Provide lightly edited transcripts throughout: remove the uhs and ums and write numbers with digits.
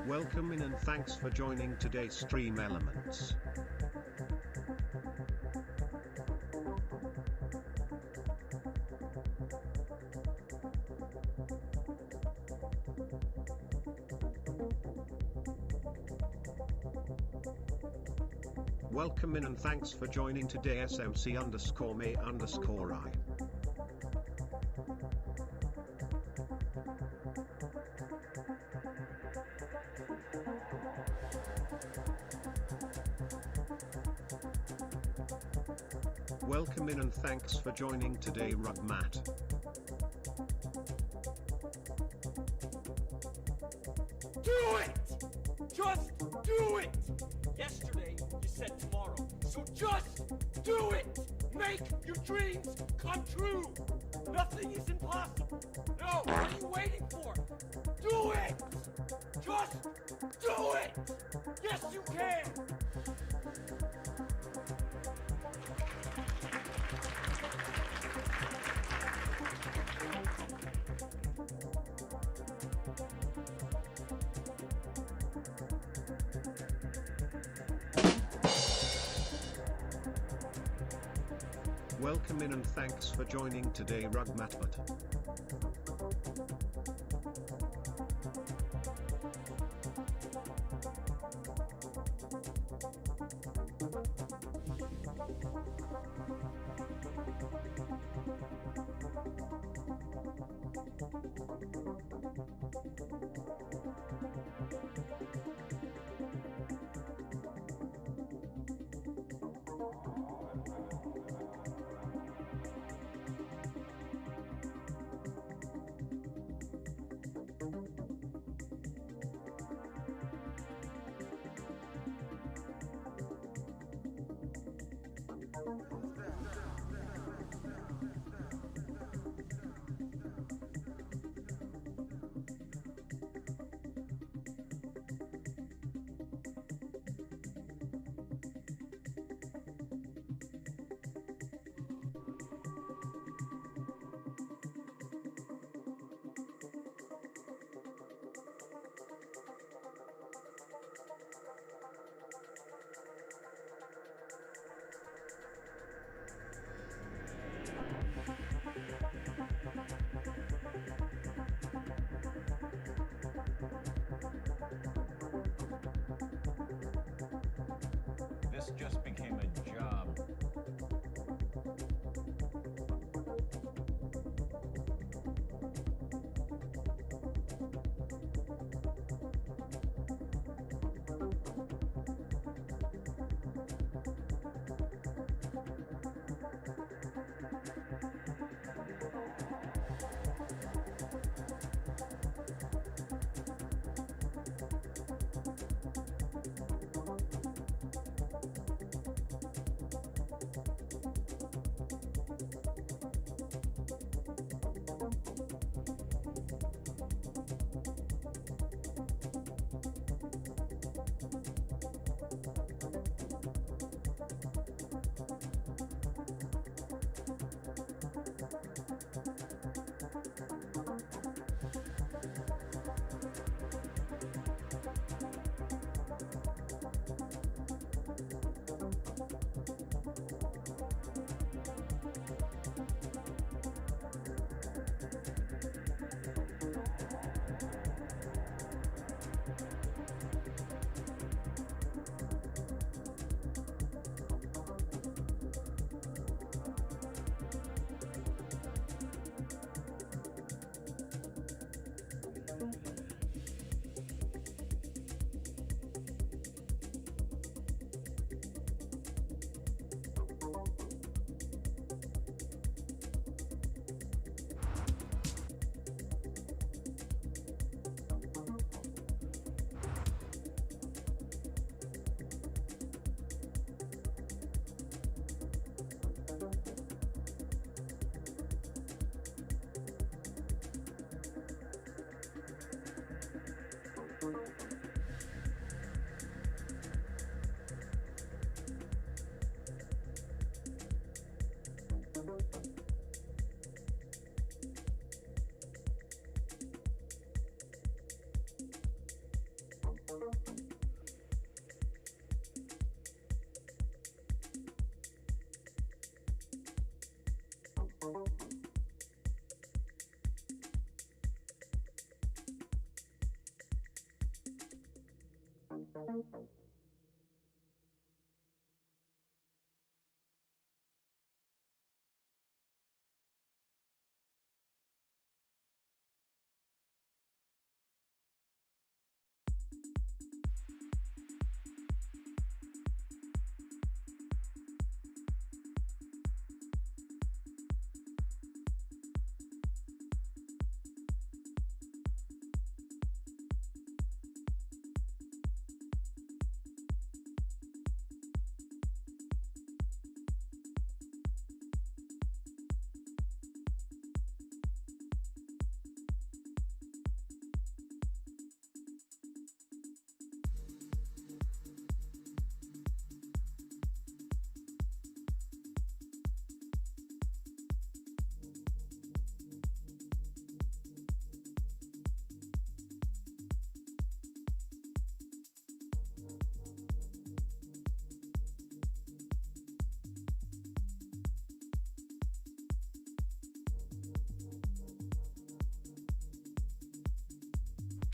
Welcome in and thanks for joining today's Stream Elements. Welcome in and thanks for joining today SMC_May_I. Welcome in and thanks for joining today Rugmat. Do it! Just do it! Yesterday, you said tomorrow. So just do it! Make your dreams come true! Nothing is impossible! No, what are you waiting for? Do it! Just do it! Yes, you can! Welcome in and thanks for joining today Rugmatbot. This just became a job.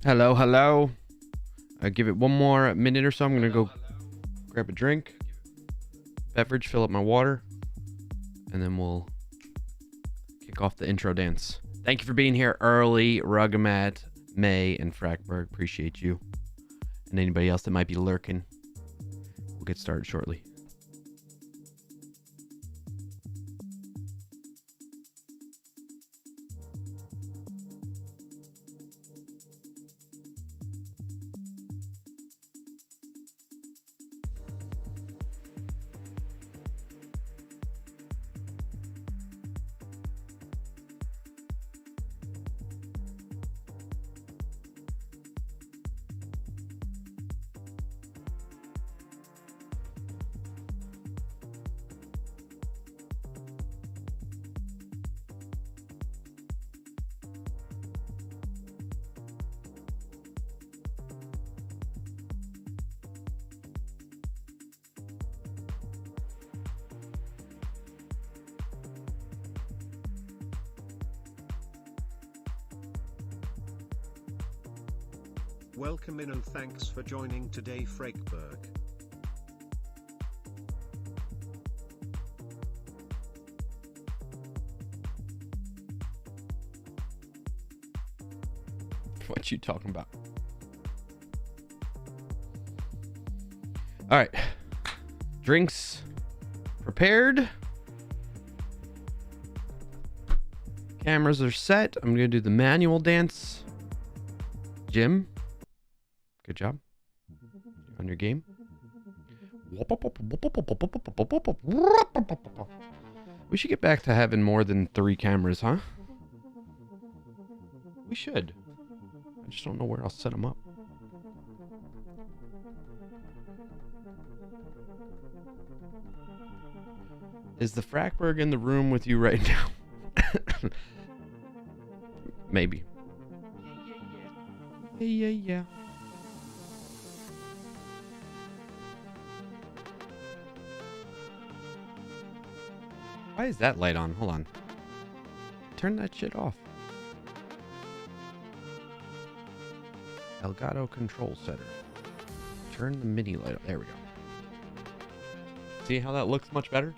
Hello, hello. I give it one more minute or so. I'm going to go grab a drink, beverage, fill up my water, and then we'll kick off the intro dance. Thank you for being here early, Rugamat, May, and Frackberg. Appreciate you. And anybody else that might be lurking. We'll get started shortly. Welcome in and thanks for joining today, Freckberg. What you talking about? All right. Drinks prepared. Cameras are set. I'm going to do the manual dance. Jim, good job on your game. We should get back to having more than 3 cameras, huh? We should. I just don't know where I'll set them up. Is the Frackberg in the room with you right now? Maybe. Yeah. Why is that light on? Hold on. Turn that shit off. Elgato control setter. Turn the mini light off. There we go. See how that looks much better?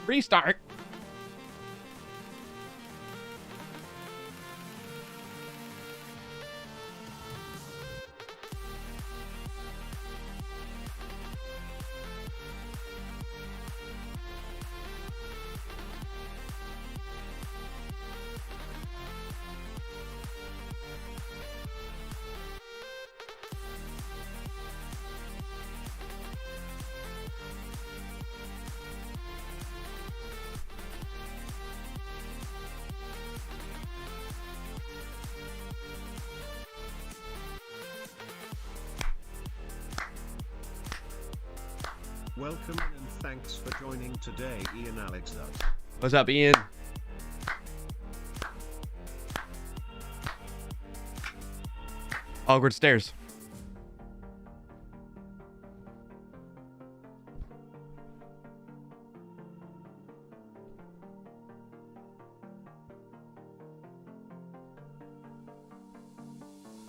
Restart. Welcome in and thanks for joining today, Ian Alexander. What's up, Ian? Awkward stairs.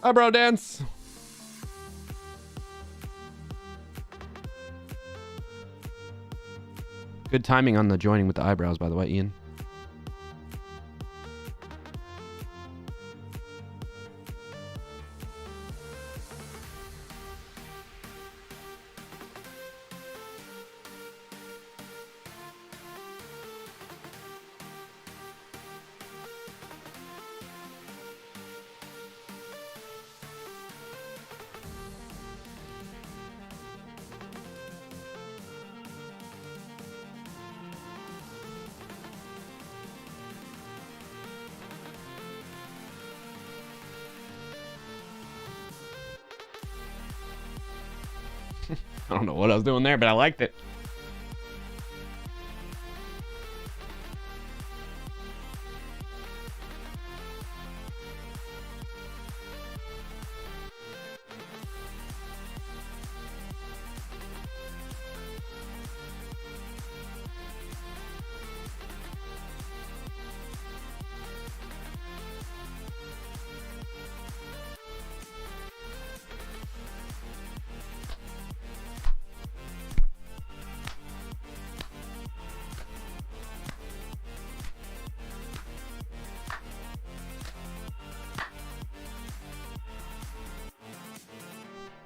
Hi, bro, dance. Good timing on the joining with the eyebrows, by the way, Ian. I don't know what I was doing there, but I liked it.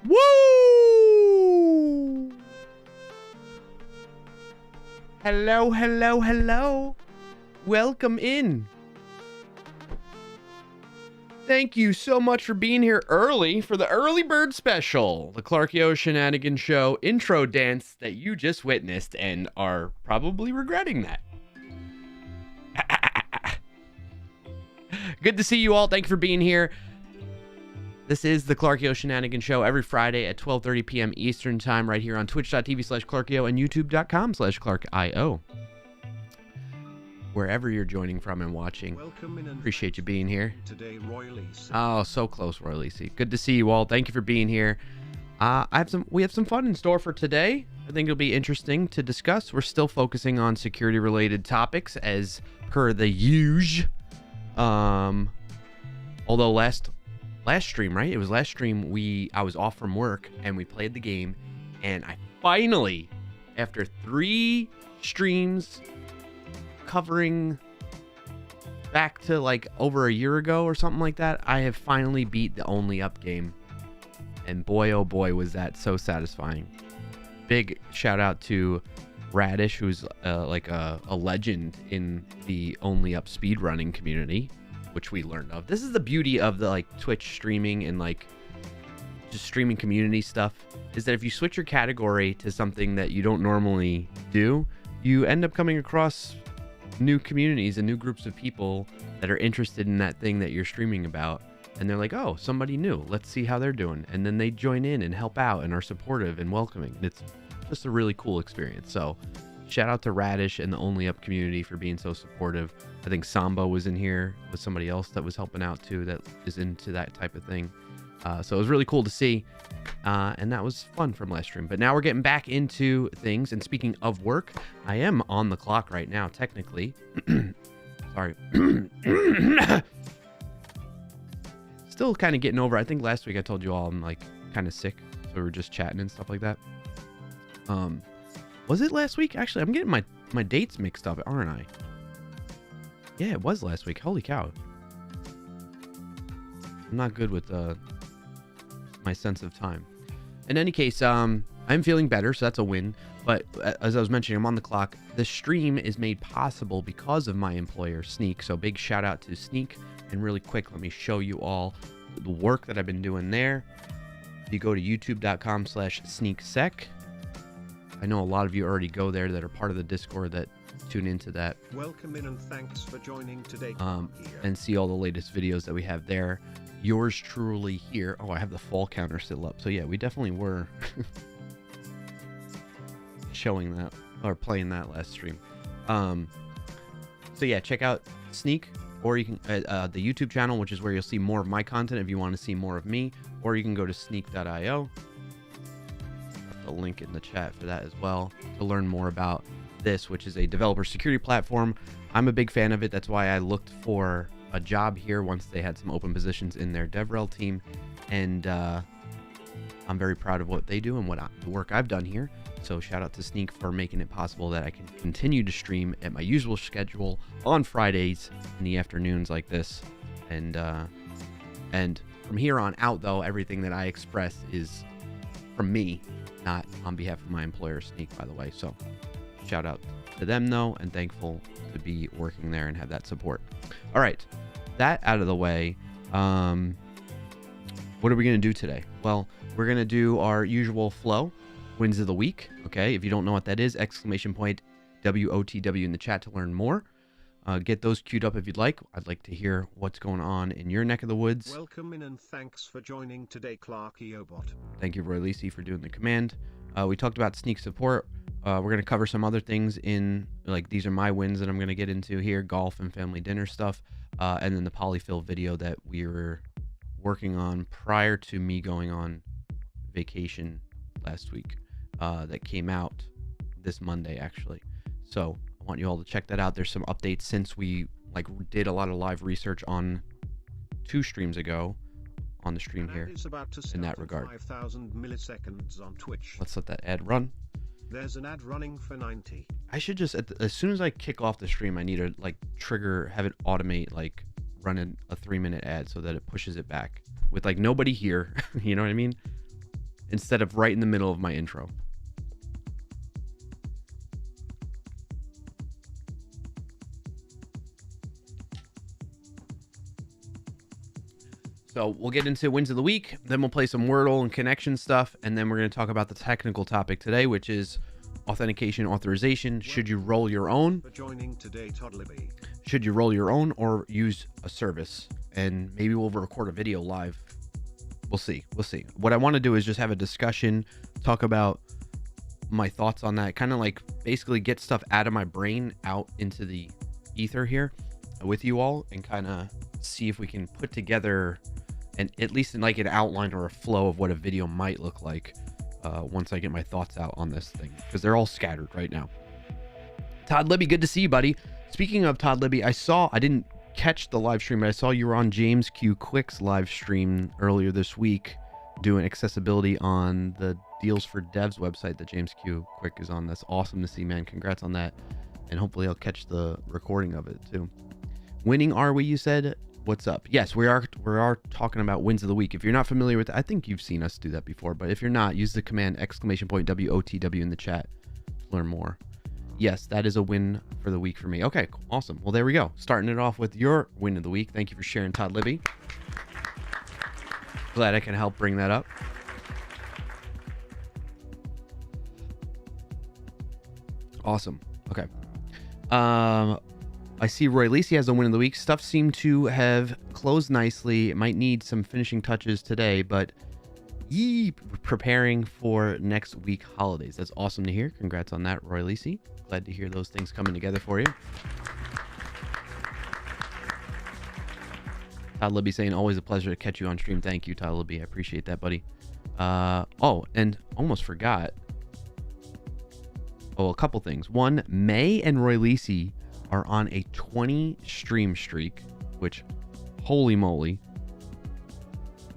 Woo! Hello, hello, hello. Welcome in. Thank you so much for being here early for the early bird special, the Clarkio Shenanigan Show intro dance that you just witnessed and are probably regretting that. Good to see you all. Thank you for being here. This is the Clarkio Shenanigan Show every Friday at 12:30 p.m. Eastern Time right here on twitch.tv/Clarkio and youtube.com/ClarkIO. Wherever you're joining from and watching, appreciate you being here. Today, Roy Lisi. Oh, so close, Roy Lisi. Good to see you all. Thank you for being here. We have some fun in store for today. I think it'll be interesting to discuss. We're still focusing on security-related topics as per the usual. Although last stream, right? It was last stream I was off from work and we played the game, and I finally, after 3 streams covering back to like over a year ago or something like that, I have finally beat the Only Up game. And boy, oh boy, was that so satisfying. Big shout out to Radish, who's like a legend in the Only Up speedrunning community, which we learned of. This is the beauty of the like Twitch streaming and like just streaming community stuff, is that if you switch your category to something that you don't normally do, you end up coming across new communities and new groups of people that are interested in that thing that you're streaming about. And they're like, oh, somebody new. Let's see how they're doing. And then they join in and help out and are supportive and welcoming. It's just a really cool experience. So shout out to Radish and the Only Up community for being so supportive. I think Samba was in here with somebody else that was helping out too, that is into that type of thing. So it was really cool to see. And that was fun from last stream. But now we're getting back into things. And speaking of work, I am on the clock right now, technically. Sorry. Still kind of getting over. I think last week I told you all I'm like kind of sick. So we were just chatting and stuff like that. Was it last week? Actually, I'm getting my dates mixed up, aren't I? Yeah, it was last week. Holy cow. I'm not good with my sense of time. In any case, I'm feeling better, so that's a win. But as I was mentioning, I'm on the clock. The stream is made possible because of my employer, Sneak. So big shout out to Sneak. And really quick, let me show you all the work that I've been doing there. If you go to youtube.com/sneaksec, I know a lot of you already go there that are part of the Discord that tune into that. Welcome in and thanks for joining today. And see all the latest videos that we have there. Yours truly here. Oh, I have the fall counter still up. So yeah, we definitely were showing that or playing that last stream. So yeah, check out Sneak, or you can the YouTube channel, which is where you'll see more of my content if you want to see more of me, or you can go to sneak.io. The link in the chat for that as well to learn more about this, which is a developer security platform. I'm a big fan of it. That's why I looked for a job here once they had some open positions in their DevRel team, and I'm very proud of what they do and the work I've done here. So shout out to Sneak for making it possible that I can continue to stream at my usual schedule on Fridays in the afternoons like this. And from here on out, though, everything that I express is from me, not on behalf of my employer, Sneak, by the way. So shout out to them, though, and thankful to be working there and have that support. All right, that out of the way. What are we going to do today? Well, we're going to do our usual flow, wins of the week. Okay, if you don't know what that is, exclamation point WOTW in the chat to learn more. Get those queued up if you'd like. I'd like to hear what's going on in your neck of the woods. Welcome in and thanks for joining today, Clark Eobot. Thank you, Roy Lisi, for doing the command. We talked about Sneak support. We're going to cover some other things in, like, these are my wins that I'm going to get into here, golf and family dinner stuff, and then the polyfill video that we were working on prior to me going on vacation last week, that came out this Monday, actually. So I want you all to check that out. There's some updates since we did a lot of live research on 2 streams ago on the stream here in that regard. 5,000 milliseconds on Twitch. Let's let that ad run. There's an ad running for 90. I should just, as soon as I kick off the stream, I need to have it automate, run a 3-minute ad so that it pushes it back with nobody here. You know what I mean? Instead of right in the middle of my intro. So we'll get into wins of the week, then we'll play some Wordle and connection stuff, and then we're going to talk about the technical topic today, which is authentication, authorization. Should you roll your own? For joining today, Todd Libby. Should you roll your own or use a service? And maybe we'll record a video live. We'll see. We'll see. What I want to do is just have a discussion, talk about my thoughts on that, kind of basically get stuff out of my brain out into the ether here with you all, and kind of see if we can put together and at least in an outline or a flow of what a video might look like once I get my thoughts out on this thing, because they're all scattered right now. Todd Libby, good to see you, buddy. Speaking of Todd Libby, I didn't catch the live stream, but I saw you were on James Q Quick's live stream earlier this week doing accessibility on the Deals for Devs website that James Q Quick is on. That's awesome to see, man. Congrats on that. And hopefully I'll catch the recording of it too. Winning are we, you said? What's up? Yes, we are talking about wins of the week. If you're not familiar with it, I think you've seen us do that before, but if you're not, use the command exclamation point WOTW in the chat to learn more. Yes, that is a win for the week for me. Okay, awesome. Well, there we go. Starting it off with your win of the week. Thank you for sharing, Todd Libby. Glad I can help bring that up. Awesome. Okay. I see Roy Lisi has a win of the week. Stuff seemed to have closed nicely. It might need some finishing touches today, but preparing for next week holidays. That's awesome to hear. Congrats on that, Roy Lisi. Glad to hear those things coming together for you. Todd Libby saying, always a pleasure to catch you on stream. Thank you, Todd Libby. I appreciate that, buddy. Oh, and almost forgot. Oh, a couple things. One, May and Roy Lisi are on a 20 stream streak, which, holy moly.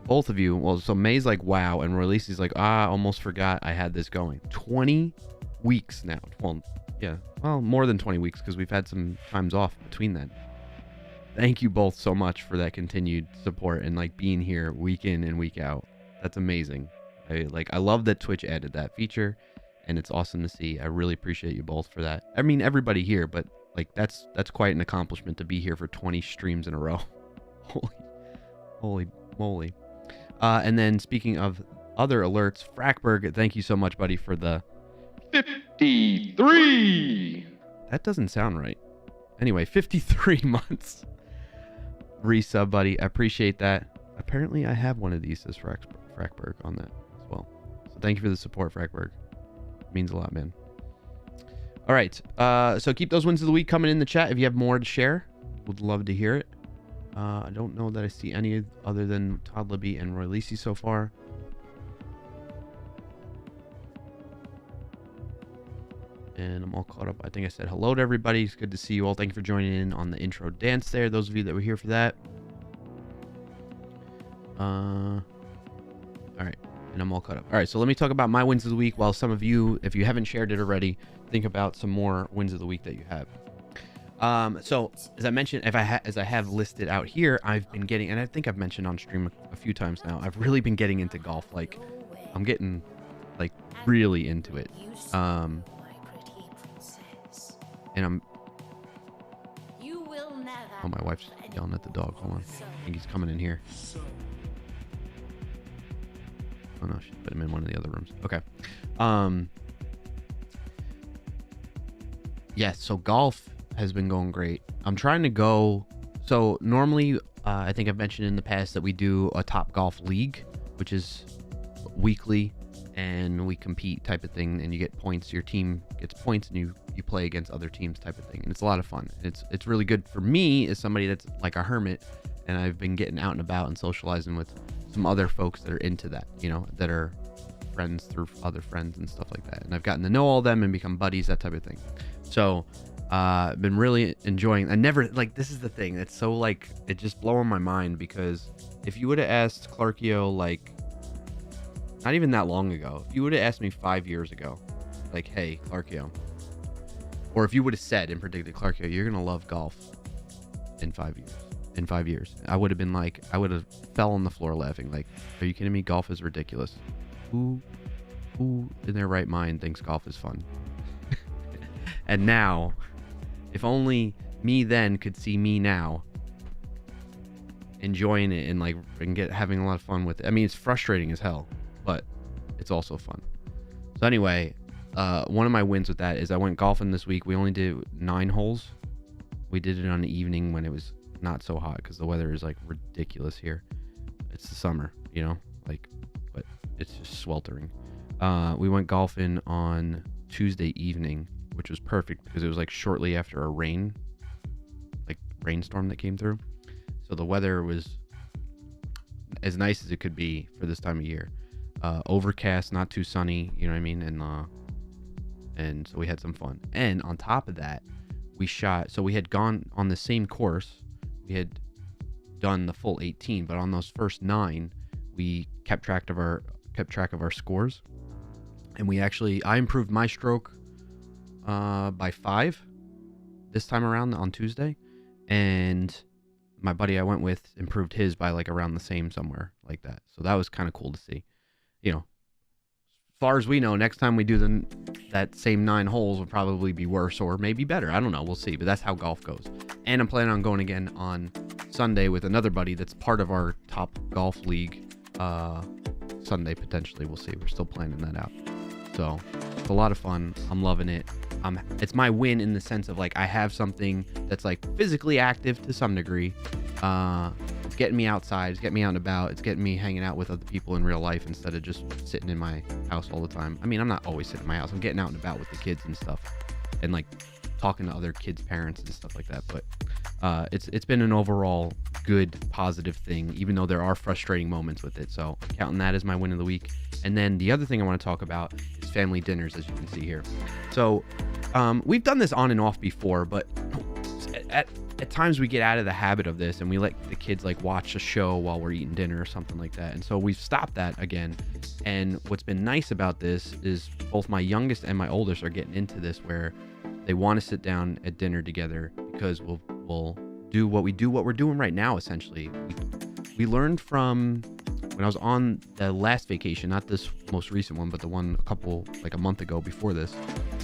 Both of you, well, so May's wow, and Roy Lisi's almost forgot I had this going. 20 weeks now. Well, yeah, well, more than 20 weeks because we've had some times off between then. Thank you both so much for that continued support and being here week in and week out. That's amazing. I love that Twitch added that feature, and it's awesome to see. I really appreciate you both for that. I mean, everybody here, but that's quite an accomplishment to be here for 20 streams in a row. Holy moly. And then speaking of other alerts, Frackberg, thank you so much, buddy, for the 53. That doesn't sound right. Anyway, 53 months. Resub, buddy. I appreciate that. Apparently, I have one of these, says Frackberg on that as well. So thank you for the support, Frackberg. It means a lot, man. All right. So keep those wins of the week coming in the chat. If you have more to share, would love to hear it. I don't know that I see any other than Todd Libby and Roy Lisi so far. And I'm all caught up. I think I said hello to everybody. It's good to see you all. Thank you for joining in on the intro dance there. Those of you that were here for that. All right. and I'm all caught up. All right, so let me talk about my wins of the week while some of you, if you haven't shared it already, think about some more wins of the week that you have. So as I mentioned, as I have listed out here, I've been getting, and I think I've mentioned on stream a few times now, I've really been getting into golf. Like, I'm getting like really into it. And I'm, oh, my wife's yelling at the dog. Hold on. I think he's coming in here. Oh no, she put him in one of the other rooms. Okay. Yeah, so golf has been going great. I'm trying to go. So normally, I think I've mentioned in the past that we do a Top Golf League, which is weekly, and we compete type of thing, and you get points. Your team gets points, and you play against other teams type of thing, and it's a lot of fun. It's really good for me as somebody that's like a hermit, and I've been getting out and about and socializing with some other folks that are into that, you know, that are friends through other friends and stuff like that, and I've gotten to know all of them and become buddies, that type of thing. So I've been really enjoying. I never, like, this is the thing that's so, like, it just blowing my mind, because if you would have asked Clarkio, like, not even that long ago, if you would have asked me 5 years ago, like, hey, Clarkio, or if you would have said and predicted, Clarkio, you're gonna love golf in 5 years, I would have been like, I would have fell on the floor laughing, like, are you kidding me? Golf is ridiculous. Who in their right mind thinks golf is fun? And now, if only me then could see me now enjoying it and having a lot of fun with it. I mean, it's frustrating as hell, but it's also fun. So anyway, one of my wins with that is I went golfing this week. We only did 9 holes. We did it on the evening when it was not so hot, because the weather is like ridiculous here. It's the summer, you know, like, but it's just sweltering. We went golfing on Tuesday evening, which was perfect because it was like shortly after a rainstorm that came through. So the weather was as nice as it could be for this time of year. Overcast, not too sunny, you know what I mean? And so we had some fun. And on top of that, we had gone on the same course. We had done the full 18, but on those first 9, we kept track of our scores. And I improved my stroke by 5 this time around on Tuesday, and my buddy I went with improved his by like around the same, somewhere like that. So that was kind of cool to see. You know, as far as we know, next time we do that same 9 holes will probably be worse or maybe better. I don't know. We'll see. But that's how golf goes. And I'm planning on going again on Sunday with another buddy that's part of our Top Golf League. Sunday potentially. We'll see. We're still planning that out. So it's a lot of fun. I'm loving it. It's my win in the sense of like I have something that's like physically active to some degree. It's getting me outside. It's getting me out and about. It's getting me hanging out with other people in real life instead of just sitting in my house all the time. I mean, I'm not always sitting in my house. I'm getting out and about with the kids and stuff, and like talking to other kids' parents and stuff like that. But it's been an overall good, positive thing, even though there are frustrating moments with it. So I'm counting that as my win of the week. And then the other thing I want to talk about is family dinners, as you can see here. So we've done this on and off before, but at times we get out of the habit of this and we let the kids like watch a show while we're eating dinner or something like that. And so we've stopped that again. And what's been nice about this is both my youngest and my oldest are getting into this, where they want to sit down at dinner together, because we'll do what we're doing right now. Essentially, we learned from when I was on the last vacation, not this most recent one, but the one a month ago before this.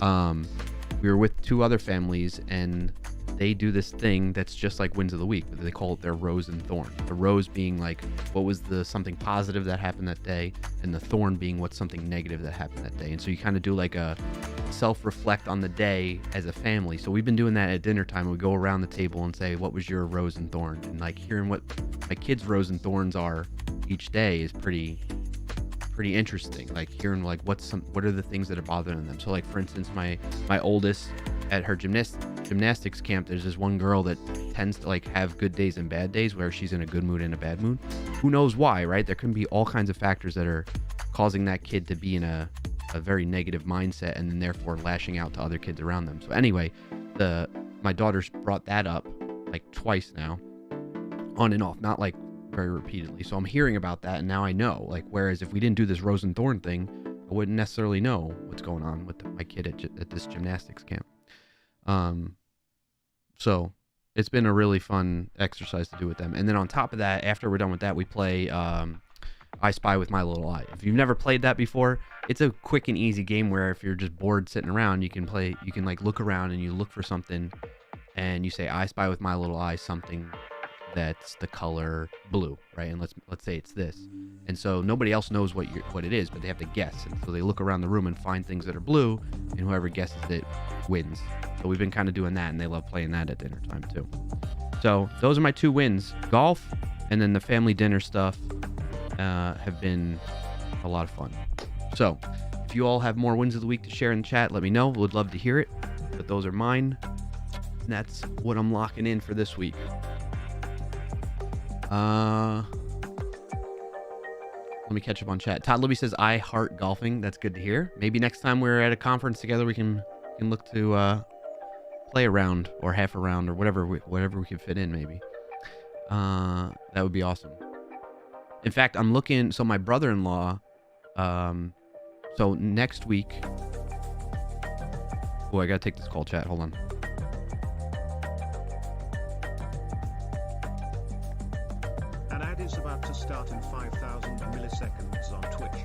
We were with 2 other families, and they do this thing that's just like wins of the week, but they call it their rose and thorn. The rose being like what was something positive that happened that day, and the thorn being what's something negative that happened that day. And so you kind of do like a self-reflect on the day as a family. So we've been doing that at dinner time. We go around the table and say, what was your rose and thorn? And like hearing what my kids' rose and thorns are each day is pretty interesting. Like hearing like what are the things that are bothering them. So like for instance, my oldest, at her gymnastics camp, there's this one girl that tends to like have good days and bad days, where she's in a good mood and a bad mood. Who knows why, right? There can be all kinds of factors that are causing that kid to be in a very negative mindset, and then therefore lashing out to other kids around them. So anyway, my daughter's brought that up like twice now, on and off, not like very repeatedly. So I'm hearing about that, and now I know. Like, whereas if we didn't do this rose and thorn thing, I wouldn't necessarily know what's going on with my kid at this gymnastics camp. So it's been a really fun exercise to do with them. And then on top of that, after we're done with that, we play I Spy with My Little Eye. If you've never played that before, it's a quick and easy game where if you're just bored sitting around, you can like look around and you look for something and you say, I spy with my little eye something that's the color blue, right? And let's say it's this. And so nobody else knows what it is, but they have to guess. And so they look around the room and find things that are blue, and whoever guesses it wins. So we've been kind of doing that, and they love playing that at dinner time too. So those are my 2 wins: golf, and then the family dinner stuff have been a lot of fun. So if you all have more wins of the week to share in the chat, let me know. Would love to hear it. But those are mine. And that's what I'm locking in for this week. Let me catch up on chat. Todd Libby says, I heart golfing. That's good to hear. Maybe next time we're at a conference together, we can look to play a round or half a round or whatever we can fit in, maybe. That would be awesome. In fact, I'm looking. So my brother-in-law, so next week. Oh, I got to take this call, chat. Hold on. An ad is about to start in 5,000 milliseconds on Twitch.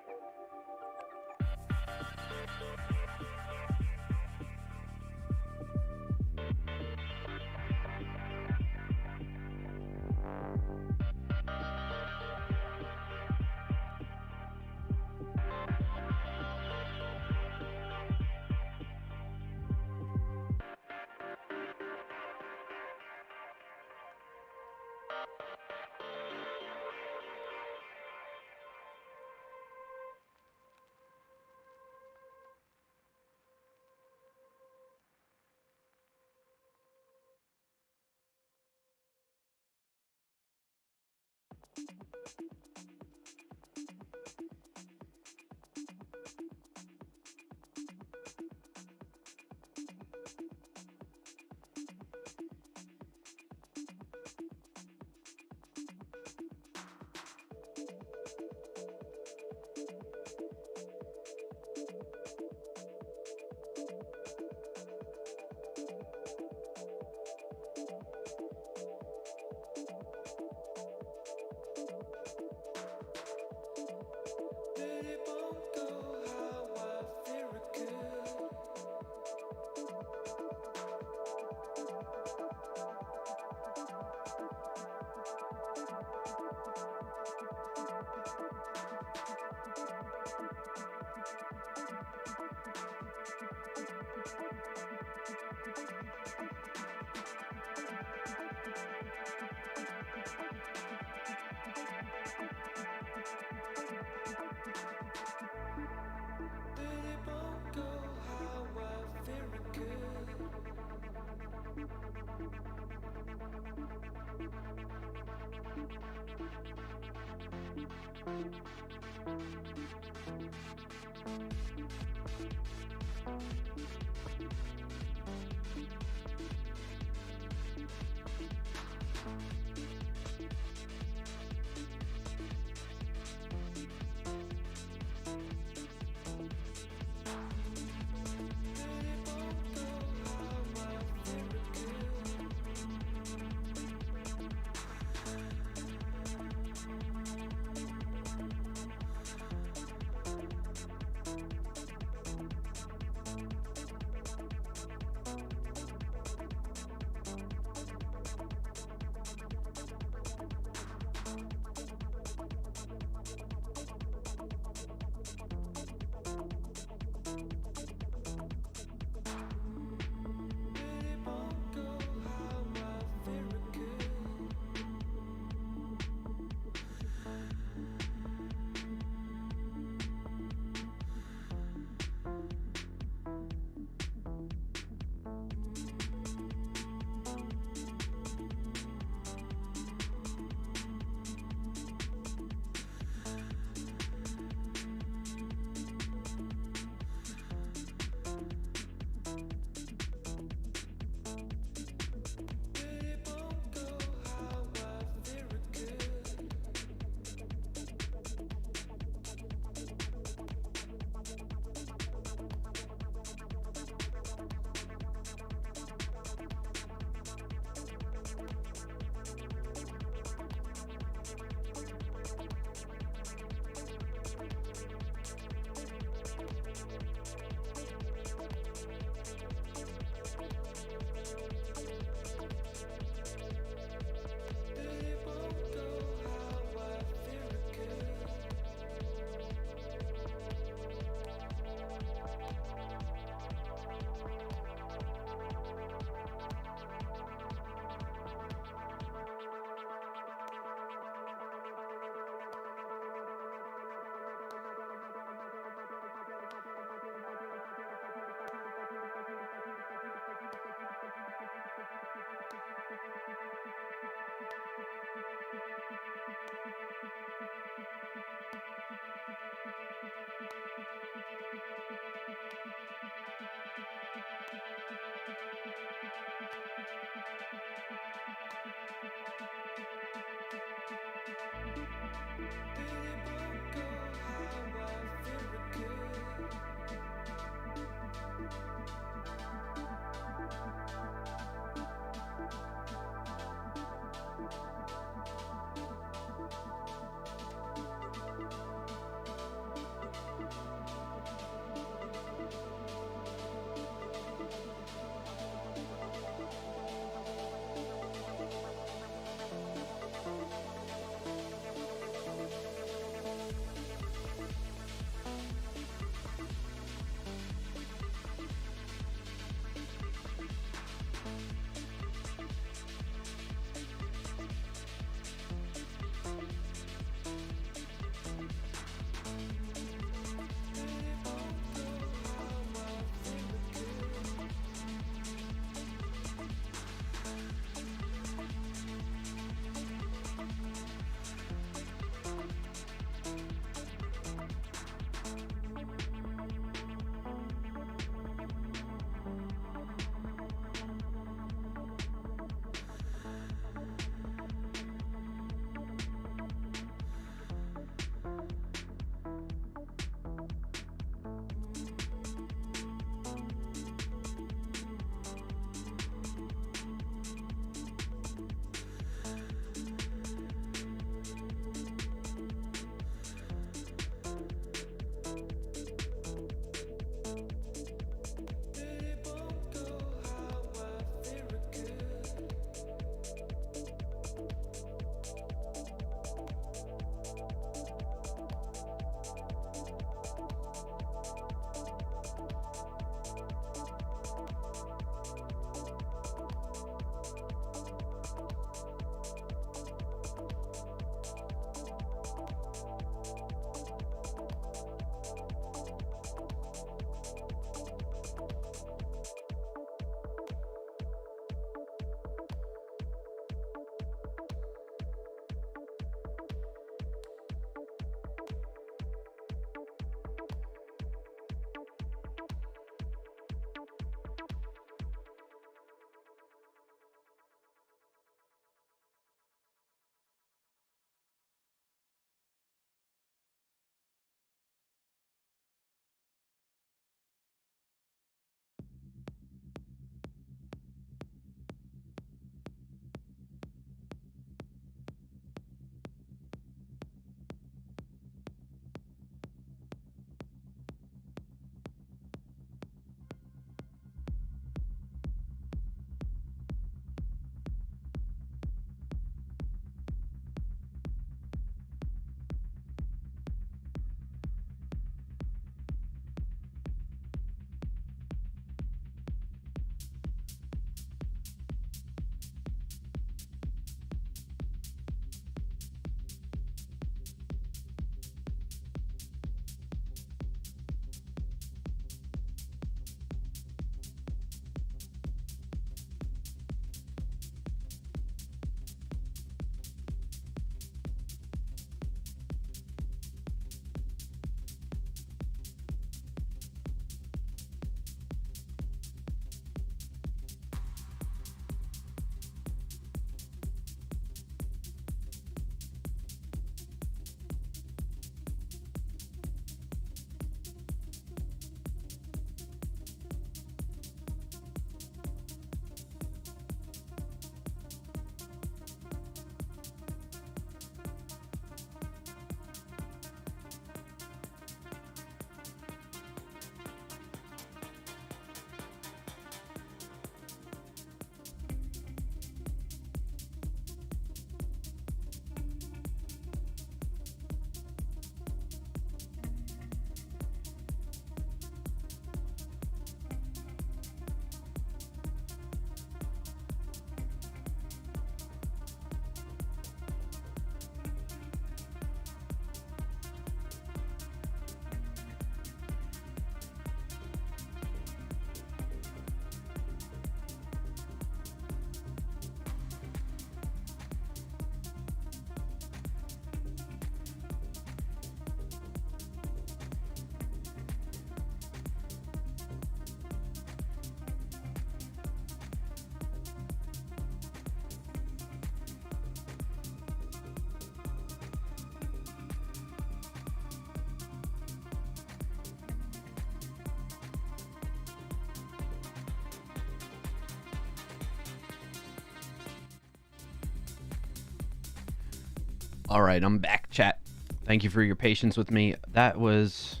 All right, I'm back, chat. Thank you for your patience with me. That was,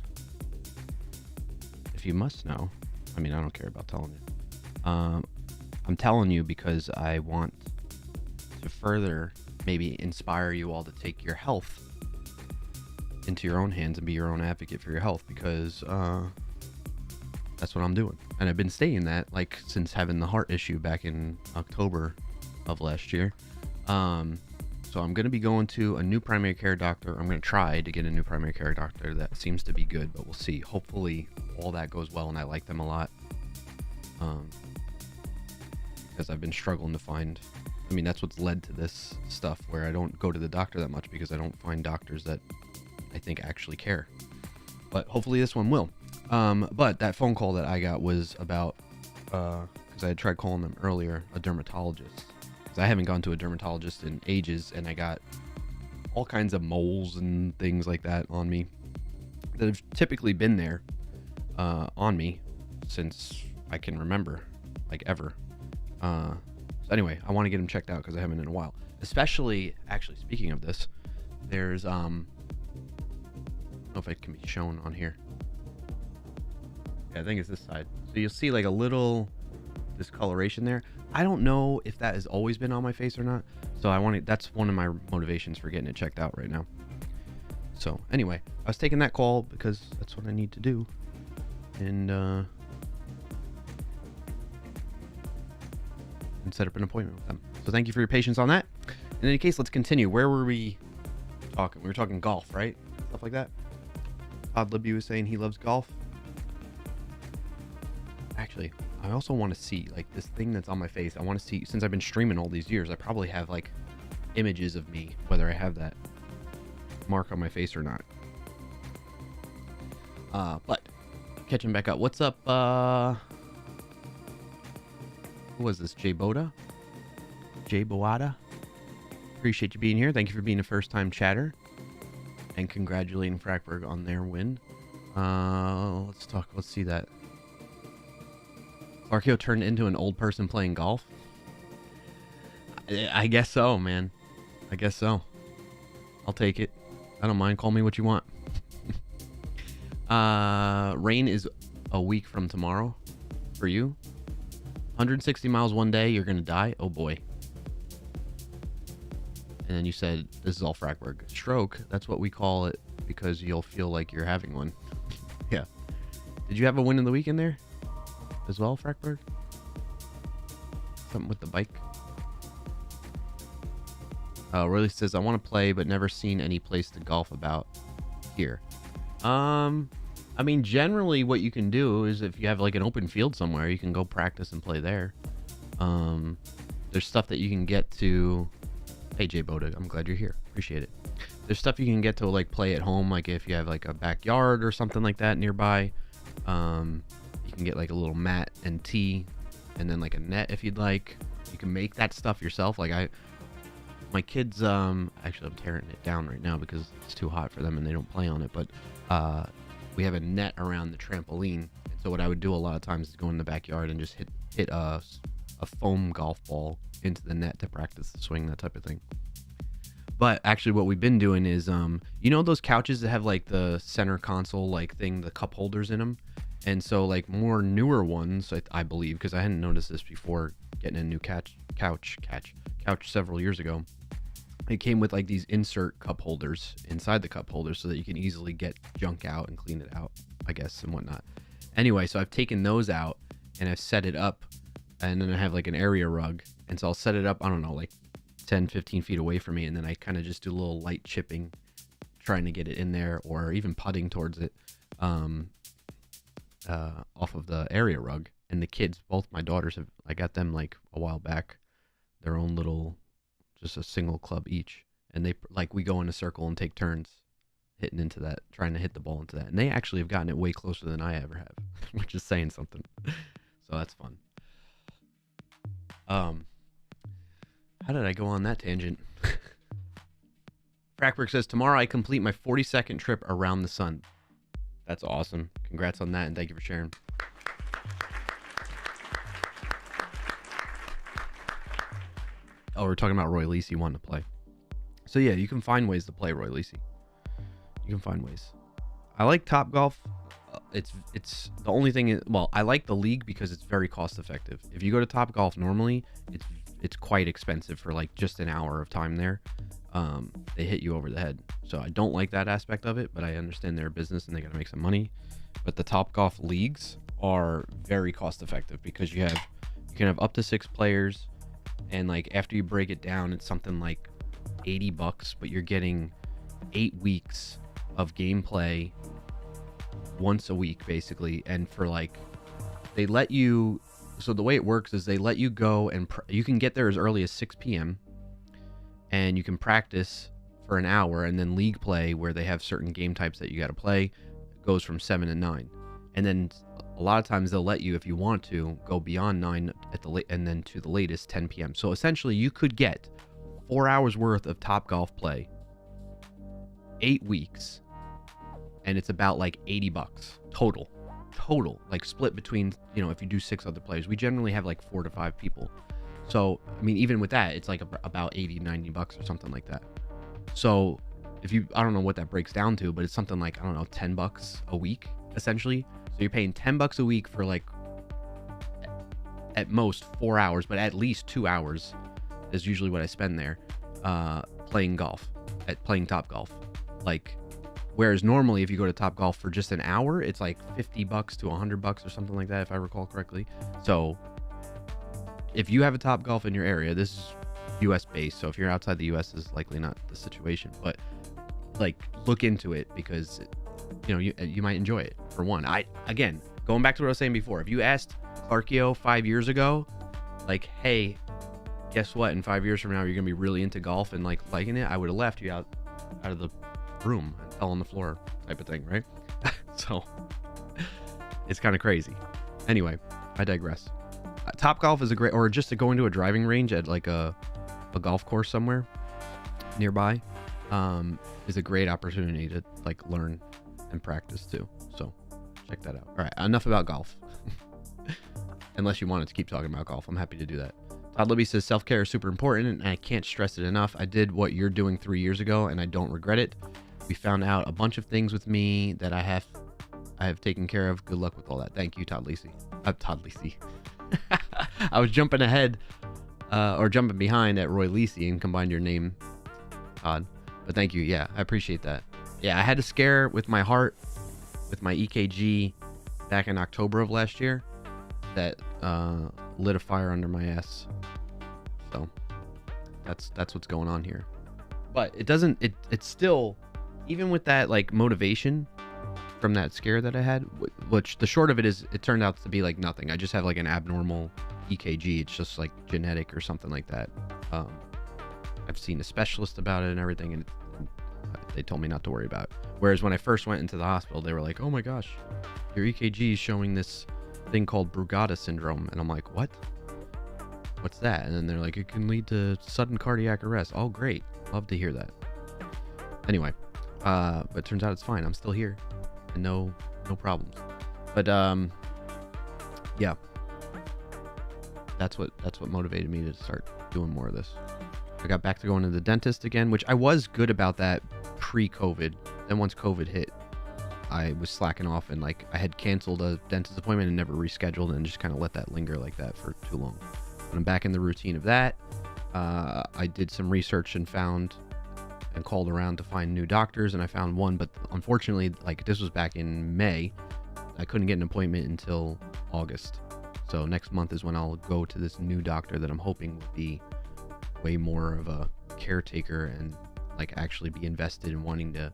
if you must know, I mean, I don't care about telling you. I'm telling you because I want to further maybe inspire you all to take your health into your own hands and be your own advocate for your health, because that's what I'm doing. And I've been stating that like since having the heart issue back in October of last year. So I'm going to be going to a new primary care doctor. I'm going to try to get a new primary care doctor. That seems to be good, but we'll see. Hopefully all that goes well and I like them a lot. Because I've been struggling to find, I mean, that's what's led to this stuff where I don't go to the doctor that much, because I don't find doctors that I think actually care. But hopefully this one will. But that phone call that I got was about, because I had tried calling them earlier, a dermatologist. Because I haven't gone to a dermatologist in ages, and I got all kinds of moles and things like that on me that have typically been there on me since I can remember, like ever. So anyway, I want to get them checked out because I haven't in a while. Especially, actually, speaking of this, there's I don't know if it can be shown on here. Yeah, I think it's this side. So you'll see like a little discoloration there. I don't know if that has always been on my face or not. So I want to, that's one of my motivations for getting it checked out right now. So anyway, I was taking that call because that's what I need to do. And set up an appointment with them. So thank you for your patience on that. In any case, let's continue. Where were we talking? We were talking golf, right? Stuff like that. Todd Libby was saying he loves golf. Actually, I also want to see like this thing that's on my face. I want to see, since I've been streaming all these years, I probably have like images of me, whether I have that mark on my face or not. But catching back up. What's up? Who was this? Jay Boda? Jay Boada? Appreciate you being here. Thank you for being a first-time chatter. And congratulating Frackberg on their win. Let's talk. Let's see that. Clarkio turned into an old person playing golf. I guess so, man. I guess so. I'll take it. I don't mind. Call me what you want. Rain is a week from tomorrow for you. 160 miles one day, you're gonna die. Oh boy. And then you said this is all Frackberg. Stroke, that's what we call it, because you'll feel like you're having one. Yeah. Did you have a win in the weekend there as well, Frackberg? Something with the bike? Royally says, I want to play, but never seen any place to golf about here. I mean, generally what you can do is if you have like an open field somewhere, you can go practice and play there. There's stuff that you can get to. Hey, Jay Boda, I'm glad you're here. Appreciate it. There's stuff you can get to like play at home, like if you have like a backyard or something like that nearby. You can get like a little mat and tee, and then like a net if you'd like. You can make that stuff yourself. Like my kids, actually I'm tearing it down right now because it's too hot for them and they don't play on it. But we have a net around the trampoline. And so what I would do a lot of times is go in the backyard and just hit a foam golf ball into the net to practice the swing, that type of thing. But actually what we've been doing is, you know those couches that have like the center console like thing, the cup holders in them? And so like more newer ones, I believe, because I hadn't noticed this before getting a new couch several years ago. It came with like these insert cup holders inside the cup holders so that you can easily get junk out and clean it out, I guess, and whatnot. Anyway, so I've taken those out and I've set it up, and then I have like an area rug. And so I'll set it up, I don't know, like 10, 15 feet away from me. And then I kind of just do a little light chipping, trying to get it in there, or even putting towards it off of the area rug. And the kids, both my daughters, I got them like a while back, their own little, just a single club each. And they, like, we go in a circle and take turns hitting into that, trying to hit the ball into that. And they actually have gotten it way closer than I ever have, which is saying something. So that's fun. How did I go on that tangent? Frackberg says, tomorrow I complete my 42nd trip around the sun. That's awesome. Congrats on that, and thank you for sharing. Oh, we're talking about Roy Lisi wanting to play. So yeah, you can find ways to play, Roy Lisi. You can find ways. I like Topgolf. It's the only thing. Well, I like the league because it's very cost effective. If you go to Topgolf normally, it's quite expensive for like just an hour of time there. They hit you over the head. So I don't like that aspect of it, but I understand they're a business and they got to make some money. But the Topgolf leagues are very cost effective because you can have up to 6 players, and like after you break it down, it's something like $80, but you're getting 8 weeks of gameplay once a week basically. And for like, they let you, so the way it works is they let you go and you can get there as early as 6 p.m. and you can practice for an hour, and then league play, where they have certain game types that you got to play, goes from 7 to 9. And then a lot of times they'll let you, if you want to, go beyond 9 at the and then to the latest 10 p.m. So essentially you could get 4 hours worth of Topgolf play, 8 weeks, and it's about like $80 total, like split between, you know, if you do 6 other players. We generally have like 4 to 5 people. So, I mean, even with that, it's like about $80-$90 or something like that. So if you, I don't know what that breaks down to, but it's something like, I don't know, $10 a week, essentially. So you're paying $10 a week for like, at most 4 hours, but at least 2 hours is usually what I spend there, playing Topgolf. Like, whereas normally if you go to Topgolf for just an hour, it's like $50 to $100 or something like that, if I recall correctly. So if you have a Topgolf in your area, this is US based, so if you're outside the US, this is likely not the situation, but like, look into it, because you know, you might enjoy it. For one, again, going back to what I was saying before, if you asked Clarkio 5 years ago, like, hey, guess what, in 5 years from now you're gonna be really into golf and like liking it, I would have left you out of the room and fell on the floor type of thing, right? So it's kind of crazy. Anyway, I digress. Topgolf is a great, or just to go into a driving range at like a golf course somewhere nearby, is a great opportunity to like learn and practice too. So check that out. All right, enough about golf. Unless you wanted to keep talking about golf, I'm happy to do that. Todd Libby says self-care is super important, and I can't stress it enough. I did what you're doing 3 years ago, and I don't regret it. We found out a bunch of things with me that I have taken care of. Good luck with all that. Thank you, Todd Lisi. Todd Lisi. I was jumping ahead, or jumping behind at Roy Lisi and combined your name, Todd. But thank you. Yeah, I appreciate that. Yeah, I had a scare with my heart, with my EKG back in October of last year that lit a fire under my ass. So that's what's going on here. But it doesn't, it's still, even with that like motivation from that scare that I had, which the short of it is, it turned out to be like nothing. I just have like an abnormal EKG. It's just like genetic or something like that. I've seen a specialist about it and everything, and they told me not to worry about it. Whereas when I first went into the hospital, they were like, oh my gosh, your EKG is showing this thing called Brugada syndrome. And I'm like, what? What's that? And then they're like, it can lead to sudden cardiac arrest. Oh, great. Love to hear that. Anyway, but it turns out it's fine. I'm still here and no problems. But yeah, that's what motivated me to start doing more of this. I got back to going to the dentist again, which I was good about that pre-COVID. Then once COVID hit, I was slacking off, and like I had canceled a dentist appointment and never rescheduled, and just kind of let that linger like that for too long. But I'm back in the routine of that. I did some research and called around to find new doctors, and I found one, but unfortunately, like, this was back in May. I couldn't get an appointment until August. So next month is when I'll go to this new doctor that I'm hoping will be way more of a caretaker and like actually be invested in wanting to,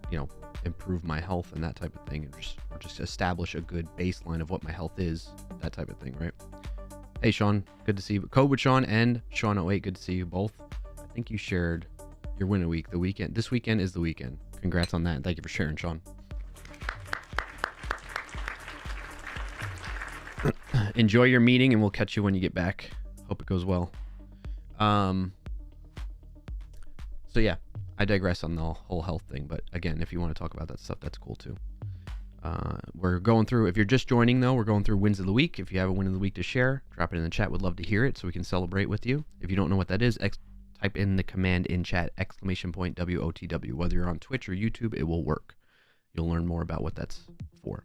you know, improve my health and that type of thing, and just establish a good baseline of what my health is, that type of thing, right? Hey Sean, good to see you. Code with Sean and Sean08, good to see you both. I think you shared your win a week the weekend. This weekend is the weekend. Congrats on that, and thank you for sharing, Sean. Enjoy your meeting, and we'll catch you when you get back. Hope it goes well. So yeah, I digress on the whole health thing, but again, if you want to talk about that stuff, that's cool too. We're going through, if you're just joining though, we're going through wins of the week. If you have a win of the week to share, drop it in the chat. Would love to hear it so we can celebrate with you. If you don't know what that is, type in the command in chat, !WOTW. Whether you're on Twitch or YouTube, it will work. You'll learn more about what that's for.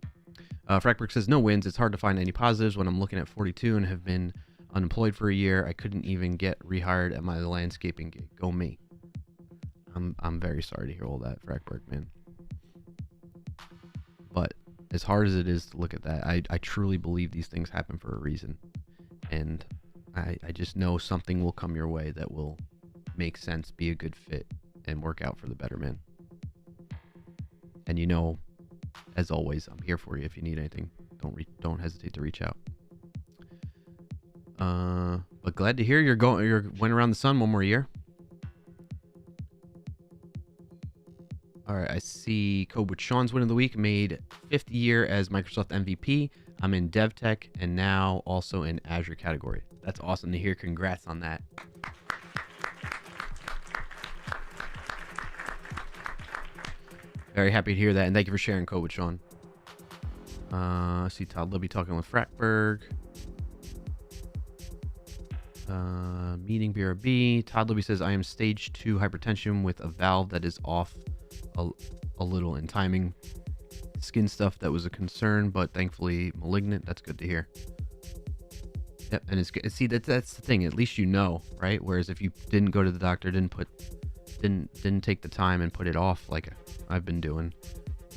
Frackberg says, no wins. It's hard to find any positives when I'm looking at 42 and have been unemployed for a year. I couldn't even get rehired at my landscaping gig. Go me. I'm very sorry to hear all that, Frackberg, man. But as hard as it is to look at that, I truly believe these things happen for a reason. And I just know something will come your way that will make sense, be a good fit, and work out for the better, man. And you know, as always, I'm here for you if you need anything. Don't hesitate to reach out. But glad to hear you're went around the sun one more year. All right, I see Code with Sean's win of the week, made 5th year as Microsoft MVP. I'm in DevTech and now also in Azure category. That's awesome to hear. Congrats on that. Very happy to hear that, and thank you for sharing Code with Sean. I see Todd Libby talking with Frackberg. Meeting BRB. Todd Libby says, I am stage 2 hypertension with a valve that is off a little in timing. Skin stuff that was a concern, but thankfully malignant. That's good to hear. Yep, and it's good. See, that's the thing. At least you know, right? Whereas if you didn't go to the doctor, didn't take the time and put it off like I've been doing,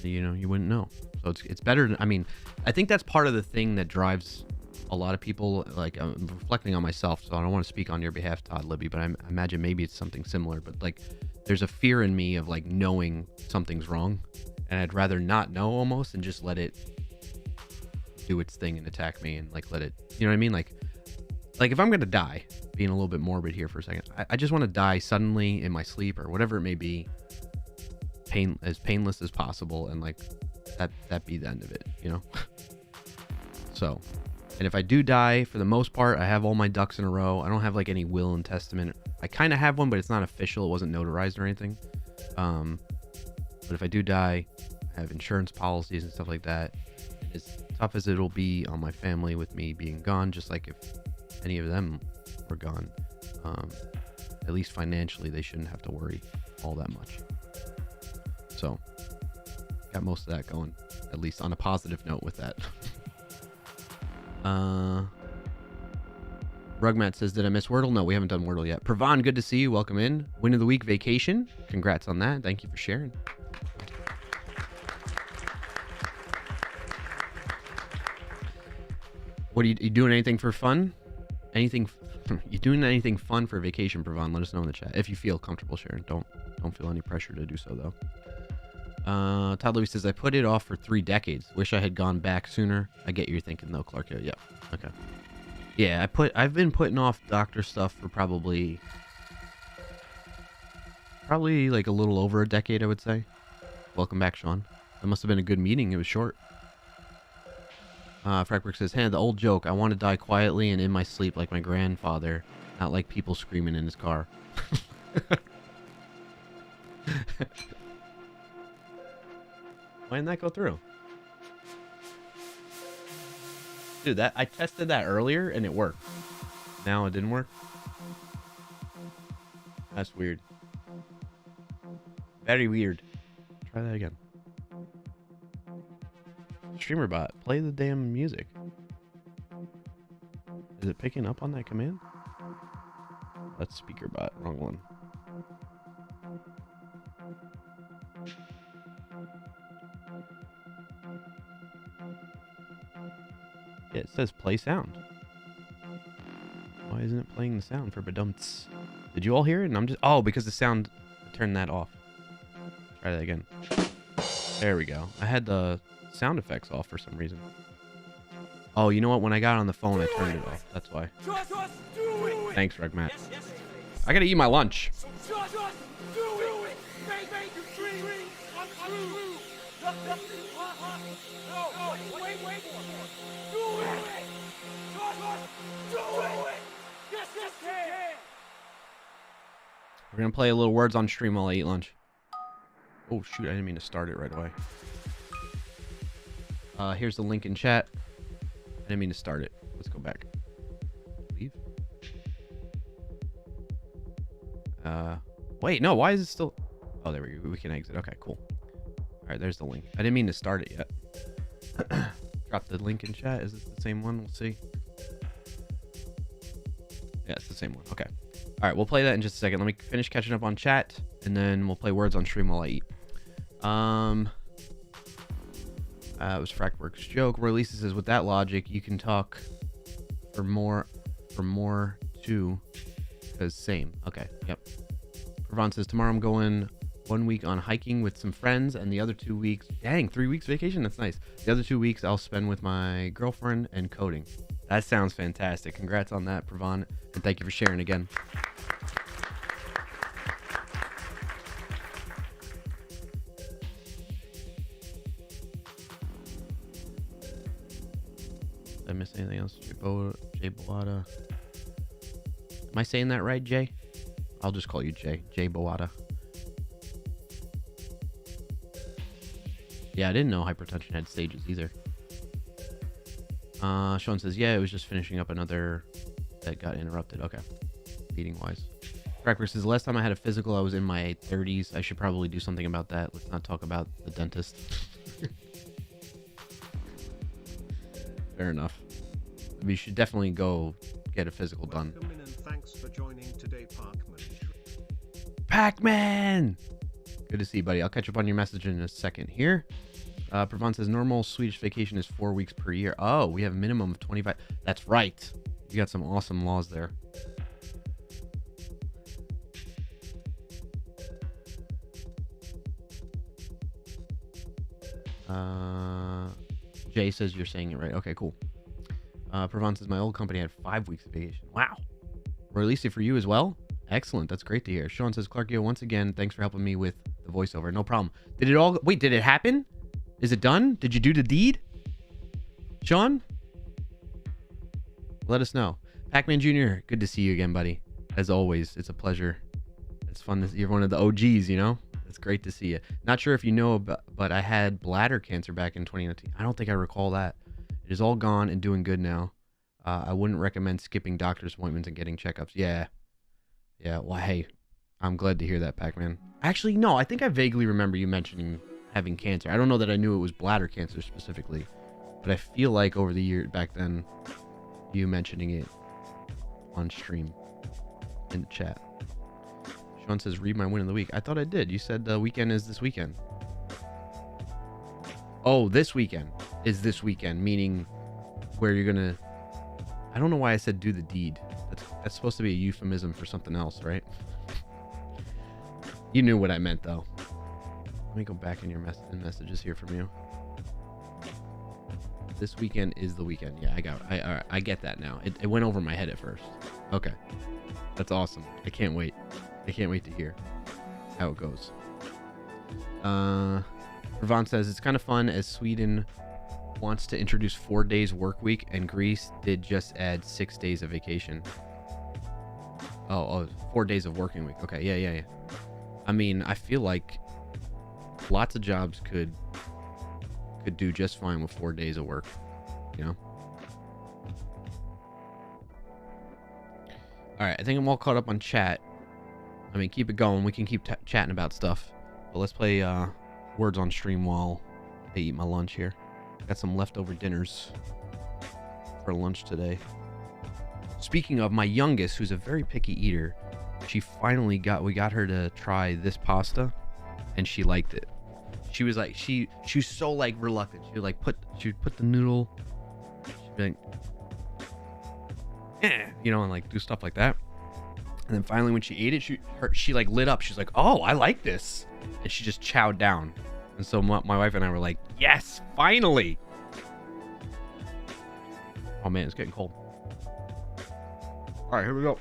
you know, you wouldn't know. So it's better. I mean, I think that's part of the thing that drives a lot of people. Like, I'm reflecting on myself, so I don't want to speak on your behalf, Todd Libby, but I imagine maybe it's something similar. But like, there's a fear in me of like knowing something's wrong, and I'd rather not know almost and just let it do its thing and attack me and like let it, you know what I mean? Like if I'm gonna die, being a little bit morbid here for a second, I just want to die suddenly in my sleep or whatever it may be, as painless as possible, and like that be the end of it, you know? So, and if I do die, for the most part, I have all my ducks in a row. I don't have like any will and testament. I kind of have one, but it's not official. It wasn't notarized or anything. But if I do die, I have insurance policies and stuff like that. As tough as it'll be on my family with me being gone, just like if any of them were gone, at least financially, they shouldn't have to worry all that much. So, got most of that going, at least on a positive note with that. Rugmat says, did I miss Wordle? No, we haven't done Wordle yet. Pravan, good to see you. Welcome in. Win of the week vacation. Congrats on that. Thank you for sharing. What are you doing? Anything for fun? Anything? You doing anything fun for vacation, Pravan? Let us know in the chat if you feel comfortable sharing. Don't feel any pressure to do so though. Todd Lewis says, I put it off for 3 decades. Wish I had gone back sooner. I get you're thinking though, Clark. Yeah. Okay. Yeah, I've been putting off doctor stuff for probably like a little over a decade, I would say. Welcome back, Sean. That must have been a good meeting. It was short. Frackberg says, hey, the old joke. I want to die quietly and in my sleep like my grandfather, not like people screaming in his car. Why didn't that go through? Dude, I tested that earlier and it worked. Now it didn't work. That's weird. Very weird. Try that again. Streamer bot, play the damn music. Is it picking up on that command? That's speaker bot, wrong one. Yeah, it says play sound. Why isn't it playing the sound for badumts? Did you all hear it? And I'm just, oh, because the sound, I turned that off. Try that again. There we go. I had the sound effects off for some reason. Oh, you know what? When I got on the phone, I turned it off. That's why. Thanks, Rugmat. I gotta eat my lunch. We're gonna play a little words on stream while I eat lunch. Oh shoot, I didn't mean to start it right away. Here's the link in chat. I didn't mean to start it. Let's go back. Leave. Wait, no, why is it still... Oh, there we go. We can exit. Okay, cool. All right, there's the link. I didn't mean to start it yet. Drop the link in chat. Is it the same one? We'll see. Yeah, it's the same one. Okay. All right, we'll play that in just a second. Let me finish catching up on chat, and then we'll play words on stream while I eat. It was Frackworks' joke. Release says, with that logic, you can talk for more too, because same. Okay, yep. Pravon says, tomorrow I'm going 1 week on hiking with some friends, and the other 2 weeks, dang, 3 weeks vacation? That's nice. The other 2 weeks I'll spend with my girlfriend and coding. That sounds fantastic. Congrats on that, Pravon, and thank you for sharing again. Did I miss anything else? Jay Boada. Am I saying that right, Jay? I'll just call you Jay. Jay Boada. Yeah, I didn't know hypertension had stages either. Sean says, yeah, it was just finishing up another that got interrupted. Okay. Eating wise. Cracker says, last time I had a physical, I was in my 30s. I should probably do something about that. Let's not talk about the dentist. Fair enough. We should definitely go get a physical done. Welcome in and thanks for joining today, Parkman. Pac-Man! Good to see you, buddy. I'll catch up on your message in a second here. Pravon says, normal Swedish vacation is 4 weeks per year. Oh, we have a minimum of 25. That's right. You got some awesome laws there. Jay says you're saying it right. Okay, cool. Pravon says, my old company had 5 weeks of vacation. Wow. Release it for you as well? Excellent. That's great to hear. Sean says, Clarkio, once again, thanks for helping me with the voiceover. No problem. Did it all... Wait, did it happen? Is it done? Did you do the deed? Sean? Let us know. Pac-Man Jr., good to see you again, buddy. As always, it's a pleasure. It's fun that you're one of the OGs, you know? It's great to see you. Not sure if you know, but I had bladder cancer back in 2019. I don't think I recall that. It is all gone and doing good now. I wouldn't recommend skipping doctor's appointments and getting checkups. Yeah. Yeah, well, hey, I'm glad to hear that, Pac-Man. Actually, no, I think I vaguely remember you mentioning having cancer. I don't know that I knew it was bladder cancer specifically, but I feel like over the year back then, you mentioning it on stream in the chat. Sean says, read my win of the week. I thought I did. You said the weekend is this weekend. Oh, this weekend is this weekend, meaning where you're going to... I don't know why I said do the deed. That's supposed to be a euphemism for something else, right? You knew what I meant, though. Let me go back in your messages here from you. This weekend is the weekend. Yeah, I get that now. It went over my head at first. Okay. That's awesome. I can't wait. I can't wait to hear how it goes. Ravon says, it's kind of fun as Sweden wants to introduce 4 days work week and Greece did just add 6 days of vacation. Oh, 4 days of working week. Okay, yeah. I mean, I feel like lots of jobs could do just fine with 4 days of work, you know? All right, I think I'm all caught up on chat. I mean, keep it going. We can keep chatting about stuff. But let's play words on stream while I eat my lunch here. Got some leftover dinners for lunch today. Speaking of, my youngest, who's a very picky eater, we got her to try this pasta, and she liked it. She was like, she was so like reluctant. She would put the noodle, she'd be like, you know, and like do stuff like that. And then finally, when she ate it, she like lit up. She's like, oh, I like this, and she just chowed down. And so my wife and I were like, yes, finally. Oh man, it's getting cold. All right, here we go.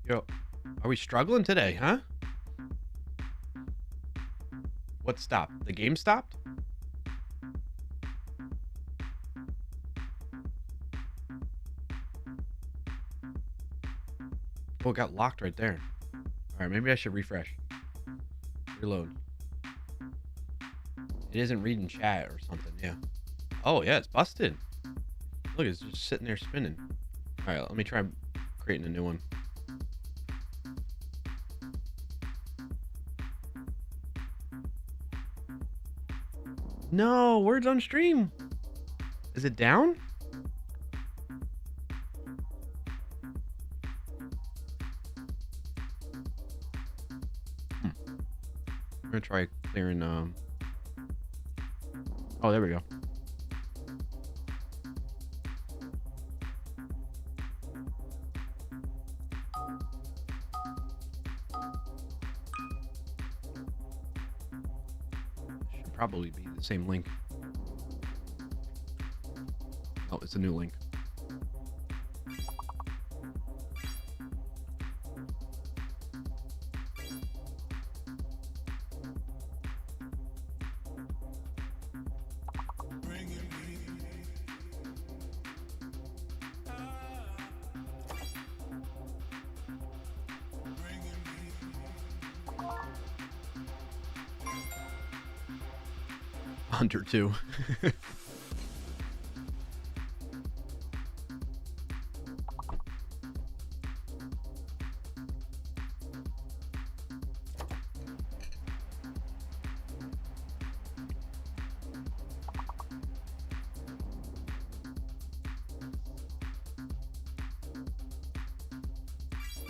Yo, are we struggling today, huh? What stopped? The game stopped? Oh, it got locked right there. Alright, maybe I should refresh. Reload. It isn't reading chat or something, yeah. Oh, yeah, it's busted. Look, it's just sitting there spinning. Alright, let me try creating a new one. No, words on stream. Is it down? I'm gonna try clearing. Oh, there we go. Should probably be the same link. Oh, it's a new link. Under 2.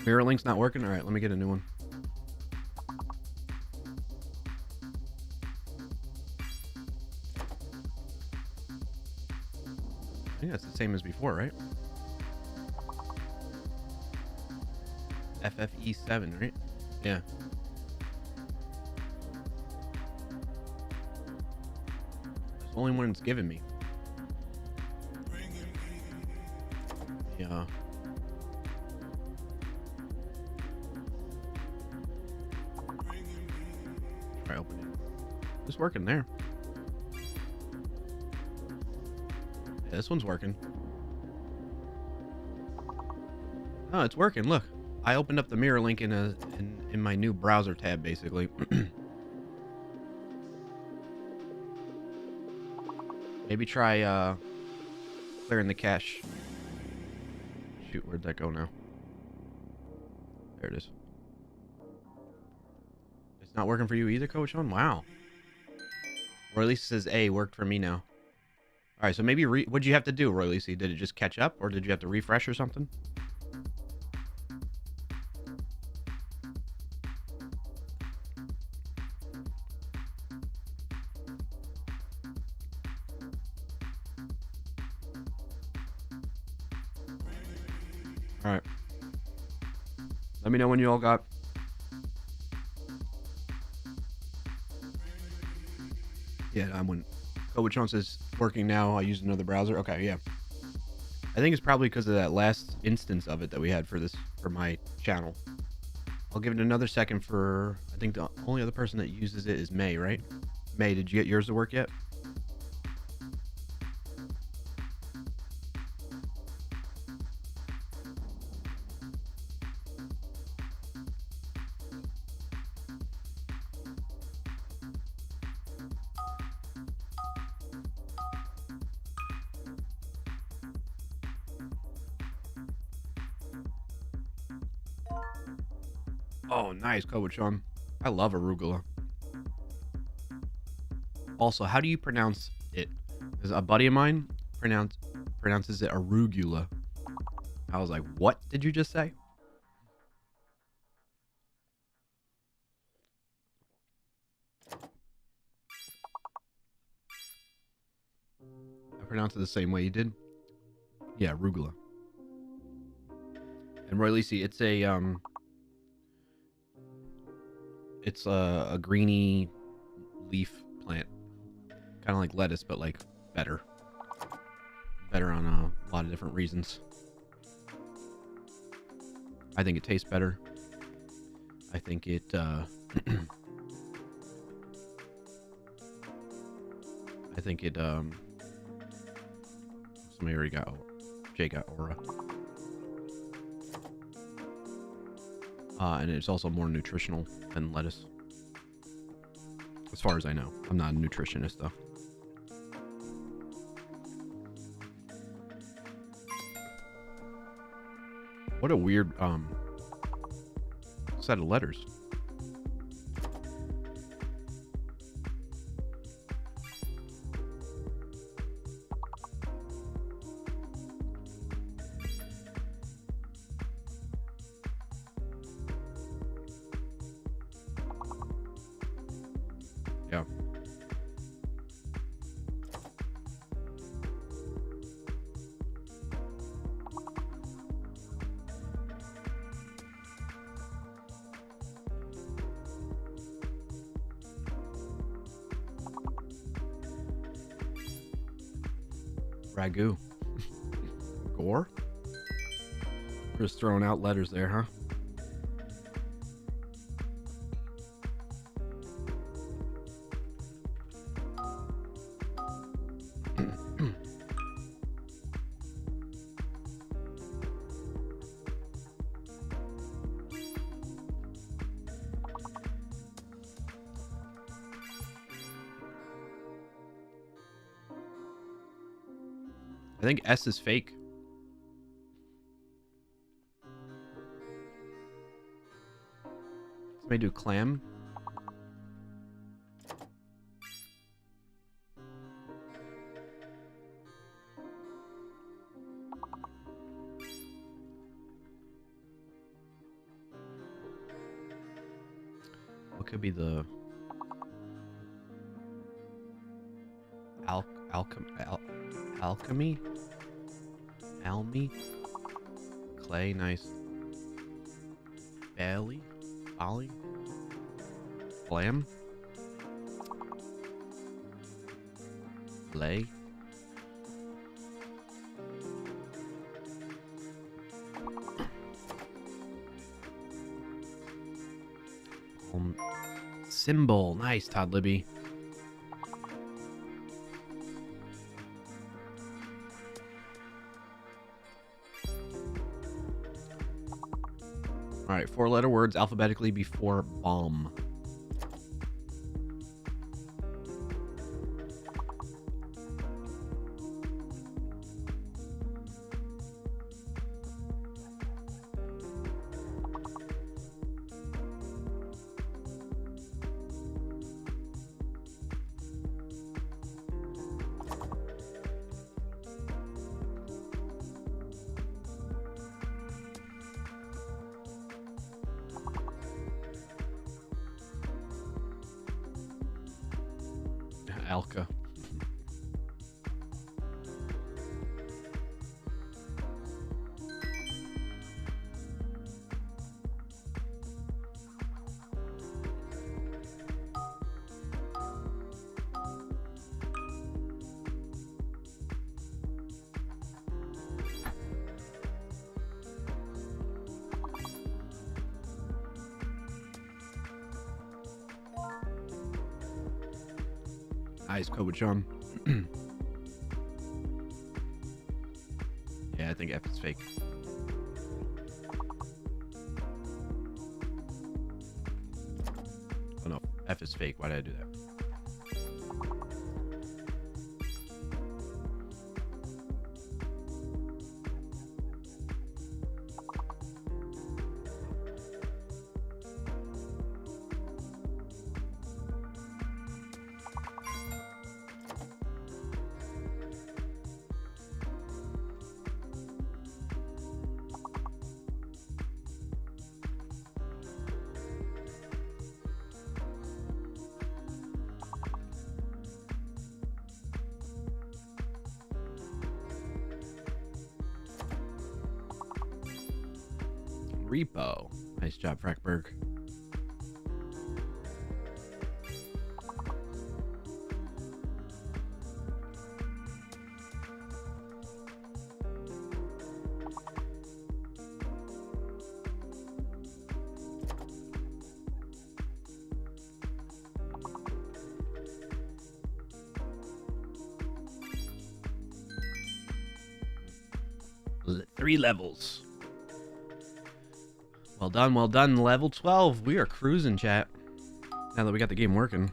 Mirror link's not working? Alright, let me get a new one. I think that's the same as before, right? FFE7, right? Yeah. That's the only one it's given me. Yeah. Try opening it. It's working there. Yeah, this one's working. Oh, it's working. Look, I opened up the mirror link in my new browser tab, basically. Maybe try clearing the cache. Shoot, where'd that go now? There it is. It's not working for you either, Coach On? Wow. Or at least it says A worked for me now. All right, so maybe what'd you have to do, Roy Lisi? Did it just catch up, or did you have to refresh or something? All right. Let me know when you all got. Yeah, I wouldn't. Coach On says working now. I used another browser. Okay, yeah. I think it's probably because of that last instance of it that we had for my channel. I'll give it another second for. I think the only other person that uses it is May, right? May, did you get yours to work yet? Oh, nice, Coach On. I love arugula. Also, how do you pronounce it? Because a buddy of mine pronounces it arugula. I was like, what did you just say? I pronounce it the same way you did. Yeah, arugula. And Roy Lisi, it's a greeny leaf plant, kind of like lettuce, but like better on a lot of different reasons. I think it tastes better. I think it I think it somebody already got Jay got aura. And it's also more nutritional than lettuce. As far as I know. I'm not a nutritionist though. What a weird set of letters. Yeah. Ragu. Gore? We're just throwing out letters there, huh? I think S is fake. Somebody do clam. What could be the alchemy? Almy? Clay, nice. Bailey? Ollie? Blam? Lay? Symbol. Nice, Todd Libby. All right, 4-letter words alphabetically before bomb. Alka. Nice, Kobuchon. Yeah, I think F is fake. Oh no, F is fake. Why did I do that? repo. Nice job, Frackberg. Three levels. Well done, well done. Level 12. We are cruising, chat. Now that we got the game working.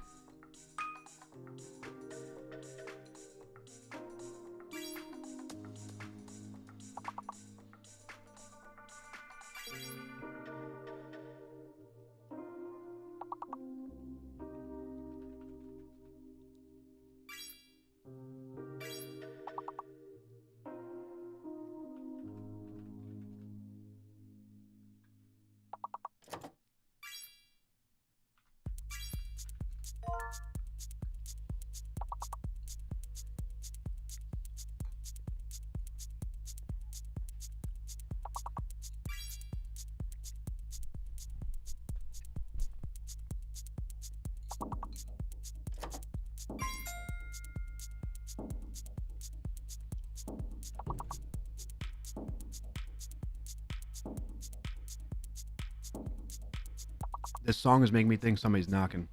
This song is making me think somebody's knocking.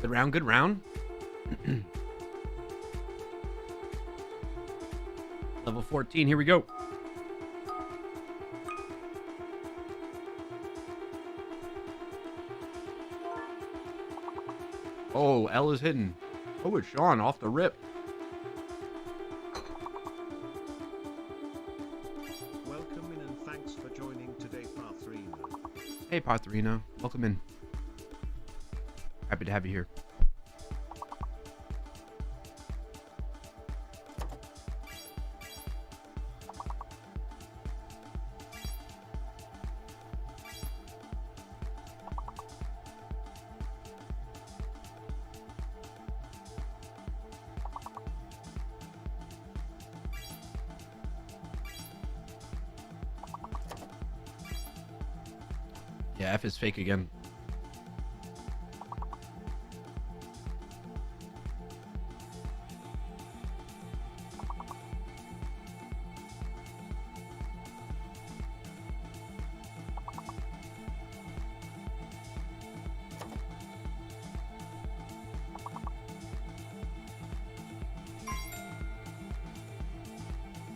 Good round, good round. Level 14, here we go. Oh, L is hidden. Oh, it's Sean off the rip. Welcome in and thanks for joining today, Pathrina. Hey, Pathrina. Welcome in. Happy to have you here. Yeah, F is fake again.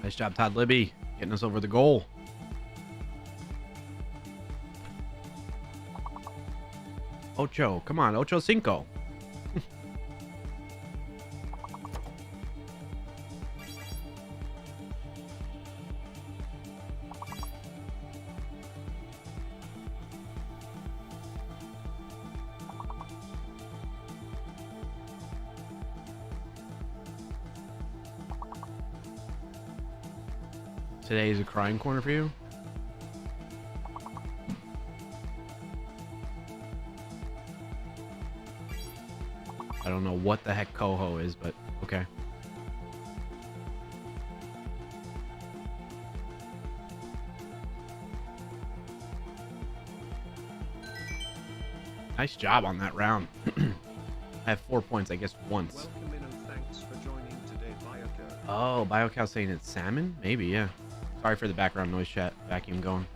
Nice job, Todd Libby, getting us over the goal. Ocho, come on, Ocho Cinco. Today is a crying corner for you? I don't know what the heck Coho is, but okay. Nice job on that round. I have 4 points, I guess, once. Welcome in and thanks for joining today, Oh, BioCow saying it's salmon? Maybe, yeah. Sorry for the background noise, chat. Vacuum going.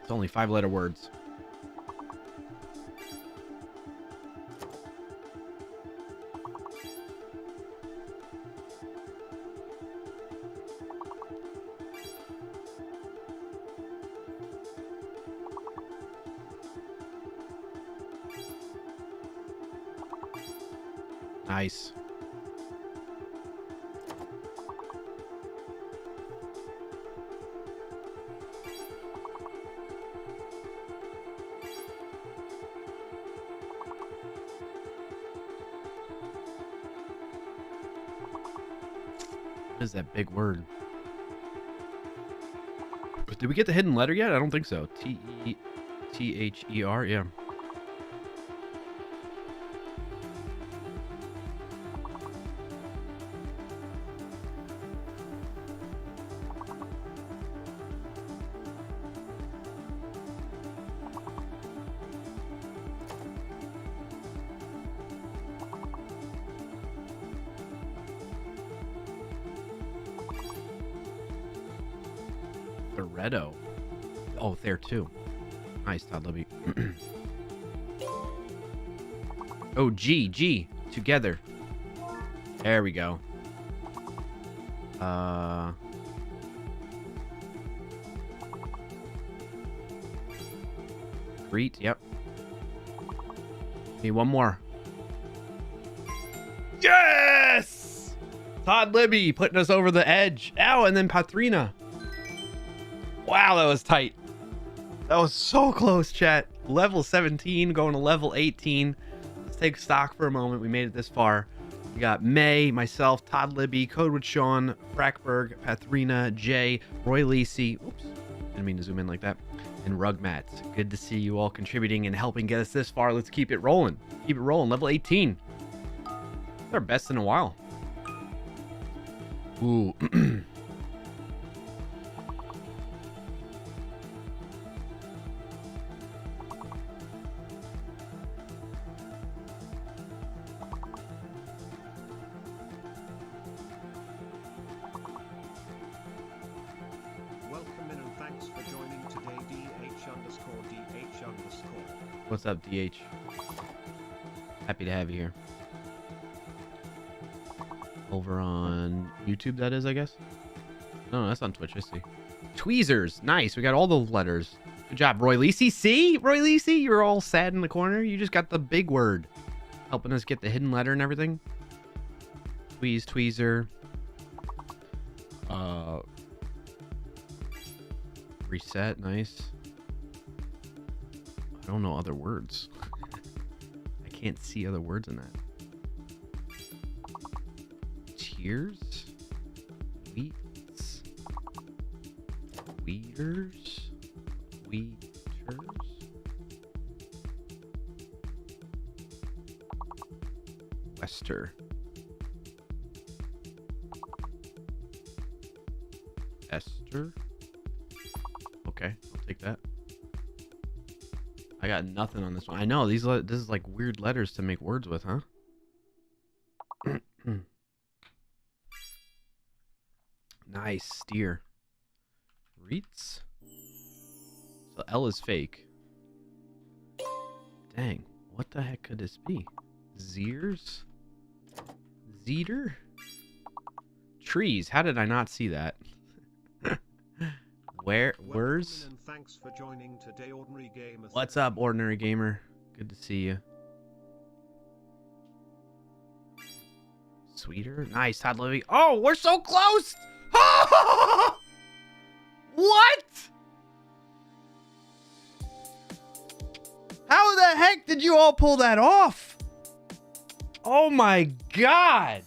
It's only 5-letter words. Nice. What is that big word? Did we get the hidden letter yet? I don't think so. T-E-T-H-E-R, yeah. Thoretto. Oh, there too. Nice, Todd Libby. Oh, G. Together. There we go. Greet, yep. Need one more. Yes! Todd Libby putting us over the edge. Ow, and then Patrina. Wow, that was tight. That was so close, chat. Level 17 going to level 18. Let's take stock for a moment. We made it this far. We got May, myself, Todd Libby, Codewood Sean, Frackberg, Patrina, Jay, Roy Lacey. Oops, didn't mean to zoom in like that. And Rugmats. Good to see you all contributing and helping get us this far. Let's keep it rolling. Keep it rolling. Level 18. It's our best in a while. Ooh. What's up, DH? Happy to have you here. Over on YouTube, that is, I guess? No, that's on Twitch, I see. Tweezers! Nice, we got all the letters. Good job, Roy Lacey. See? Roy Lacey, you're all sad in the corner. You just got the big word. Helping us get the hidden letter and everything. Tweezer. Reset, nice. I don't know other words. I can't see other words in that. Tears? Wheats? Weeders? Wheaters? Wester. Esther? Okay, I'll take that. I got nothing on this one. I know this is like weird letters to make words with, huh? Nice, steer. Reets. So L is fake. Dang, what the heck could this be? Zeers? Zeter? Trees. How did I not see that? Where's? Thanks for joining today, Ordinary Gamer. What's up, Ordinary Gamer? Good to see you. Sweeter? Nice, Todd Levy. Oh, we're so close! What? How the heck did you all pull that off? Oh my god.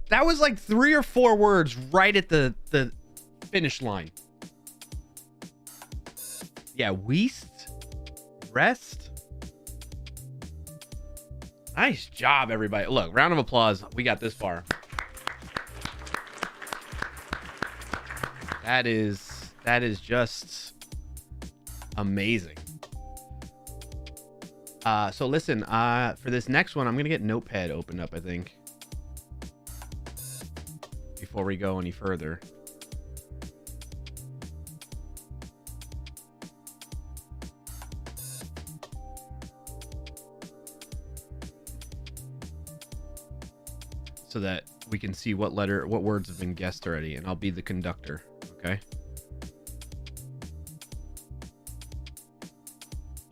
That was like 3 or 4 words right at the finish line. Yeah, Weast. Rest. Nice job, everybody. Look, round of applause. We got this far. That is just amazing. So listen, for this next one, I'm gonna get Notepad opened up, I think, before we go any further. So that we can see what words have been guessed already, and I'll be the conductor, okay?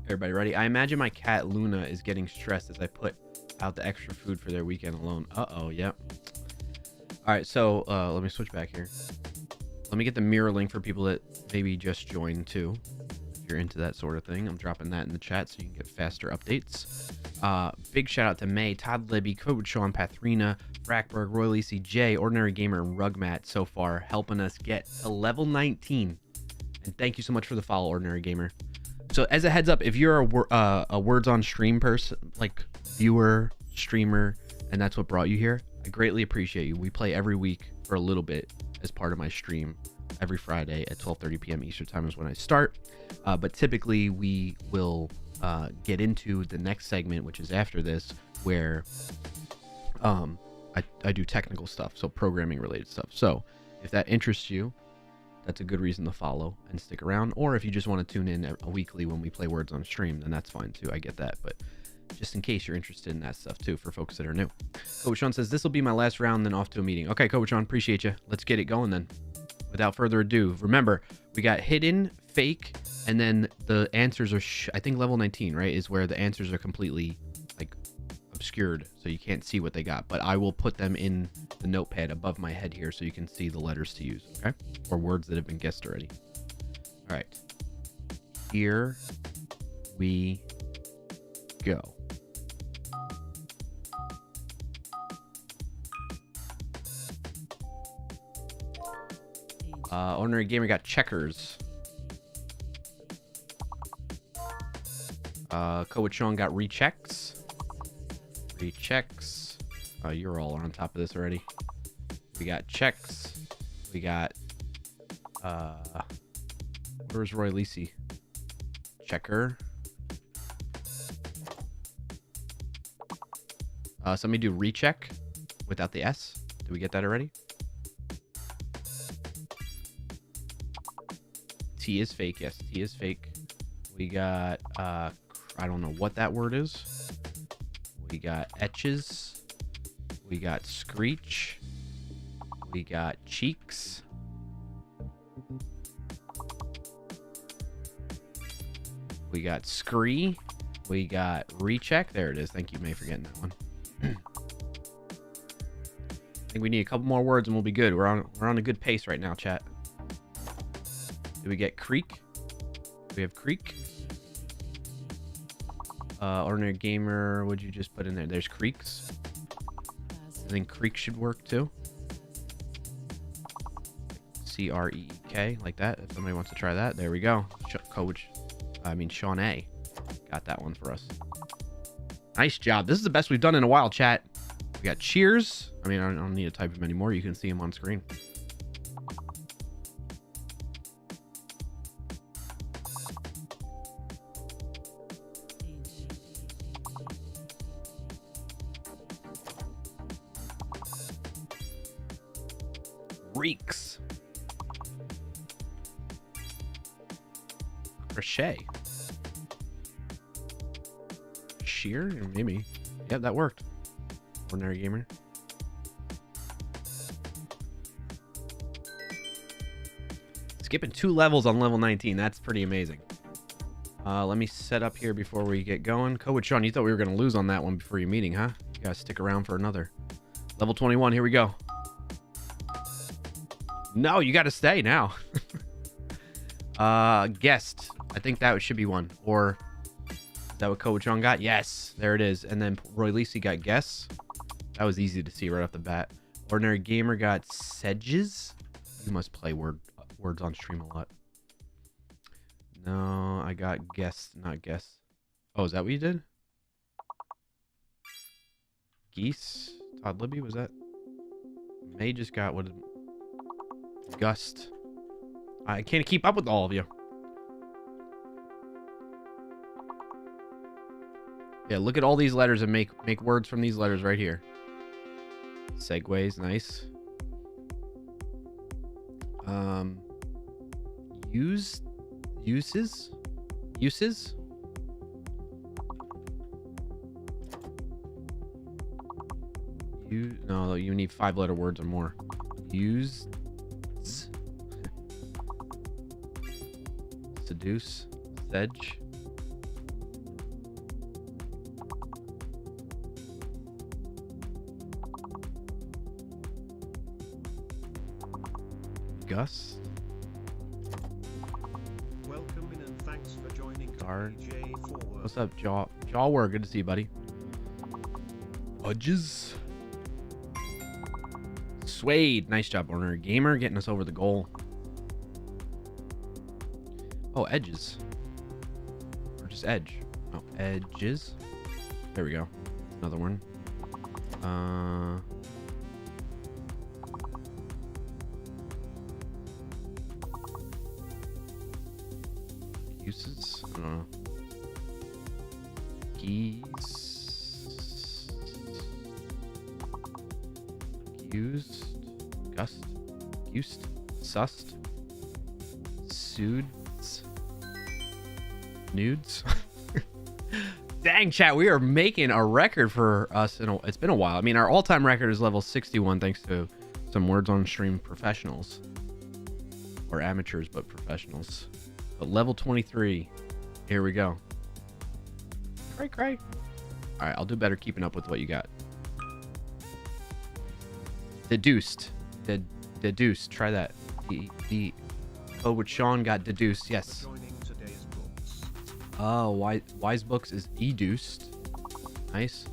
Everybody ready? I imagine my cat Luna is getting stressed as I put out the extra food for their weekend alone. Uh-oh, yep. All right, so let me switch back here. Let me get the mirror link for people that maybe just joined too. If you're into that sort of thing, I'm dropping that in the chat so you can get faster updates. Big shout out to May, Todd Libby, Coach Sean, Pathrina, Brackberg, Roy Lisi, Jay, Ordinary Gamer, and Rugmat so far, helping us get to level 19. And thank you so much for the follow, Ordinary Gamer. So as a heads up, if you're a Words on Stream person, like viewer, streamer, and that's what brought you here, I greatly appreciate you. We play every week for a little bit as part of my stream. Every Friday at 12:30 p.m. Eastern Time is when I start. But typically we will get into the next segment, which is after this, where I do technical stuff, so programming related stuff. So if that interests you, that's a good reason to follow and stick around. Or if you just want to tune in a weekly when we play Words on Stream, then that's fine too. I get that. But just in case you're interested in that stuff too, for folks that are new. Coach Sean says, this will be my last round, then off to a meeting. Okay, Coach Sean, appreciate you. Let's get it going then. Without further ado, remember, we got hidden, fake, and then the answers are, I think level 19, right, is where the answers are completely, like, obscured, so you can't see what they got. But I will put them in the notepad above my head here so you can see the letters to use, okay? Or words that have been guessed already. All right. Here we go. Ordinary Gamer got checkers. Coach Sean got rechecks. Rechecks. You're all on top of this already. We got checks. We got where's Roy Lisi? Checker. Somebody do recheck without the S. Did we get that already? T is fake. Yes, T is fake. We got I don't know what that word is. We got etches. We got screech. We got cheeks. We got scree. We got recheck. There it is. Thank you, May, for getting that one. I think we need a couple more words and we'll be good. We're on a good pace right now, chat. Do we get creek? Do we have creek? Ordinary Gamer, what'd you just put in there? There's creeks. I think creek should work too. C-R-E-E-K, like that. If somebody wants to try that, there we go. Sean A. got that one for us. Nice job. This is the best we've done in a while, chat. We got cheers. I mean, I don't need to type them anymore. You can see them on screen. Reeks. Crochet. Shear? Maybe. Yep, that worked. Ordinary Gamer. Skipping 2 levels on level 19. That's pretty amazing. Let me set up here before we get going. Coach Sean, you thought we were going to lose on that one before your meeting, huh? You gotta stick around for another. Level 21, here we go. No, you gotta stay now. Guest. I think that should be one. Or is that what Coach Sean got? Yes, there it is. And then Roy Lisi got guess. That was easy to see right off the bat. Ordinary Gamer got sedges. You must play words on stream a lot. No, I got guess, not guess. Oh, is that what you did? Geese? Todd Libby, was that? May just got what? Gust. I can't keep up with all of you. Yeah, look at all these letters and make words from these letters right here. Segways, nice. Uses. No, you need 5-letter words or more. Used. Seduce. Sedge. Gus. Welcome in and thanks for joining. Guard. J4. What's up, Jawwer? Good to see you, buddy. Udges. Suede. Nice job, Owner Gamer, getting us over the goal. Oh, edges. Or just edge. Oh, edges. There we go. Another one. Uses. I don't know. Geese. Used. Gust. Used. Sussed. Sueds. Nudes. Dang, chat, we are making a record for us. It's been a while. I mean, our all-time record is level 61 thanks to some Words on Stream professionals. Or amateurs, but professionals. But level 23. Here we go. Cray. All right, I'll do better keeping up with what you got. Deduced. Deduced. Try that. Oh, with Sean got deduced. Yes. Oh, Wise Books is educed. Nice.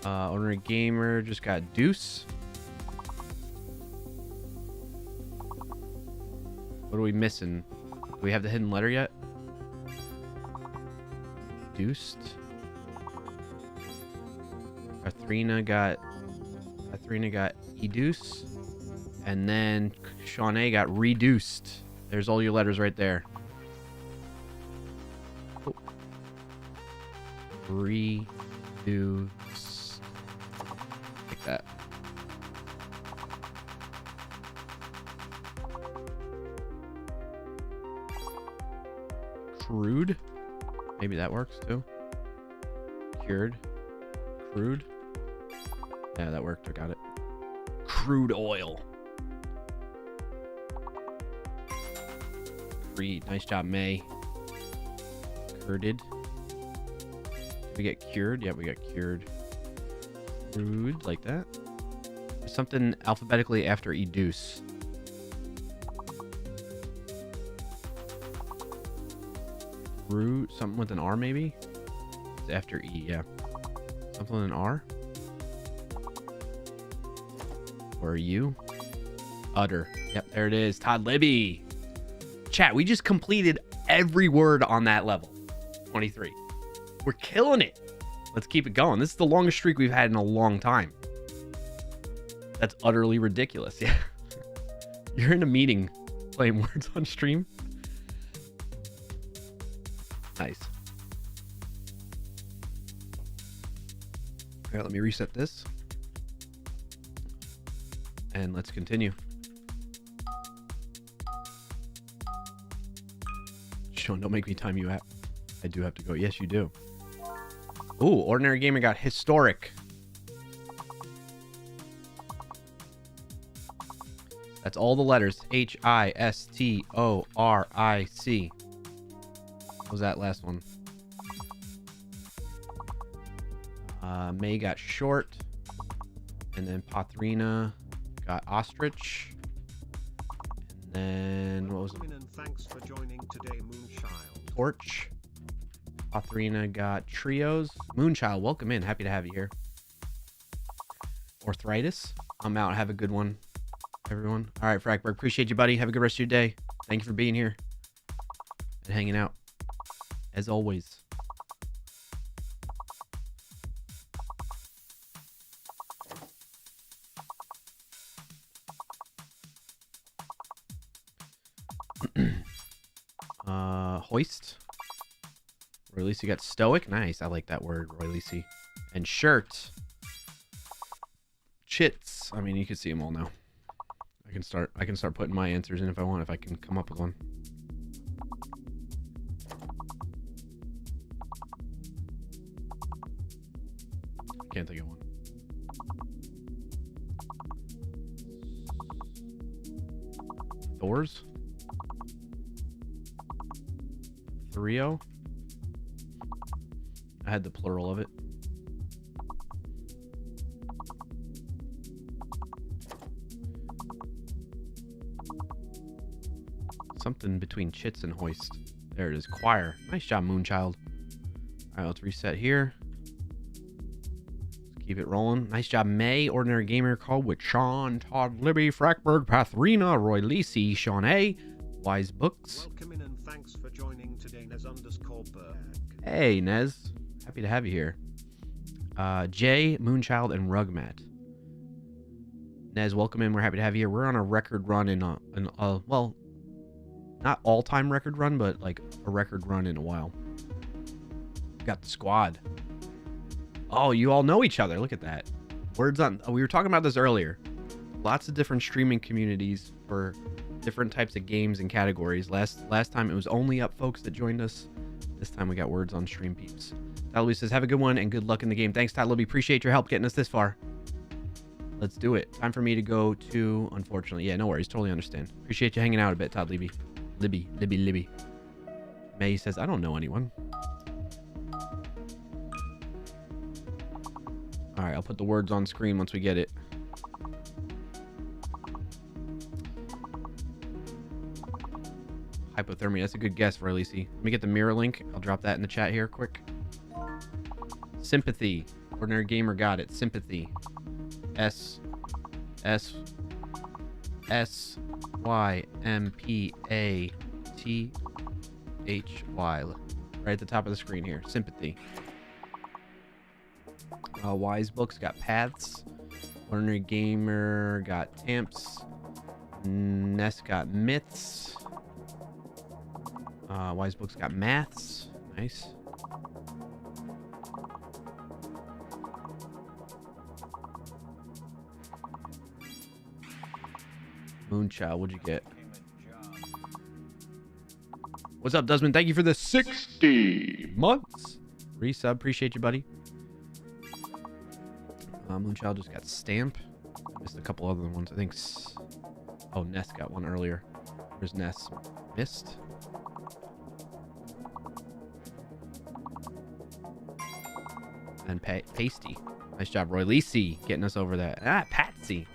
Owner Gamer just got deuce. What are we missing? Do we have the hidden letter yet? Deuced. Kathrina got educe. And then Shawnee got reduced. There's all your letters right there. Oh. Reduce. Like that. Crude. Maybe that works too. Cured. Crude. Yeah, that worked. I got it. Crude oil. Creed. Nice job, May. Curded. Did we get cured? Yeah, we got cured. Crude, like that. There's something alphabetically after educe. Root, something with an R maybe? It's after E, yeah. Something with an R? Or you? Utter. Yep, there it is. Todd Libby. Chat, we just completed every word on that level. 23. We're killing it. Let's keep it going. This is the longest streak we've had in a long time. That's utterly ridiculous. Yeah. You're in a meeting playing Words on Stream. Nice. All right, let me reset this. And let's continue. Sean, don't make me time you out. I do have to go. Yes, you do. Ooh, Ordinary Gamer got historic. That's all the letters. Historic. What was that last one? May got short. And then Pathrina got ostrich. And then what was it? Thanks for joining today, Moonchild. Torch. Pathrina got trios. Moonchild, welcome in. Happy to have you here. arthritis. I'm out. Have a good one, everyone. All right, Frackberg. Appreciate you, buddy. Have a good rest of your day. Thank you for being here and hanging out, as always. Hoist. Roy Lisi got stoic. Nice. I like that word, Roy Lisi. And shirt. Chits. I mean, you can see them all now. I can start putting my answers in if I want, if I can come up with one. Can't think of one. Thors. Thorio. I had the plural of it. Something between chits and hoist. There it is. Choir. Nice job, Moonchild. All right, let's reset here. Let's keep it rolling. Nice job, May. Ordinary Gamer called with Sean, Todd, Libby, Frackberg, Pathrina, Roy Lisi, Sean A, Wise Books. Welcome in and thanks for joining today, Nez_Berg. Hey, Nez. Happy to have you here. Jay, Moonchild, and Rugmat. Nez, welcome in. We're happy to have you here. We're on a record run well, not all-time record run, but like a record run in a while. Got the squad. Oh, you all know each other. Look at that. Words on. We were talking about this earlier. Lots of different streaming communities for different types of games and categories. Last time it was only up folks that joined us. This time we got words on stream peeps. Todd Libby says, have a good one and good luck in the game. Thanks, Todd Libby. Appreciate your help getting us this far. Let's do it. Time for me to go to, unfortunately. Yeah, no worries. Totally understand. Appreciate you hanging out a bit, Todd Libby. Libby. May says, I don't know anyone. All right, I'll put the words on screen once we get it. Hypothermia. That's a good guess for Elise. Let me get the mirror link. I'll drop that in the chat here quick. Sympathy. Ordinary Gamer got it. Sympathy. SYMPATHY. Right at the top of the screen here. Sympathy. Wise Books got Paths. Ordinary Gamer got Tamps. Ness got Myths. Wise Books got Maths. Nice. Moonchild, what'd you get? What's up, Desmond? Thank you for the 60 months. Resub, appreciate you, buddy. Moonchild just got Stamp. Missed a couple other ones. I think. Oh, Ness got one earlier. Where's Ness? Missed. And Pasty. Nice job, Roy Lisi, getting us over that. Patsy.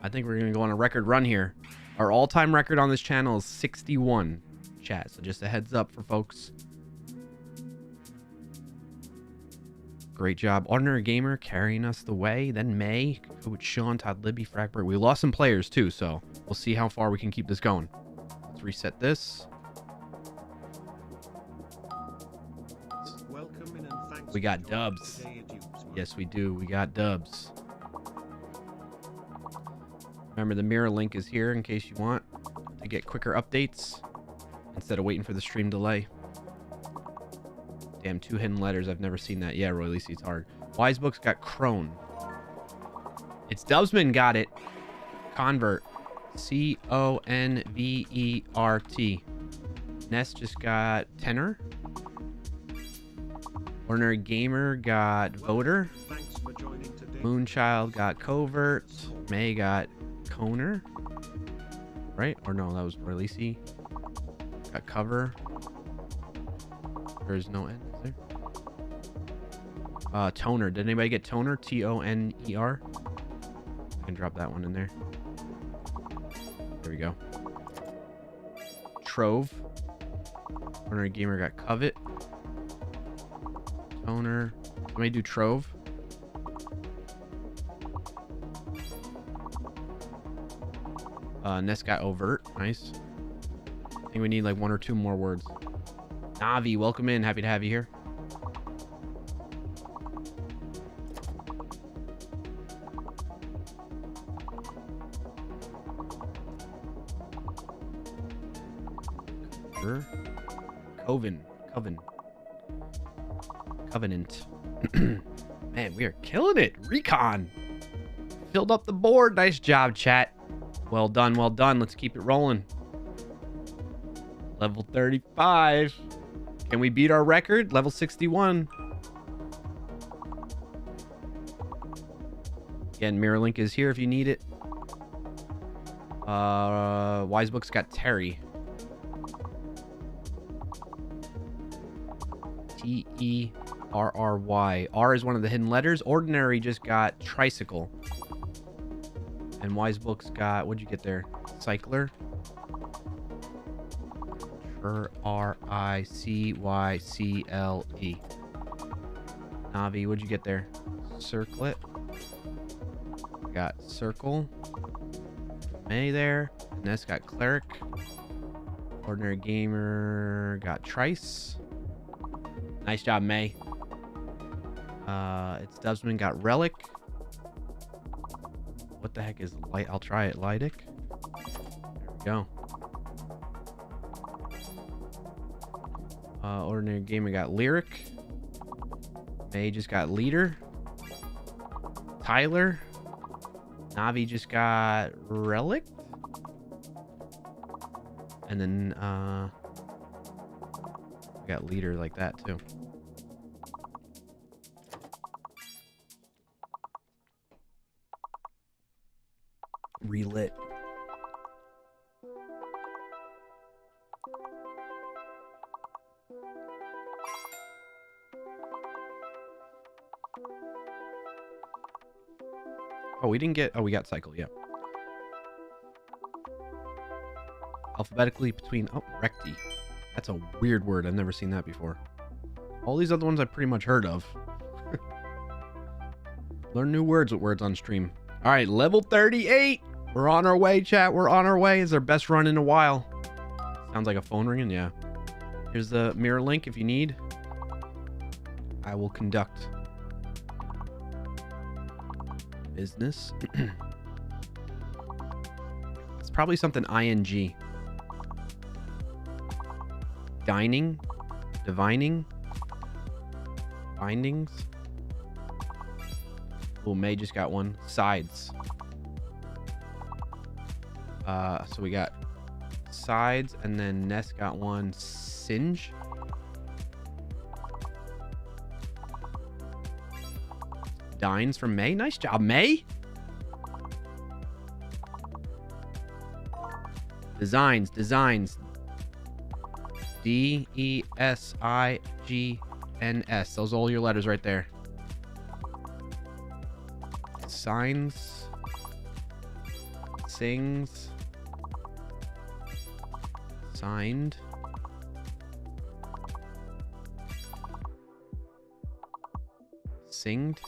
I think we're going to go on a record run here. Our all-time record on this channel is 61, chat. So just a heads up for folks. Great job. Ordinary Gamer carrying us the way. Then May, Coach Sean, Todd Libby, Frackberg. We lost some players too, so we'll see how far we can keep this going. Let's reset this. Welcome in and thanks. We got dubs. Yes, we do. We got dubs. Remember, the mirror link is here in case you want to get quicker updates instead of waiting for the stream delay. Damn, 2 hidden letters. I've never seen that. Yeah, Roy Lisi, it's hard. Wise Books got Crone. It's Dubsman got it. Convert. C-O-N-V-E-R-T. Ness just got Tenor. Ordinary Gamer got Voter. Thanks for joining today. Moonchild got Covert. May got Coner. Right? Or no, that was Roy Lisi. Got Cover. There's no N, is there? Toner. Did anybody get Toner? T-O-N-E-R? I can drop that one in there. There we go. Trove. Ordinary Gamer got Covet. Toner. Somebody do Trove. Ness got overt. Nice. I think we need like 1 or 2 more words. Navi, welcome in. Happy to have you here. Covenant. Man, we are killing it. Recon. Filled up the board. Nice job, chat. Well done, well done. Let's keep it rolling. Level 35. Can we beat our record? Level 61. Again, Mirrorlink is here if you need it. Wisebook's got Terry. Terry. R is one of the hidden letters. Ordinary just got tricycle. And Wisebook's got, what'd you get there? Cycler. Ricycle. Navi, what'd you get there? Circlet. Got circle. May there. Ness got cleric. Ordinary gamer got trice. Nice job, May. It's Dubsman got relic. What the heck is light? I'll try it. Lydic. There we go. Ordinary gamer got lyric. May just got leader. Tyler. Navi just got relic. And then we got leader like that too. Relit. Oh, we didn't get... Oh, we got cycle, yeah. Alphabetically between... Oh, recti. That's a weird word. I've never seen that before. All these other ones I've pretty much heard of. Learn new words with words on stream. All right, level 38. We're on our way, chat. We're on our way. It's our best run in a while. Sounds like a phone ringing, yeah. Here's the mirror link if you need. I will conduct business. It's probably something ing. Dining, divining, bindings. Oh, May just got one. Sides. So we got sides, and then Ness got one. Singe. Dines from May. Nice job, May. Designs. D-E-S-I-G-N-S. Those are all your letters right there. Signs. Sings. Signed. Singed.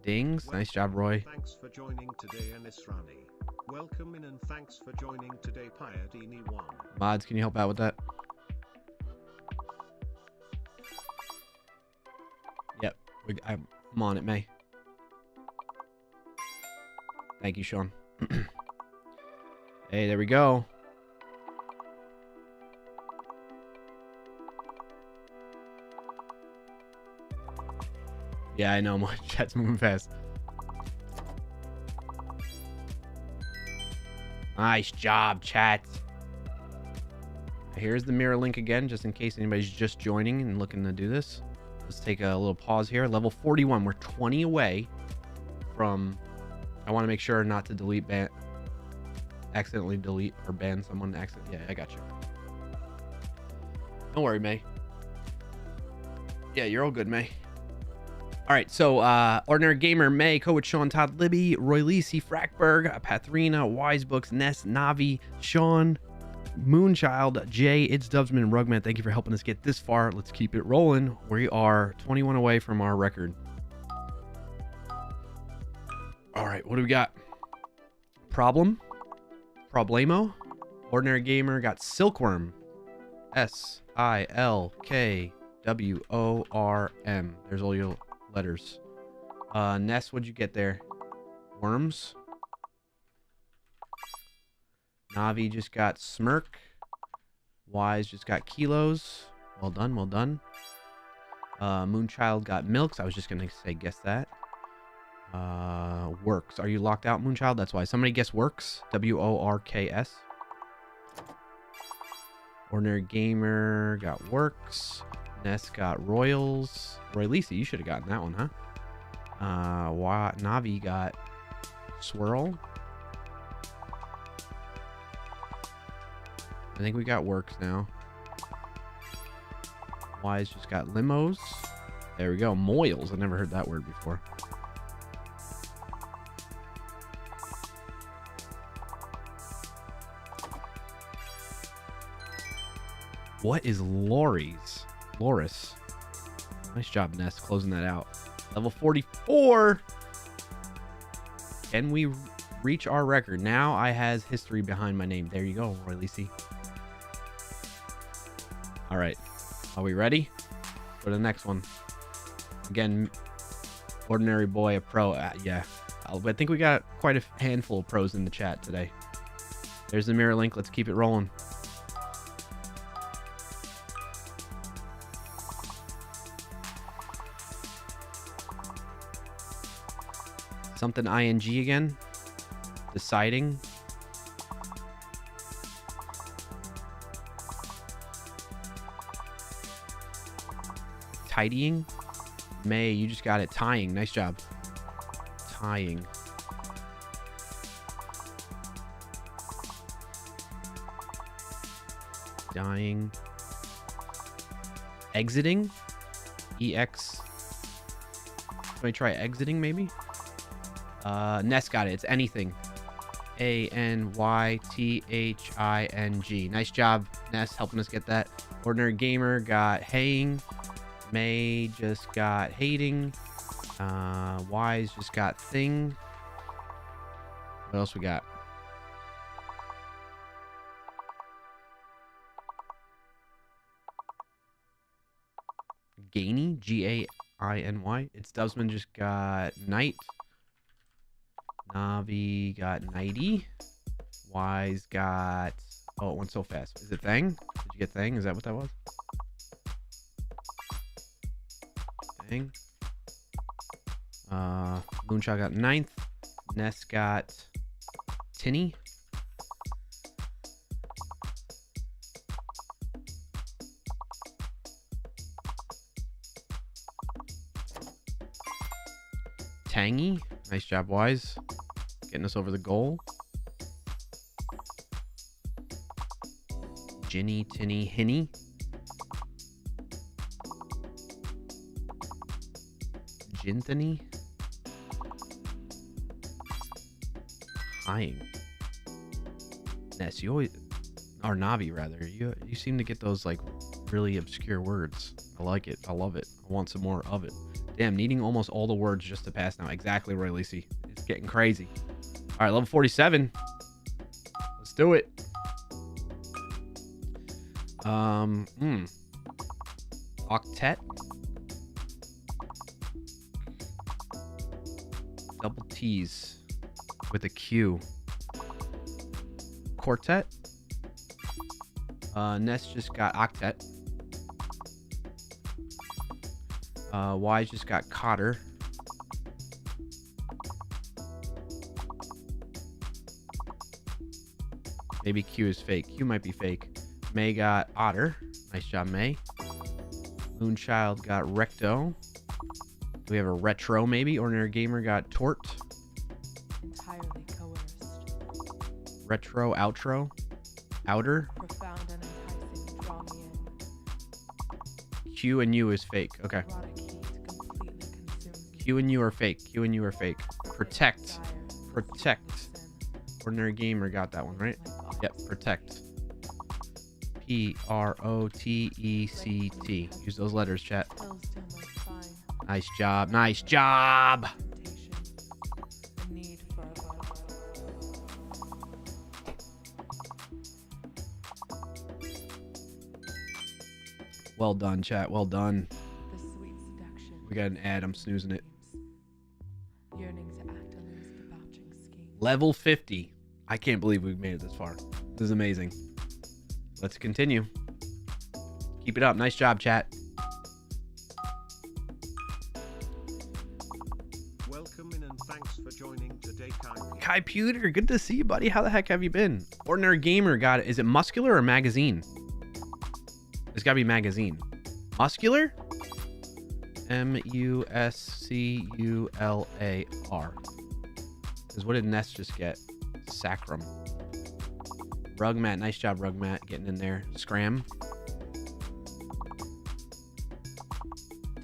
Dings. Nice job, Roy. Thanks for joining today, Anisrani. Welcome in and thanks for joining today, Piadini1. Mods, can you help out with that? Yep. I'm on it, May. Thank you, Sean. Hey, there we go. Yeah, I know. My chat's moving fast. Nice job, chat. Here's the mirror link again, just in case anybody's just joining and looking to do this. Let's take a little pause here. Level 41. We're 20 away from... I want to make sure not to delete accidentally delete or ban someone. Yeah, I got you. Don't worry, May. Yeah, you're all good, May. All right, so Ordinary Gamer, May, co with Sean, Todd, Libby, Roy Lisi, Frackberg, Pathrina, Wisebooks, Ness, Navi, Sean, Moonchild, Jay, It's Dubsman, and Rugman. Thank you for helping us get this far. Let's keep it rolling. We are 21 away from our record. All right, what do we got? Problem. Problemo. Ordinary Gamer got Silkworm. SILKWORM. There's all your letters. Ness, what'd you get there? Worms. Navi just got Smirk. Wise just got Kilos. Well done, well done. Moonchild got Milks. I was just gonna say guess that. Works. Are you locked out, Moonchild? That's why. Somebody guess Works. WORKS. Ordinary Gamer got Works. Ness got Royals. Roy Lisa, you should have gotten that one, huh? Navi got Swirl. I think we got Works now. Wise just got Limos. There we go. Moils. I never heard that word before. What is Loris? Loris. Nice job, Ness, closing that out. Level 44. Can we reach our record? Now I has history behind my name. There you go, Roy Lisi. All right. Are we ready for the next one? Again, ordinary boy, a pro. Yeah. I think we got quite a handful of pros in the chat today. There's the mirror link. Let's keep it rolling. Something ing again. Deciding. Tidying. May, you just got it. Tying. Nice job. Tying. Dying. Exiting. EX. Let me try exiting maybe. Ness got it. It's anything. ANYTHING. Nice job, Ness, helping us get that. Ordinary Gamer got haying. May just got hating. Wise just got thing. What else we got? Gainy. GAINY. It's Dubsman just got night. Navi got 90. Wise got... Oh, it went so fast. Is it Thang? Did you get Thang? Is that what that was? Thang. Moonshot got 9th. Ness got... Tinny. Tangy. Nice job, Wise. Getting us over the goal. Ginny, Tinny, Hinny. Jinthany. Hying. Ness, you always... Or Navi, rather. You seem to get those, like, really obscure words. I like it. I love it. I want some more of it. Damn, needing almost all the words just to pass now. Exactly, Roy Lisi. It's getting crazy. All right, level 47. Let's do it. Octet. Double T's with a Q. Quartet. Ness just got octet. Wise just got Cotter. Maybe Q is fake. Q might be fake. May got Otter. Nice job, May. Moonchild got Recto. Do we have a Retro, maybe? Ordinary Gamer got Tort. Entirely coerced. Retro, Outro. Outer. Profound and enticing, draw me in. Q and U is fake. Okay. Erotic heat completely consumed me. Q and U are fake. Q and U are fake. Protect. Desire, Protect. sin, Ordinary Gamer got that one, right? like ox. Yep, protect. Protect. Use those letters, chat. Pills down my spine. Nice job. Nice job. Temptation. A need for a vibe. Well done, chat. Well done. The sweet seduction. We got an ad. I'm snoozing it. Yearning to act on those debauching schemes. Level 50. I can't believe we've made it this far. This is amazing. Let's continue. Keep it up. Nice job, chat. Welcome in and thanks for joining today, Kai. Kai Pewter, good to see you, buddy. How the heck have you been? Ordinary Gamer got it. Is it muscular or magazine? It's got to be magazine. Muscular? Muscular. Because what did Ness just get? Sacrum. Rugmat. Nice job, Rugmat. Getting in there. Scram.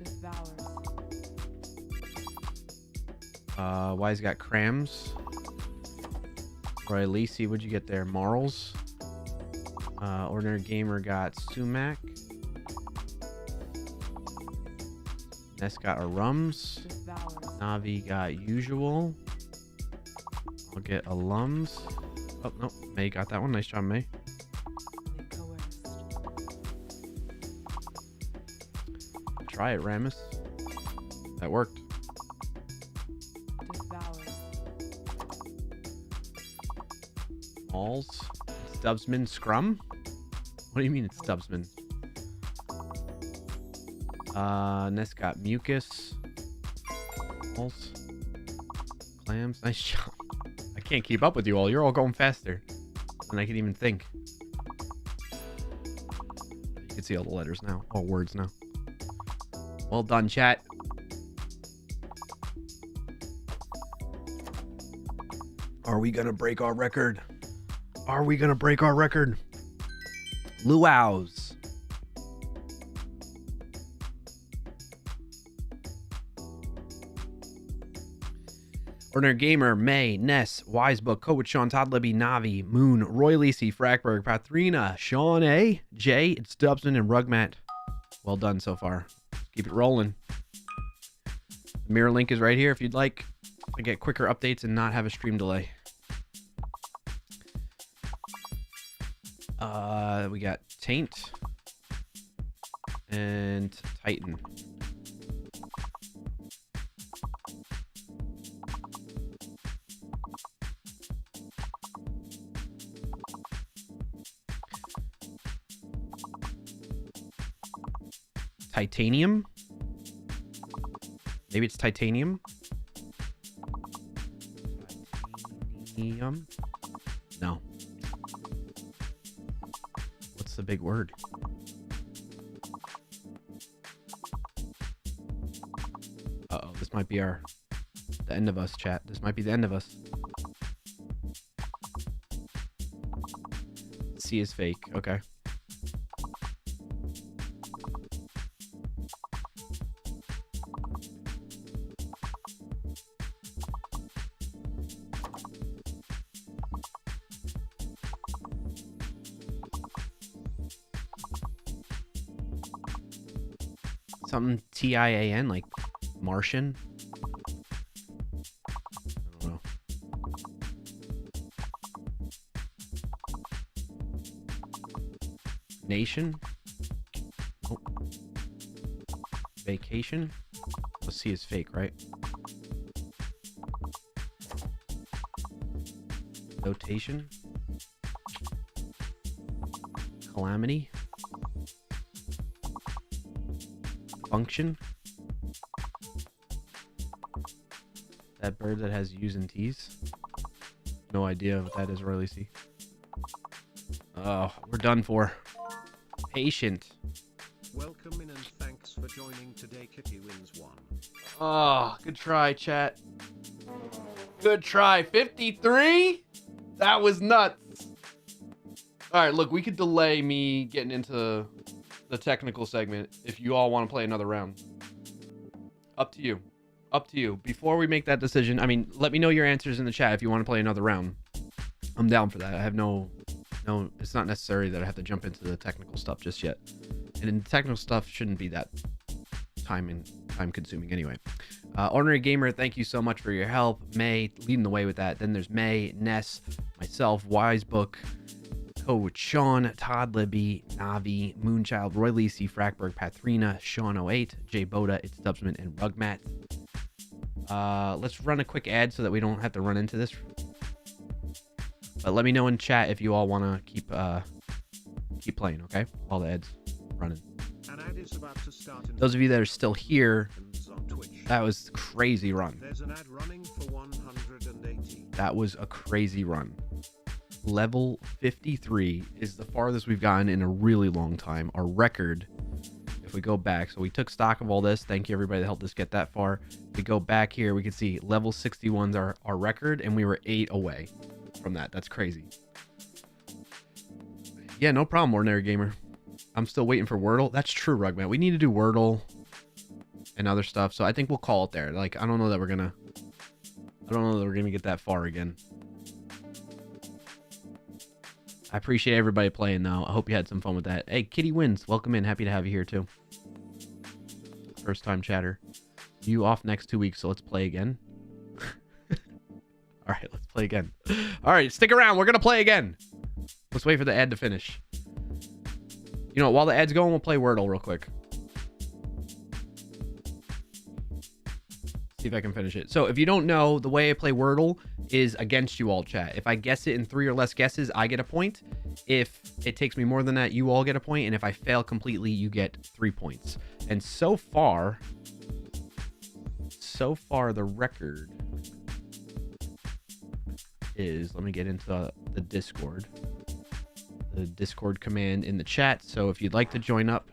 Devours. Wise got crams. Roy Lacey, what'd you get there? Marls. Ordinary Gamer got sumac. Ness got a rums. Devours. Navi got usual. I'll get alums. Oh, no. May got that one. Nice job, May. Coerced. Try it, Ramus. That worked. Devours. Malls. Stubbsman Scrum? What do you mean it's Stubbsman? Ness got mucus. Malls. Clams. Nice job. I can't keep up with you all. You're all going faster than I can even think. You can see all the letters now. All words now. Well done, chat. Are we gonna break our record? Are we gonna break our record? Luau's. Ordinary Gamer, May, Ness, Wisebook, Coach Sean, Todd Libby, Navi, Moon, Roy Lacey, Frackberg, Pathrina, Sean A, Jay, it's Dubson, and Rugmat. Well done so far. Keep it rolling. The mirror link is right here if you'd like to get quicker updates and not have a stream delay. We got Taint and Titan. Titanium? Maybe it's titanium? Titanium? No. What's the big word? Uh-oh, this might be the end of us, chat. This might be the end of us. C is fake. Okay. Something TIAN, like Martian. I don't know. Nation. Nope. Vacation. Let's see, is fake, right? Notation. Calamity. Function. That bird that has U's and T's. No idea what that is, really. See. Oh, we're done for. Patient. Welcome in and thanks for joining today. Kitty wins one. Oh, good try, chat. Good try. 53? That was nuts. All right, look, we could delay me getting into the technical segment if you all want to play another round. Up to you. Up to you. Before we make that decision, I mean, let me know your answers in the chat if you want to play another round. I'm down for that. I have no, it's not necessary that I have to jump into the technical stuff just yet. And the technical stuff shouldn't be that time consuming anyway. Ordinary Gamer, thank you so much for your help. May leading the way with that. Then there's May, Ness, myself, Wisebook, Toad, Sean, Todd Libby, Navi, Moonchild, Roy Lacey, Frackberg, Pathrina, Sean08, Jay Boda, It's Dubsman, and Rugmat. Let's run a quick ad so that we don't have to run into this. But let me know in chat if you all want to keep playing, okay? While the ad's running. An ad is about to start in Those of you that are still here, on Twitch. that was a crazy run. There's an ad running for 180. That was a crazy run. Level 53 is the farthest we've gotten in a really long time. Our record, if we go back, so we took stock of all this. Thank you everybody that helped us get that far. If we go back here, we can see level 61's our record, and we were 8 away from that. That's crazy. Yeah, no problem, Ordinary Gamer. I'm still waiting for Wordle. That's true, Rugman. We need to do Wordle and other stuff, so I think we'll call it there. Like, I don't know that we're gonna get that far again. I appreciate everybody playing, though. I hope you had some fun with that. Hey, Kitty Wins, welcome in. Happy to have you here, too. First time chatter. You off next 2 weeks, so let's play again. All right, let's play again. All right, stick around. We're going to play again. Let's wait for the ad to finish. You know, while the ad's going, we'll play Wordle real quick. See if I can finish it. So if you don't know, the way I play Wordle is against you all, chat. If I guess it in 3 or less guesses, I get a point. If it takes me more than that, you all get a point. And if I fail completely, you get 3 points. And so far, the record is, let me get into the Discord. The Discord command in the chat. So if you'd like to join up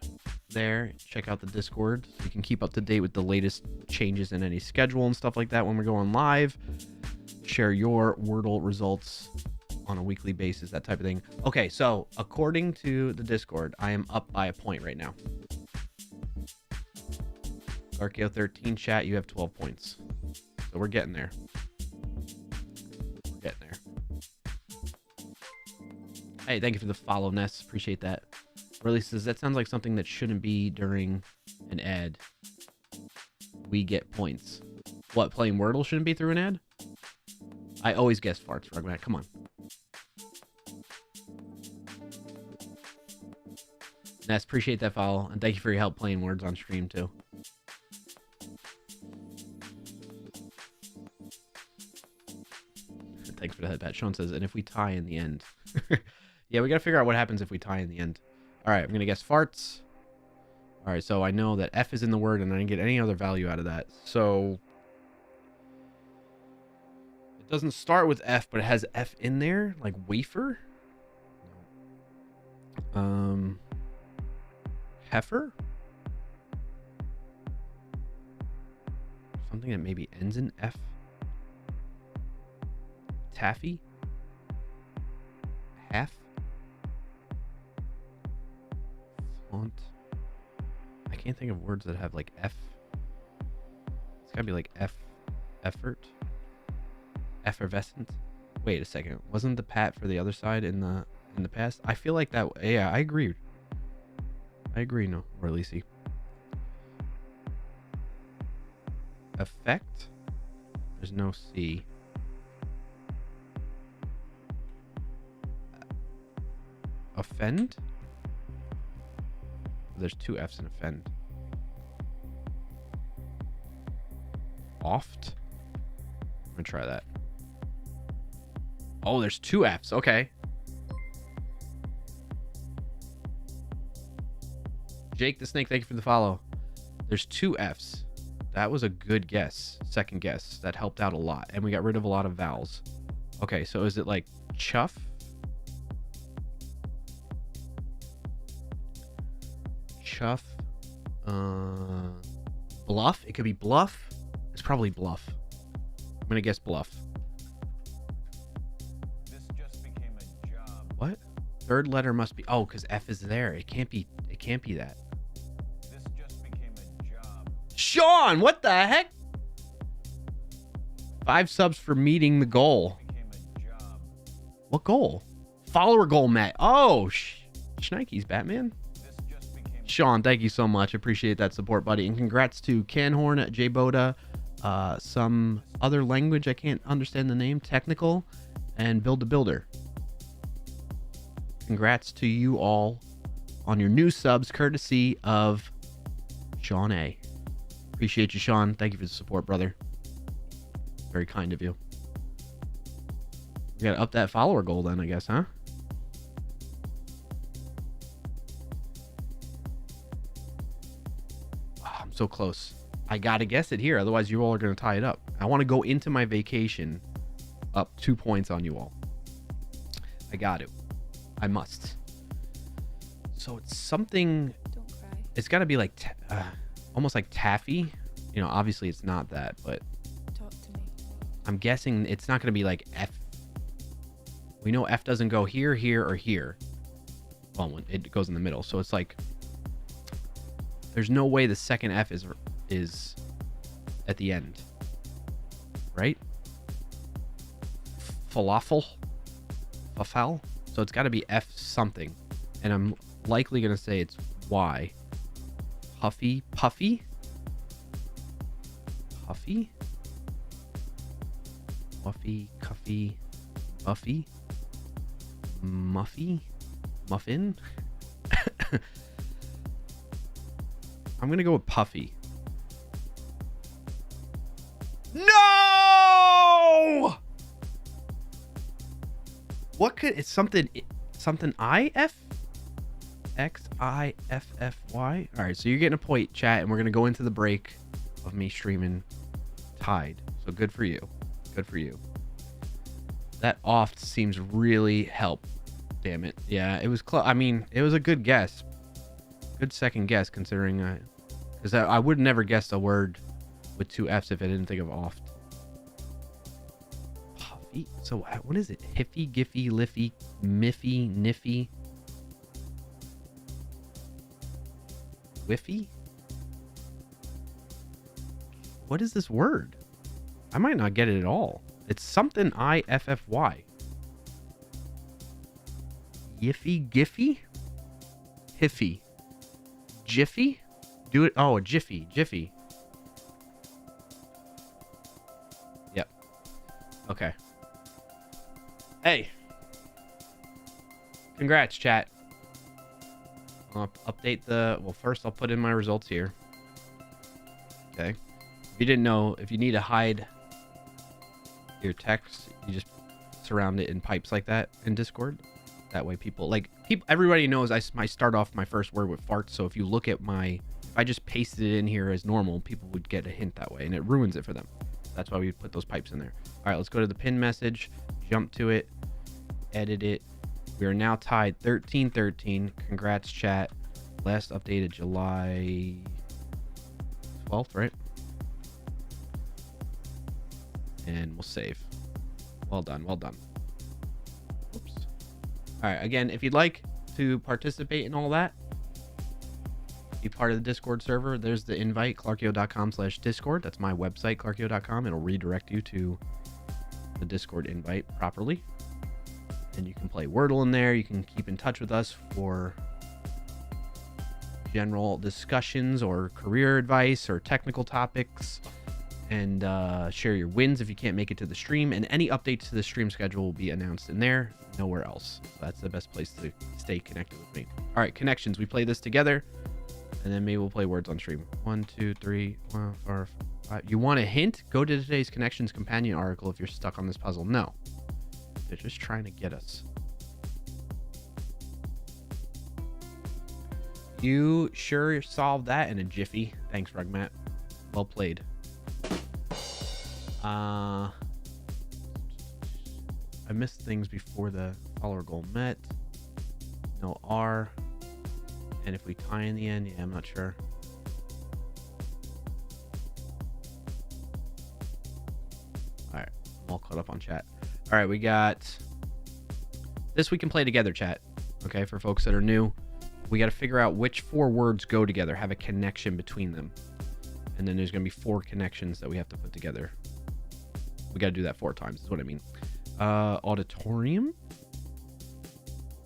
there, check out the Discord so you can keep up to date with the latest changes in any schedule and stuff like that when we're going live. Share your Wordle results on a weekly basis, that type of thing. Okay, so according to the Discord, I am up by a point right now. Archeo13 chat, you have 12 points. So we're getting there. We're getting there. Hey, thank you for the follow, Ness. Appreciate that. Really says that sounds like something that shouldn't be during an ad. We get points. What, playing Wordle shouldn't be through an ad? I always guess farts, Rugmat. Come on. Ness, appreciate that follow. And thank you for your help playing words on stream, too. Thanks for the headbat. Sean says, and if we tie in the end. Yeah, we got to figure out what happens if we tie in the end. All right, I'm going to guess farts. All right, so I know that F is in the word, and I didn't get any other value out of that. So it doesn't start with F, but it has F in there, like wafer. Heifer. Something that maybe ends in F. Taffy. Half. Flaunt. I can't think of words that have like F. It's gotta be like F. Effort. Effervescent. Wait a second. Wasn't the pat for the other side in the past? I feel like that. Yeah, I agree. I agree. No, or at least effect. There's no C. Offend. There's 2 F's in offend. Oft. I'm gonna try that. Oh, there's 2 F's. Okay. Jake the Snake, thank you for the follow. There's 2 F's. That was a good guess. Second guess. That helped out a lot. And we got rid of a lot of vowels. Okay, so is it like chuff? Chuff. Bluff? It could be bluff. It's probably bluff. I'm gonna guess bluff. This just became a job. What? Third letter must be... Oh, because F is there. It can't be that. This just became a job. Sean, what the heck? 5 subs for meeting the goal. Became a job. What goal? Follower goal, Matt. Oh, Schnikes, Batman. This just became Sean, thank you so much. Appreciate that support, buddy. And congrats to Canhorn, J Boda, some other language I can't understand the name, technical, and Build a Builder. congrats to you all on your new subs, courtesy of Sean A. Appreciate you, Sean. Thank you for the support, brother. Very kind of you. We gotta up that follower goal then, I guess, huh? Oh, I'm so close. I gotta guess it here, otherwise you all are gonna tie it up. I want to go into my vacation up 2 points on you all. I got to. I must. So it's something. Don't cry. It's got to be like almost like taffy. You know, obviously it's not that, but Talk to me. I'm guessing it's not going to be like F. We know F doesn't go here, here, or here. Well, when it goes in the middle, so it's like there's no way the second F is at the end, right? Falafel. So it's got to be F something, and I'm likely gonna say it's Y. Puffy, Muffy, Cuffy, Buffy, Muffin. I'm gonna go with Puffy. No! What could it's something IF? XIFFY? Alright, so you're getting a point, chat, and we're gonna go into the break of me streaming tied. So good for you. Good for you. That Auth seems really help. Damn it. Yeah, it was close. I mean, it was a good guess. Good second guess considering because I would never guess a word with two F's if I didn't think of Auth. So what is it? Hiffy, Giffy, Liffy, Miffy, Niffy, Whiffy? What is this word? I might not get it at all. It's something IFFY. Yiffy, Giffy? Hiffy. Jiffy? Do it. Oh, Jiffy. Jiffy. Yep. Okay. Hey, congrats, chat. I'll update well, first I'll put in my results here. Okay. If you didn't know, if you need to hide your text, you just surround it in pipes like that in Discord. That way everybody knows I start off my first word with farts. So if you look at if I just pasted it in here as normal, people would get a hint that way, and it ruins it for them. That's why we put those pipes in there. All right, let's go to the pin message, jump to it, edit it. We are now tied 13-13. Congrats, chat. Last updated July 12th, right? And we'll save. Well done, well done. Oops. All right, again, if you'd like to participate in all that, be part of the Discord server, there's the invite, clarkio.com/discord. That's my website, clarkio.com. It'll redirect you to the Discord invite properly. And you can play Wordle in there. You can keep in touch with us for general discussions or career advice or technical topics, and share your wins if you can't make it to the stream. And any updates to the stream schedule will be announced in there, nowhere else. So that's the best place to stay connected with me. All right, connections. We play this together, and then maybe we'll play words on stream. 1, 2, 3, 4, 5. You want a hint? Go to today's Connections companion article if you're stuck on this puzzle. No. They're just trying to get us. You sure solved that in a jiffy. Thanks, Rugmat. Well played. I missed things before the follower goal met. No R. And if we tie in the end, yeah, I'm not sure. All right, I'm all caught up on chat. All right, we got this. We can play together, chat. Okay, for folks that are new, we got to figure out which 4 words go together, have a connection between them, and then there's gonna be 4 connections that we have to put together. We got to do that 4 times. Is what I mean. Auditorium,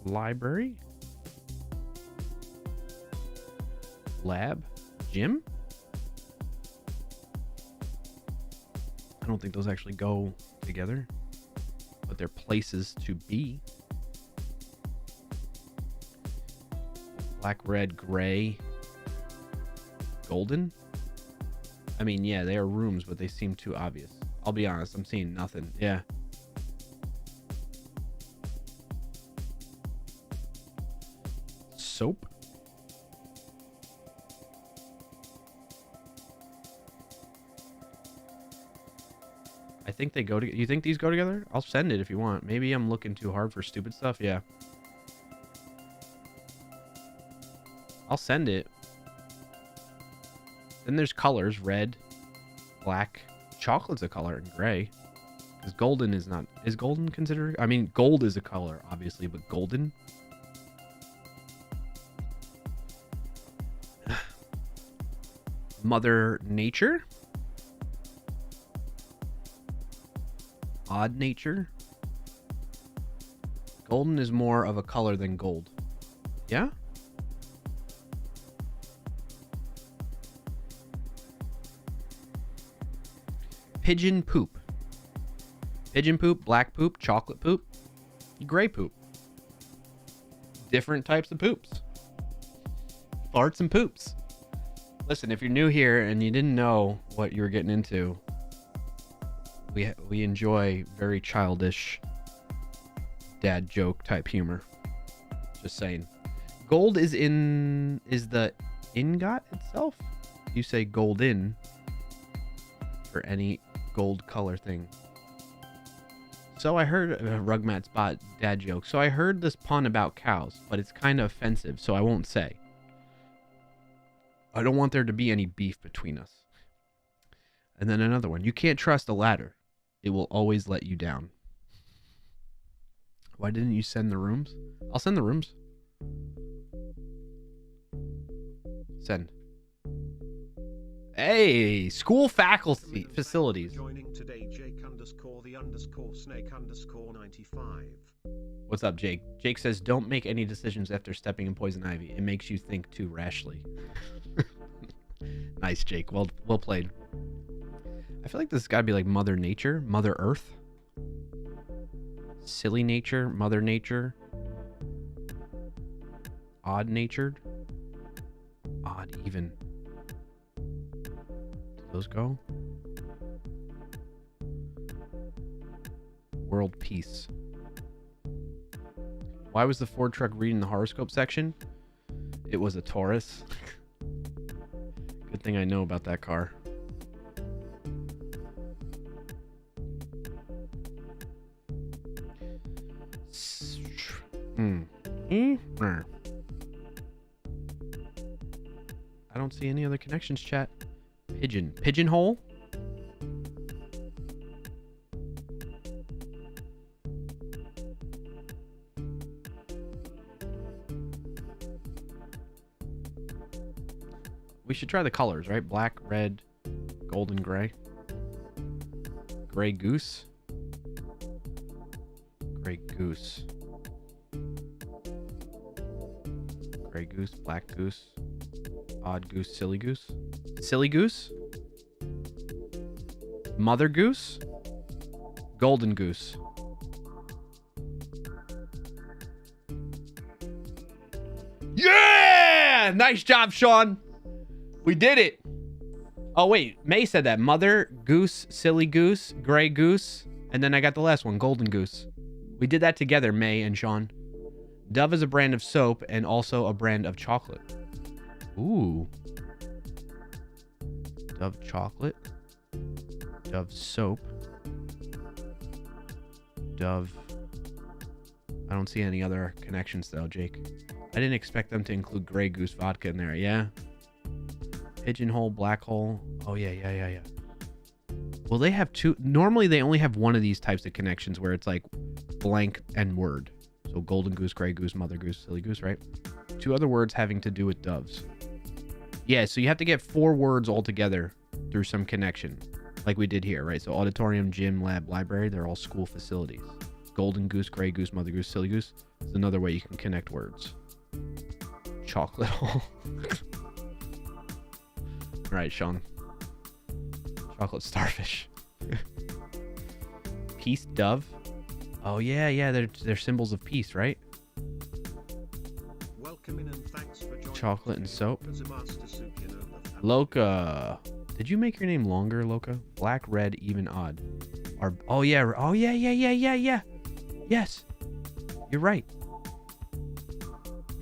library, lab, gym. I don't think those actually go together, but they're places to be. Black, red, gray, golden. I mean, yeah, they are rooms, but they seem too obvious. I'll be honest, I'm seeing nothing. Yeah. Soap. I think they go together. You think these go together? I'll send it if you want. Maybe I'm looking too hard for stupid stuff. Yeah. I'll send it. Then there's colors. Red, black, chocolate's a color, and gray. Because golden is not... Is golden considered... I mean, gold is a color, obviously, but golden... Mother Nature. Odd Nature. Golden is more of a color than gold. Yeah? Pigeon poop. Pigeon poop, black poop, chocolate poop, gray poop. Different types of poops. Farts and poops. Listen, if you're new here and you didn't know what you were getting into, we enjoy very childish dad joke type humor. Just saying. Gold is the ingot itself. You say golden for any gold color thing. So I heard Rugmat Spot dad joke. So I heard this pun about cows, but it's kind of offensive, so I won't say. I don't want there to be any beef between us. And then another one. You can't trust a ladder. It will always let you down. Why didn't you send the rooms? I'll send the rooms. Send. Hey, school faculty facilities. Joining today, Jake_the_snake_95. What's up, Jake? Jake says, don't make any decisions after stepping in poison ivy. It makes you think too rashly. Nice, Jake. Well played. I feel like this has got to be like Mother Nature, Mother Earth. Silly Nature, Mother Nature. Odd Natured. Odd even. Do those go? World Peace. Why was the Ford truck reading the horoscope section? It was a Taurus. Good thing I know about that car. I don't see any other connections, chat. Pigeon. Pigeonhole? We should try the colors, right? Black, red, gold, and gray. Gray goose. Gray goose. Gray goose, black goose, odd goose, silly goose. Silly goose? Mother goose? Golden goose. Yeah! Nice job, Sean. We did it. Oh, wait. May said that. Mother goose, silly goose, gray goose. And then I got the last one, golden goose. We did that together, May and Sean. Dove is a brand of soap and also a brand of chocolate. Ooh. Dove chocolate. Dove soap. Dove. I don't see any other connections though, Jake. I didn't expect them to include Grey Goose vodka in there. Yeah. Pigeonhole, black hole. Oh, yeah. Well, they have two. Normally, they only have one of these types of connections where it's like blank and word. So golden goose, gray goose, mother goose, silly goose, right? Two other words having to do with doves. Yeah, so you have to get 4 words all together through some connection, like we did here, right? So auditorium, gym, lab, library, they're all school facilities. Golden goose, gray goose, mother goose, silly goose is another way you can connect words. Chocolate hole. Right, Sean. Chocolate starfish. Peace dove. Oh yeah, they're symbols of peace, right? Welcome in and thanks for chocolate and soap. As a master soup, you know, the family. Loca. Did you make your name longer, Loca? Black, red, even, odd. Oh yeah. Oh yeah. Yes. You're right.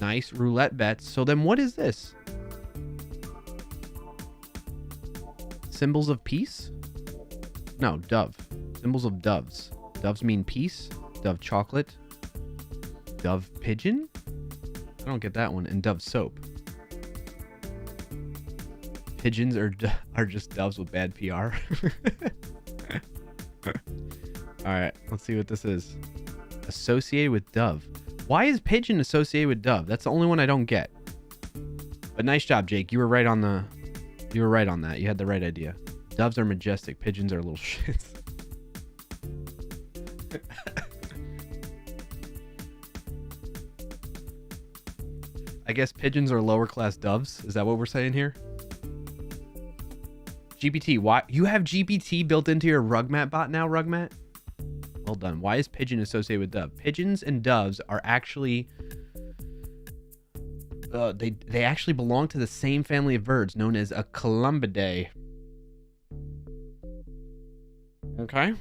Nice. Roulette bets. So then what is this? Symbols of peace? No, dove. Symbols of doves. Doves mean peace. Dove chocolate. Dove pigeon? I don't get that one. And dove soap. Pigeons are just doves with bad PR. Alright, let's see what this is. Associated with dove. Why is pigeon associated with dove? That's the only one I don't get. But nice job, Jake. You were right on that. You had the right idea. Doves are majestic. Pigeons are little shits. I guess pigeons are lower class doves. Is that what we're saying here? GPT, why you have GPT built into your RugMat bot now, RugMat? Well done. Why is pigeon associated with dove? Pigeons and doves are actually they actually belong to the same family of birds known as a Columbidae. Okay.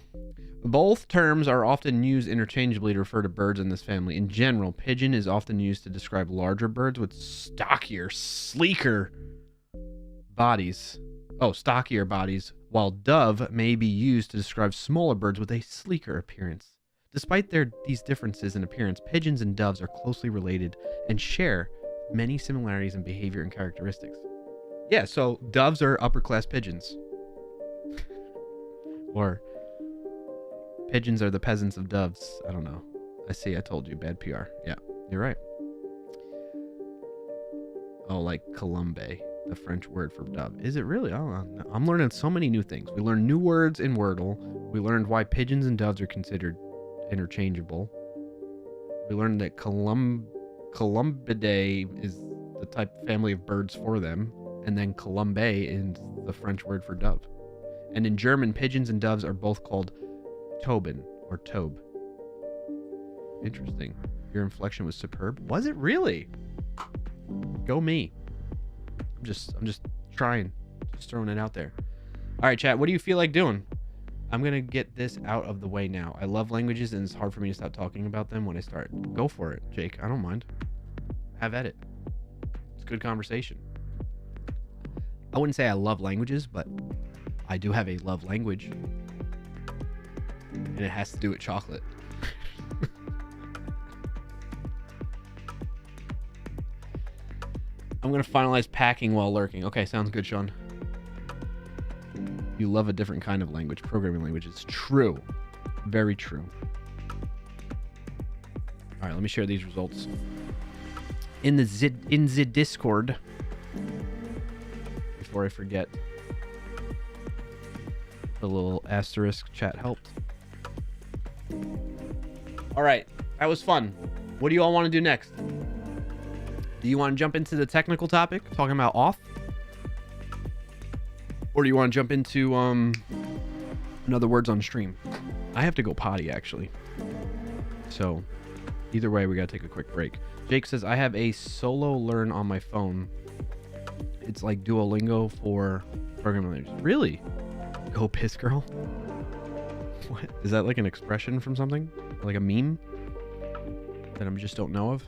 Both terms are often used interchangeably to refer to birds in this family. In general, pigeon is often used to describe larger birds with stockier, sleeker bodies. Stockier bodies, while dove may be used to describe smaller birds with a sleeker appearance. Despite these differences in appearance, pigeons and doves are closely related and share many similarities in behavior and characteristics. Yeah, so doves are upper class pigeons. Or pigeons are the peasants of doves. I don't know. I told you. Bad PR. Yeah, you're right. Oh, like Colombe, the French word for dove. Is it really? I'm learning so many new things. We learned new words in Wordle. We learned why pigeons and doves are considered interchangeable. We learned that Columbidae is the type of family of birds for them. And then Colombe is the French word for dove. And in German, pigeons and doves are both called Tauben or Taube. Interesting. Your inflection was superb. Was it really? Go me. I'm just trying. Just throwing it out there. All right, chat. What do you feel like doing? I'm going to get this out of the way now. I love languages, and it's hard for me to stop talking about them when I start. Go for it, Jake. I don't mind. Have at it. It's good conversation. I wouldn't say I love languages, but I do have a love language. And it has to do with chocolate. I'm going to finalize packing while lurking. Okay, sounds good, Sean. You love a different kind of language, programming language. It's true. Very true. All right, let me share these results. In the Discord, before I forget, the little asterisk chat helped. All right, that was fun. What do you all want to do next? Do you want to jump into the technical topic, talking about auth? Or do you want to jump into another words on stream? I have to go potty, actually. So, either way, we got to take a quick break. Jake says, I have a solo learn on my phone. It's like Duolingo for programming languages. Really? Go piss girl? What? Is that like an expression from something? Like a meme? That I just don't know of?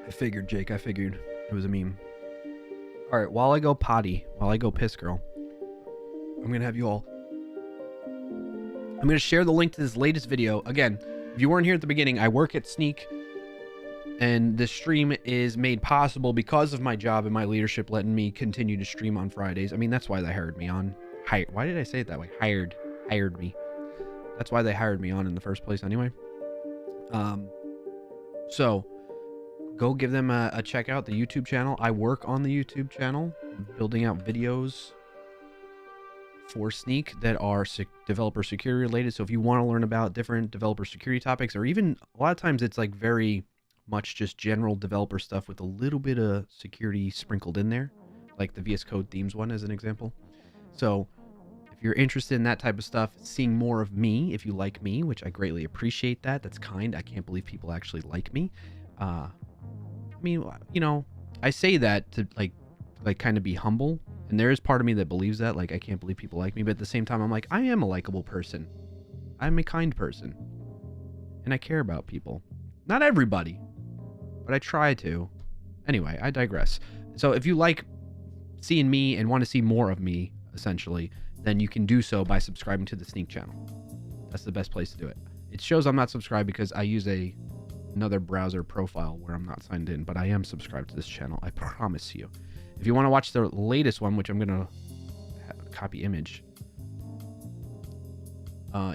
I figured, Jake. I figured it was a meme. All right, while I go potty, while I go piss girl, I'm going to have you all... I'm going to share the link to this latest video. Again, if you weren't here at the beginning, I work at Sneak, and this stream is made possible because of my job and my leadership letting me continue to stream on Fridays. I mean, that's why they hired me on. Why did I say it that way? Hired me. That's why they hired me on in the first place anyway. So go give them a check out, the YouTube channel. I work on the YouTube channel, building out videos for Sneak that are developer security related. So if you want to learn about different developer security topics, or even a lot of times it's like very much just general developer stuff with a little bit of security sprinkled in there, like the VS Code themes one as an example. So If you're interested in that type of stuff, seeing more of me, if you like me, which I greatly appreciate that. That's kind. I can't believe people actually like me. I mean, you know, I say that to like kind of be humble. And there is part of me that believes that. Like, I can't believe people like me. But at the same time, I'm like, I am a likable person. I'm a kind person. And I care about people. Not everybody, but I try to. Anyway, I digress. So if you like seeing me and want to see more of me, essentially, then you can do so by subscribing to the Sneak channel. That's the best place to do it. It shows I'm not subscribed because I use another browser profile where I'm not signed in, but I am subscribed to this channel. I promise you. If you want to watch the latest one, which I'm going to copy image,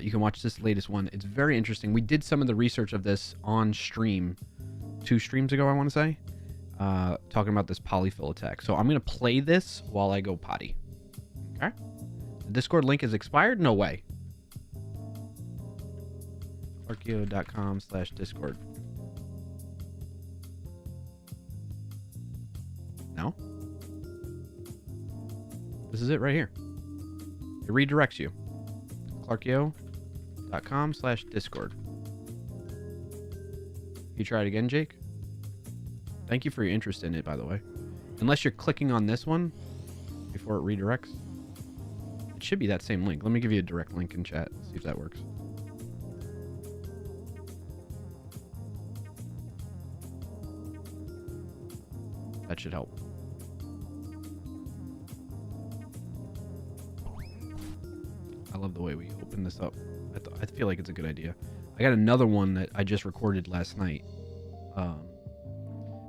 you can watch this latest one. It's very interesting. We did some of the research of this on stream 2 streams ago, I want to say, talking about this polyfill attack. So I'm going to play this while I go potty. Okay? The Discord link is expired? No way. Clarkio.com/Discord. No? This is it right here. It redirects you. Clarkio.com/Discord. You try it again, Jake? Thank you for your interest in it, by the way. Unless you're clicking on this one before it redirects. It should be that same link. Let me give you a direct link in chat. See if that works. That should help. I love the way we open this up. I feel like it's a good idea. I got another one that I just recorded last night.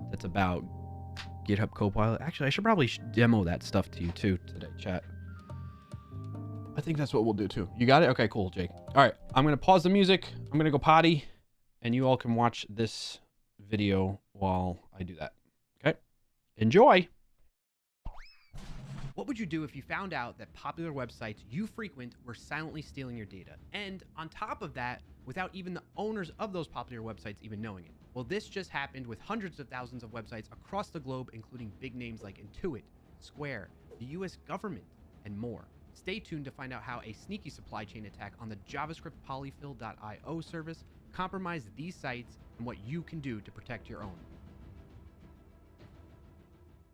That's about GitHub Copilot. Actually, I should probably demo that stuff to you too today, chat. I think that's what we'll do too. You got it? Okay, cool, Jake. All right, I'm going to pause the music. I'm going to go potty, and you all can watch this video while I do that. Okay? Enjoy. What would you do if you found out that popular websites you frequent were silently stealing your data? And on top of that, without even the owners of those popular websites even knowing it? Well, this just happened with hundreds of thousands of websites across the globe, including big names like Intuit, Square, the US government, and more. Stay tuned to find out how a sneaky supply chain attack on the JavaScript polyfill.io service compromised these sites and what you can do to protect your own.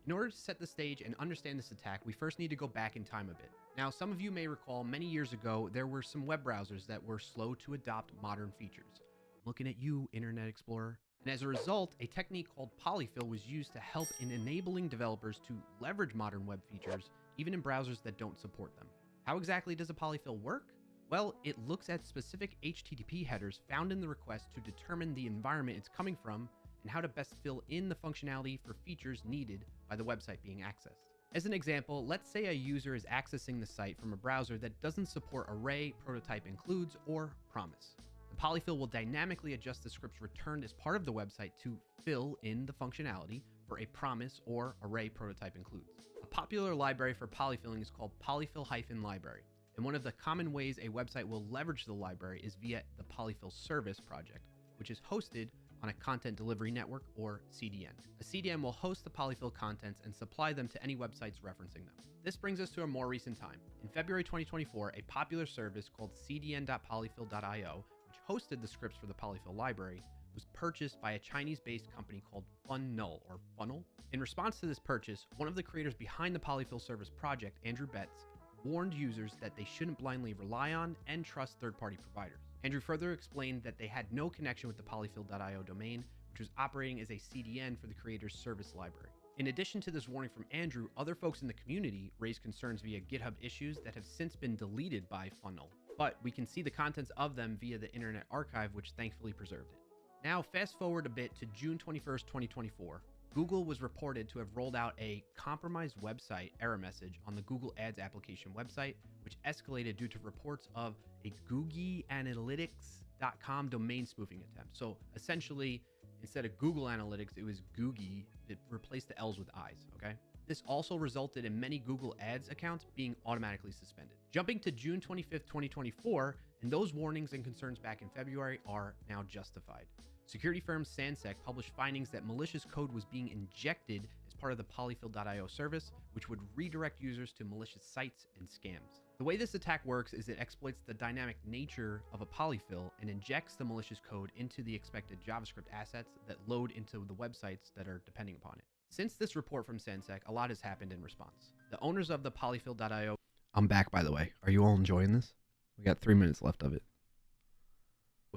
In order to set the stage and understand this attack, we first need to go back in time a bit. Now, some of you may recall many years ago, there were some web browsers that were slow to adopt modern features. I'm looking at you, Internet Explorer. And as a result, a technique called polyfill was used to help in enabling developers to leverage modern web features, even in browsers that don't support them. How exactly does a polyfill work? Well, it looks at specific HTTP headers found in the request to determine the environment it's coming from and how to best fill in the functionality for features needed by the website being accessed. As an example, let's say a user is accessing the site from a browser that doesn't support array, prototype includes, or promise. The polyfill will dynamically adjust the scripts returned as part of the website to fill in the functionality for a promise or array prototype includes. A popular library for polyfilling is called polyfill-library. And one of the common ways a website will leverage the library is via the Polyfill Service project, which is hosted on a content delivery network, or CDN. A CDN will host the polyfill contents and supply them to any websites referencing them. This brings us to a more recent time. In February 2024, a popular service called cdn.polyfill.io, which hosted the scripts for the polyfill library, was purchased by a Chinese-based company called Funnel, or Funnel. In response to this purchase, one of the creators behind the Polyfill Service project, Andrew Betts, warned users that they shouldn't blindly rely on and trust third-party providers. Andrew further explained that they had no connection with the polyfill.io domain, which was operating as a CDN for the creator's service library. In addition to this warning from Andrew, other folks in the community raised concerns via GitHub issues that have since been deleted by Funnel, but we can see the contents of them via the Internet Archive, which thankfully preserved it. Now, fast forward a bit to June 21st, 2024. Google was reported to have rolled out a compromised website error message on the Google Ads application website, which escalated due to reports of a GoogieAnalytics.com domain spoofing attempt. So essentially, instead of Google Analytics, it was Googie. It replaced the L's with I's, okay? This also resulted in many Google Ads accounts being automatically suspended. Jumping to June 25th, 2024, and those warnings and concerns back in February are now justified. Security firm Sansec published findings that malicious code was being injected as part of the polyfill.io service, which would redirect users to malicious sites and scams. The way this attack works is it exploits the dynamic nature of a polyfill and injects the malicious code into the expected JavaScript assets that load into the websites that are depending upon it. Since this report from Sansec, a lot has happened in response. The owners of the polyfill.io... I'm back, by the way. Are you all enjoying this? We got 3 minutes left of it.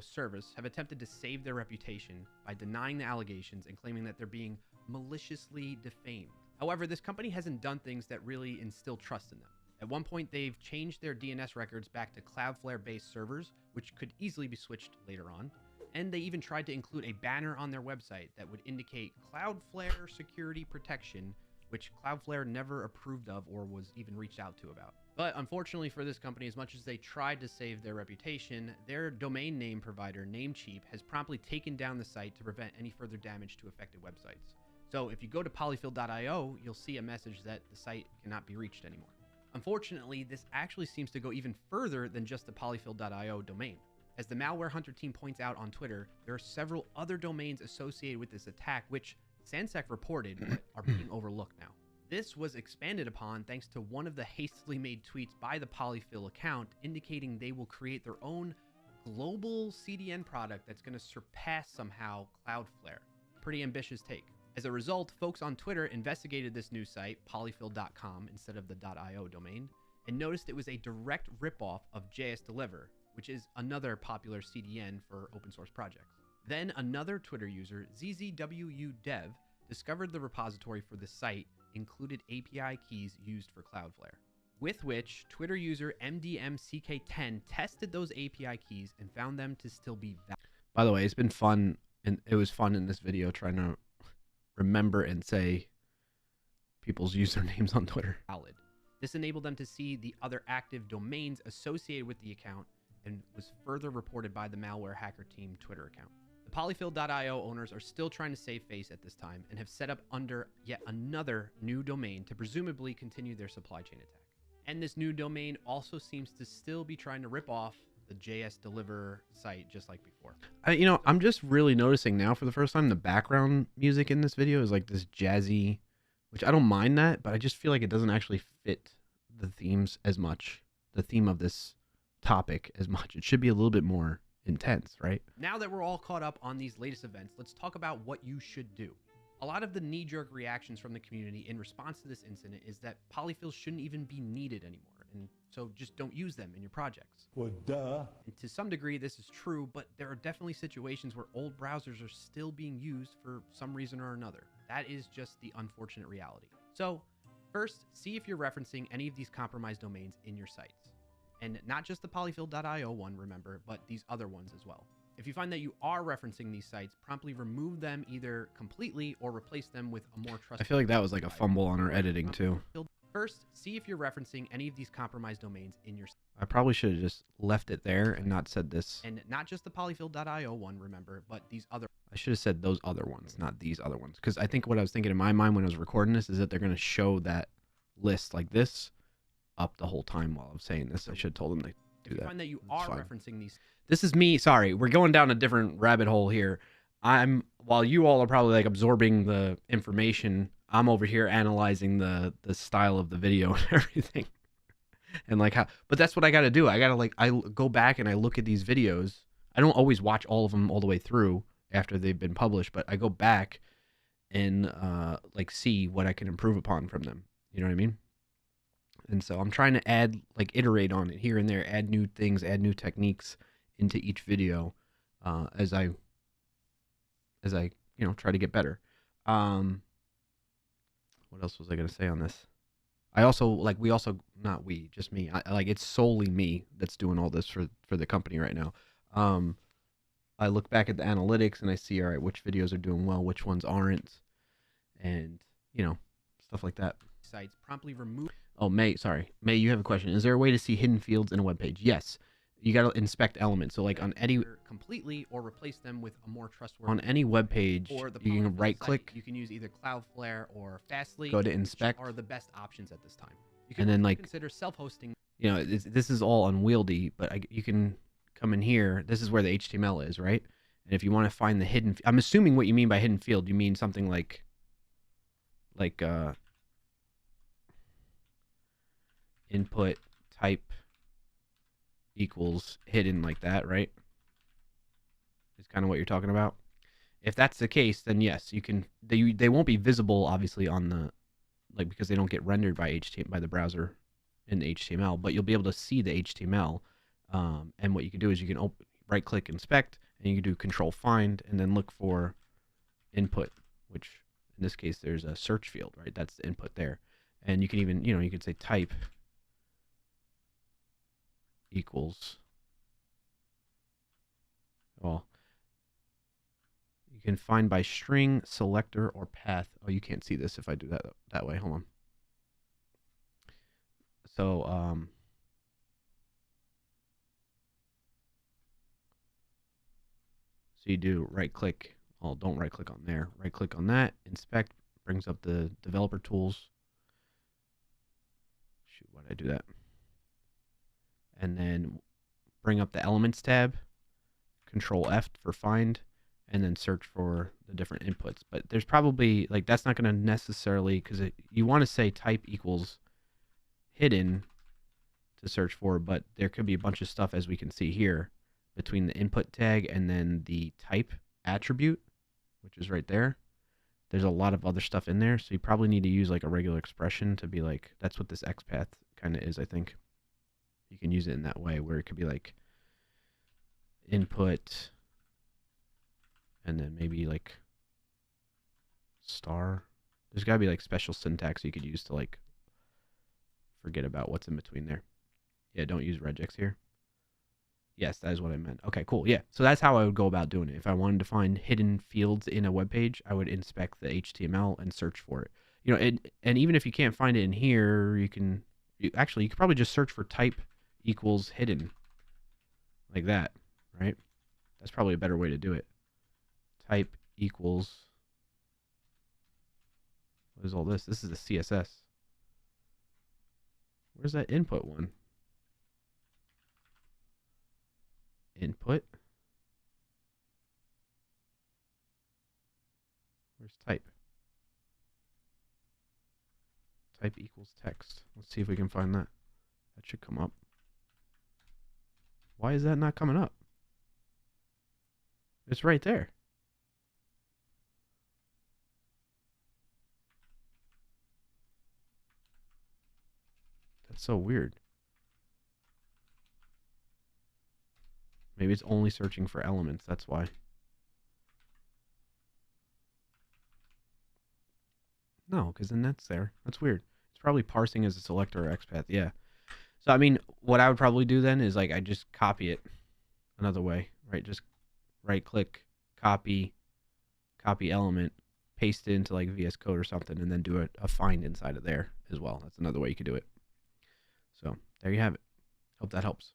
Service have attempted to save their reputation by denying the allegations and claiming that they're being maliciously defamed. However, this company hasn't done things that really instill trust in them. At one point, they've changed their DNS records back to Cloudflare-based servers, which could easily be switched later on. And they even tried to include a banner on their website that would indicate Cloudflare security protection, which Cloudflare never approved of or was even reached out to about. But unfortunately for this company, as much as they tried to save their reputation, their domain name provider, Namecheap, has promptly taken down the site to prevent any further damage to affected websites. So if you go to polyfill.io, you'll see a message that the site cannot be reached anymore. Unfortunately, this actually seems to go even further than just the polyfill.io domain. As the Malware Hunter team points out on Twitter, there are several other domains associated with this attack, which Sansec reported but are being overlooked now. This was expanded upon thanks to one of the hastily made tweets by the Polyfill account indicating they will create their own global CDN product that's going to surpass somehow Cloudflare. Pretty ambitious take. As a result, folks on Twitter investigated this new site, polyfill.com, instead of the .io domain, and noticed it was a direct ripoff of JSDeliver, which is another popular CDN for open source projects. Then another Twitter user, ZZWUDev, discovered the repository for the site included API keys used for Cloudflare, with which Twitter user MDMCK10 tested those API keys and found them to still be valid. By the way, it's been fun, and it was fun in this video trying to remember and say people's usernames on Twitter. Valid. This enabled them to see the other active domains associated with the account and was further reported by the malware hacker team Twitter account. The polyfill.io owners are still trying to save face at this time and have set up under yet another new domain to presumably continue their supply chain attack. And this new domain also seems to still be trying to rip off the JSDeliver site just like before. I'm just really noticing now for the first time the background music in this video is like this jazzy, which I don't mind that, but I just feel like it doesn't actually fit the themes as much, the theme of this topic as much. It should be a little bit more intense, right? Now that we're all caught up on these latest events, let's talk about what you should do. A lot of the knee-jerk reactions from the community in response to this incident is that polyfills shouldn't even be needed anymore, and so just don't use them in your projects. Well, duh. And to some degree, this is true, but there are definitely situations where old browsers are still being used for some reason or another. That is just the unfortunate reality. So, first, see if you're referencing any of these compromised domains in your sites. And not just the polyfill.io one, remember, but these other ones as well. If you find that you are referencing these sites, promptly remove them either completely or replace them with a more trusted... I feel like that was like a fumble on our editing too. First, see if you're referencing any of these compromised domains in your... I probably should have just left it there and not said this. And not just the polyfill.io one, remember, but these other... I should have said those other ones, not these other ones. Because I think what I was thinking in my mind when I was recording this is that they're going to show that list like this up the whole time while I was saying this. I should have told them to do that. If you find that you are referencing these... This is me. Sorry, we're going down a different rabbit hole here. While you all are probably like absorbing the information, I'm over here analyzing the style of the video and everything. And like how, but that's what I got to do. I go back and I look at these videos. I don't always watch all of them all the way through after they've been published, but I go back and like see what I can improve upon from them. You know what I mean? And so I'm trying to add, like iterate on it here and there, add new things, add new techniques into each video as I try to get better. What else was I going to say on this? Just me. It's solely me that's doing all this for the company right now. I look back at the analytics and I see, all right, which videos are doing well, which ones aren't, and stuff like that. Sites promptly remove. Oh, May, you have a question. Is there a way to see hidden fields in a web page? Yes. You got to inspect elements. So like on any completely or replace them with a more trustworthy. On any web page, you can right click. You can use either Cloudflare or Fastly. Go to inspect. Are the best options at this time. You can then consider self-hosting. This is all unwieldy, but you can come in here. This is where the HTML is, right? And if you want to find the hidden, I'm assuming what you mean by hidden field, you mean something like like input type equals hidden like that, right? Is kind of what you're talking about. If that's the case, then yes, you can. They won't be visible, obviously, on the because they don't get rendered by HTML by the browser in the HTML, but you'll be able to see the HTML. And what you can do is you can right click inspect, and you can do control find, and then look for input, which in this case there's a search field, right? That's the input there, and you can even you could say type equals. Well, you can find by string, selector, or path. Oh, you can't see this if I do that way. Hold on. So so you do right click. Well, don't right click on there. Right click on that. Inspect brings up the developer tools. Shoot, why did I do that? And then bring up the elements tab. Control F for find, and then search for the different inputs. But there's probably that's not going to necessarily, because you want to say type equals hidden to search for, but there could be a bunch of stuff, as we can see here, between the input tag and then the type attribute, which is right there. There's a lot of other stuff in there, so you probably need to use like a regular expression to be like, that's what this XPath kind of is, I think. You can use it in that way, where it could be like input and then maybe like star. There's got to be like special syntax you could use to like forget about what's in between there. Yeah, don't use regex here. Yes, that is what I meant. Okay, cool. Yeah, so that's how I would go about doing it. If I wanted to find hidden fields in a web page, I would inspect the HTML and search for it. And even if you can't find it in here, you could probably just search for type equals hidden, like that, right? That's probably a better way to do it. Type equals. What is all this? This is the CSS. Where's that input one? Input. Where's type? Type equals text. Let's see if we can find that. That should come up. Why is that not coming up? It's right there. That's so weird. Maybe it's only searching for elements. That's why. No, because then that's there. That's weird. It's probably parsing as a selector or XPath. Yeah. So, I mean, what I would probably do then is I just copy it another way, right? Just right click, copy element, paste it into like VS Code or something, and then do a find inside of there as well. That's another way you could do it. So there you have it. Hope that helps.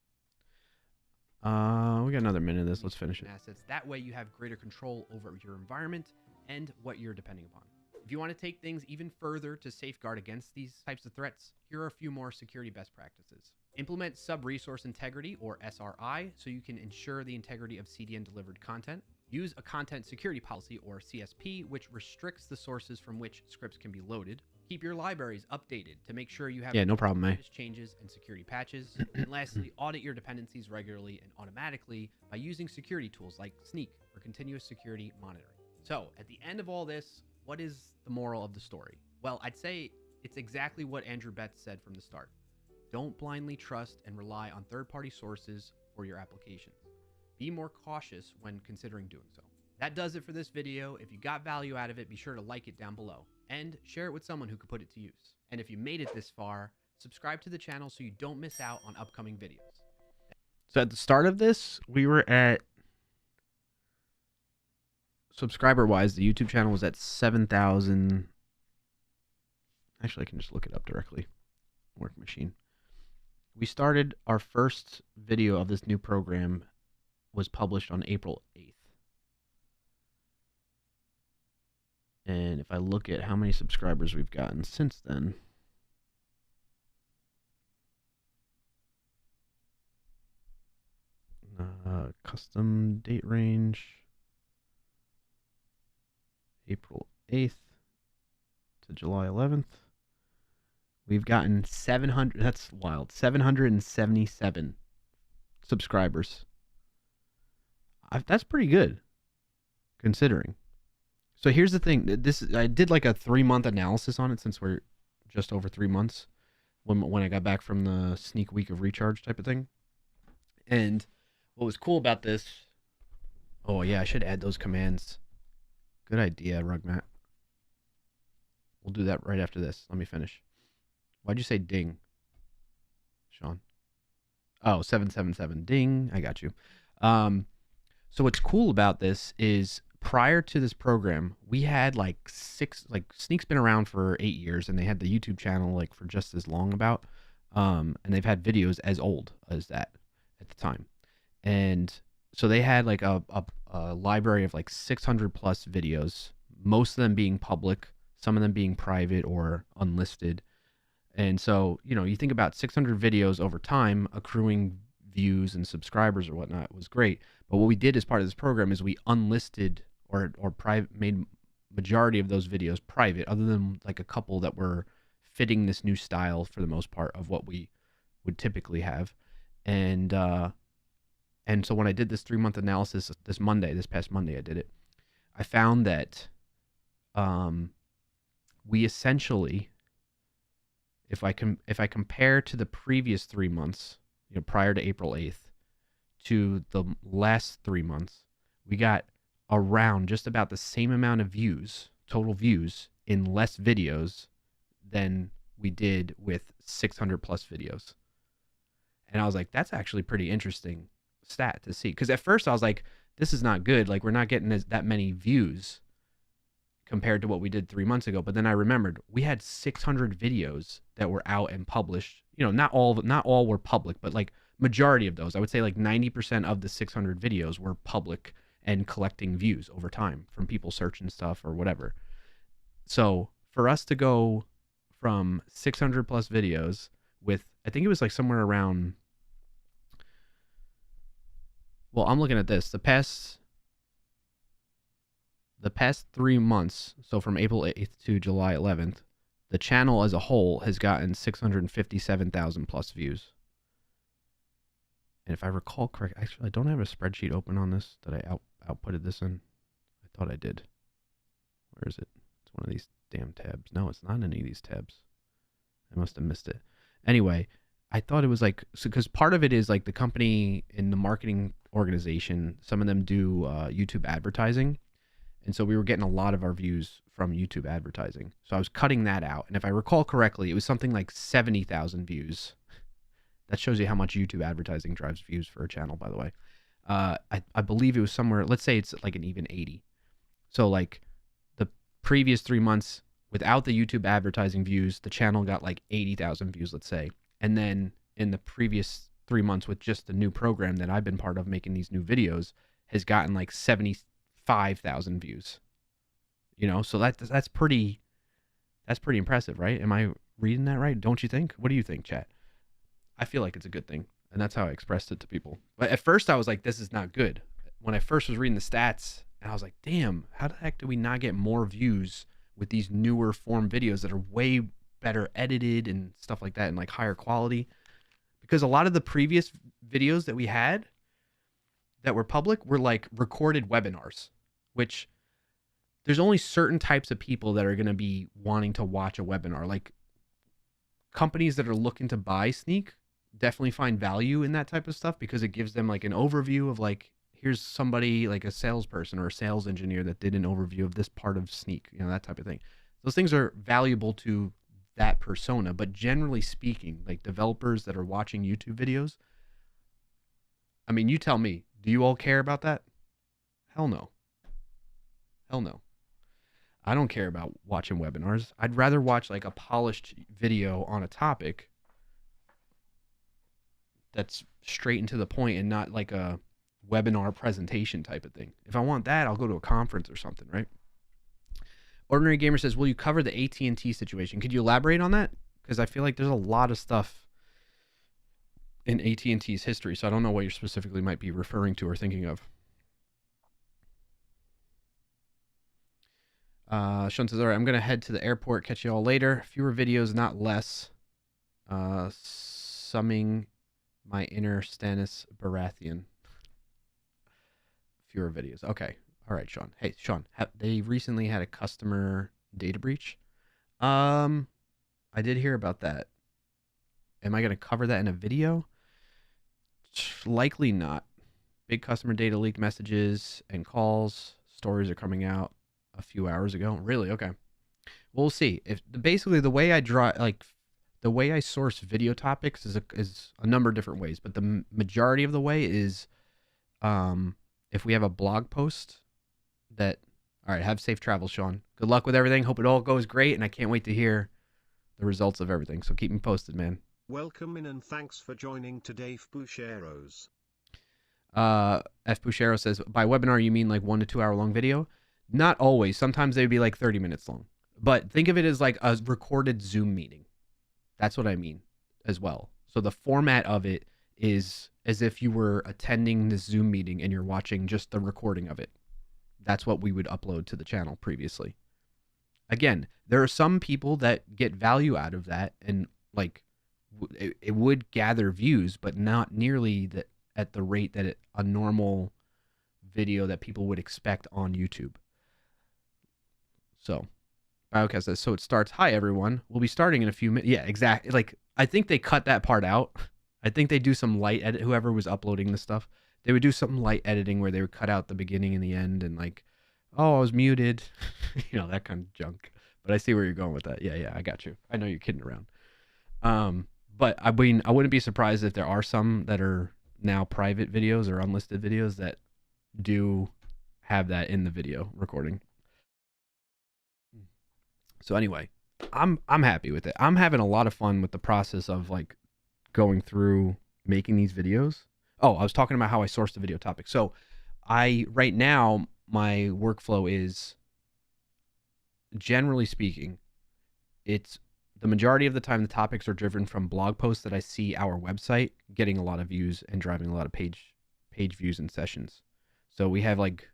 We got another minute of this. Let's finish it. Assets. That way you have greater control over your environment and what you're depending upon. If you want to take things even further to safeguard against these types of threats, here are a few more security best practices. Implement sub-resource integrity, or SRI, so you can ensure the integrity of CDN-delivered content. Use a content security policy, or CSP, which restricts the sources from which scripts can be loaded. Keep your libraries updated to make sure you have no problem, changes and security patches. And lastly, audit your dependencies regularly and automatically by using security tools like Sneak for continuous security monitoring. So, at the end of all this, what is the moral of the story? Well, I'd say it's exactly what Andrew Betts said from the start. Don't blindly trust and rely on third-party sources for your applications. Be more cautious when considering doing so. That does it for this video. If you got value out of it, be sure to like it down below and share it with someone who could put it to use. And if you made it this far, subscribe to the channel so you don't miss out on upcoming videos. So at the start of this, we were at, subscriber-wise, the YouTube channel was at 7,000. Actually, I can just look it up directly. Work machine. We started our first video of this new program was published on April 8th. And if I look at how many subscribers we've gotten since then, custom date range, April 8th to July 11th. We've gotten 700. That's wild. 777 subscribers. That's pretty good, considering. So here's the thing. I did like a 3-month analysis on it since we're just over 3 months when I got back from the sneak week of recharge type of thing. And what was cool about this? Oh yeah, I should add those commands. Good idea, Rugmat. We'll do that right after this. Let me finish. Why'd you say ding, Sean? Oh, 777 ding. I got you. So what's cool about this is prior to this program, we had Sneak's been around for 8 years, and they had the YouTube channel like for just as long and they've had videos as old as that at the time. And so they had like a library of like 600 plus videos, most of them being public, some of them being private or unlisted. And so, you think about 600 videos over time accruing views and subscribers or whatnot was great. But what we did as part of this program is we unlisted or made majority of those videos private, other than like a couple that were fitting this new style for the most part of what we would typically have. And so when I did this 3-month analysis this past Monday, I did it. I found that we essentially, if I compare to the previous 3 months, prior to April 8th, to the last 3 months, we got around just about the same amount of views, total views, in less videos than we did with 600 plus videos. And I was like, that's actually pretty interesting stat to see. Because at first I was like, this is not good. Like, we're not getting that many views compared to what we did 3 months ago. But then I remembered we had 600 videos that were out and published. Not all were public, but like majority of those, I would say like 90% of the 600 videos were public and collecting views over time from people searching stuff or whatever. So for us to go from 600 plus videos with, I think it was like somewhere around, well, I'm looking at this, the past 3 months, so from April 8th to July 11th, the channel as a whole has gotten 657,000 plus views. And if I recall correctly, actually, I don't have a spreadsheet open on this that I outputted this in. I thought I did. Where is it? It's one of these damn tabs. No, it's not any of these tabs. I must have missed it. Anyway, I thought it was like, because part of it is like the company in the marketing organization, some of them do YouTube advertising. And so we were getting a lot of our views from YouTube advertising. So I was cutting that out. And if I recall correctly, it was something like 70,000 views. That shows you how much YouTube advertising drives views for a channel, by the way. I believe it was somewhere, let's say it's like an even 80. So like the previous 3 months without the YouTube advertising views, the channel got like 80,000 views, let's say. And then in the previous 3 months with just the new program that I've been part of making these new videos has gotten like 75,000 views. So that's pretty impressive, right? Am I reading that right? Don't you think? What do you think, chat? I feel like it's a good thing, and that's how I expressed it to people. But at first I was like, this is not good. When I first was reading the stats, and I was like, damn, how the heck do we not get more views with these newer form videos that are way better edited and stuff like that and like higher quality? Because a lot of the previous videos that we had that were public were like recorded webinars, which there's only certain types of people that are going to be wanting to watch a webinar. Like companies that are looking to buy Sneak definitely find value in that type of stuff because it gives them like an overview of like, here's somebody like a salesperson or a sales engineer that did an overview of this part of Sneak, that type of thing. Those things are valuable to that persona, but generally speaking, like developers that are watching YouTube videos, I mean, you tell me, do you all care about that? Hell no. Hell no. I don't care about watching webinars. I'd rather watch like a polished video on a topic that's straight and to the point and not like a webinar presentation type of thing. If I want that, I'll go to a conference or something, right? Ordinary Gamer says, will you cover the AT&T situation? Could you elaborate on that? Because I feel like there's a lot of stuff in AT&T's history, so I don't know what you specifically might be referring to or thinking of. Sean says, all right, I'm going to head to the airport. Catch you all later. Fewer videos, not less. Summing my inner Stannis Baratheon. Fewer videos. Okay. All right, Sean. Hey, Sean, they recently had a customer data breach. I did hear about that. Am I going to cover that in a video? Likely not. Big customer data leak messages and calls. Stories are coming out a few hours ago. Really? Okay. We'll see. If basically the way I draw, like the way I source video topics is a number of different ways, but the majority of the way is, if we have a blog post that, all right, have safe travels, Sean. Good luck with everything. Hope it all goes great, and I can't wait to hear the results of everything. So keep me posted, man. Welcome in and thanks for joining today, Fucheros. F. Puchero says, by webinar, you mean like 1 to 2 hour long video? Not always. Sometimes they'd be like 30 minutes long. But think of it as like a recorded Zoom meeting. That's what I mean as well. So the format of it is as if you were attending this Zoom meeting and you're watching just the recording of it. That's what we would upload to the channel previously. Again, there are some people that get value out of that, and like it would gather views, but not nearly at the rate that a normal video that people would expect on YouTube. So Biocast says, so it starts, hi everyone, we'll be starting in a few minutes. Yeah, exactly. Like, I think they cut that part out. I think they do some light edit. Whoever was uploading this stuff, they would do some light editing where they would cut out the beginning and the end and like, oh, I was muted. You know, that kind of junk. But I see where you're going with that. Yeah, I got you. I know you're kidding around. But I mean, I wouldn't be surprised if there are some that are now private videos or unlisted videos that do have that in the video recording. So anyway, I'm happy with it. I'm having a lot of fun with the process of like going through making these videos. Oh, I was talking about how I source the video topic. So right now my workflow is, generally speaking, it's the majority of the time the topics are driven from blog posts that I see our website getting a lot of views and driving a lot of page views and sessions. So we have like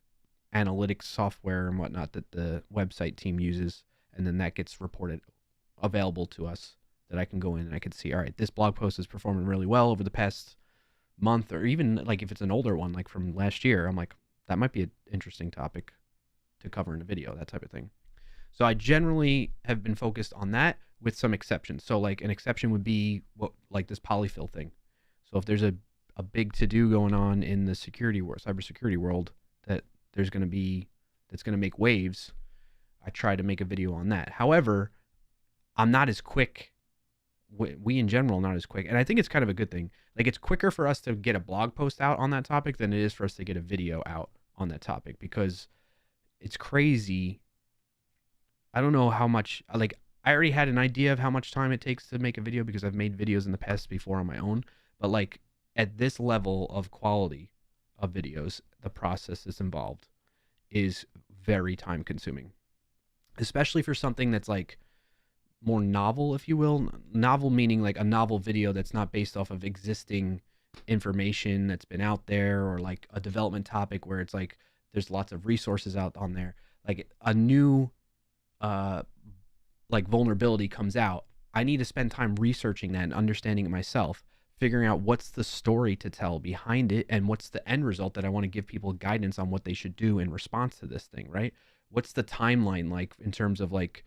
analytics software and whatnot that the website team uses, and then that gets reported available to us that I can go in and I can see, all right, this blog post is performing really well over the past month, or even like if it's an older one, like from last year, I'm like, that might be an interesting topic to cover in a video, that type of thing. So I generally have been focused on that with some exceptions. So like an exception would be what, like this polyfill thing. So if there's a big to-do going on in the security world, cybersecurity world, that there's going to be, that's going to make waves, I try to make a video on that. However, I'm not as quick. We in general are not as quick. And I think it's kind of a good thing. Like, it's quicker for us to get a blog post out on that topic than it is for us to get a video out on that topic, because it's crazy. I don't know how much, like, I already had an idea of how much time it takes to make a video because I've made videos in the past before on my own. But like at this level of quality of videos, the process that's involved is very time consuming, especially for something that's like more novel, if you will. Novel meaning like a novel video that's not based off of existing information that's been out there, or like a development topic where it's like there's lots of resources out on there. Like a new like vulnerability comes out, I need to spend time researching that and understanding it myself, figuring out what's the story to tell behind it and what's the end result that I want to give people guidance on what they should do in response to this thing, right? What's the timeline like in terms of like,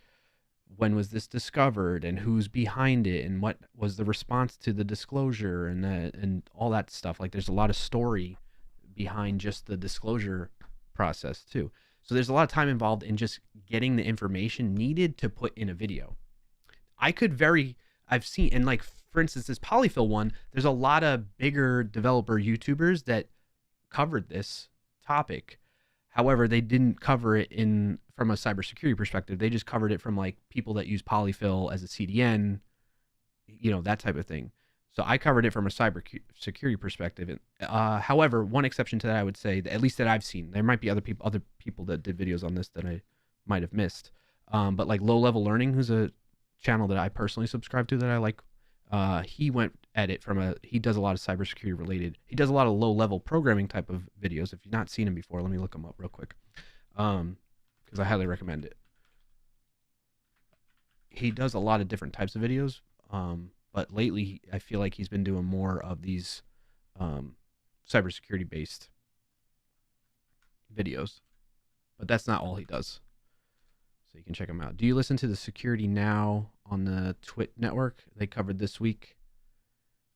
when was this discovered and who's behind it and what was the response to the disclosure and all that stuff. Like there's a lot of story behind just the disclosure process too. So there's a lot of time involved in just getting the information needed to put in a video. I've seen, and like, for instance, this polyfill one, there's a lot of bigger developer YouTubers that covered this topic. However, they didn't cover it from a cybersecurity perspective. They just covered it from like people that use polyfill as a CDN, you know, that type of thing. So I covered it from a cybersecurity perspective. However, one exception to that, I would say, that at least that I've seen, there might be other people that did videos on this that I might have missed. But like Low Level Learning, who's a channel that I personally subscribe to that I like, he went at it he does a lot of cybersecurity related. He does a lot of low level programming type of videos. If you've not seen him before, let me look him up real quick, because I highly recommend it. he does a lot of different types of videos. But lately I feel like he's been doing more of these cybersecurity based videos. But that's not all he does. So you can check him out. Do you listen to the Security Now on the Twit network? They covered this week.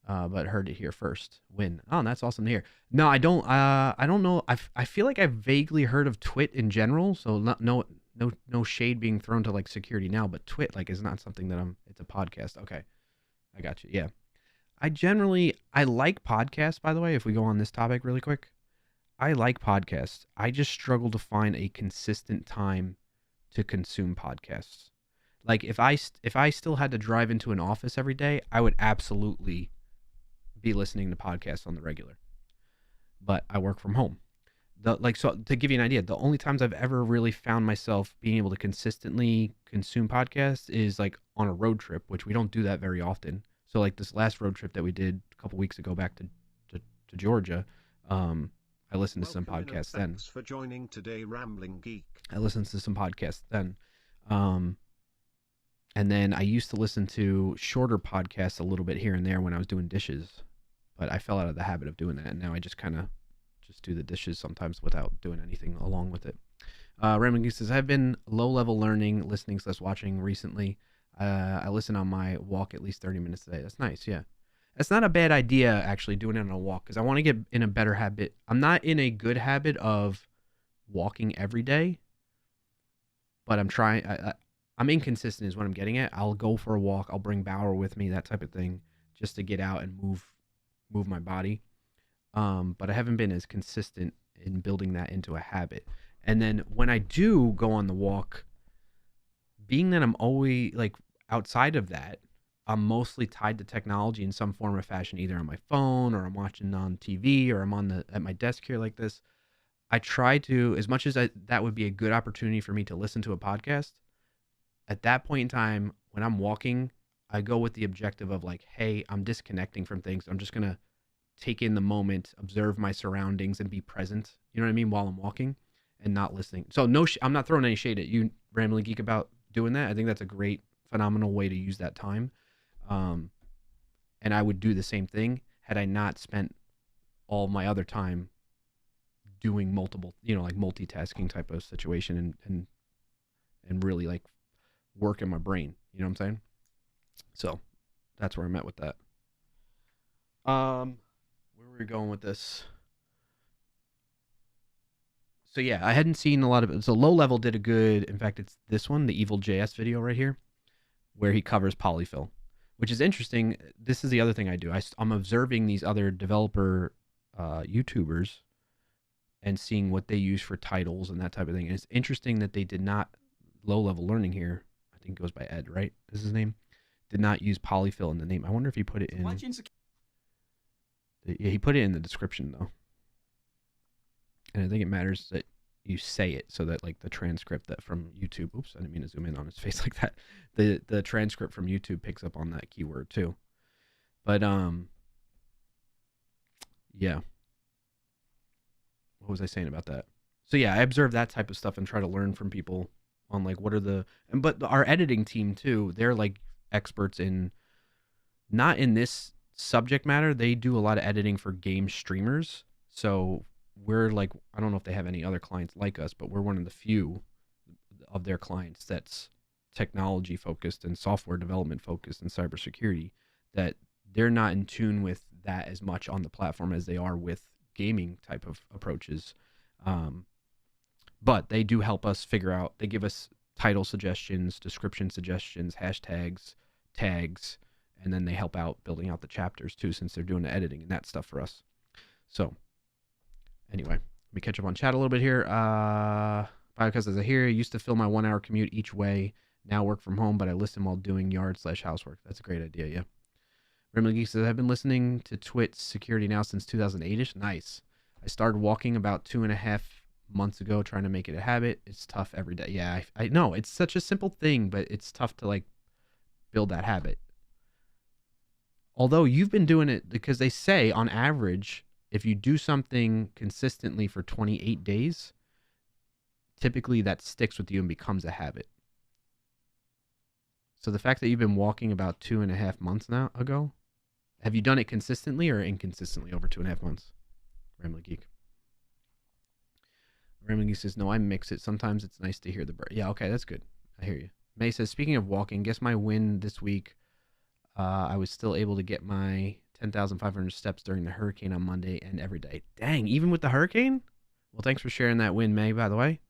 But heard it here first. Win. Oh, that's awesome to hear. No, I don't. I don't know. I feel like I've vaguely heard of Twit in general. So no shade being thrown to like Security Now, but Twit like is not something that I'm. It's a podcast. Okay, I got you. Yeah, I like podcasts. By the way, if we go on this topic really quick, I like podcasts. I just struggle to find a consistent time to consume podcasts. Like if I still had to drive into an office every day, I would absolutely be listening to podcasts on the regular. But I work from home. So to give you an idea, the only times I've ever really found myself being able to consistently consume podcasts is like on a road trip, which we don't do that very often. So like this last road trip that we did a couple weeks ago back to Georgia, I listened to some Welcome in and podcasts then. Thanks for joining today, Rambling Geek. I listened to some podcasts then. And then I used to listen to shorter podcasts a little bit here and there when I was doing dishes. But I fell out of the habit of doing that, and now I just kind of just do the dishes sometimes without doing anything along with it. Rambling Geek says, I've been low-level learning, listening/watching recently. I listen on my walk at least 30 minutes a day. That's nice, yeah. That's not a bad idea, actually, doing it on a walk, because I want to get in a better habit. I'm not in a good habit of walking every day, but I'm trying. I'm inconsistent is what I'm getting at. I'll go for a walk. I'll bring Bauer with me, that type of thing, just to get out and move my body. But I haven't been as consistent in building that into a habit. And then when I do go on the walk, being that I'm always like outside of that, I'm mostly tied to technology in some form or fashion, either on my phone or I'm watching on TV or I'm at my desk here like this. I try to, as much as that would be a good opportunity for me to listen to a podcast, at that point in time, when I'm walking, I go with the objective of like, hey, I'm disconnecting from things. I'm just going to take in the moment, observe my surroundings, and be present. You know what I mean? While I'm walking and not listening. So I'm not throwing any shade at you, Rambling Geek, about doing that. I think that's a great, phenomenal way to use that time. And I would do the same thing had I not spent all my other time doing multiple, like multitasking type of situation and really like work in my brain. You know what I'm saying? So that's where I'm at with that. Where were we going with this? So yeah, I hadn't seen a lot of it. So Low Level did a good, in fact, it's this one, the Evil JS video right here, where he covers polyfill, which is interesting. This is the other thing I do. I'm observing these other developer YouTubers and seeing what they use for titles and that type of thing. And it's interesting that they did not, Low Level Learning here, I think it goes by Ed, right? Is his name? Did not use polyfill in the name. I wonder if he put it in. Yeah, he put it in the description though. And I think it matters that you say it so that like the transcript that from YouTube, oops, I didn't mean to zoom in on his face like that. The transcript from YouTube picks up on that keyword too. But yeah. What was I saying about that? So yeah, I observe that type of stuff and try to learn from people on like what are but our editing team too, they're like experts in, not in this subject matter. They do a lot of editing for game streamers. So we're like, I don't know if they have any other clients like us, but we're one of the few of their clients that's technology focused and software development focused and cybersecurity, that they're not in tune with that as much on the platform as they are with gaming type of approaches. But they do help us figure out, they give us title suggestions, description suggestions, hashtags, tags, and then they help out building out the chapters too, since they're doing the editing and that stuff for us. So anyway, let me catch up on chat a little bit here. Because as I hear, I used to fill my 1 hour commute each way. Now work from home, but I listen while doing yard/housework. That's a great idea, yeah. Rambling Geek says, I've been listening to Twit's Security Now since 2008-ish. Nice. I started walking about 2.5 months ago, trying to make it a habit. It's tough every day. Yeah, I know. It's such a simple thing, but it's tough to like build that habit. Although you've been doing it, because they say on average, if you do something consistently for 28 days, typically that sticks with you and becomes a habit. So the fact that you've been walking about 2.5 months now ago, have you done it consistently or inconsistently over 2.5 months? Rambling Geek. Rambling Geek says, no, I mix it. Sometimes it's nice to hear the bird. Yeah, okay, that's good. I hear you. May says, speaking of walking, guess my win this week, I was still able to get my 10,500 steps during the hurricane on Monday and every day. Dang, even with the hurricane? Well, thanks for sharing that win, May, by the way.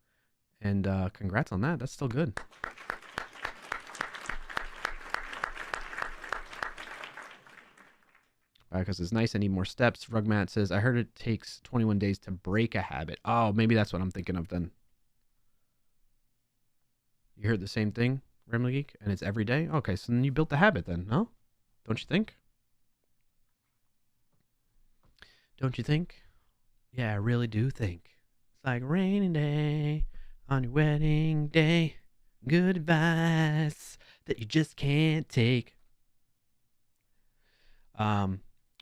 And congrats on that. That's still good. Because it's nice. I need more steps. Rugmat says, I heard it takes 21 days to break a habit. Oh, maybe that's what I'm thinking of then. You heard the same thing, Rambling Geek? And it's every day? Okay, so then you built the habit then, no? Don't you think? Don't you think? Yeah, I really do think. It's like a rainy day on your wedding day. Good advice that you just can't take.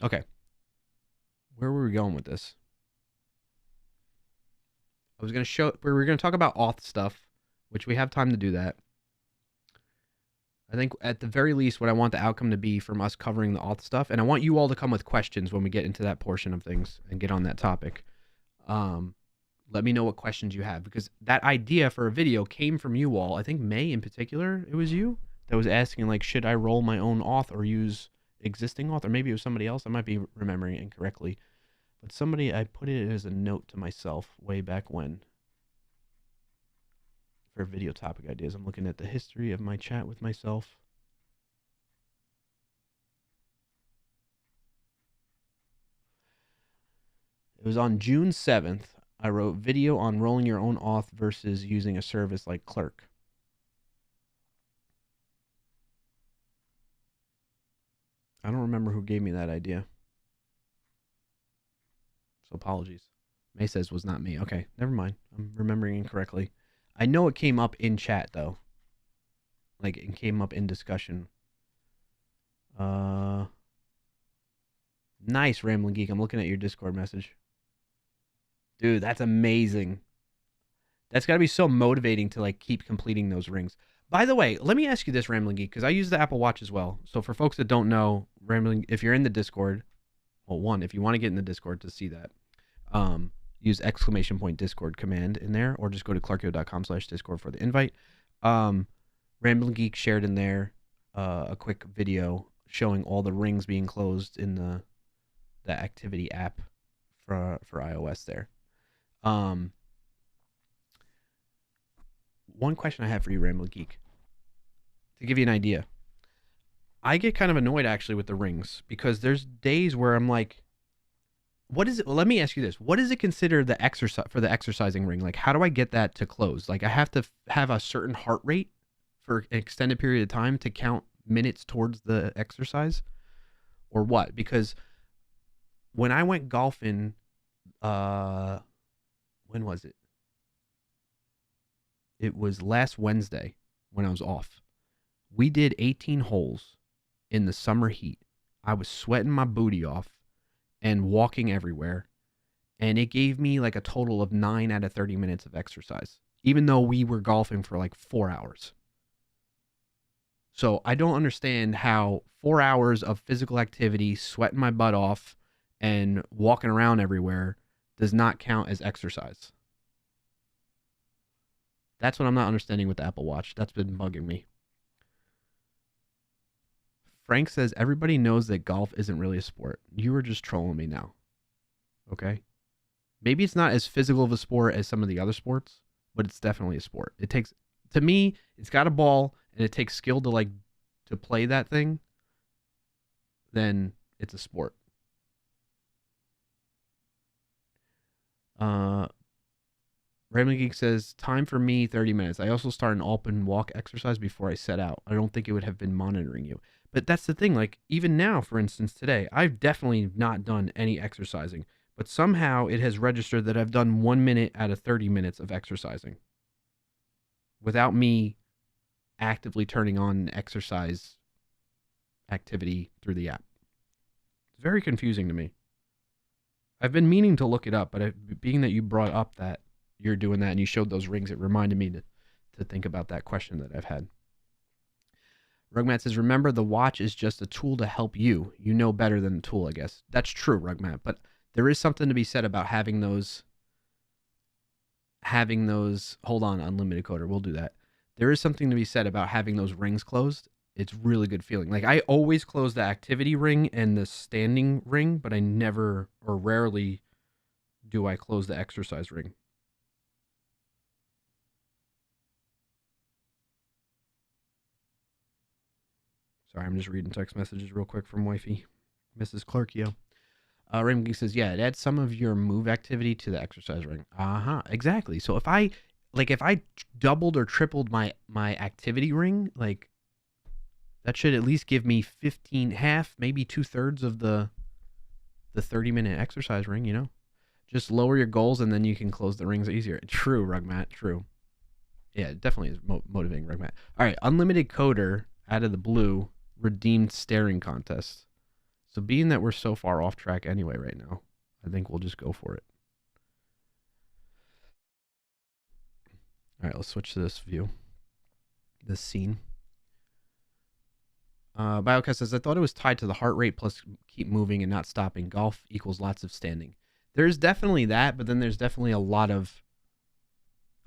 Okay. Where were we going with this? I was going to show, we were going to talk about auth stuff, which we have time to do that. I think at the very least, what I want the outcome to be from us covering the auth stuff, and I want you all to come with questions when we get into that portion of things and get on that topic. Let me know what questions you have, because that idea for a video came from you all. I think May in particular, it was you that was asking, like, should I roll my own auth or use existing auth? Or maybe it was somebody else. I might be remembering it incorrectly. But somebody, I put it as a note to myself way back when. For video topic ideas, I'm looking at the history of my chat with myself. It was on June 7th. I wrote video on rolling your own auth versus using a service like Clerk. I don't remember who gave me that idea. So apologies. May says was not me. Okay, never mind. I'm remembering incorrectly. I know it came up in chat though. Like it came up in discussion. Nice, Rambling Geek. I'm looking at your Discord message. Dude, that's amazing. That's got to be so motivating to like keep completing those rings. By the way, let me ask you this, Rambling Geek, because I use the Apple Watch as well. So for folks that don't know, Rambling, if you're in the Discord, well, one, if you want to get in the Discord to see that, use !Discord command in there, or just go to clarkio.com/Discord for the invite. Rambling Geek shared in there a quick video showing all the rings being closed in the activity app for iOS there. One question I have for you, Rambling Geek, to give you an idea. I get kind of annoyed actually with the rings because there's days where I'm like, what is it? Well, let me ask you this. What is it considered the exercise for the exercising ring? Like, how do I get that to close? Like, I have to have a certain heart rate for an extended period of time to count minutes towards the exercise, or what? Because when I went golfing, when was it? It was last Wednesday when I was off. We did 18 holes in the summer heat. I was sweating my booty off and walking everywhere. And it gave me like a total of 9 out of 30 minutes of exercise, even though we were golfing for like 4 hours. So I don't understand how 4 hours of physical activity, sweating my butt off and walking around everywhere does not count as exercise. That's what I'm not understanding with the Apple Watch. That's been bugging me. Frank says, everybody knows that golf isn't really a sport. You were just trolling me now. Okay? Maybe it's not as physical of a sport as some of the other sports, but it's definitely a sport. It takes, to me, it's got a ball and it takes skill to to play that thing. Then it's a sport. Rambling Geek says, time for me, 30 minutes. I also start an open walk exercise before I set out. I don't think it would have been monitoring you. But that's the thing. Like, even now, for instance, today, I've definitely not done any exercising. But somehow it has registered that I've done 1 minute out of 30 minutes of exercising without me actively turning on exercise activity through the app. It's very confusing to me. I've been meaning to look it up, but being that you brought up that you're doing that and you showed those rings, it reminded me to think about that question that I've had. Rugmat says, remember, the watch is just a tool to help you. You know better than the tool, I guess. That's true, Rugmat. But there is something to be said about having those. Hold on, unlimited coder. We'll do that. There is something to be said about having those rings closed. It's really good feeling. Like, I always close the activity ring and the standing ring, but I never or rarely do I close the exercise ring. Sorry, I'm just reading text messages real quick from wifey, Mrs. Clarkio. Raymond says, yeah, it adds some of your move activity to the exercise ring. Exactly. So if I doubled or tripled my activity ring, like, that should at least give me 15, half, maybe 2/3 of the 30-minute exercise ring, you know? Just lower your goals and then you can close the rings easier. True, Rugmat, true. Yeah, it definitely is motivating, Rugmat. All right, unlimited coder out of the blue redeemed staring contest. So being that we're so far off track anyway right now, I think we'll just go for it. All right, let's switch to this view, this scene. Biocast says, I thought it was tied to the heart rate plus keep moving and not stopping. Golf equals lots of standing. There's definitely that, but then there's definitely a lot of,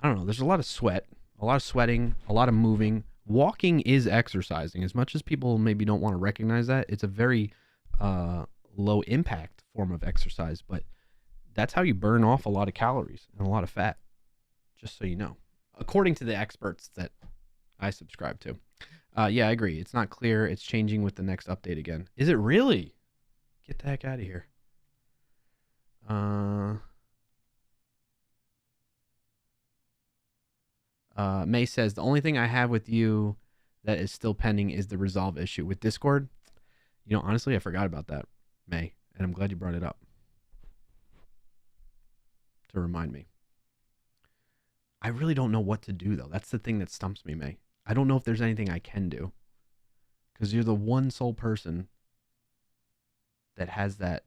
I don't know, there's a lot of sweat, a lot of sweating, a lot of moving. Walking is exercising. As much as people maybe don't want to recognize that, it's a very low impact form of exercise, but that's how you burn off a lot of calories and a lot of fat, just so you know, according to the experts that I subscribe to. Yeah, I agree. It's not clear. It's changing with the next update again. Is it really? Get the heck out of here. May says, the only thing I have with you that is still pending is the resolve issue with Discord. You know, honestly, I forgot about that, May, and I'm glad you brought it up to remind me. I really don't know what to do, though. That's the thing that stumps me, May. I don't know if there's anything I can do, because you're the one sole person that has that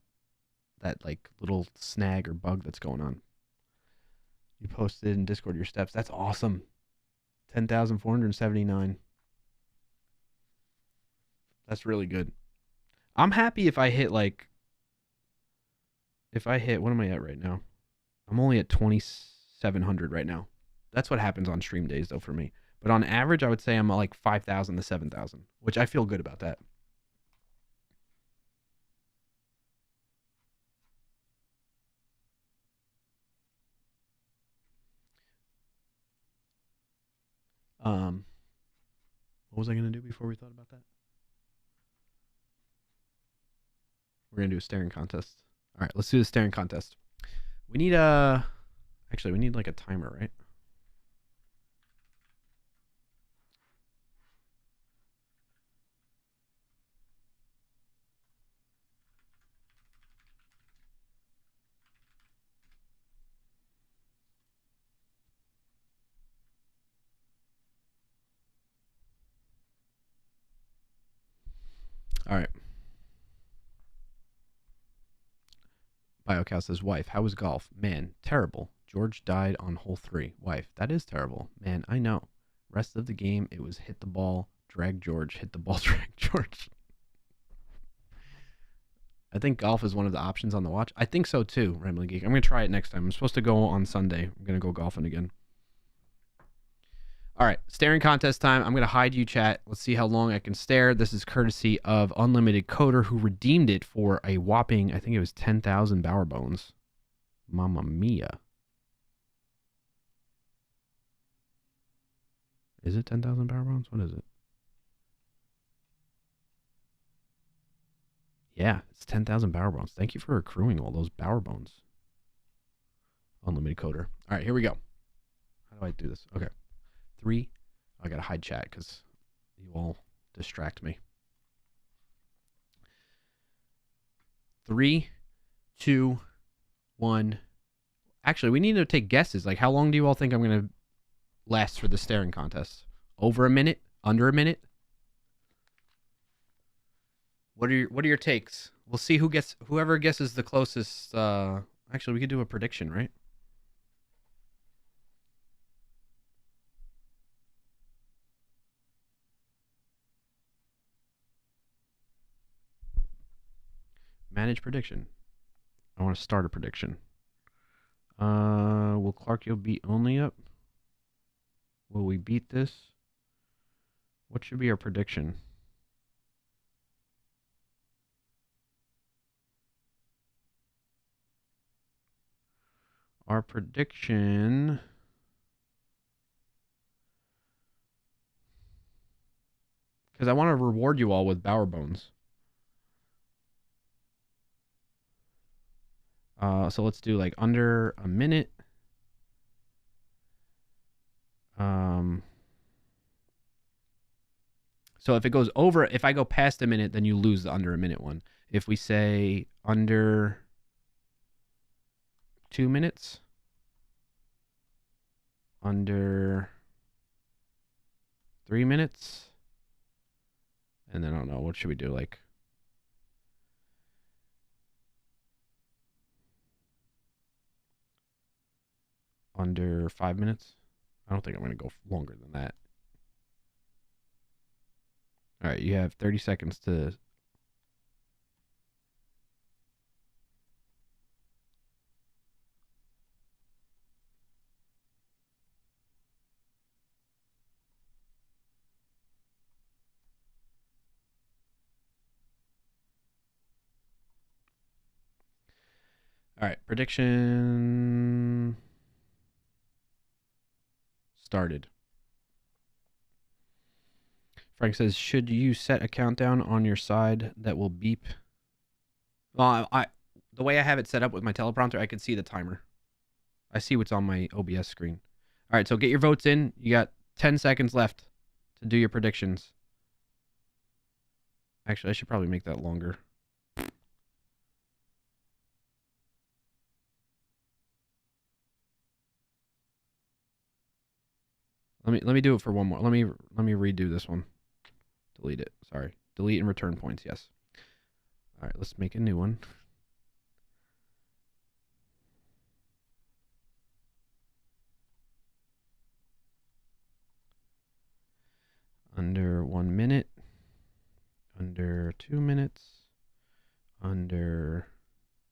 like little snag or bug that's going on. You posted in Discord your steps. That's awesome. 10,479. That's really good. I'm happy if I hit what am I at right now? I'm only at 2,700 right now. That's what happens on stream days, though, for me. But on average, I would say I'm like 5,000 to 7,000, which I feel good about that. What was I going to do before we thought about that? We're going to do a staring contest. All right, let's do the staring contest. We need actually, we need like a timer, right? All right. Biocow says, wife, how was golf? Man, terrible. George died on hole 3. Wife, that is terrible. Man, I know. Rest of the game, it was hit the ball, drag George, hit the ball, drag George. I think golf is one of the options on the watch. I think so too, Rambling Geek. I'm going to try it next time. I'm supposed to go on Sunday. I'm going to go golfing again. All right, staring contest time. I'm going to hide you, chat. Let's see how long I can stare. This is courtesy of Unlimited Coder, who redeemed it for a whopping, I think it was 10,000 Bower Bones. Mamma mia. Is it 10,000 Bower Bones? What is it? Yeah, it's 10,000 Bower Bones. Thank you for accruing all those Bower Bones. Unlimited Coder. All right, here we go. How do I do this? Okay. 3. I gotta hide chat because you all distract me. 3, 2, 1. Actually, we need to take guesses. Like, how long do you all think I'm gonna last for the staring contest? Over a minute? Under a minute? What are your takes? We'll see whoever guesses the closest. Actually, we could do a prediction, right? manage prediction. I want to start a prediction. Will Clarkio beat only up? Will we beat this? What should be our prediction? Our prediction... Because I want to reward you all with Bower Bones. So let's do like under a minute. So if it goes over, if I go past a minute, then you lose the under a minute one. If we say under 2 minutes, under 3 minutes, and then I don't know, what should we do? Like under 5 minutes? I don't think I'm going to go longer than that. All right, you have 30 seconds to... All right, prediction started. Frank says, should you set a countdown on your side that will beep? Well, the way I have it set up with my teleprompter, I can see the timer. I see what's on my OBS screen. All right, so get your votes in. You got 10 seconds left to do your predictions. Actually, I should probably make that longer. Let me do it for one more. Let me redo this one. Delete it. Sorry. Delete and return points. Yes. All right, let's make a new one. Under 1 minute. Under 2 minutes. Under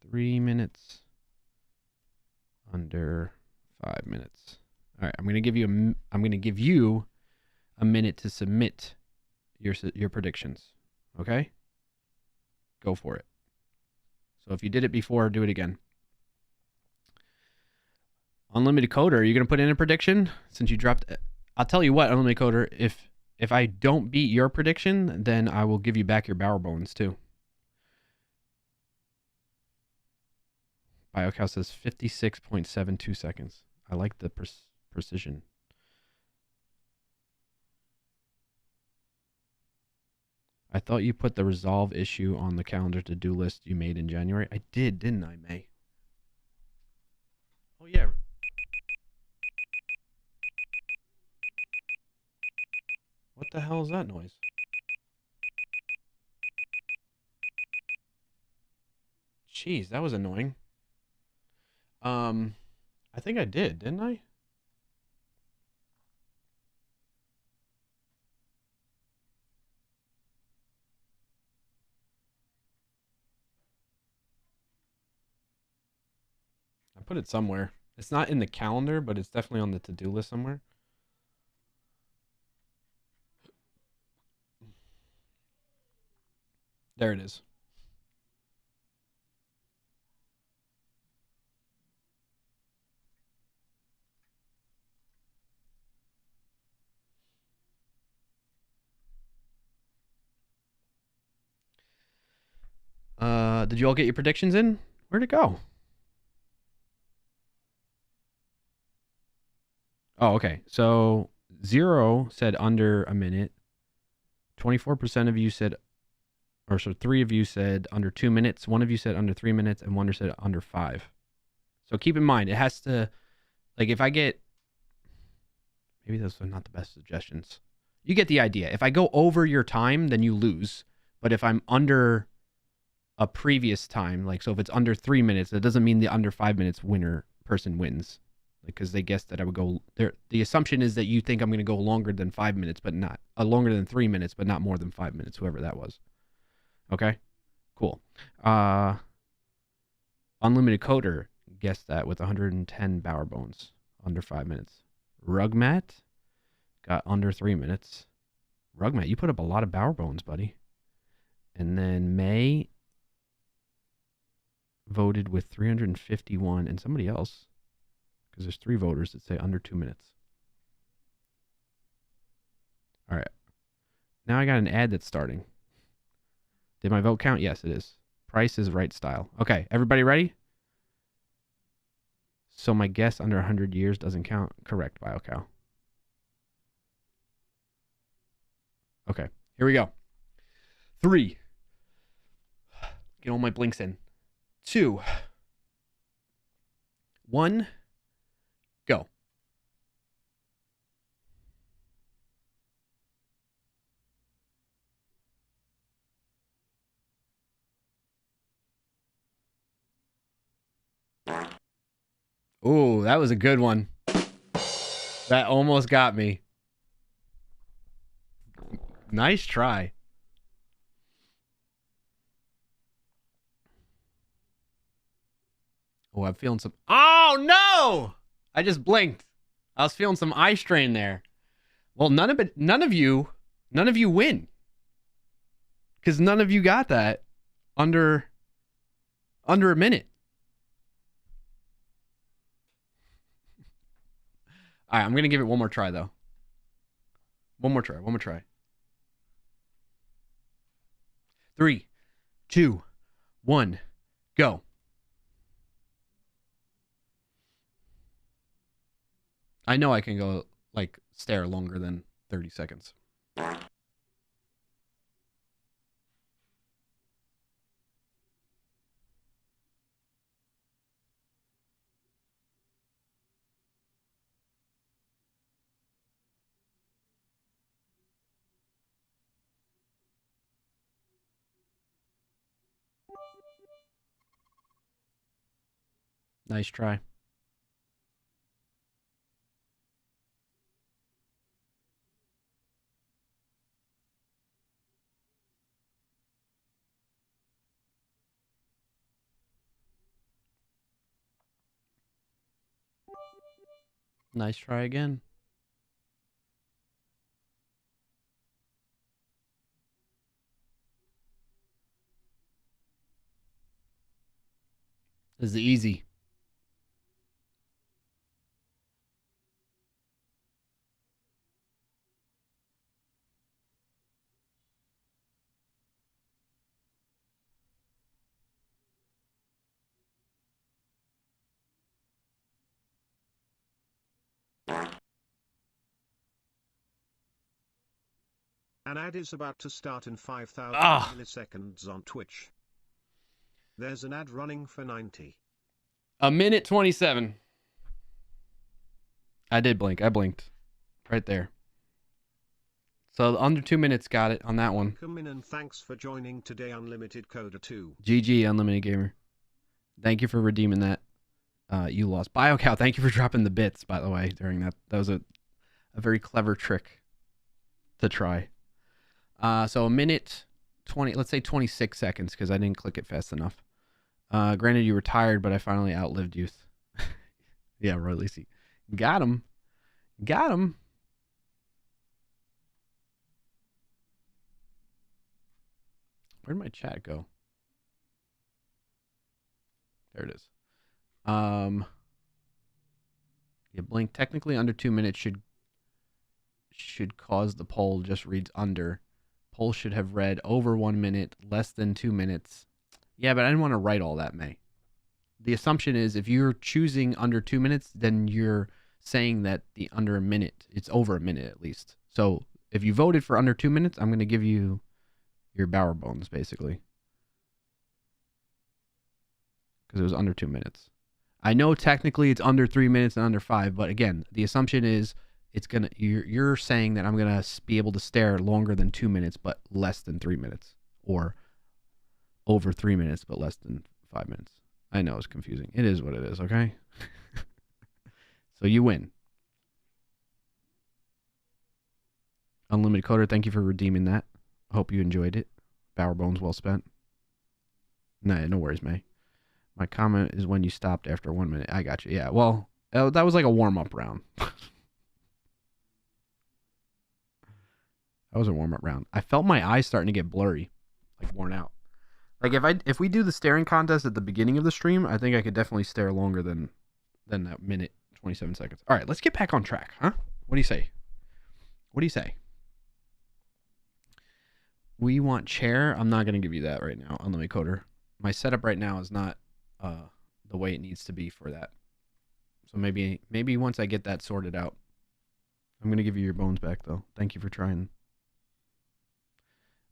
3 minutes. Under 5 minutes. All right, I'm going to give you a minute to submit your predictions. Okay? Go for it. So if you did it before, do it again. Unlimited Coder, are you going to put in a prediction since you dropped? I'll tell you what, Unlimited Coder, if I don't beat your prediction, then I will give you back your Bower Bones too. BioCow says 56.72 seconds. I like the precision. I thought you put the resolve issue on the calendar to-do list you made in January. I did, didn't I, May? Oh, yeah. What the hell is that noise? Jeez, that was annoying. I think I did, didn't I? I put it somewhere. It's not in the calendar, but it's definitely on the to-do list somewhere. There it is. Did you all get your predictions in? Where'd it go? Oh, okay. So 0 said under a minute. 24% of you said, or so 3 of you said under 2 minutes. 1 of you said under 3 minutes, and 1 said under 5. So keep in mind, it has to, like, if I get, maybe those are not the best suggestions. You get the idea. If I go over your time, then you lose. But if I'm under a previous time, like, so if it's under 3 minutes, that doesn't mean the under 5 minutes winner person wins, because they guessed that I would go there. The assumption is that you think I'm going to go longer than 5 minutes, but not longer than 3 minutes, but not more than 5 minutes, whoever that was. Okay. Cool. Unlimited Coder guessed that with 110 Bower Bones, under 5 minutes. Rugmat got under 3 minutes. Rugmat, you put up a lot of Bower Bones, buddy. And then May voted with 351, and somebody else, because there's 3 voters that say under 2 minutes. All right. Now I got an ad that's starting. Did my vote count? Yes, it is. Price is right style. Okay, everybody ready? So my guess under 100 years doesn't count. Correct, BioCow. Okay, here we go. 3. Get all my blinks in. 2. 1. Go. Ooh, that was a good one. That almost got me. Nice try. Oh, I'm feeling some. Oh no! I just blinked. I was feeling some eye strain there. Well, none of you win. Because none of you got that under a minute. All right, I'm gonna give it one more try though. One more try. 3, 2, 1, go. I know I can go like stare longer than 30 seconds. Nice try. Nice try again. This is easy. An ad is about to start in 5,000 Ah. milliseconds on Twitch. There's an ad running for 90. 1:27. I did blink. I blinked. Right there. So under 2 minutes got it on that one. Come in and thanks for joining today, Unlimited Coder 2. GG, Unlimited Gamer. Thank you for redeeming that. You lost. BioCow, thank you for dropping the bits, by the way, during that. That was a very clever trick to try. So 1:20, let's say 26 seconds, because I didn't click it fast enough. Granted, you were tired, but I finally outlived youth. Yeah, Roy Lacey. Got him. Got him. Where'd my chat go? There it is. Yeah, blink. Technically, under 2 minutes should cause the poll just reads under. Poll should have read over 1 minute, less than 2 minutes. Yeah, but I didn't want to write all that, May. The assumption is if you're choosing under 2 minutes, then you're saying that the under a minute, it's over a minute at least. So if you voted for under 2 minutes, I'm going to give you your Bower Bones, basically. Because it was under 2 minutes. I know technically it's under 3 minutes and under 5, but again, the assumption is it's gonna. You're saying that I'm gonna be able to stare longer than 2 minutes, but less than 3 minutes, or over 3 minutes, but less than 5 minutes. I know it's confusing. It is what it is. Okay. So you win. Unlimited Coder, thank you for redeeming that. Hope you enjoyed it. Bower Bones well spent. No worries, May. My comment is when you stopped after 1 minute. I got you. Yeah, well, that was like a warm-up round. That was a warm-up round. I felt my eyes starting to get blurry, like worn out. Like if we do the staring contest at the beginning of the stream, I think I could definitely stare longer than that minute 27 seconds. All right, let's get back on track, huh? What do you say? What do you say? We want chair. I'm not going to give you that right now on the Makecoder. My setup right now is not the way it needs to be for that. So maybe once I get that sorted out, I'm going to give you your bones back, though. Thank you for trying.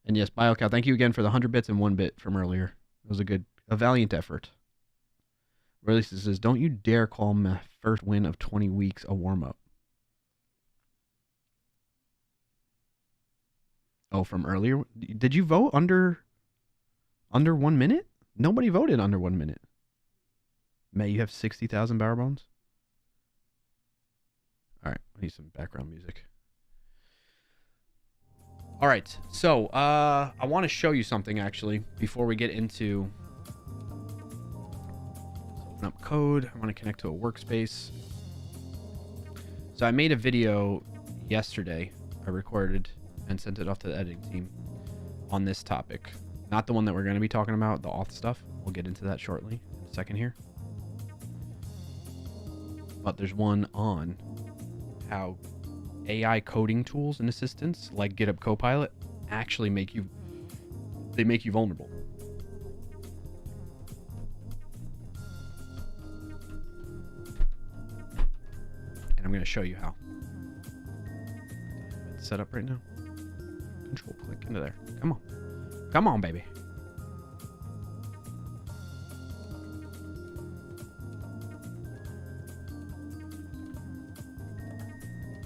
And yes, BioCow, thank you again for the 100 bits and 1 bit from earlier. It was a valiant effort. Release says, don't you dare call my first win of 20 weeks a warm-up. Oh, from earlier? Did you vote under 1 minute? Nobody voted under 1 minute. May, you have 60,000 barrel bones? All right, I need some background music. All right, so I want to show you something, actually, before we get into... Open up code. I want to connect to a workspace. So I made a video yesterday. I recorded and sent it off to the editing team on this topic. Not the one that we're going to be talking about, the auth stuff. We'll get into that shortly in a second here. But there's one on how AI coding tools and assistants like GitHub Copilot actually make you vulnerable. And I'm going to show you how. It's set up right now. Control click into there. Come on. Come on, baby.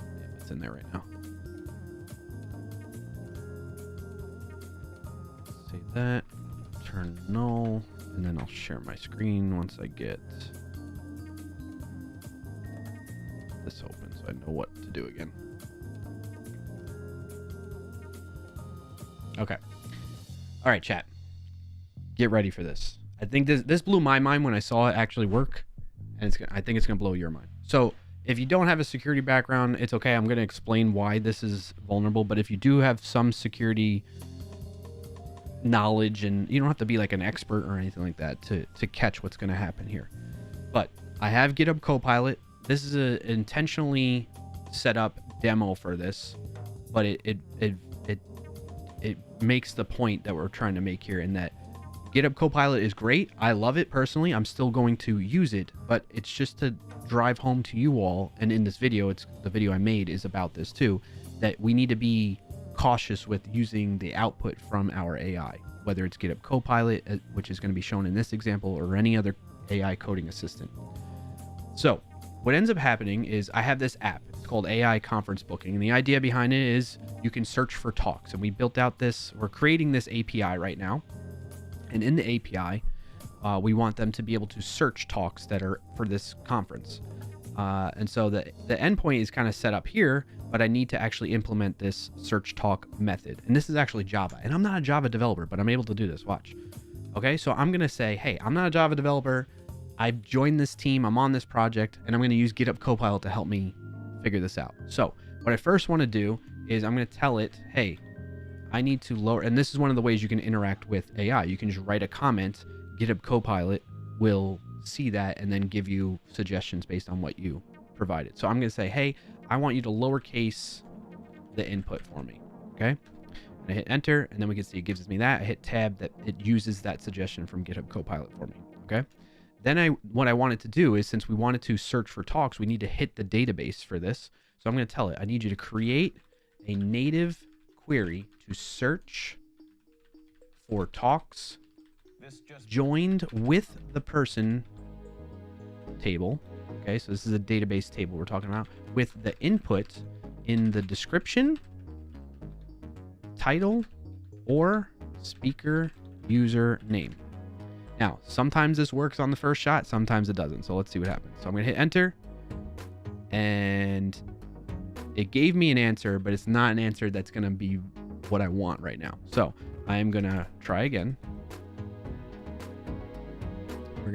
Yeah, it's in there right now. Save that. Turn null. And then I'll share my screen once I get this open so I know what to do again. Okay. All right, chat. Get ready for this. I think this blew my mind when I saw it actually work, and I think it's gonna blow your mind. So if you don't have a security background, it's okay. I'm gonna explain why this is vulnerable. But if you do have some security knowledge, and you don't have to be like an expert or anything like that to catch what's gonna happen here. But I have GitHub Copilot. This is a intentionally set up demo for this, but it makes the point that we're trying to make here, in that GitHub Copilot is great. I love it personally. I'm still going to use it, but it's just to drive home to you all. And in this video, the video I made is about this too, that we need to be cautious with using the output from our AI, whether it's GitHub Copilot, which is going to be shown in this example, or any other AI coding assistant. So what ends up happening is I have this app. It's called AI Conference Booking. And the idea behind it is you can search for talks. And we built out we're creating this API right now. And in the API, we want them to be able to search talks that are for this conference. And so the endpoint is kind of set up here, but I need to actually implement this search talk method. And this is actually Java. And I'm not a Java developer, but I'm able to do this. Watch. Okay, so I'm going to say, hey, I'm not a Java developer. I've joined this team, I'm on this project, and I'm going to use GitHub Copilot to help me figure this out. So what I first want to do is I'm going to tell it, hey, I need to lower, and this is one of the ways you can interact with AI. You can just write a comment, GitHub Copilot will see that and then give you suggestions based on what you provided. So I'm going to say, hey, I want you to lowercase the input for me, okay? And I hit enter, and then we can see it gives me that. I hit tab, that it uses that suggestion from GitHub Copilot for me, okay? Then what I wanted to do is, since we wanted to search for talks, we need to hit the database for this. So I'm going to tell it, I need you to create a native query to search for talks joined with the person table. Okay, so this is a database table we're talking about, with the input in the description, title, or speaker user name. Now, sometimes this works on the first shot, sometimes it doesn't. So let's see what happens. So I'm going to hit enter, and it gave me an answer, but it's not an answer that's going to be what I want right now. So I am going to try again.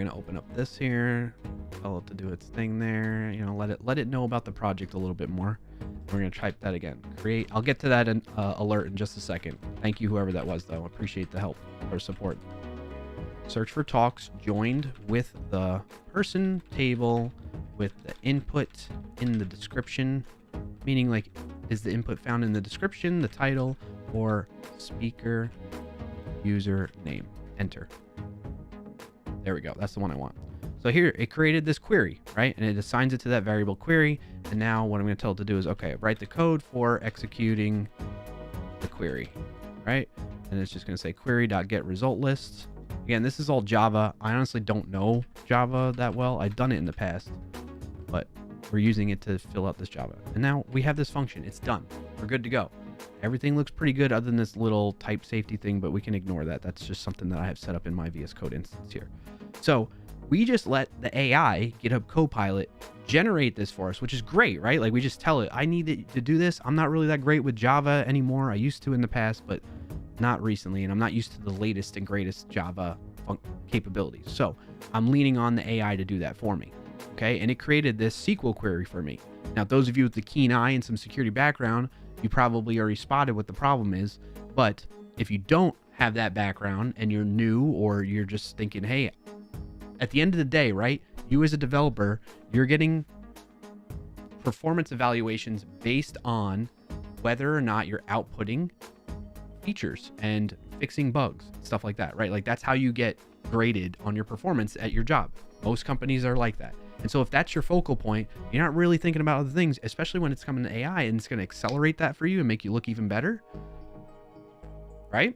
going to open up this here, tell it to do its thing there, you know, let it know about the project a little bit more. We're going to type that again. Create. I'll get to that alert in just a second. Thank you, whoever that was, though. Appreciate the help or support. Search for talks joined with the person table with the input in the description, meaning like, is the input found in the description, the title, or speaker user name? Enter. There we go. That's the one I want. So here it created this query, right? And it assigns it to that variable query. And now what I'm going to tell it to do is, okay, write the code for executing the query, right? And it's just going to say query.getResultList. Again, this is all Java. I honestly don't know Java that well. I've done it in the past, but we're using it to fill out this Java. And now we have this function. It's done. We're good to go. Everything looks pretty good other than this little type safety thing, but we can ignore that. That's just something that I have set up in my VS Code instance here. So we just let the AI, GitHub Copilot, generate this for us, which is great, right? Like we just tell it, I need it to do this. I'm not really that great with Java anymore. I used to in the past, but not recently. And I'm not used to the latest and greatest Java capabilities. So I'm leaning on the AI to do that for me. Okay. And it created this SQL query for me. Now, those of you with the keen eye and some security background, you probably already spotted what the problem is. But if you don't have that background and you're new, or you're just thinking, hey, at the end of the day, right, you as a developer, you're getting performance evaluations based on whether or not you're outputting features and fixing bugs, stuff like that, right? Like that's how you get graded on your performance at your job. Most companies are like that. And so if that's your focal point, you're not really thinking about other things, especially when it's coming to AI and it's going to accelerate that for you and make you look even better, right?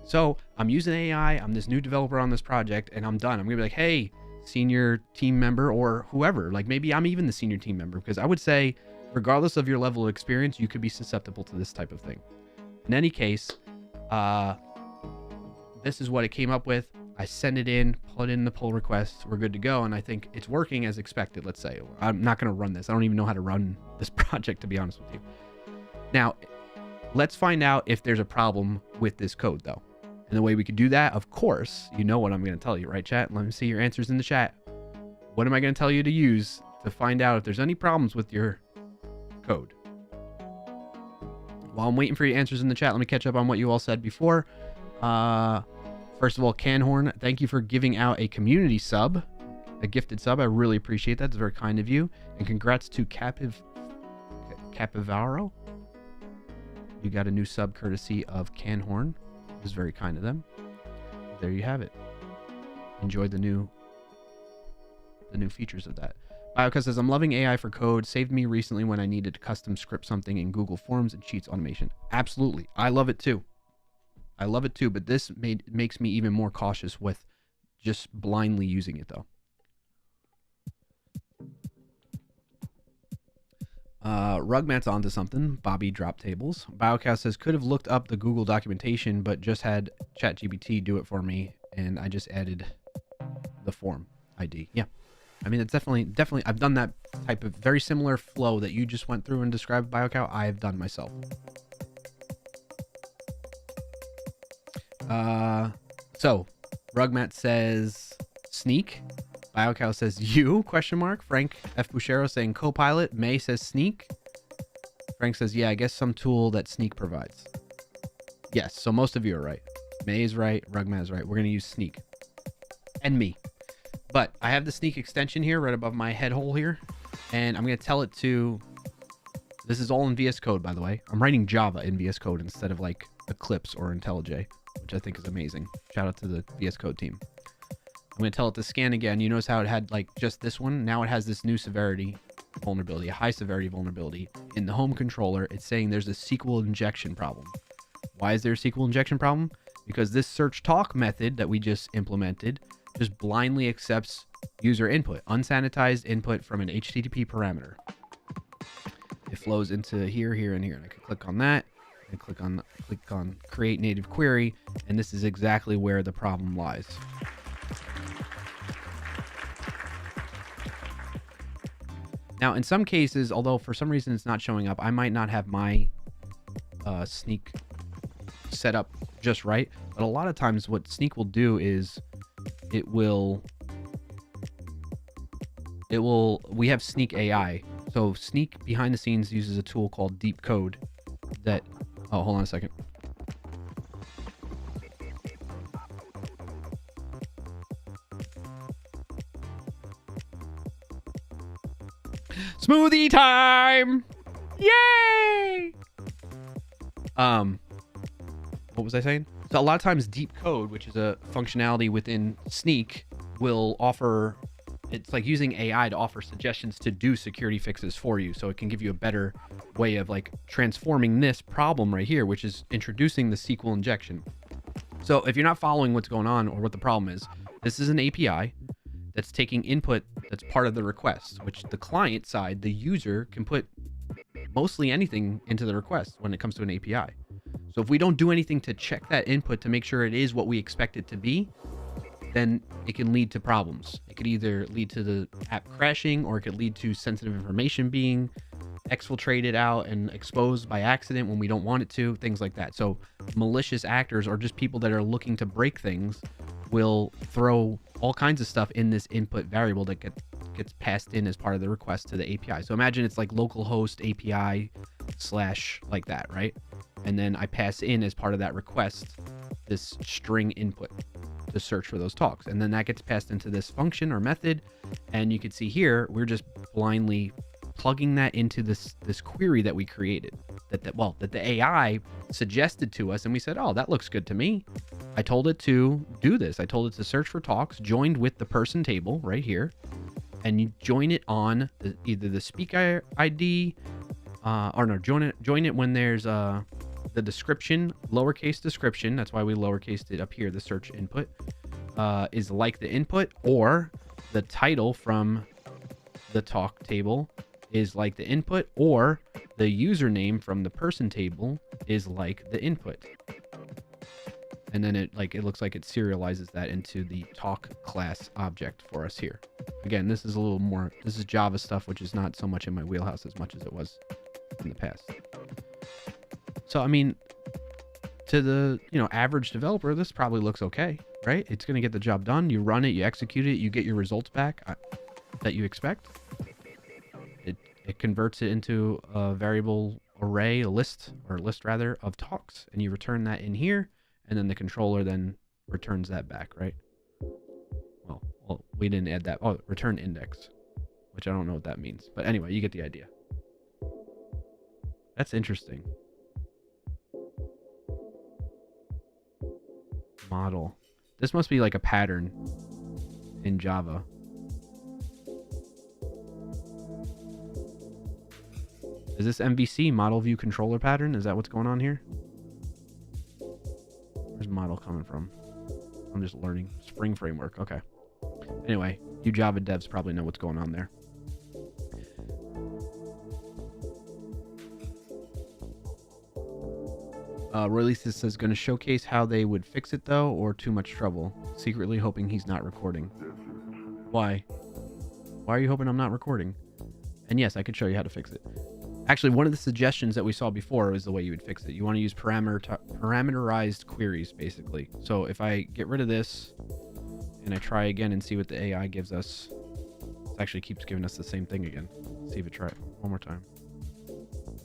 So I'm using AI. I'm this new developer on this project and I'm done. I'm gonna be like, hey, senior team member or whoever, like maybe I'm even the senior team member, because I would say regardless of your level of experience, you could be susceptible to this type of thing. In any case, this is what it came up with. I send it in, put in the pull request. We're good to go. And I think it's working as expected. Let's say I'm not going to run this. I don't even know how to run this project, to be honest with you. Now, let's find out if there's a problem with this code, though. And the way we could do that, of course, you know what I'm going to tell you, right, chat? Let me see your answers in the chat. What am I going to tell you to use to find out if there's any problems with your code? While I'm waiting for your answers in the chat, let me catch up on what you all said before. First of all, Canhorn, thank you for giving out a community sub, a gifted sub. I really appreciate that. It's very kind of you. And congrats to Capivaro. You got a new sub courtesy of Canhorn. It was very kind of them. There you have it. Enjoy the new features of that. Bioka says, I'm loving AI for code. Saved me recently when I needed to custom script something in Google Forms and Sheets automation. Absolutely. I love it too. I love it too, but this makes me even more cautious with just blindly using it though. Rugmat's onto something. Bobby drop tables. Biocast says, could have looked up the Google documentation, but just had ChatGPT do it for me, and I just added the form ID. Yeah. I mean, it's definitely, I've done that type of very similar flow that you just went through and described, BioCow. I've done myself. So Rugmat says sneak. BioCow says you, question mark. Frank F. Buchero saying Copilot. May says sneak. Frank says, yeah, I guess some tool that Sneak provides. Yes, so most of you are right. May is right. Rugmat is right. We're going to use Sneak. And me. But I have the Sneak extension here right above my head hole here. And I'm going to tell it to... This is all in VS Code, by the way. I'm writing Java in VS Code instead of like Eclipse or IntelliJ, which I think is amazing. Shout out to the VS Code team. I'm going to tell it to scan again. You notice how it had like just this one. Now it has this new severity vulnerability, a high severity vulnerability. In the home controller, it's saying there's a SQL injection problem. Why is there a SQL injection problem? Because this search talk method that we just implemented just blindly accepts user input, unsanitized input from an HTTP parameter. It flows into here, here, and here. And I can click on that and click on create native query. And this is exactly where the problem lies. Now, in some cases, although for some reason it's not showing up, I might not have my Sneak set up just right. But a lot of times what Sneak will do is it will we have Sneak AI. So Sneak behind the scenes uses a tool called Deep Code that, oh, hold on a second. Smoothie time! Yay! What was I saying? So a lot of times Deep Code, which is a functionality within Sneak, will offer, it's like using AI to offer suggestions to do security fixes for you. So it can give you a better way of like transforming this problem right here, which is introducing the SQL injection. So if you're not following what's going on or what the problem is, this is an API that's taking input that's part of the request, which the client side, the user, can put mostly anything into the request when it comes to an API. So if we don't do anything to check that input to make sure it is what we expect it to be, then it can lead to problems. It could either lead to the app crashing, or it could lead to sensitive information being exfiltrated out and exposed by accident when we don't want it to, things like that. So malicious actors, or just people that are looking to break things, will throw all kinds of stuff in this input variable that gets passed in as part of the request to the API. So imagine it's like localhost API / like that, right? And then I pass in as part of that request this string input to search for those talks. And then that gets passed into this function or method. And you can see here, we're just blindly plugging that into this query that we created that the AI suggested to us. And we said, oh, that looks good to me. I told it to do this. I told it to search for talks joined with the person table right here. And you join it on either the speaker ID, or no, join it when there's the description, lowercase description. That's why we lowercased it up here. The search input is like the input, or the title from the talk table is like the input, or the username from the person table is like the input. And then it looks like it serializes that into the talk class object for us here. Again, this is a little more, this is Java stuff, which is not so much in my wheelhouse as much as it was in the past. So, I mean, to the, average developer, this probably looks okay, right? It's going to get the job done. You run it, you execute it, you get your results back that you expect. It converts it into a variable array, a list rather, of talks, and you return that in here, and then the controller then returns that back, right? Well, we didn't add that. Oh, return index, which I don't know what that means. But anyway, you get the idea. That's interesting. Model. This must be like a pattern in Java. Is this MVC, model view controller pattern? Is that what's going on here? Where's model coming from? I'm just learning. Spring framework. Okay. Anyway, you Java devs probably know what's going on there. Releases says going to showcase how they would fix it though, or too much trouble. Secretly hoping he's not recording. Why? Why are you hoping I'm not recording? And yes, I could show you how to fix it. Actually, one of the suggestions that we saw before is the way you would fix it. You want to use parameterized queries, basically. So if I get rid of this and I try again and see what the AI gives us, it actually keeps giving us the same thing again. Let's see if it tries one more time.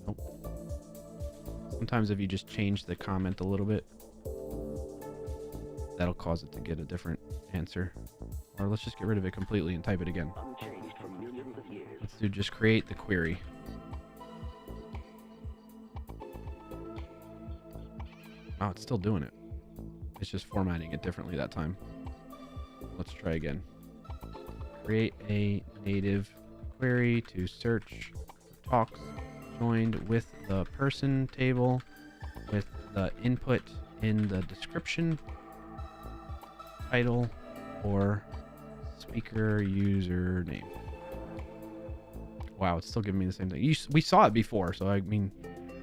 Nope. Sometimes if you just change the comment a little bit, that'll cause it to get a different answer. Or let's just get rid of it completely and type it again. Let's do just create the query. Oh, it's still doing it. It's just formatting it differently that time. Let's try again. Create a native query to search for talks joined with the person table with the input in the description, title, or speaker username. Wow, it's still giving me the same thing. We saw it before, so I mean,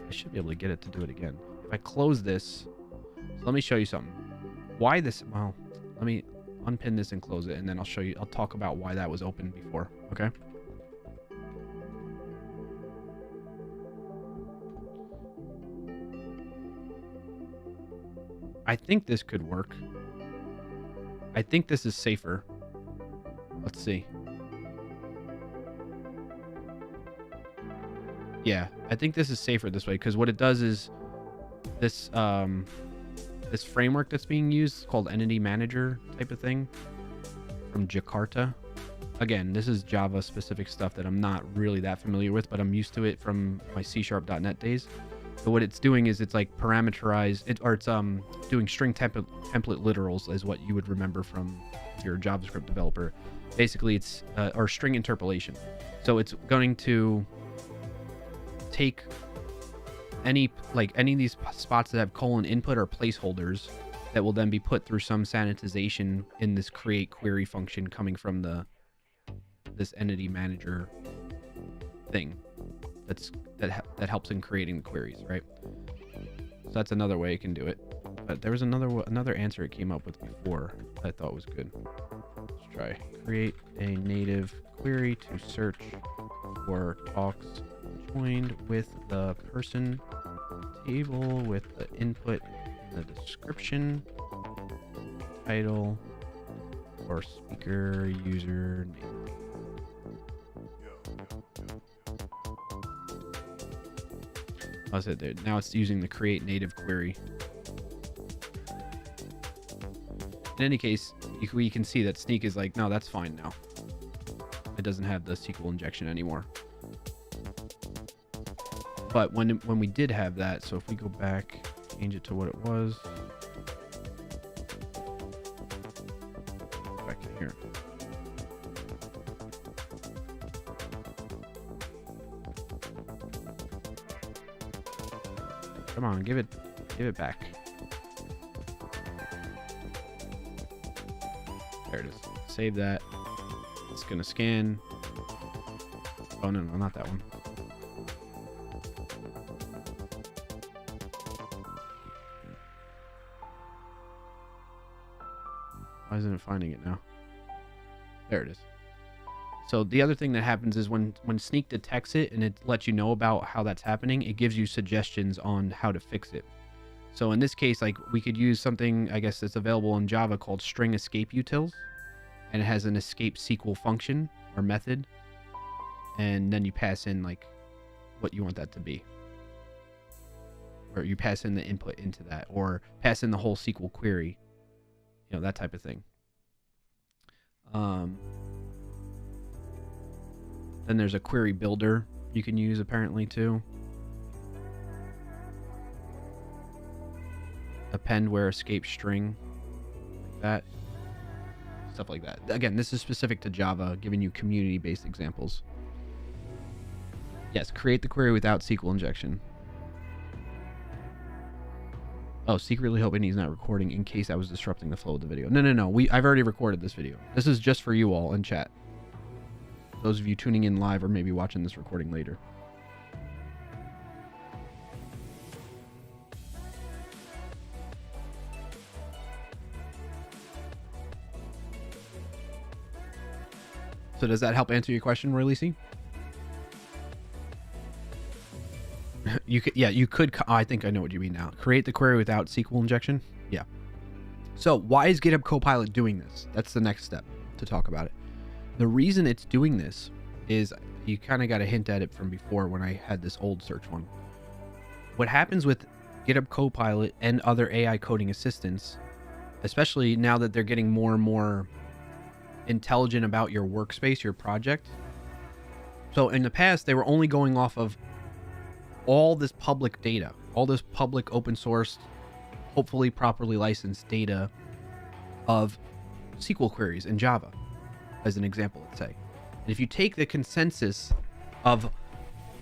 I should be able to get it to do it again. If I close this, so let me show you something. Why this? Well, let me unpin this and close it, and then I'll show you. I'll talk about why that was open before. Okay. I think this could work. I think this is safer. Let's see. Yeah, I think this is safer this way because what it does is this this framework that's being used called Entity Manager type of thing from Jakarta. Again, this is Java specific stuff that I'm not really that familiar with, but I'm used to it from my C#.NET days. So what it's doing is it's like parameterized, it's doing string template literals is what you would remember from if you're a JavaScript developer. Basically, it's or string interpolation. So it's going to take any of these spots that have colon input or placeholders that will then be put through some sanitization in this create query function coming from this entity manager thing that helps in creating the queries, right? So that's another way you can do it. But there was another answer it came up with before that I thought was good. Let's try create a native query to search for talks joined with the person table with the input in the description, title, or speaker user name. I said there. Now it's using the create native query. In any case, we can see that Sneak is like, no, that's fine now. It doesn't have the SQL injection anymore. But when we did have that, so if we go back, change it to what it was. Back in here. Come on, give it back. There it is. Save that. It's gonna scan. Oh no, not that one. Why isn't it finding it now? There it is. So the other thing that happens is when Sneak detects it and it lets you know about how that's happening, it gives you suggestions on how to fix it. So in this case, like we could use something, I guess that's available in Java called string escape utils, and it has an escape SQL function or method, and then you pass in like what you want that to be, or you pass in the input into that, or pass in the whole SQL query, you know, that type of thing. Then there's a query builder you can use apparently too. Append where escape string, like that. Stuff like that. Again, this is specific to Java, giving you community-based examples. Yes, create the query without SQL injection. Oh, secretly hoping he's not recording in case I was disrupting the flow of the video. No. I've already recorded this video. This is just for you all in chat. Those of you tuning in live or maybe watching this recording later. So does that help answer your question, Releasey? You could. I think I know what you mean now. Create the query without SQL injection. Yeah. So why is GitHub Copilot doing this? That's the next step to talk about it. The reason it's doing this is you kind of got a hint at it from before when I had this old search one. What happens with GitHub Copilot and other AI coding assistants, especially now that they're getting more and more intelligent about your workspace, your project. So in the past, they were only going off of all this public data, all this public open source, hopefully properly licensed data of SQL queries in Java, as an example, let's say. And if you take the consensus of,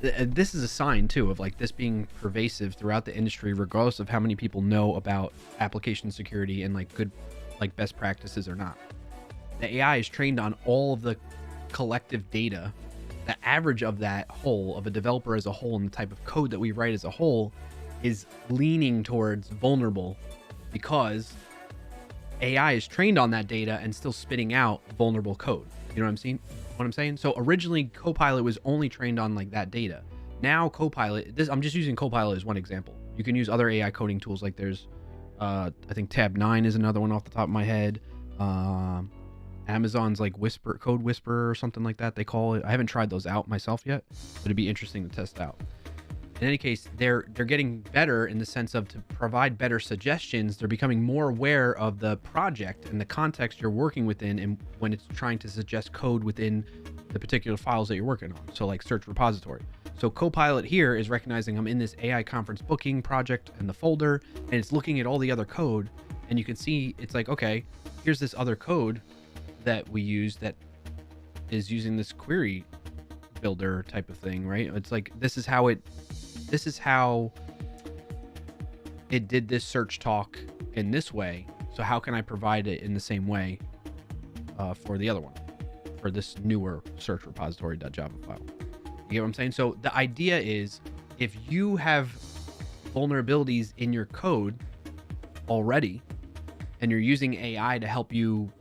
this is a sign too of like this being pervasive throughout the industry, regardless of how many people know about application security and like good, like best practices or not. The AI is trained on all of the collective data. The average of that whole, of a developer as a whole, and the type of code that we write as a whole is leaning towards vulnerable because AI is trained on that data and still spitting out vulnerable code. You know what I'm saying? So originally Copilot was only trained on like that data. Now Copilot, I'm just using Copilot as one example. You can use other AI coding tools like there's, I think Tab 9 is another one off the top of my head. Amazon's like Code Whisperer or something like that, they call it. I haven't tried those out myself yet, but it'd be interesting to test out. In any case, they're getting better in the sense of to provide better suggestions. They're becoming more aware of the project and the context you're working within, and when it's trying to suggest code within the particular files that you're working on. So like search repository. So Copilot here is recognizing I'm in this AI conference booking project and the folder, and it's looking at all the other code, and you can see it's like, okay, here's this other code that we use that is using this query builder type of thing, right? It's like this is how it did this search talk in this way. So how can I provide it in the same way for the other one, for this newer search repository.java file? You get what I'm saying? So the idea is, if you have vulnerabilities in your code already and you're using AI to help you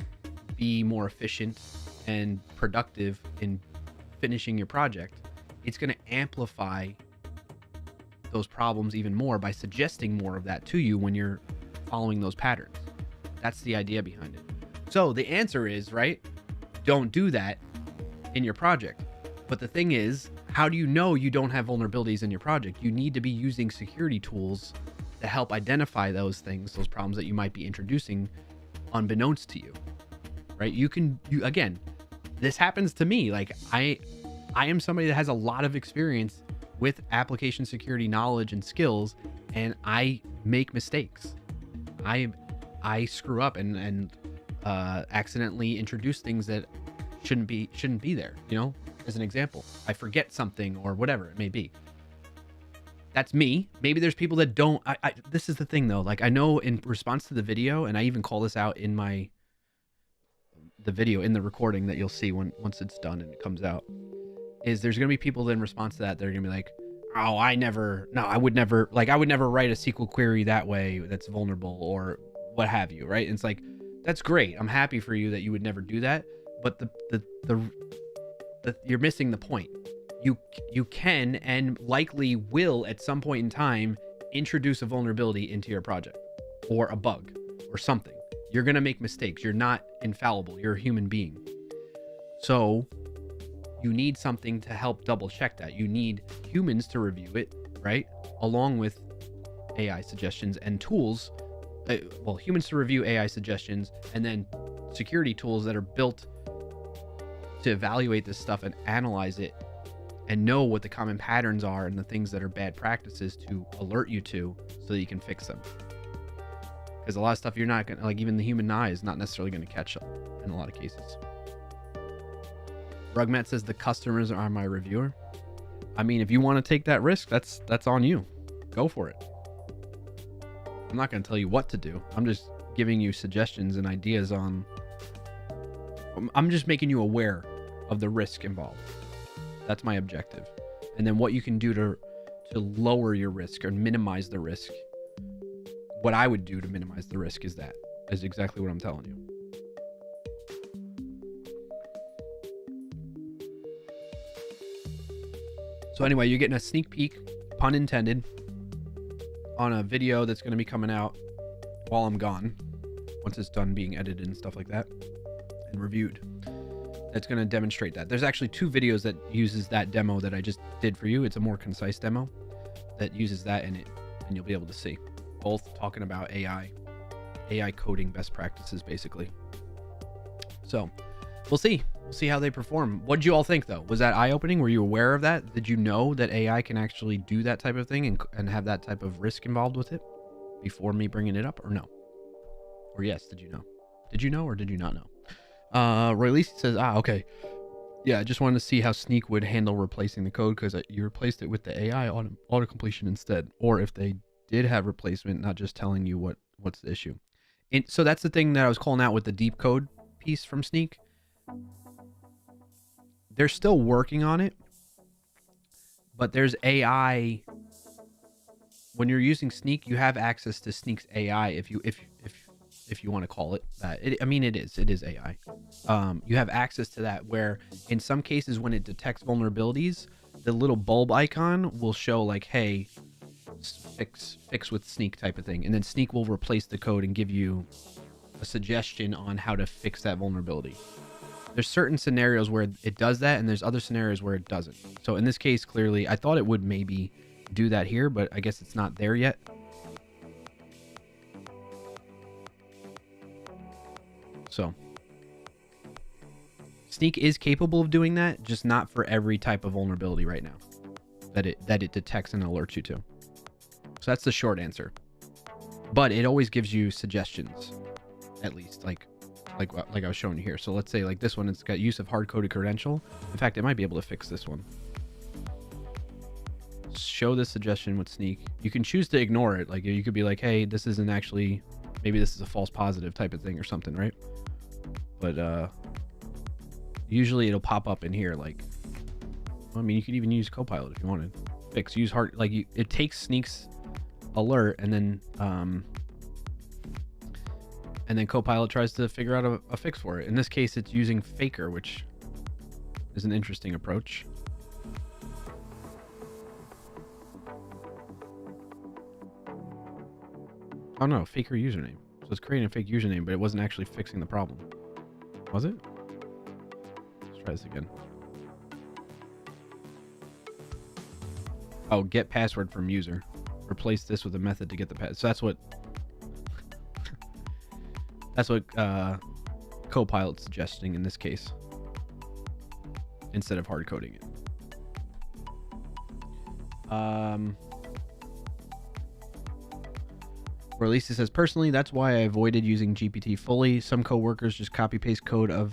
be more efficient and productive in finishing your project, it's going to amplify those problems even more by suggesting more of that to you when you're following those patterns. That's the idea behind it. So the answer is, right, don't do that in your project. But the thing is, how do you know you don't have vulnerabilities in your project? You need to be using security tools to help identify those things, those problems that you might be introducing unbeknownst to you, right? Again, this happens to me. Like I am somebody that has a lot of experience with application security knowledge and skills, and I make mistakes. I screw up and accidentally introduce things that shouldn't be there, you know? As an example, I forget something or whatever it may be. That's me. Maybe there's people that don't. This is the thing though. Like I know in response to the video, and I even call this out in the video in the recording that you'll see once it's done and it comes out, is there's gonna be people that in response to that, they're gonna be like, oh, I would never write a SQL query that way that's vulnerable or what have you, right? And it's like, that's great. I'm happy for you that you would never do that, but you're missing the point. You can and likely will at some point in time introduce a vulnerability into your project or a bug or something. You're going to make mistakes. You're not infallible. You're a human being. So you need something to help double check that. You need humans to review it, right? Along with AI suggestions and tools. Humans to review AI suggestions, and then security tools that are built to evaluate this stuff and analyze it and know what the common patterns are and the things that are bad practices to alert you to so that you can fix them. Because a lot of stuff you're not going to, like, even the human eye is not necessarily going to catch up in a lot of cases. Rugmat says the customers are my reviewer. I mean, if you want to take that risk, that's on you. Go for it. I'm not going to tell you what to do. I'm just giving you suggestions and ideas on. I'm just making you aware of the risk involved. That's my objective. And then what you can do to lower your risk or minimize the risk. What I would do to minimize the risk is exactly what I'm telling you. So anyway, you're getting a sneak peek, pun intended, on a video that's going to be coming out while I'm gone, once it's done being edited and stuff like that and reviewed. That's going to demonstrate that. There's actually 2 videos that uses that demo that I just did for you. It's a more concise demo that uses that in it, and you'll be able to see both talking about AI coding best practices, basically. So we'll see how they perform. What did you all think though? Was that eye-opening? Were you aware of that? Did you know that AI can actually do that type of thing and have that type of risk involved with it before me bringing it up, or no? Or yes, did you know? Did you know or did you not know? Roy Lee says, okay. Yeah, I just wanted to see how Sneak would handle replacing the code, because you replaced it with the AI auto-completion instead. Or if they did have replacement, not just telling you what's the issue. So that's the thing that I was calling out with the deep code piece from Sneak. They're still working on it, but there's AI. When you're using Sneak, you have access to Sneak's AI if you want to call it that. It is AI. You have access to that, where in some cases when it detects vulnerabilities, the little bulb icon will show like, hey, fix with Sneak type of thing, and then Sneak will replace the code and give you a suggestion on how to fix that vulnerability. There's certain scenarios where it does that, and there's other scenarios where it doesn't. So in this case, clearly, I thought it would maybe do that here, but I guess it's not there yet. So Sneak is capable of doing that, just not for every type of vulnerability right now that it detects and alerts you to. So that's the short answer. But it always gives you suggestions, at least, like I was showing you here. So let's say like this one, it's got use of hard-coded credential. In fact, it might be able to fix this one. Show this suggestion with Sneak. You can choose to ignore it. Like you could be like, hey, this isn't actually, maybe this is a false positive type of thing or something, right? But usually it'll pop up in here. Like, I mean, you could even use Copilot if you wanted. Fix, use hard, like it takes Sneak's alert and then Copilot tries to figure out a fix for it. In this case, it's using Faker, which is an interesting approach. Oh no, Faker username. So it's creating a fake username, but it wasn't actually fixing the problem. Was it? Let's try this again. Oh, get password from user. Replace this with a method to get the password. So that's what Copilot's suggesting in this case, instead of hard coding it. Or at least it says, personally, that's why I avoided using GPT fully. Some coworkers just copy paste code of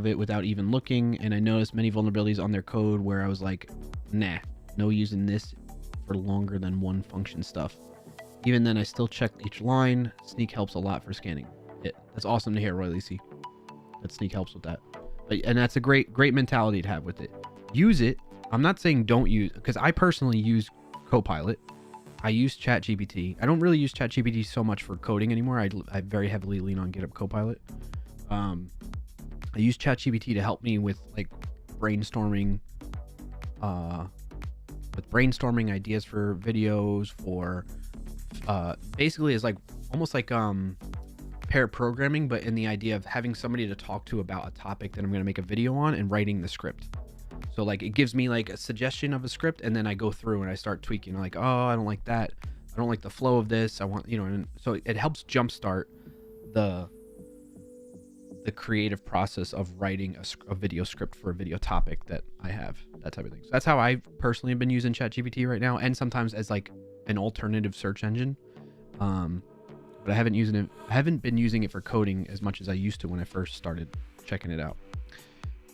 it without even looking, and I noticed many vulnerabilities on their code where I was like, nah, no using this for longer than one function stuff. Even then, I still checked each line. Sneak helps a lot for scanning it. That's awesome to hear, Roy Lacey. That Sneak helps with that. And that's a great mentality to have with it. Use it. I'm not saying don't use, because I personally use Copilot. I use ChatGPT. I don't really use ChatGPT so much for coding anymore. I very heavily lean on GitHub Copilot. I use ChatGPT to help me with like brainstorming, ideas for videos, for basically is like almost like pair programming, but in the idea of having somebody to talk to about a topic that I'm going to make a video on and writing the script. So like it gives me like a suggestion of a script, and then I go through and I start tweaking, like, oh, I don't like that. I don't like the flow of this. I want, and so it helps jumpstart the creative process of writing a video script for a video topic that I have, that type of thing. So that's how I personally have been using ChatGPT right now, and sometimes as like an alternative search engine. But I haven't been using it for coding as much as I used to when I first started checking it out.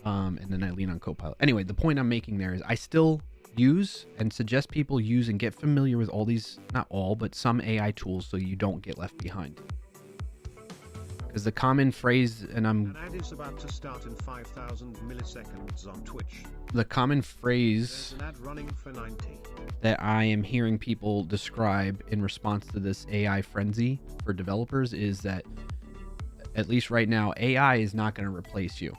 And then I lean on Copilot. Anyway, the point I'm making there is I still use and suggest people use and get familiar with all these, not all, but some AI tools so you don't get left behind. Because the common phrase, An ad is about to start in 5,000 milliseconds on Twitch. The common phrase There's an ad running for 90. that I am hearing people describe in response to this AI frenzy for developers is that, at least right now, AI is not going to replace you.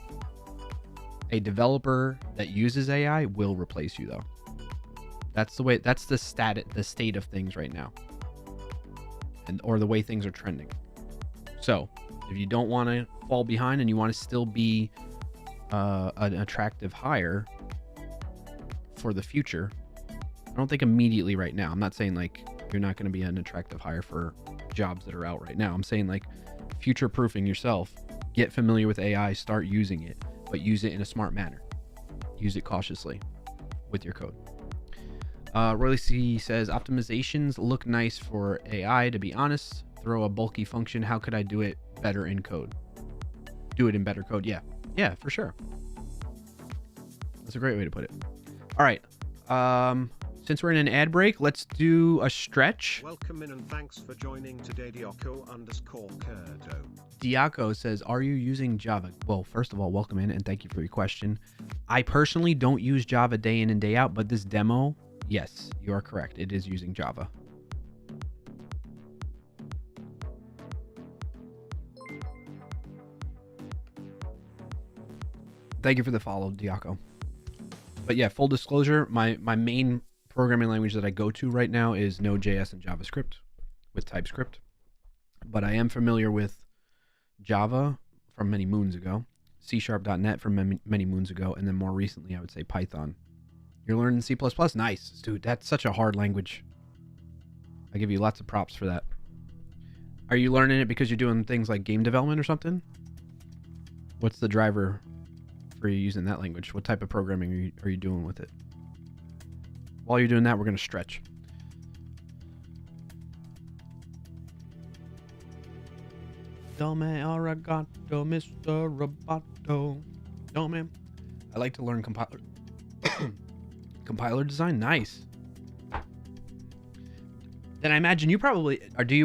A developer that uses AI will replace you, though. That's the state of things right now, or the way things are trending. So if you don't want to fall behind and you want to still be an attractive hire for the future, I don't think immediately right now. I'm not saying like you're not going to be an attractive hire for jobs that are out right now. I'm saying like future proofing yourself, get familiar with AI, start using it, but use it in a smart manner. Use it cautiously with your code. Roy C says, optimizations look nice for AI, to be honest. Throw a bulky function. How could I do it better in code? Do it in better code. Yeah, for sure. That's a great way to put it. All right. Since we're in an ad break, let's do a stretch. Welcome in and thanks for joining today, Diaco_Curdo. Diaco says, are you using Java? Well, first of all, welcome in and thank you for your question. I personally don't use Java day in and day out, but this demo, yes, you are correct. It is using Java. Thank you for the follow, Diaco. But yeah, full disclosure, my main programming language that I go to right now is Node.js and JavaScript with TypeScript. But I am familiar with Java from many moons ago, C#.net from many moons ago, and then more recently, I would say Python. You're learning C++? Nice, dude. That's such a hard language. I give you lots of props for that. Are you learning it because you're doing things like game development or something? What's the driver for you using that language? What type of programming are you doing with it? While you're doing that, we're going to stretch. Dome arigato, Mr. Roboto. Dome. I like to learn compiler. Compiler design. Nice. Then I imagine you probably... Do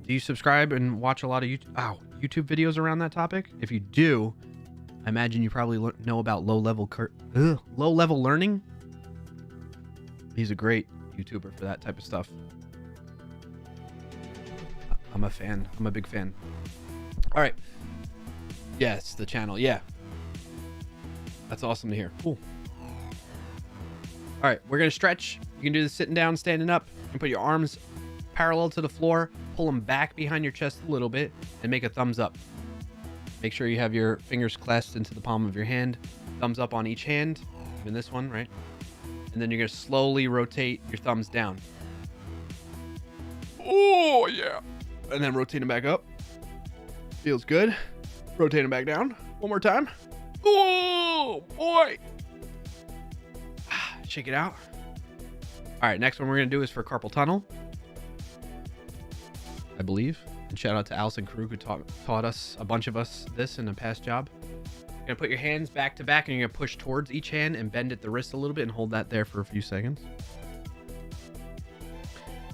you subscribe and watch a lot of YouTube videos around that topic? If you do, I imagine you probably know about low-level learning. He's a great YouTuber for that type of stuff. I'm a fan. I'm a big fan. All right. Yes, the channel. Yeah. That's awesome to hear. Cool. All right, we're going to stretch. You can do this sitting down, standing up. You can put your arms parallel to the floor, pull them back behind your chest a little bit, and make a thumbs up. Make sure you have your fingers clasped into the palm of your hand. Thumbs up on each hand, even this one, right? And then you're going to slowly rotate your thumbs down. Oh, yeah. And then rotate them back up. Feels good. Rotate them back down. One more time. Oh, boy. Shake it out. All right, next one we're going to do is for carpal tunnel, I believe. And shout out to Allison Krug, who taught us, a bunch of us, this in a past job. You're going to put your hands back to back, and you're going to push towards each hand and bend at the wrist a little bit and hold that there for a few seconds.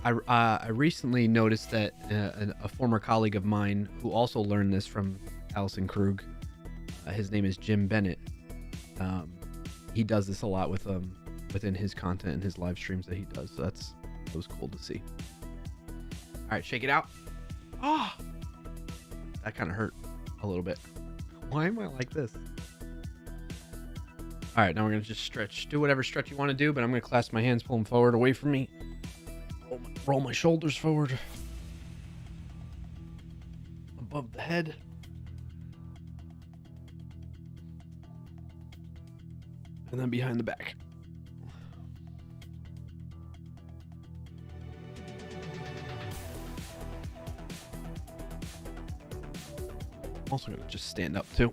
I recently noticed that a former colleague of mine who also learned this from Allison Krug, his name is Jim Bennett. He does this a lot with within his content and his live streams that he does. So that was cool to see. All right, shake it out. Oh, that kind of hurt a little bit. Why am I like this? All right, now we're going to just stretch. Do whatever stretch you want to do, but I'm going to clasp my hands, pull them forward away from me. Roll my shoulders forward. Above the head. And then behind the back. I'm also going to just stand up too.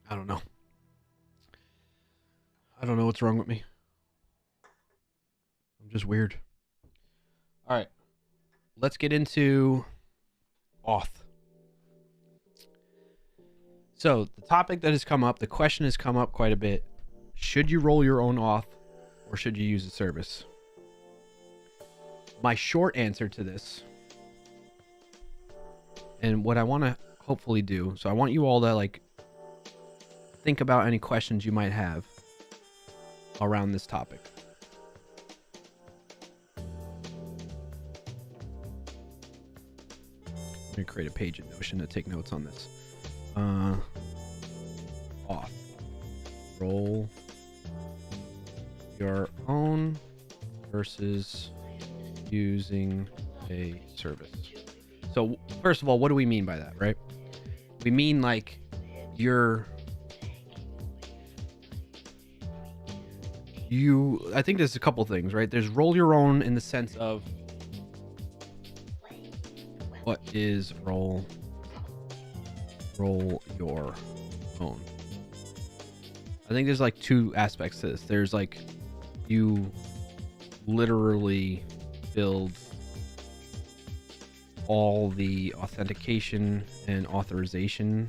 I don't know. I don't know what's wrong with me. I'm just weird. All right. Let's get into Auth. So the topic that has come up, the question has come up quite a bit. Should you roll your own Auth or should you use a service? My short answer to this, and what I want to hopefully do, so I want you all to think about any questions you might have around this topic. I'm going to create a page in Notion to take notes on this. Auth. Roll your own versus using a service. So first of all, what do we mean by that, right? We mean I think there's a couple things, right? There's roll your own in the sense of what is roll your own. I think there's two aspects to this. There's you literally build all the authentication and authorization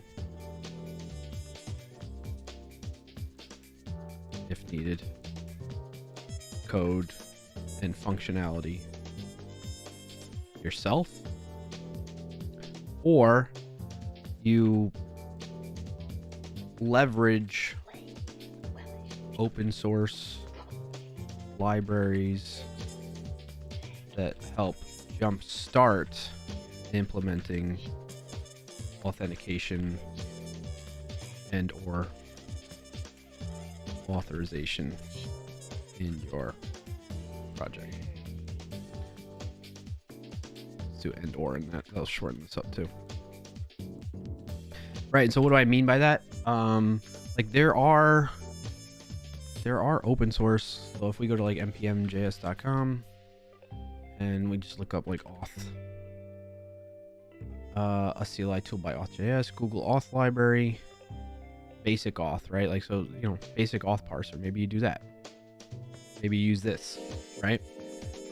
if needed, code and functionality yourself, or you leverage open source libraries that help jumpstart implementing authentication and or authorization in your project. Let's do and or in that. That'll shorten this up too. Right, and so what do I mean by that? Like there are open source. So if we go to like npmjs.com and we just look up like auth, a CLI tool by auth.js, Google Auth library, basic auth, right? Like, so, you know, basic auth parser, maybe you do that. Maybe you use this, right?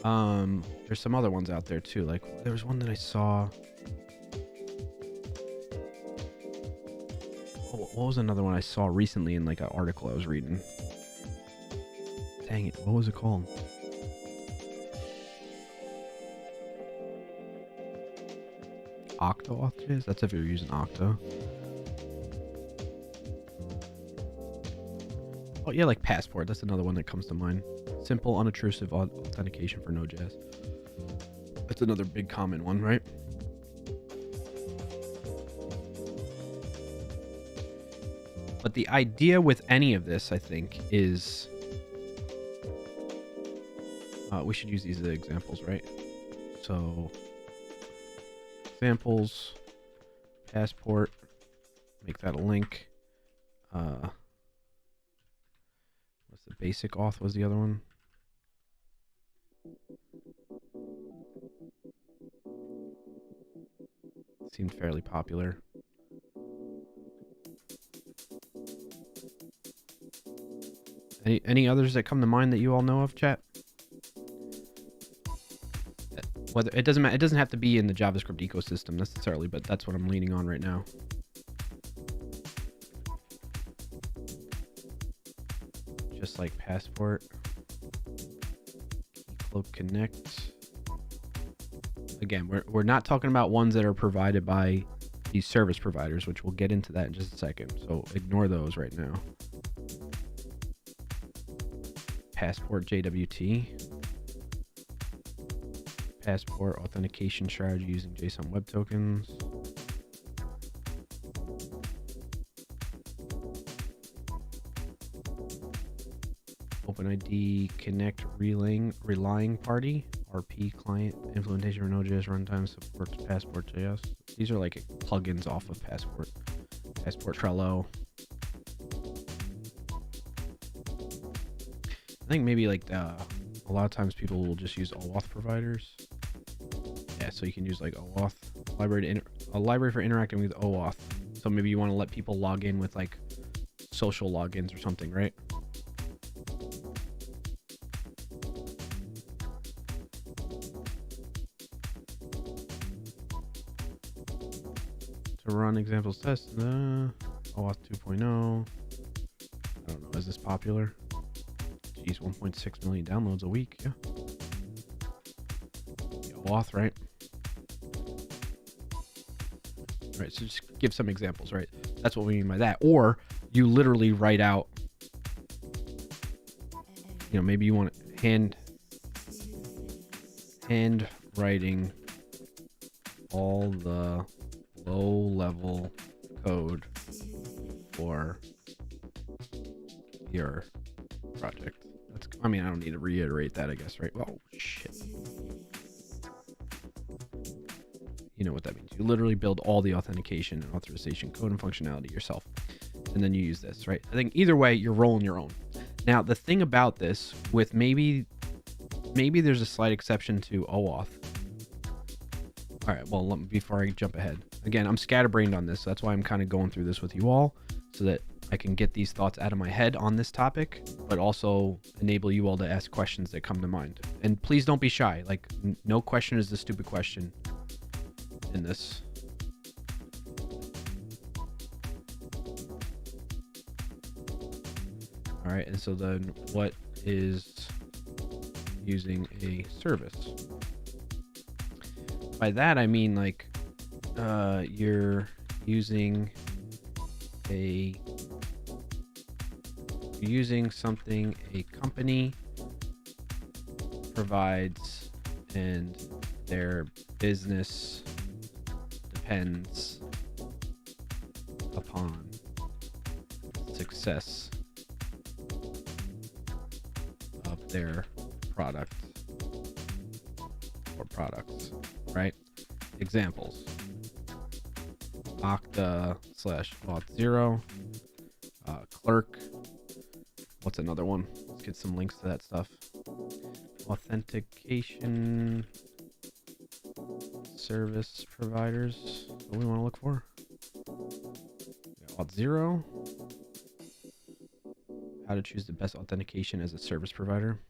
There's some other ones out there too. Like there was one that I saw. What was another one I saw recently in like an article I was reading? Dang it, what was it called? Octa auth? That's if you're using Octa. Oh yeah, like Passport. That's another one that comes to mind. Simple, unobtrusive authentication for Node.js. That's another big common one, right? But the idea with any of this, I think, is we should use these as examples, right? So examples, Passport, make that a link. What's the basic auth was the other one? Seemed fairly popular. Any others that come to mind that you all know of, chat? Whether it doesn't matter, it doesn't have to be in the JavaScript ecosystem necessarily, but that's what I'm leaning on right now. Just like Passport, Keycloak Connect. Again, we're not talking about ones that are provided by these service providers, which we'll get into that in just a second. So ignore those right now. Passport JWT. Passport authentication strategy using JSON web tokens. OpenID Connect Relying Party. RP client implementation for Node.js runtime supports Passport.js. These are like plugins off of Passport. Passport Trello. I think maybe like a lot of times people will just use OAuth providers. Yeah, so you can use like OAuth library a library for interacting with OAuth. So maybe you want to let people log in with like social logins or something, right? To run examples tests, OAuth 2.0. I don't know, is this popular? Geez, 1.6 million downloads a week, yeah. OAuth, right? Right, so just give some examples, right? That's what we mean by that. Or you literally write out, you know, maybe you want hand writing all the low-level code for your project. That's, I mean, I don't need to reiterate that, I guess, right? Oh, shit. You know what that means. You literally build all the authentication and authorization code and functionality yourself. And then you use this, right? I think either way, you're rolling your own. Now, the thing about this, with maybe there's a slight exception to OAuth. All right, well, before I jump ahead. Again, I'm scatterbrained on this, so that's why I'm kind of going through this with you all, so that I can get these thoughts out of my head on this topic, but also enable you all to ask questions that come to mind. And please don't be shy. Like, no question is a stupid question in this. All right, and so then what is using a service? by that I mean like you're using something a company provides and their business depends upon success of their product or products, right? Examples: Okta / Auth0, Clerk. What's another one? Let's get some links to that stuff. Authentication service providers. What do we want to look for? Auth0. How to choose the best authentication as a service provider.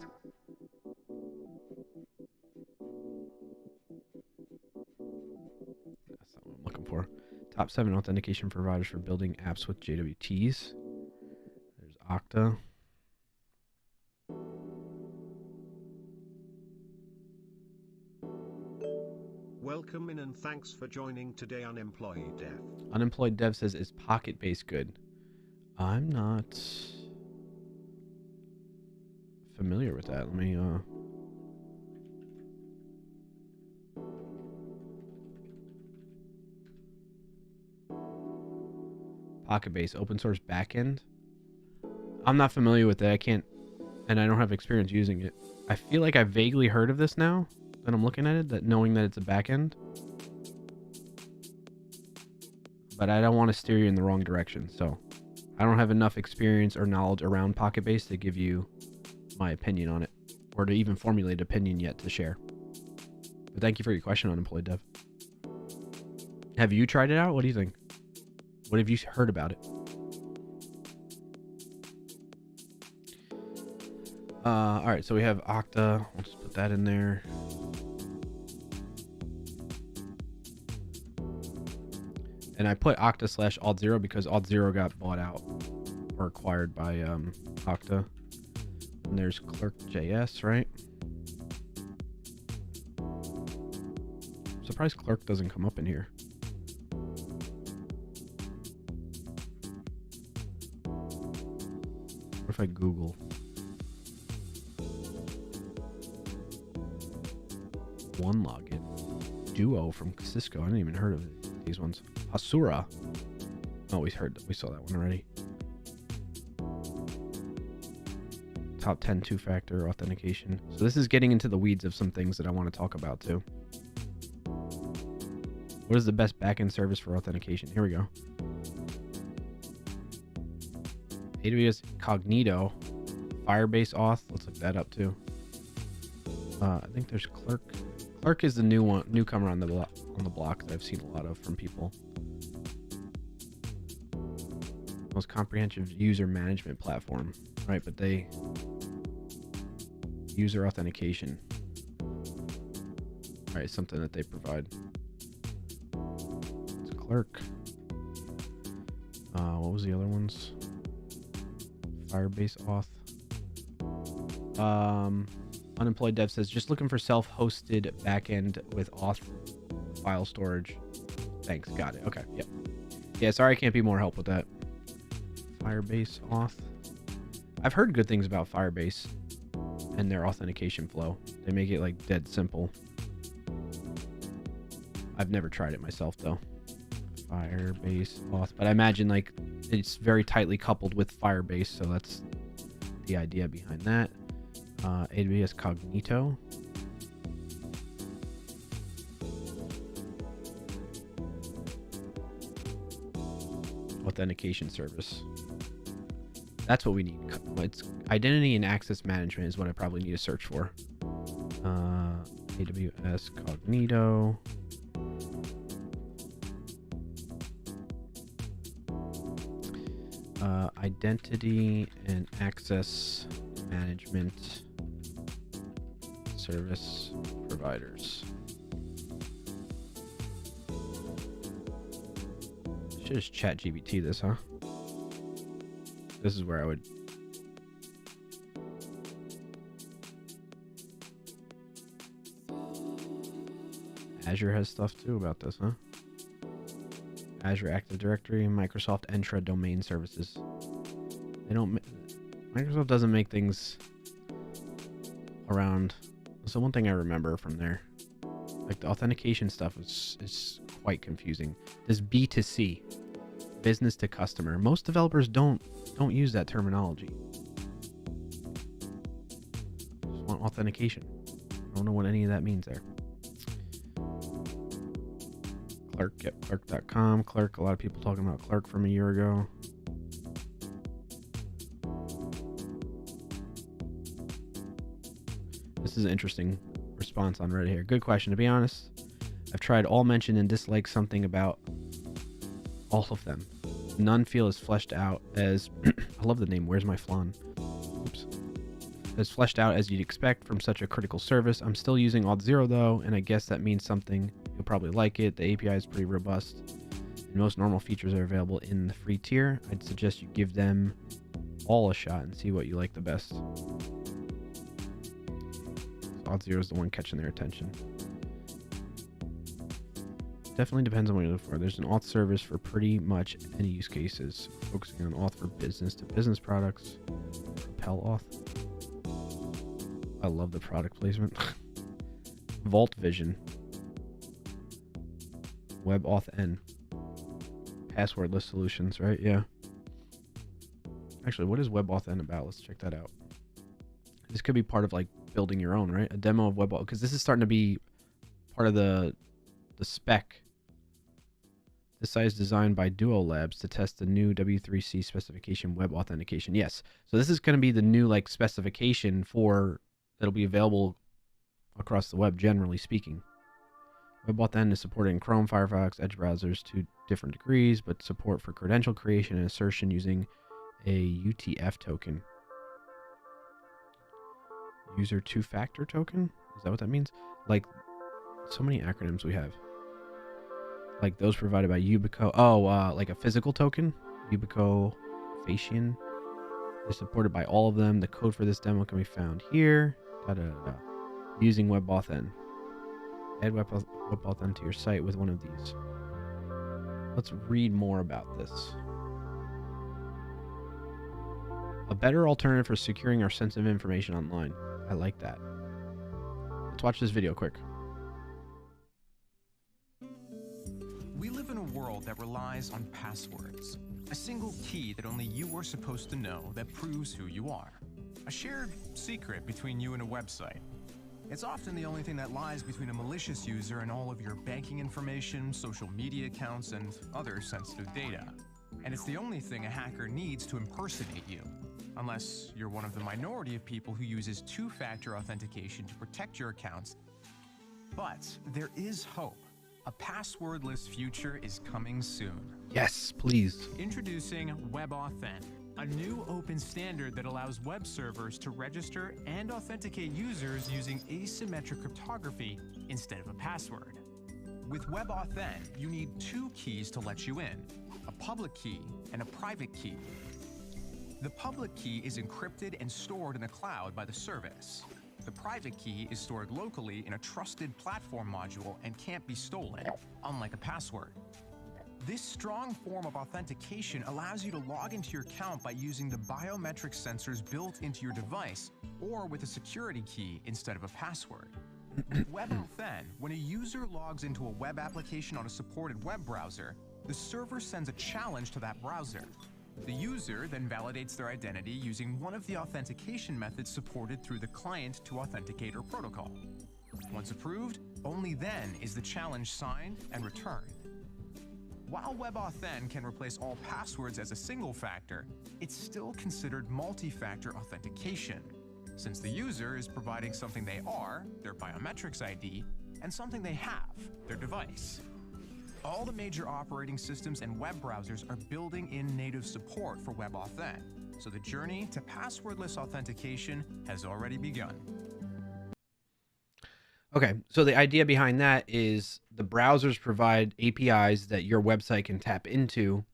That's not what I'm looking for. Top 7 authentication providers for building apps with JWTs. There's Okta. Welcome in and thanks for joining today, Unemployed Dev. Unemployed Dev says, is Pocket-Base good? I'm not familiar with that. Let me Pocket-Base open source backend. I'm not familiar with that. I can't, and I don't have experience using it. I feel like I vaguely heard of this now that I'm looking at it, that knowing that it's a backend. But I don't want to steer you in the wrong direction, so I don't have enough experience or knowledge around Pocket-Base to give you my opinion on it, or to even formulate an opinion yet to share. But thank you for your question, Unemployed Dev. Have you tried it out? What do you think? What have you heard about it? All right, so we have Okta. We'll just put that in there. And I put Okta / Auth0 because Auth0 got bought out or acquired by Okta. And there's Clerk.js, right? I'm surprised Clerk doesn't come up in here. What if I Google? One login. Duo from Cisco. I didn't even heard of it. These ones. Hasura. Oh, we saw that one already. Top 10 two-factor authentication. So this is getting into the weeds of some things that I want to talk about too. What is the best backend service for authentication? Here we go. AWS Cognito, Firebase Auth. Let's look that up too. I think there's Clerk. Clerk is the newcomer on the block that I've seen a lot of from people. Most comprehensive user management platform, right? But they user authentication, right? Something that they provide. It's Clerk. What was the other ones? Firebase Auth. Unemployed Dev says, just looking for self-hosted backend with auth file storage. Thanks. Got it. Okay. Yep. Yeah. Sorry, I can't be more help with that. Firebase Auth. I've heard good things about Firebase and their authentication flow. They make it like dead simple. I've never tried it myself though. Firebase Auth, but I imagine like it's very tightly coupled with Firebase, so that's the idea behind that. AWS Cognito. Authentication service. That's what we need. It's identity and access management is what I probably need to search for. AWS Cognito. Identity and access management service providers. Should just chat GPT this, huh? This is where I would Azure has stuff too about this, huh? Azure Active Directory, Microsoft Entra Domain Services. They don't. Microsoft doesn't make things around. So one thing I remember from there, like the authentication stuff, is quite confusing. This B2C, business to customer. Most developers don't use that terminology. Just want authentication. I don't know what any of that means there. Clark, get clark.com. Clark, a lot of people talking about Clark from a year ago. This is an interesting response on Reddit here. Good question. To be honest, I've tried all mentioned and disliked something about all of them. None feel as fleshed out as I love the name. Where's my flan? Oops. As fleshed out as you'd expect from such a critical service. I'm still using Auth0 though, and I guess that means something. You'll probably like it. The API is pretty robust, and most normal features are available in the free tier. I'd suggest you give them all a shot and see what you like the best. So Auth0 is the one catching their attention. Definitely depends on what you look for. There's an auth service for pretty much any use cases, focusing on auth for business to business products. Propel Auth. I love the product placement. Vault Vision. WebAuthn. Passwordless solutions, right? Yeah. Actually, what is WebAuthn about? Let's check that out. This could be part of like building your own, right? A demo of WebAuthn, because this is starting to be part of the spec. This site is designed by Duo Labs to test the new W3C specification web authentication. Yes. So this is going to be the new like specification for that'll be available across the web, generally speaking. WebAuthn is supported in Chrome, Firefox, Edge browsers to different degrees, but support for credential creation and assertion using a UTF token. User two-factor token? Is that what that means? Like, so many acronyms we have. Like those provided by Ubico. Oh, like a physical token? Ubico Fashion. They're supported by all of them. The code for this demo can be found here. Using WebAuthn. Add WebAuthn to your site with one of these. Let's read more about this. A better alternative for securing our sensitive information online. I like that. Let's watch this video quick. We live in a world that relies on passwords. A single key that only you are supposed to know that proves who you are. A shared secret between you and a website. It's often the only thing that lies between a malicious user and all of your banking information, social media accounts, and other sensitive data. And it's the only thing a hacker needs to impersonate you. Unless you're one of the minority of people who uses two-factor authentication to protect your accounts. But there is hope. A passwordless future is coming soon. Yes, please. Introducing WebAuthn, a new open standard that allows web servers to register and authenticate users using asymmetric cryptography instead of a password. With WebAuthn, you need two keys to let you in, a public key and a private key. The public key is encrypted and stored in the cloud by the service. The private key is stored locally in a trusted platform module and can't be stolen, unlike a password. This strong form of authentication allows you to log into your account by using the biometric sensors built into your device or with a security key instead of a password. With WebAuthn, when a user logs into a web application on a supported web browser, the server sends a challenge to that browser. The user then validates their identity using one of the authentication methods supported through the client to authenticator protocol. Once approved, only then is the challenge signed and returned. While WebAuthn can replace all passwords as a single factor, it's still considered multi-factor authentication, since the user is providing something they are, their biometrics ID, and something they have, their device. All the major operating systems and web browsers are building in native support for WebAuthn, so the journey to passwordless authentication has already begun. Okay, so the idea behind that is the browsers provide APIs that your website can tap into,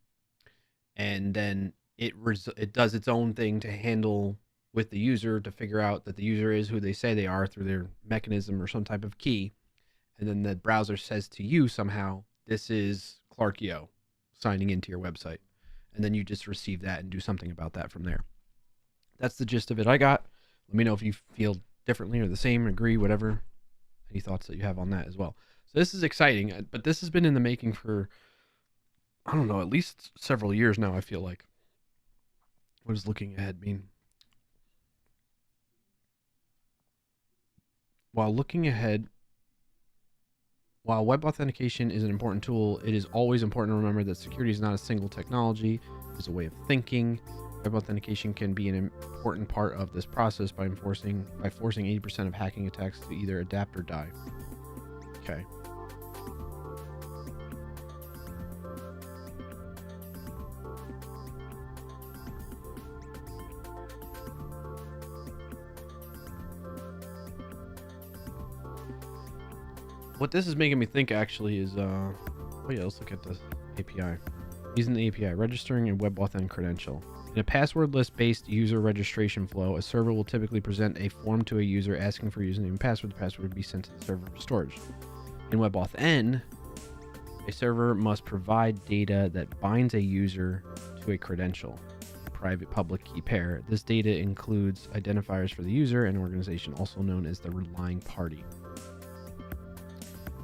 and then it does its own thing to handle with the user to figure out that the user is who they say they are through their mechanism or some type of key. and then the browser says to you somehow, this is Clarkio signing into your website. And then you just receive that and do something about that from there. That's the gist of it I got. Let me know if you feel differently or the same, agree, whatever. Any thoughts that you have on that as well. So this is exciting, but this has been in the making for, I don't know, at least several years now, I feel like. What does looking ahead mean? While looking ahead, while web authentication is an important tool, it is always important to remember that security is not a single technology. It's a way of thinking. Web authentication can be an important part of this process by forcing 80% of hacking attacks to either adapt or die. Okay. What this is making me think actually is, oh yeah, let's look at the API. Using the API, registering a WebAuthn credential. In a passwordless based user registration flow, a server will typically present a form to a user asking for username and password. The password would be sent to the server for storage. In WebAuthn, a server must provide data that binds a user to a credential, a private public key pair. This data includes identifiers for the user and organization, also known as the relying party.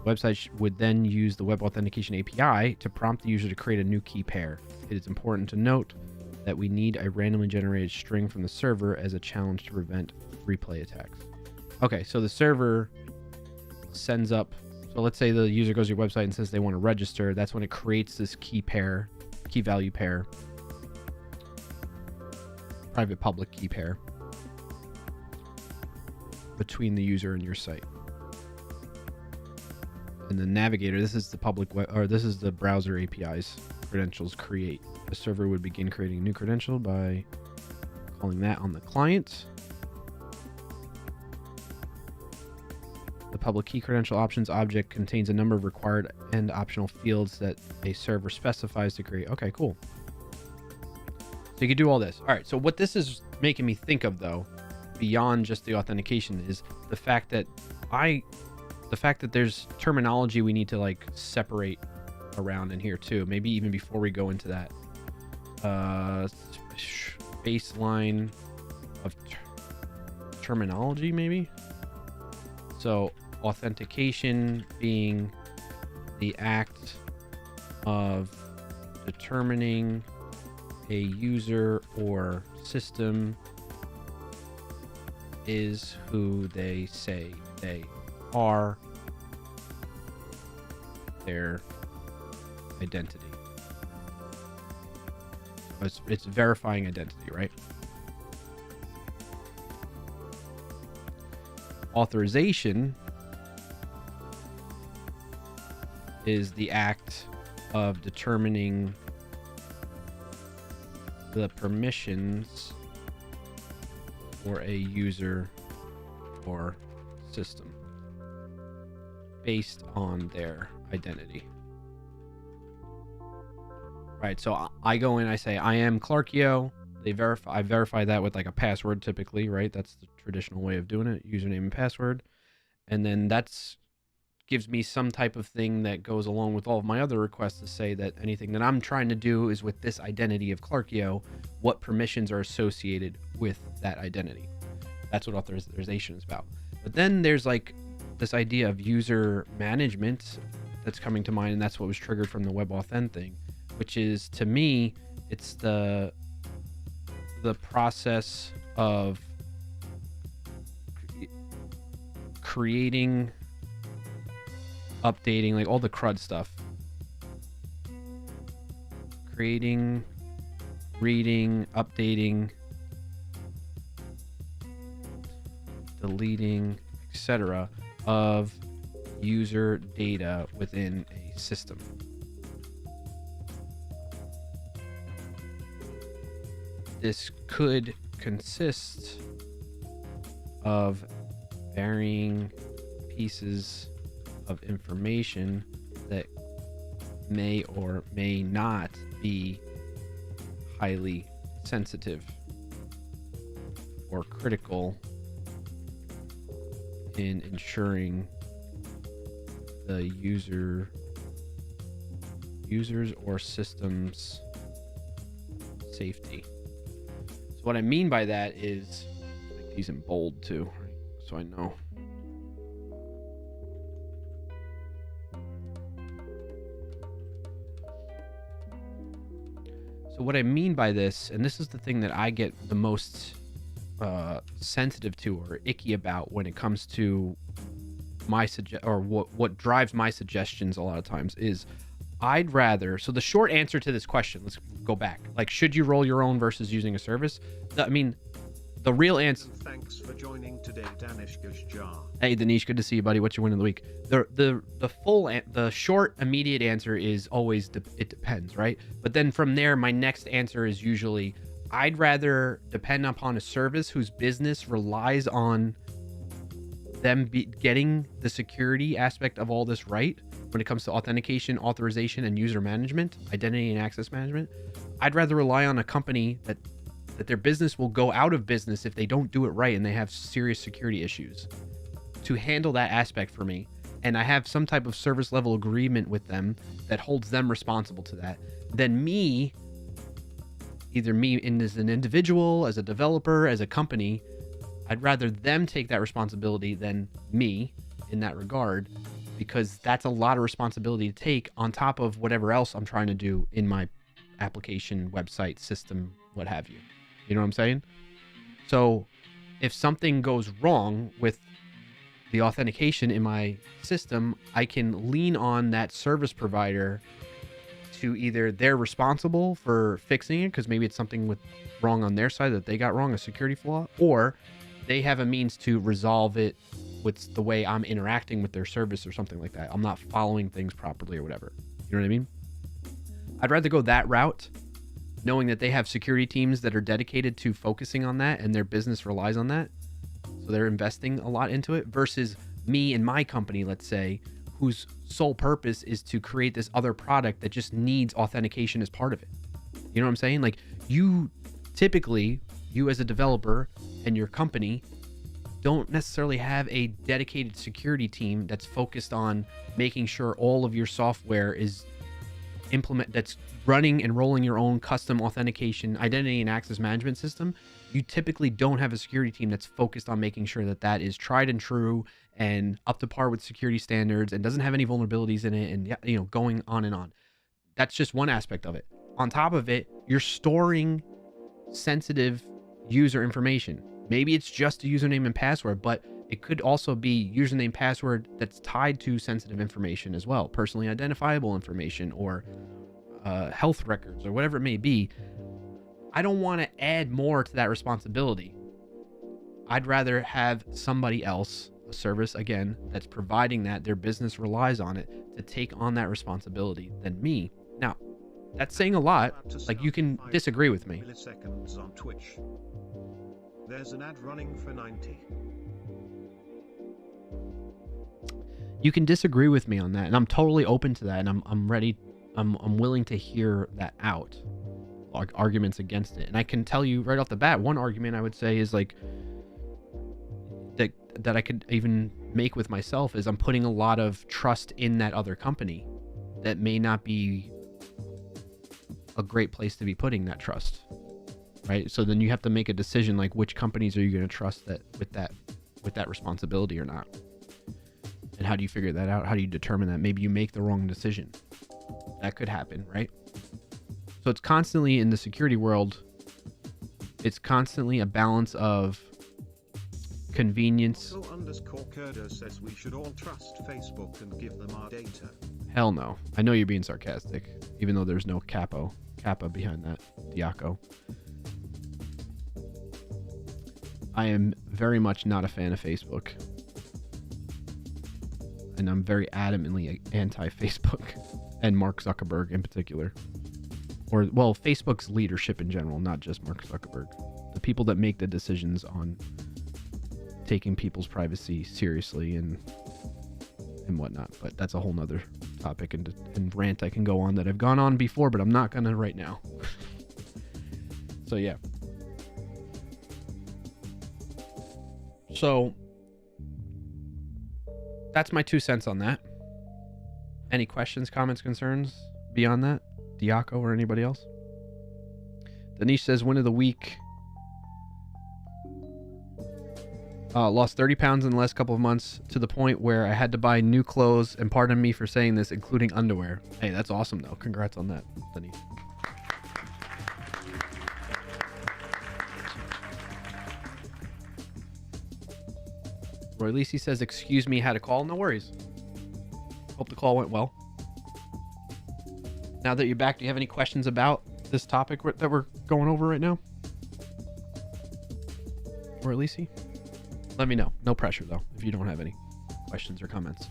Website would then use the Web Authentication API to prompt the user to create a new key pair. It is important to note that we need a randomly generated string from the server as a challenge to prevent replay attacks. Okay, so the server sends up, so let's say the user goes to your website and says they want to register. That's when it creates this key pair, key value pair, private public key pair between the user and your site. And the navigator, this is the public web, or this is the browser API's credentials create. The server would begin creating a new credential by calling that on the client. The public key credential options object contains a number of required and optional fields that a server specifies to create. Okay, cool. So you can do all this. All right, so what this is making me think of, though, beyond just the authentication, is the fact that there's terminology we need to like separate around in here too. Maybe even before we go into that baseline of terminology, maybe. So authentication being the act of determining a user or system is who they say they are, their identity. It's verifying identity, right? Authorization is the act of determining the permissions for a user or system based on their identity. Right, so I go in, I say I am Clarkio. I verify that with like a password typically, right? That's the traditional way of doing it, username and password. And then that's gives me some type of thing that goes along with all of my other requests to say that anything that I'm trying to do is with this identity of Clarkio, what permissions are associated with that identity. That's what authorization is about. But then there's like this idea of user management that's coming to mind, and that's what was triggered from the WebAuthn thing, which is, to me, it's the process of creating, updating, like all the CRUD stuff. Creating, reading, updating, deleting, etc. of user data within a system. This could consist of varying pieces of information that may or may not be highly sensitive or critical in ensuring the users or systems safety. So what I mean by that is, like, these in bold too, right? So I know. So what I mean by this, and this is the thing that I get the most sensitive to or icky about when it comes to my what drives my suggestions a lot of times, is I'd rather. So the short answer to this question, let's go back. Like, should you roll your own versus using a service? I mean, the real answer. Thanks for joining today, Danish Jar. Hey, Danish, good to see you, buddy. What's your win of the week? The short, immediate answer is always it depends, right? But then from there, my next answer is usually I'd rather depend upon a service whose business relies on them getting the security aspect of all this right when it comes to authentication, authorization, and user management, identity and access management. I'd rather rely on a company that their business will go out of business if they don't do it right and they have serious security issues, to handle that aspect for me. And I have some type of service level agreement with them that holds them responsible to that, than me, either me as an individual, as a developer, as a company. I'd rather them take that responsibility than me in that regard, because that's a lot of responsibility to take on top of whatever else I'm trying to do in my application, website, system, what have you. You know what I'm saying? So if something goes wrong with the authentication in my system, I can lean on that service provider to either they're responsible for fixing it because maybe it's something wrong on their side that they got wrong, a security flaw, or they have a means to resolve it with the way I'm interacting with their service or something like that. I'm not following things properly or whatever. You know what I mean? I'd rather go that route, knowing that they have security teams that are dedicated to focusing on that and their business relies on that. So they're investing a lot into it, versus me and my company, let's say, whose sole purpose is to create this other product that just needs authentication as part of it. You know what I'm saying? Like, you as a developer and your company don't necessarily have a dedicated security team that's focused on making sure all of your software is that's running and rolling your own custom authentication, identity and access management system. You typically don't have a security team that's focused on making sure that that is tried and true and up to par with security standards and doesn't have any vulnerabilities in it, and, you know, going on and on. That's just one aspect of it. On top of it, you're storing sensitive user information. Maybe it's just a username and password, but it could also be username, password that's tied to sensitive information as well, personally identifiable information, or health records, or whatever it may be. I don't want to add more to that responsibility. I'd rather have somebody else, a service, again, that's providing that, their business relies on it, to take on that responsibility than me. Now, that's saying a lot. Like, you can disagree with me. Milliseconds on Twitch. There's an ad running for 90. You can disagree with me on that, and I'm totally open to that, and I'm ready. I'm willing to hear that out, arguments against it. And I can tell you right off the bat, one argument I would say is, like, that I could even make with myself, is I'm putting a lot of trust in that other company that may not be a great place to be putting that trust, right? So then you have to make a decision, like, which companies are you going to trust that with that responsibility or not? And how do you figure that out? How do you determine that? Maybe you make the wrong decision. That could happen, right? So it's constantly, in the security world, it's constantly a balance of convenience. _Kurdo says we should all trust Facebook and give them our data. Hell no. I know you're being sarcastic, even though there's no kappa behind that, Diaco. I am very much not a fan of Facebook. And I'm very adamantly anti-Facebook, and Mark Zuckerberg in particular. Or, well, Facebook's leadership in general, not just Mark Zuckerberg. The people that make the decisions on taking people's privacy seriously and whatnot. But that's a whole nother topic and rant I can go on that I've gone on before, but I'm not gonna right now. So yeah. So that's my 2 cents on that. Any questions, comments, concerns beyond that? Diaco or anybody else? Denise says, win of the week. Lost 30 pounds in the last couple of months to the point where I had to buy new clothes, and pardon me for saying this, including underwear. Hey, that's awesome though. Congrats on that, Denise. Roy Lisi says, excuse me, had a call. No worries. Hope the call went well. Now that you're back, do you have any questions about this topic that we're going over right now? Roy Lisi? Let me know. No pressure, though, if you don't have any questions or comments.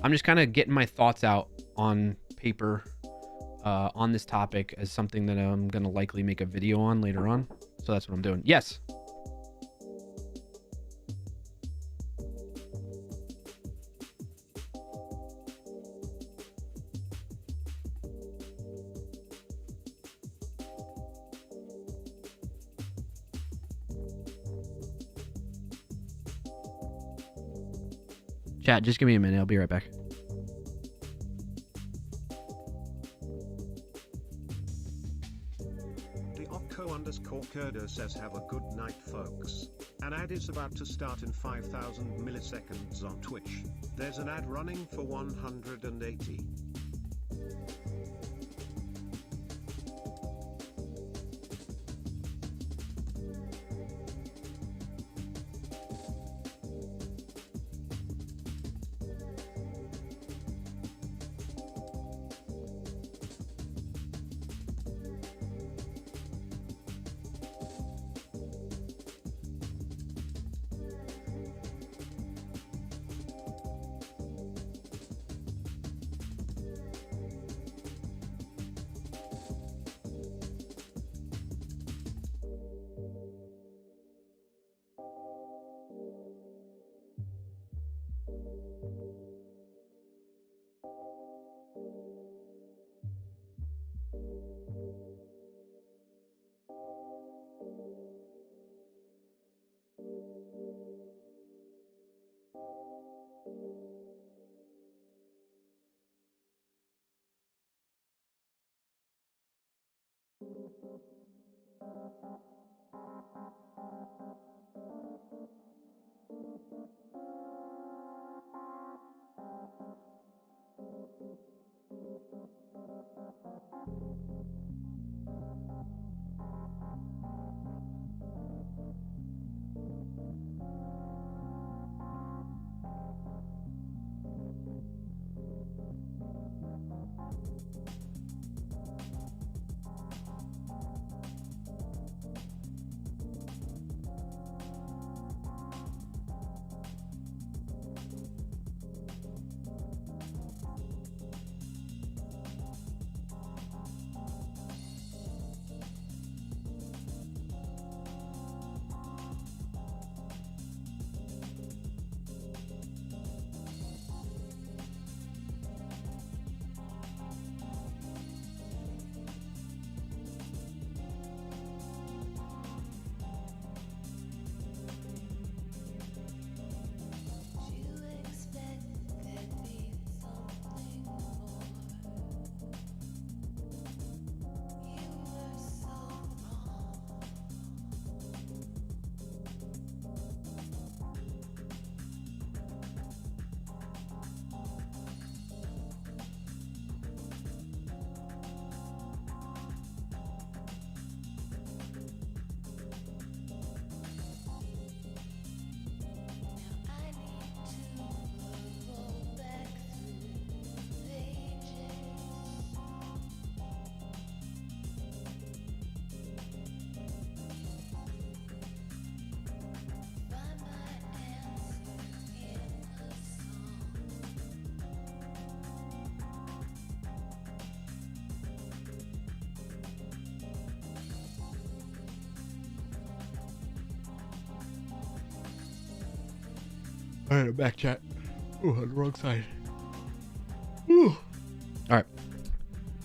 I'm just kind of getting my thoughts out on paper on this topic as something that I'm going to likely make a video on later on. So that's what I'm doing. Yes. Chat, just give me a minute. I'll be right back. Diocco_Curdo says, have a good night, folks. An ad is about to start in 5,000 milliseconds on Twitch. There's an ad running for 180. All right, I'm back, chat. Oh, on the wrong side. Ooh. All right.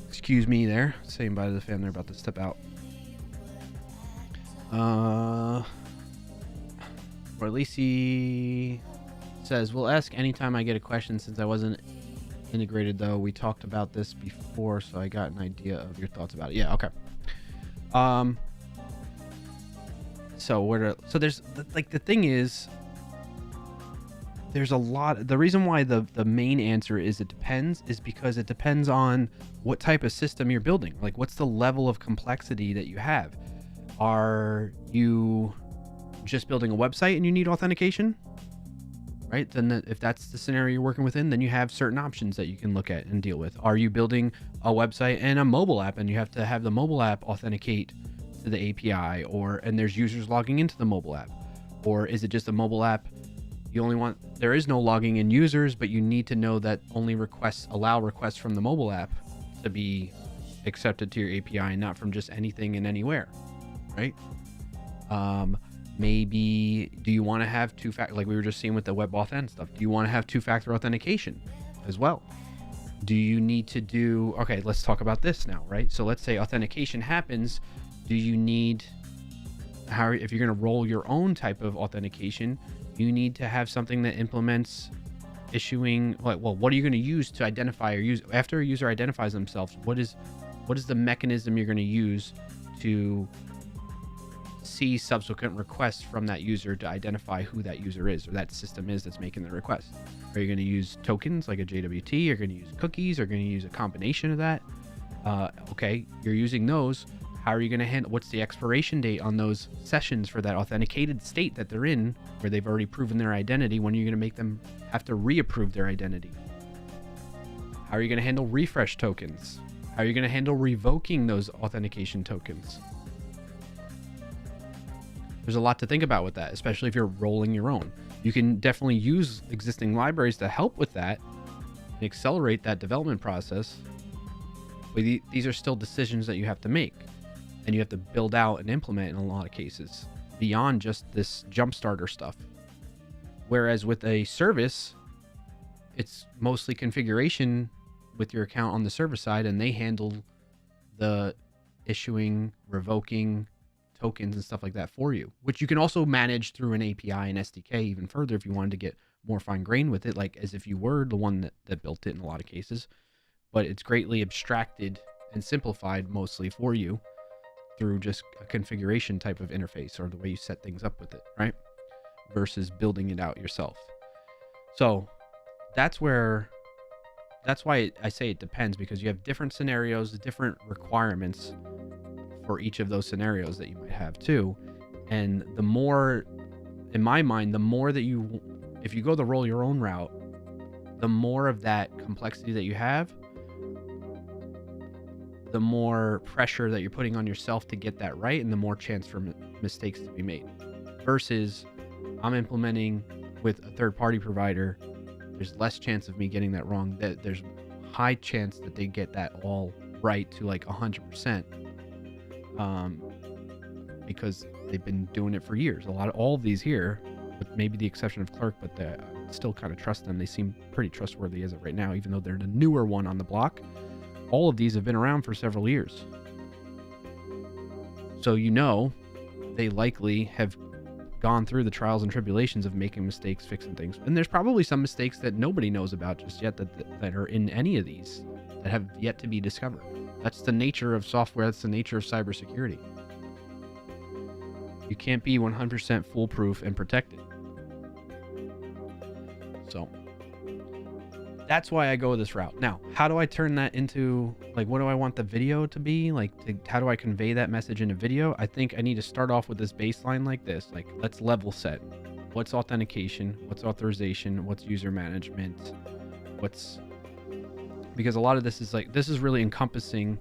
Excuse me there. Saying bye to the fan. They're about to step out. Orlisi says, we'll ask anytime I get a question since I wasn't integrated though. We talked about this before, so I got an idea of your thoughts about it. Yeah, okay. So there's like the thing is, there's a lot. The reason why the main answer is it depends is because it depends on what type of system you're building. Like, what's the level of complexity that you have? Are you just building a website and you need authentication? Right? Then if that's the scenario you're working within, then you have certain options that you can look at and deal with. Are you building a website and a mobile app and you have to have the mobile app authenticate to the API, and there's users logging into the mobile app? Or is it just a mobile app? There is no logging in users, but you need to know that only allow requests from the mobile app to be accepted to your API and not from just anything and anywhere, right? Maybe, do you want to have like we were just seeing with the WebAuthn stuff, do you want to have two-factor authentication as well? Do you need to do, okay, let's talk about this now, right? So let's say authentication happens. Do you need, if you're going to roll your own type of authentication, you need to have something that implements issuing, like, well, what are you going to use to identify or use after a user identifies themselves? What is the mechanism you're going to use to see subsequent requests from that user to identify who that user is or that system is that's making the request? Are you going to use tokens like a JWT? You're going to use cookies? Or going to use a combination of that? Okay, you're using those. How are you going to handle, what's the expiration date on those sessions for that authenticated state that they're in, where they've already proven their identity? When are you going to make them have to reapprove their identity? How are you going to handle refresh tokens? How are you going to handle revoking those authentication tokens? There's a lot to think about with that, especially if you're rolling your own. You can definitely use existing libraries to help with that and accelerate that development process. But these are still decisions that you have to make, and you have to build out and implement in a lot of cases beyond just this jump starter stuff. Whereas with a service, it's mostly configuration with your account on the server side, and they handle the issuing, revoking tokens and stuff like that for you, which you can also manage through an API and SDK even further if you wanted to get more fine-grained with it, like as if you were the one that built it in a lot of cases. But it's greatly abstracted and simplified mostly for you through just a configuration type of interface or the way you set things up with it, right? Versus building it out yourself. So that's why I say it depends, because you have different scenarios, different requirements for each of those scenarios that you might have too. And the more, in my mind, the more that if you go the roll your own route, the more of that complexity that you have, the more pressure that you're putting on yourself to get that right, and the more chance for mistakes to be made. Versus I'm implementing with a third-party provider, there's less chance of me getting that wrong. There's high chance that they get that all right to like 100%, because they've been doing it for years. All of these here, with maybe the exception of Clerk, but I still kind of trust them. They seem pretty trustworthy as of right now, even though they're the newer one on the block. All of these have been around for several years. So they likely have gone through the trials and tribulations of making mistakes, fixing things. And there's probably some mistakes that nobody knows about just yet that are in any of these that have yet to be discovered. That's the nature of software. That's the nature of cybersecurity. You can't be 100% foolproof and protected. So that's why I go this route. Now, how do I turn that into, like, what do I want the video to be? Like, how do I convey that message in a video? I think I need to start off with this baseline like this. Like, let's level set. What's authentication? What's authorization? What's user management? Because a lot of this is really encompassing,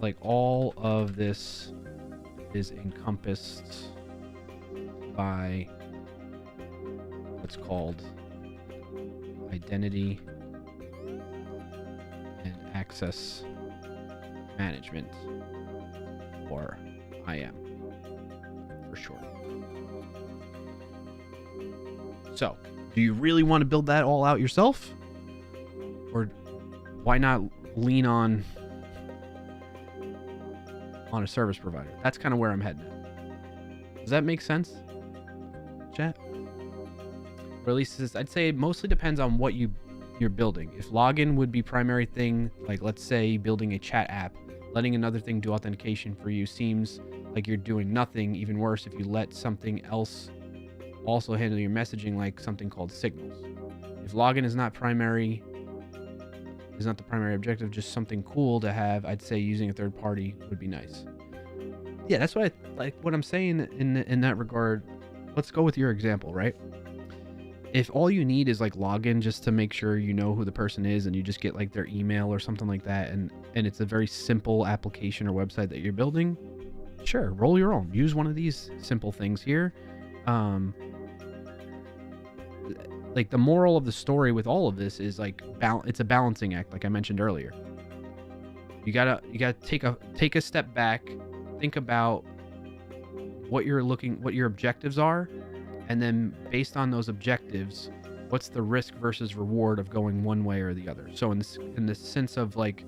like, all of this is encompassed by what's called identity and access management, or IAM for short. So, do you really want to build that all out yourself? Or why not lean on a service provider? That's kind of where I'm heading at. Does that make sense, chat? Or at least I'd say it mostly depends on what you you're building. If login would be primary thing, like let's say building a chat app, letting another thing do authentication for you seems like you're doing nothing. Even worse if you let something else also handle your messaging, like something called signals. If login is not the primary objective, just something cool to have, I'd say using a third party would be nice. Yeah, that's what what I'm saying in that regard. Let's go with your example, right? If all you need is like login just to make sure you know who the person is and you just get like their email or something like that, and it's a very simple application or website that you're building, sure, roll your own. Use one of these simple things here. Like the moral of the story with all of this is like it's a balancing act, like I mentioned earlier. You gotta take a step back, think about what your objectives are, and then based on those objectives, what's the risk versus reward of going one way or the other. So in the sense of like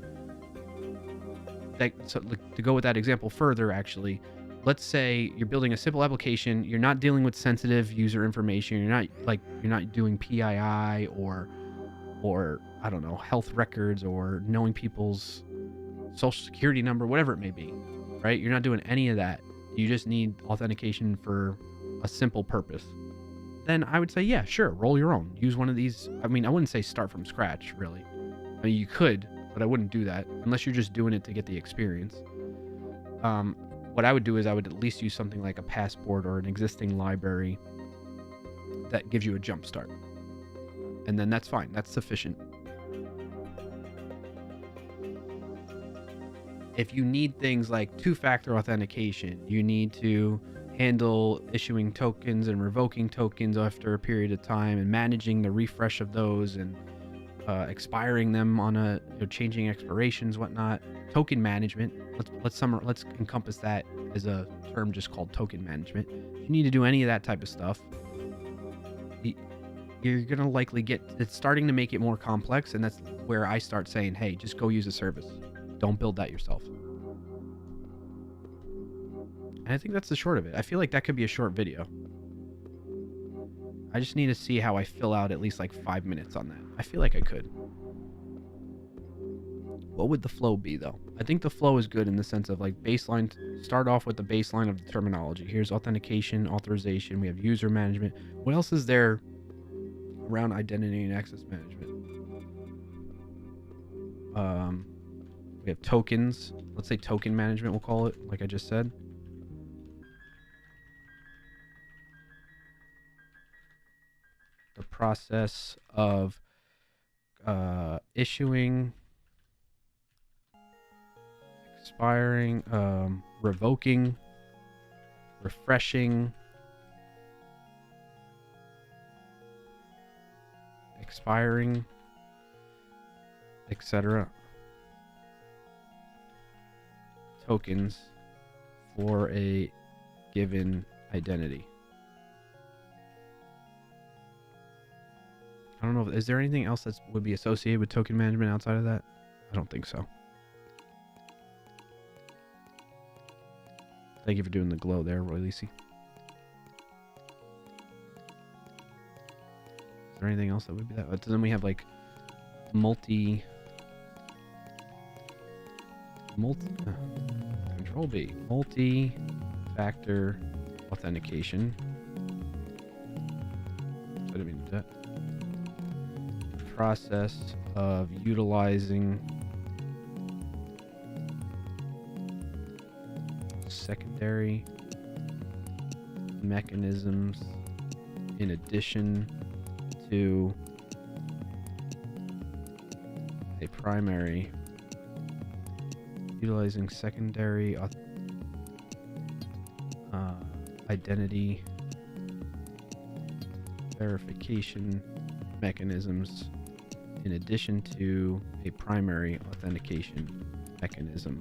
that, so to go with that example further, actually, let's say you're building a simple application, you're not dealing with sensitive user information, you're not doing PII or I don't know, health records or knowing people's social security number, whatever it may be, right? You're not doing any of that. You just need authentication for a simple purpose. Then I would say, yeah, sure, roll your own. Use one of these. I mean, I wouldn't say start from scratch, really. I mean, you could, but I wouldn't do that unless you're just doing it to get the experience. What I would do is I would at least use something like a Passport or an existing library that gives you a jump start. And then that's fine. That's sufficient. If you need things like two-factor authentication, you need to handle issuing tokens and revoking tokens after a period of time and managing the refresh of those and expiring them on changing expirations, whatnot. Token management. Let's encompass that as a term just called token management. If you need to do any of that type of stuff, you're gonna likely it's starting to make it more complex, and that's where I start saying, hey, just go use a service. Don't build that yourself. And I think that's the short of it. I feel like that could be a short video. I just need to see how I fill out at least like 5 minutes on that. I feel like I could. What would the flow be, though? I think the flow is good in the sense of like baseline. Start off with the baseline of the terminology. Here's authentication, authorization. We have user management. What else is there around identity and access management? We have tokens. Let's say token management, we'll call it, like I just said. The process of issuing, expiring, revoking, refreshing, expiring, etc. Tokens for a given identity. I don't know. Is there anything else that would be associated with token management outside of that? I don't think so. Thank you for doing the glow there, Roy Lisi. Is there anything else that would be that? Then we have like Control B, multi-factor authentication. I didn't mean to do that. Process of utilizing secondary mechanisms in addition to a primary, utilizing secondary identity verification mechanisms in addition to a primary authentication mechanism,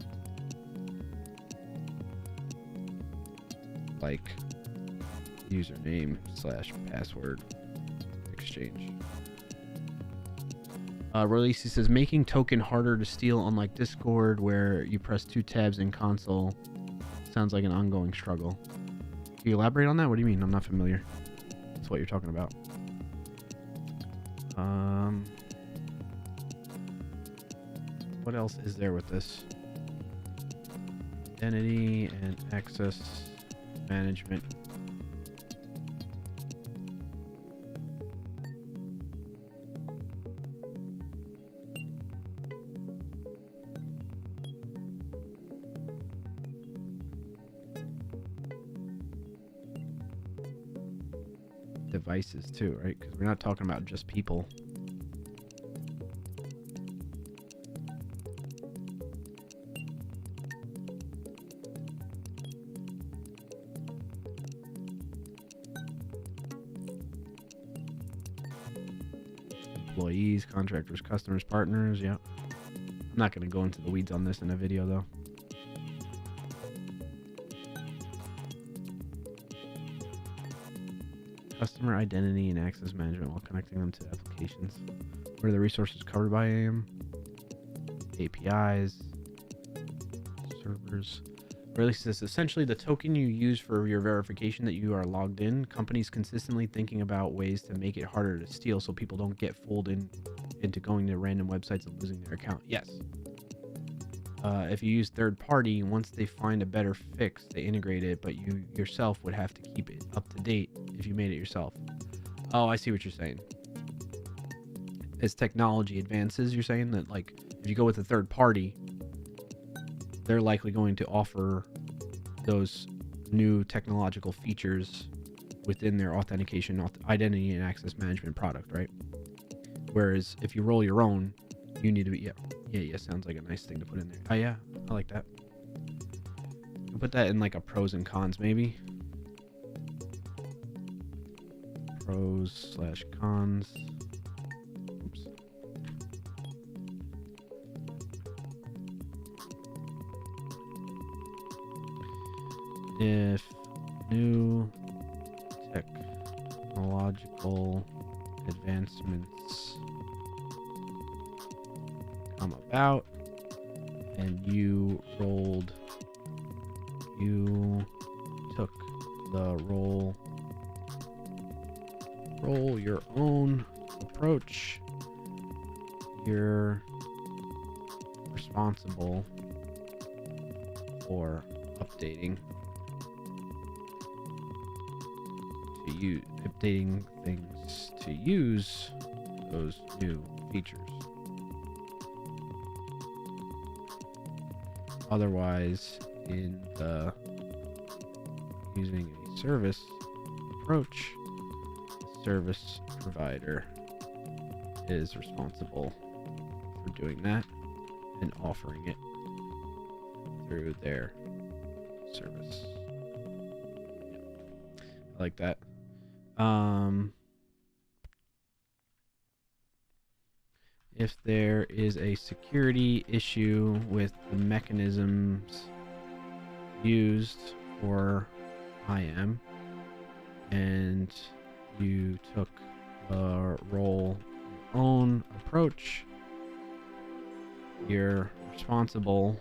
like username/password exchange. Release says making token harder to steal, unlike Discord, where you press 2 tabs in console. Sounds like an ongoing struggle. Can you elaborate on that? What do you mean? I'm not familiar. That's what you're talking about. what else is there with this? Identity and access management. Devices too, right? Because we're not talking about just people. Employees, contractors, customers, partners. Yeah. I'm not going to go into the weeds on this in a video though. Customer identity and access management while connecting them to applications. What are the resources covered by AM? APIs, servers. Release this. Essentially, the token you use for your verification that you are logged in. Companies consistently thinking about ways to make it harder to steal so people don't get fooled into going to random websites and losing their account. Yes. If you use third party, once they find a better fix, they integrate it, but you yourself would have to keep it up to date if you made it yourself. Oh, I see what you're saying. As technology advances, you're saying that, like, if you go with a third party, they're likely going to offer those new technological features within their authentication, identity, and access management product, right? Whereas if you roll your own, you need to be, yeah, sounds like a nice thing to put in there. Oh yeah, I like that. You can put that in like a pros and cons, maybe. Pros/cons. Oops. If new technological advancements come about and you took the roll your own approach, you're responsible for updating things to use those new features. Otherwise, in the using a service approach, the service provider is responsible for doing that and offering it through their service. I like that. If there is a security issue with the mechanisms used for IAM and you took the roll your own approach, you're responsible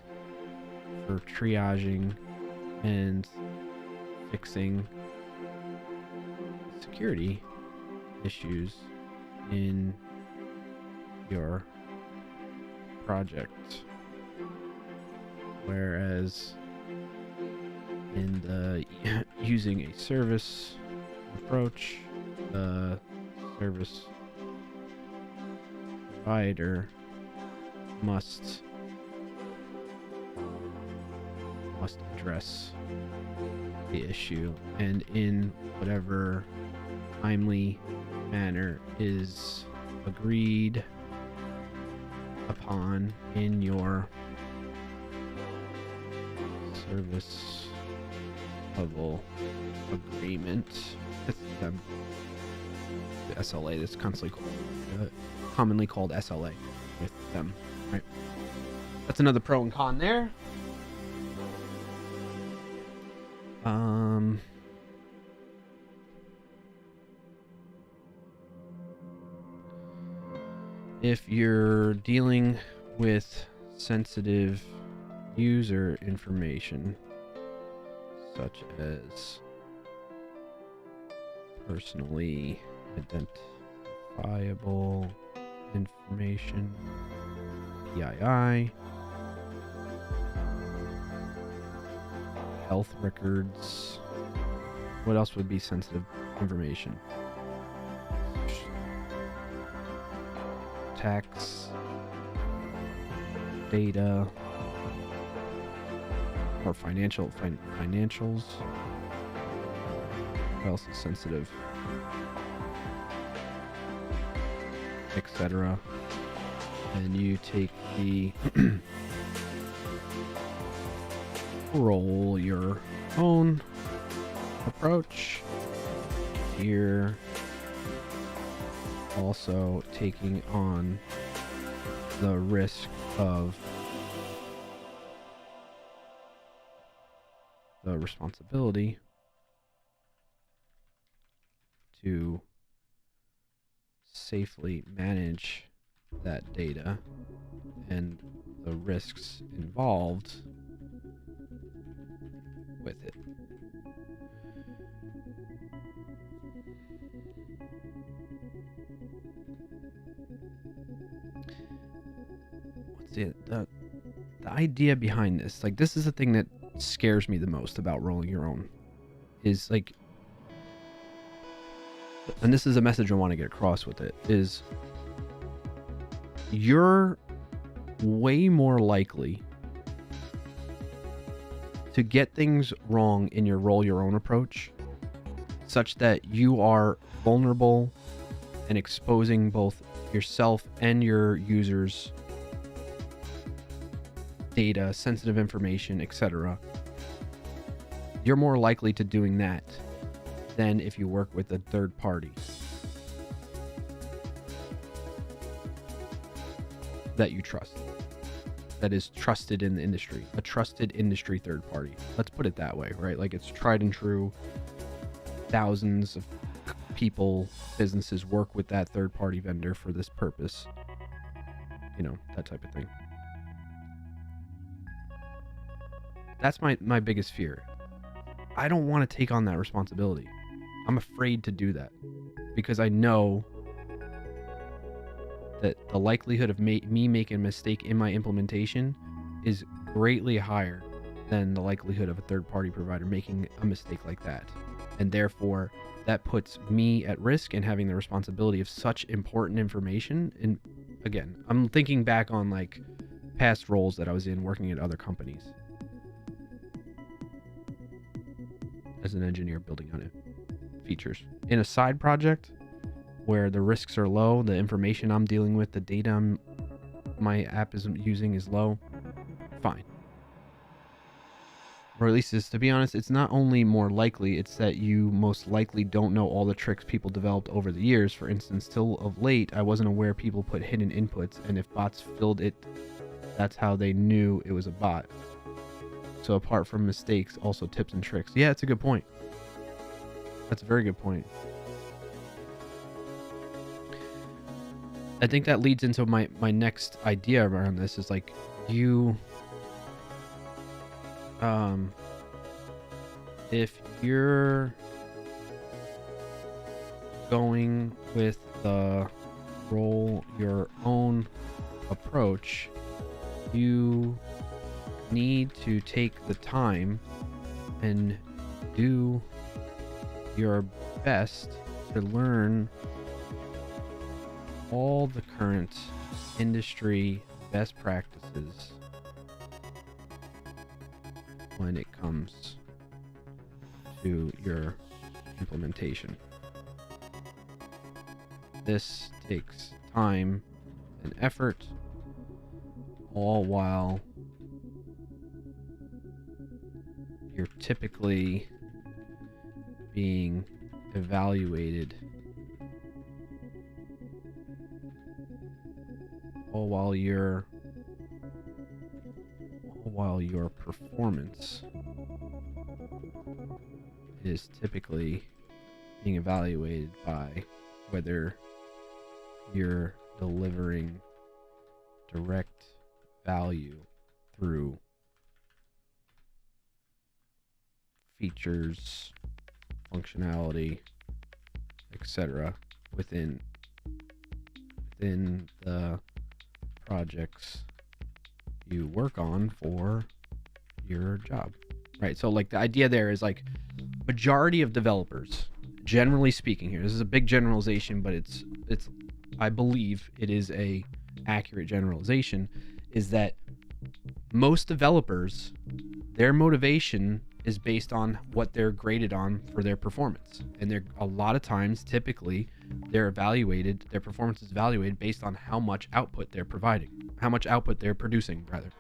for triaging and fixing security issues in your project, whereas in the using a service approach, the service provider must address the issue, and in whatever timely manner is agreed upon in your service level agreement with them. The SLA, that's commonly called SLA with them, right? That's another pro and con there. If you're dealing with sensitive user information, such as personally identifiable information, PII, health records. What else would be sensitive information? Tax data or financials. What else is sensitive? Etc. And you take the roll your own approach. You're also taking on the risk of the responsibility to safely manage that data and the risks involved with it. What's the idea behind this? Like, this is the thing that scares me the most about rolling your own, is like, and this is a message I want to get across with it, is you're way more likely to get things wrong in your roll your own approach, such that you are vulnerable and exposing both yourself and your users' data, sensitive information, etc. You're more likely to doing that than if you work with a third party that you trust, that is trusted in the industry, a trusted industry third party. Let's put it that way, right? Like, it's tried and true. Thousands of people, businesses work with that third party vendor for this purpose. You know, that type of thing. That's my biggest fear. I don't want to take on that responsibility. I'm afraid to do that because I know that the likelihood of me making a mistake in my implementation is greatly higher than the likelihood of a third-party provider making a mistake like that. And therefore, that puts me at risk in having the responsibility of such important information. And again, I'm thinking back on like past roles that I was in working at other companies as an engineer building on it. Features in a side project where the risks are low, the information I'm dealing with, the data my app is using is low, fine. Or at least, to be honest, it's not only more likely, it's that you most likely don't know all the tricks people developed over the years. For instance, till of late, I wasn't aware people put hidden inputs, and if bots filled it, that's how they knew it was a bot. So apart from mistakes, also tips and tricks. Yeah, it's a good point. That's a very good point. I think that leads into my next idea around this is like, if you're going with the roll your own approach, you need to take the time and do your best to learn all the current industry best practices when it comes to your implementation. This takes time and effort, all while you're typically being evaluated, all while your performance is typically being evaluated by whether you're delivering direct value through features, functionality, etc. within the project's you work on for your job, right? So like the idea there is like majority of developers, generally speaking here, this is a big generalization, but it's I believe it is a accurate generalization, is that most developers, their motivation is based on what they're graded on for their performance. And they're a lot of times, typically, their performance is evaluated based on how much output they're providing, how much output they're producing, rather.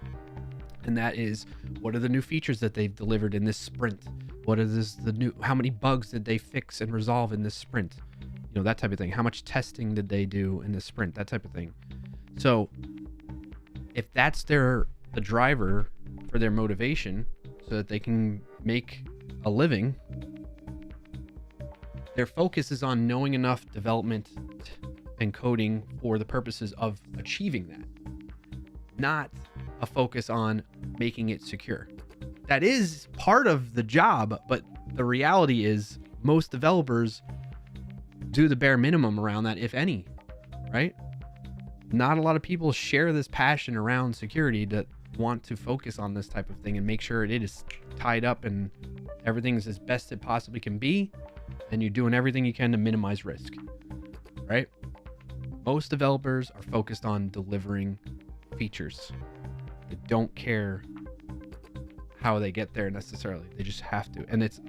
And that is, what are the new features that they've delivered in this sprint? How many bugs did they fix and resolve in this sprint? You know, that type of thing. How much testing did they do in this sprint? That type of thing. So if that's the driver for their motivation so that they can make a living, their focus is on knowing enough development and coding for the purposes of achieving that, not a focus on making it secure. That is part of the job, but the reality is most developers do the bare minimum around that, if any, right? Not a lot of people share this passion around security that want to focus on this type of thing and make sure it is tied up and everything is as best it possibly can be, and you're doing everything you can to minimize risk, right? Most developers are focused on delivering features. They don't care how they get there necessarily. They just have to. And it's,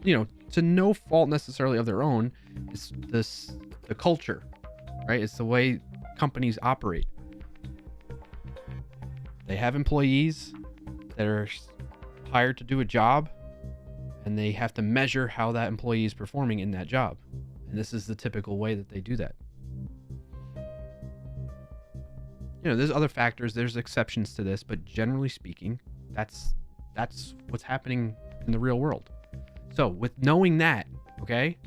you know, to no fault necessarily of their own, it's the culture, right? It's the way companies operate. They have employees that are hired to do a job, and they have to measure how that employee is performing in that job. And this is the typical way that they do that. You know, there's other factors, there's exceptions to this, but generally speaking, that's what's happening in the real world. So with knowing that, okay,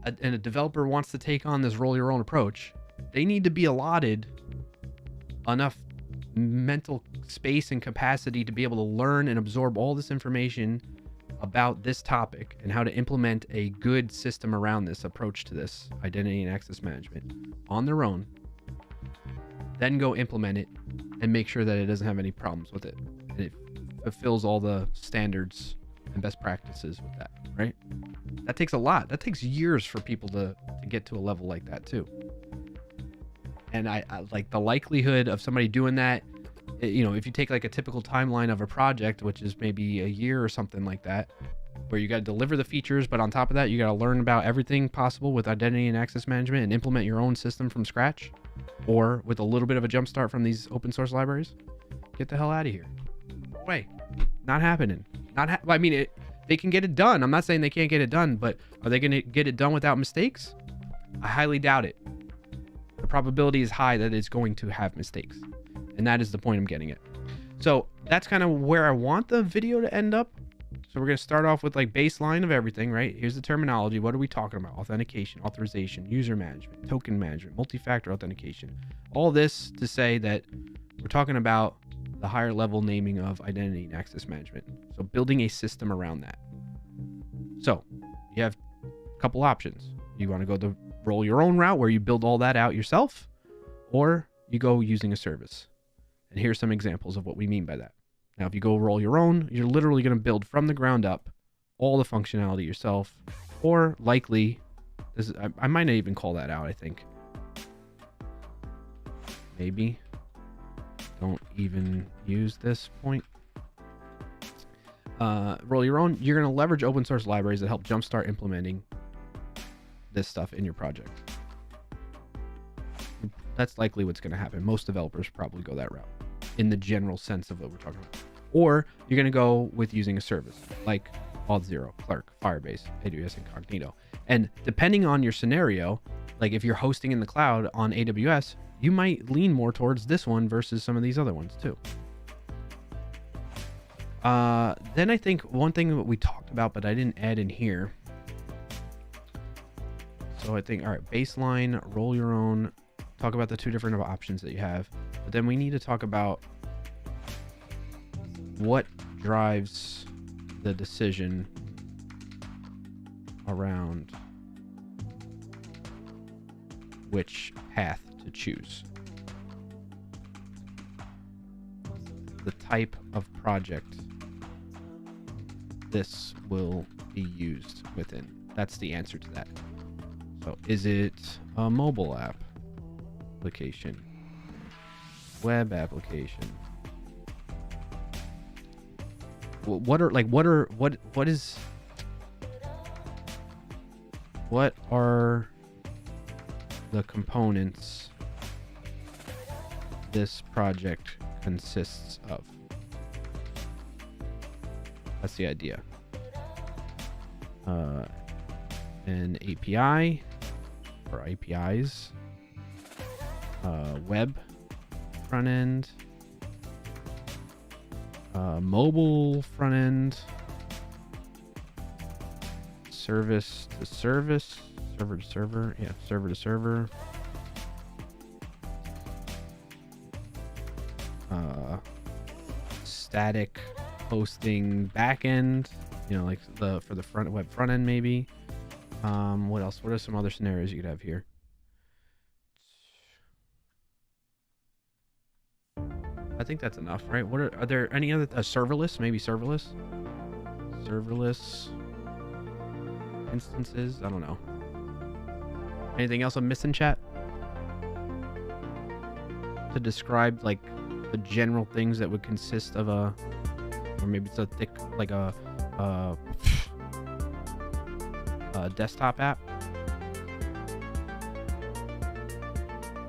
and a developer wants to take on this roll your own approach, they need to be allotted enough mental space and capacity to be able to learn and absorb all this information about this topic and how to implement a good system around this approach to this identity and access management on their own, then go implement it and make sure that it doesn't have any problems with it, and it fulfills all the standards and best practices with that, right? That takes a lot. That takes years for people to get to a level like that too. And I like the likelihood of somebody doing that, you know, if you take like a typical timeline of a project, which is maybe a year or something like that, where you got to deliver the features, but on top of that, you got to learn about everything possible with identity and access management and implement your own system from scratch, or with a little bit of a jump start from these open source libraries. Get the hell out of here. No way. Not happening. I mean, they can get it done. I'm not saying they can't get it done, but are they going to get it done without mistakes? I highly doubt it. The probability is high that it's going to have mistakes. And that is the point I'm getting at. So that's kind of where I want the video to end up. So we're going to start off with like baseline of everything, right? Here's the terminology. What are we talking about? Authentication, authorization, user management, token management, multi-factor authentication. All this to say that we're talking about the higher level naming of identity and access management. So building a system around that. So you have a couple options. You want to go the roll your own route where you build all that out yourself, or you go using a service. And here's some examples of what we mean by that. Now, if you go roll your own, you're literally going to build from the ground up all the functionality yourself, or likely, I might not even call that out, I think. Maybe. Don't even use this point. Roll your own, you're going to leverage open source libraries that help jumpstart implementing this stuff in your project. That's likely what's going to happen. Most developers probably go that route in the general sense of what we're talking about. Or you're going to go with using a service like Auth0, Clerk, Firebase, AWS Incognito. And depending on your scenario, like if you're hosting in the cloud on AWS, you might lean more towards this one versus some of these other ones too. Then I think one thing that we talked about, but I didn't add in here. So I think, all right, baseline, roll your own, talk about the two different options that you have. But then we need to talk about what drives the decision around which path to choose. the type of project this will be used within. That's the answer to that. So is it a mobile application, web application? What are the components this project consists of? That's the idea. An API or APIs, web front end, mobile front end, service to service, server to server, server to server, static hosting backend, like for the web front end maybe. What else? What are some other scenarios you could have here? I think that's enough, right? Are there any other serverless? Maybe serverless instances. I don't know. Anything else I'm missing, chat? To describe like the general things that would consist of or maybe it's a thick like a desktop app.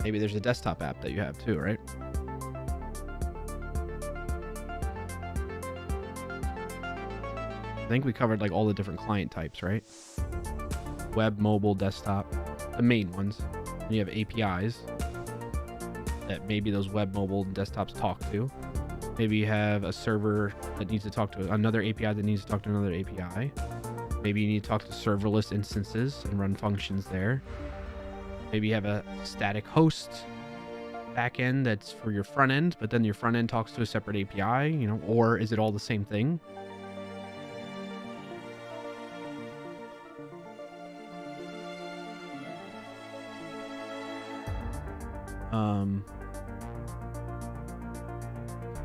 Maybe there's a desktop app that you have too, right? I think we covered like all the different client types, right? Web, mobile, desktop, the main ones. And you have APIs that maybe those web, mobile, and desktops talk to. Maybe you have a server that needs to talk to another API that needs to talk to another API. Maybe you need to talk to serverless instances and run functions there. Maybe you have a static host backend that's for your front end, but then your front end talks to a separate API, or is it all the same thing?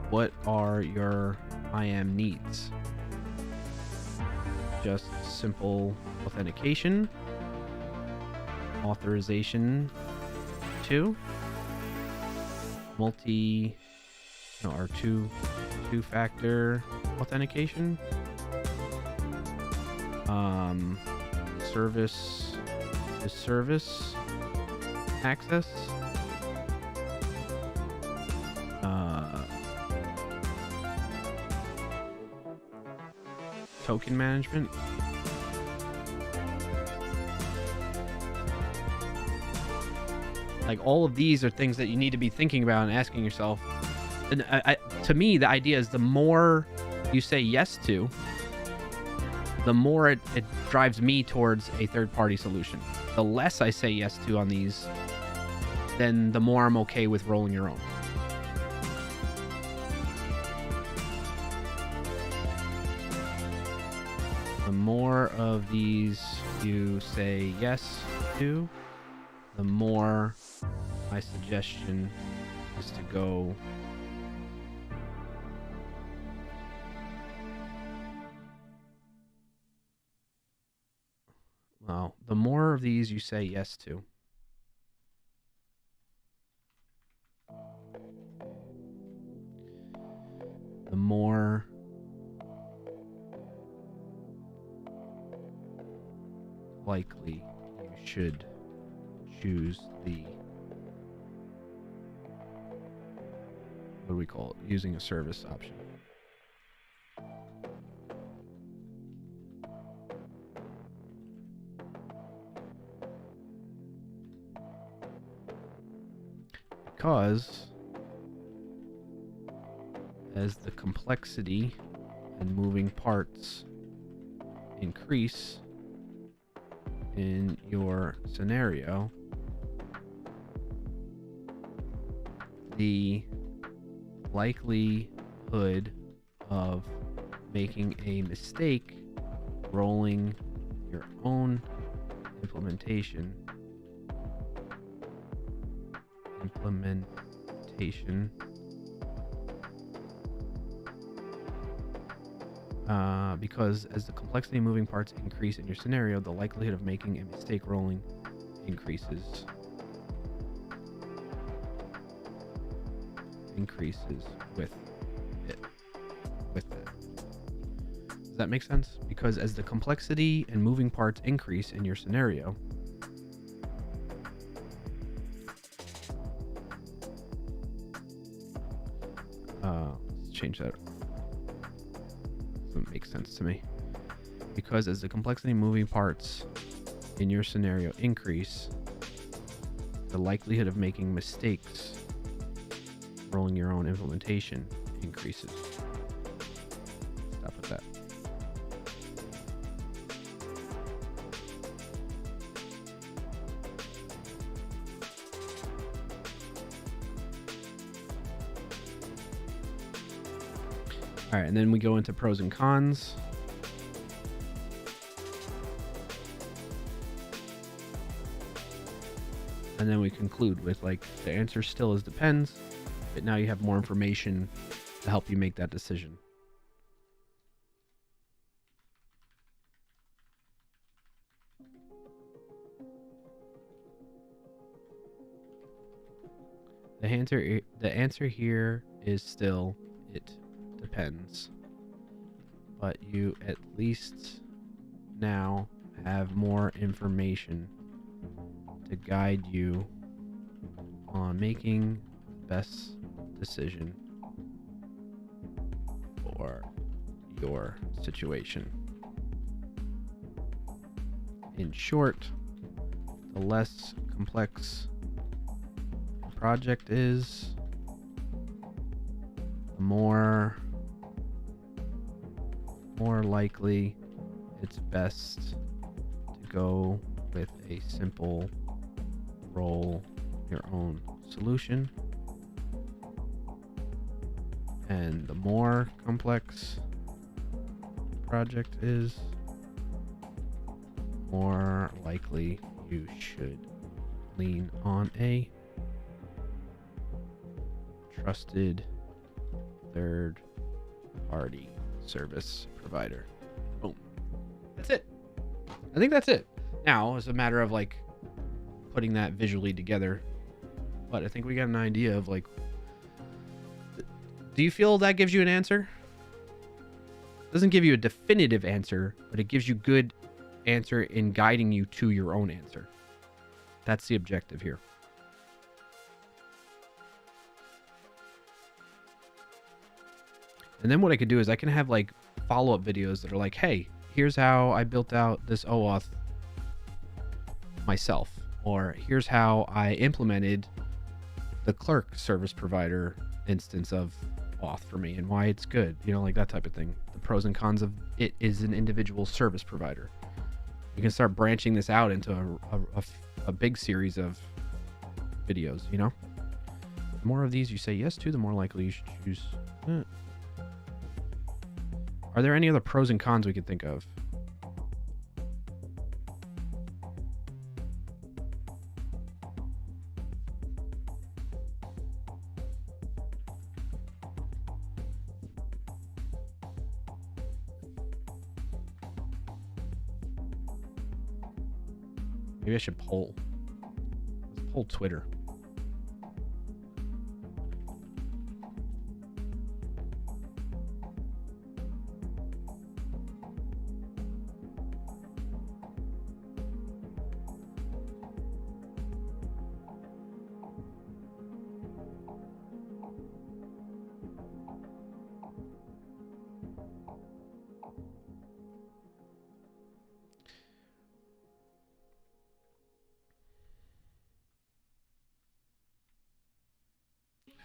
What are your IAM needs? Just simple authentication, authorization 2, two-factor authentication, service to service access, token management, like all of these are things that you need to be thinking about and asking yourself. And to me, the idea is the more you say yes to, the more it drives me towards a third-party solution. The less I say yes to on these, then the more I'm okay with rolling your own. The more of these you say yes to, the more my suggestion is to go the more of these you say yes to, the more likely you should choose the, what do we call it? Using a service option. Because as the complexity and moving parts increase in your scenario, the likelihood of making a mistake rolling your own implementation because as the complexity of moving parts increase in your scenario, the likelihood of making a mistake rolling increases with it. With that. Does that make sense? Because as the complexity and moving parts increase in your scenario, let's change that. Doesn't make sense to me. Because as the complexity and moving parts in your scenario increase, the likelihood of making mistakes rolling your own implementation increases. Stop with that. All right, and then we go into pros and cons. And then we conclude with like the answer still is depends, but now you have more information to help you make that decision. The answer here is still it depends. But you at least now have more information to guide you on making the best decision for your situation. In short, the less complex the project is, the more likely it's best to go with a simple roll your own solution. And the more complex the project is, more likely you should lean on a trusted third party service provider. Boom. That's it. I think that's it. Now it's a matter of like putting that visually together. But I think we got an idea of like, do you feel that gives you an answer? Doesn't give you a definitive answer, but it gives you good answer in guiding you to your own answer. That's the objective here. And then what I could do is I can have like follow-up videos that are like, hey, here's how I built out this OAuth myself, or here's how I implemented the clerk service provider instance of Auth for me and why it's good, you know, like that type of thing. The pros and cons of it is an individual service provider. You can start branching this out into a big series of videos, you know? The more of these you say yes to, the more likely you should choose. Are there any other pros and cons we could think of? Maybe I should poll. Let's poll Twitter.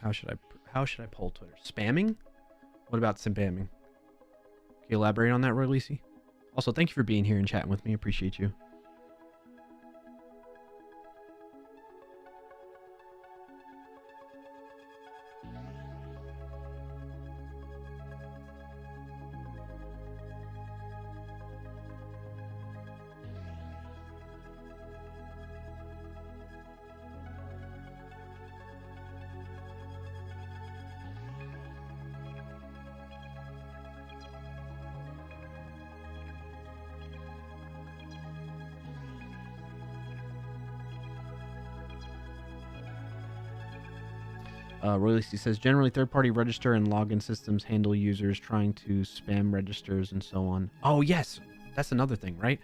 How should I poll Twitter? Spamming? What about spamming? Can you elaborate on that, Roy Lisi? Also, thank you for being here and chatting with me. I appreciate you. Royalty says, generally third-party register and login systems handle users trying to spam registers and so on. Oh, yes. That's another thing, right?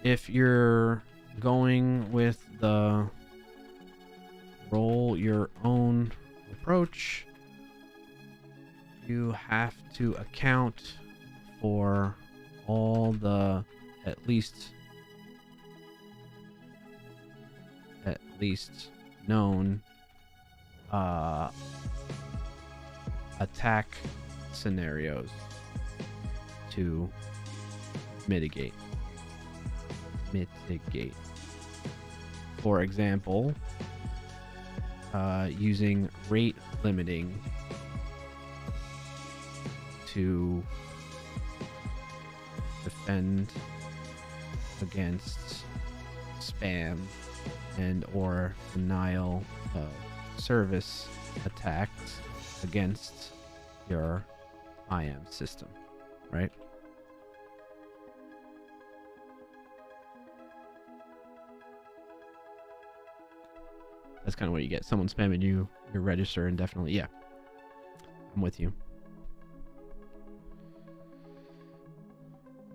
If you're going with the roll your own approach, you have to account for all the at least known attack scenarios to mitigate. For example, using rate limiting to defend against spam and or denial of service attacks against your IAM system, right? That's kind of what you get. Someone spamming your register indefinitely. Yeah, I'm with you.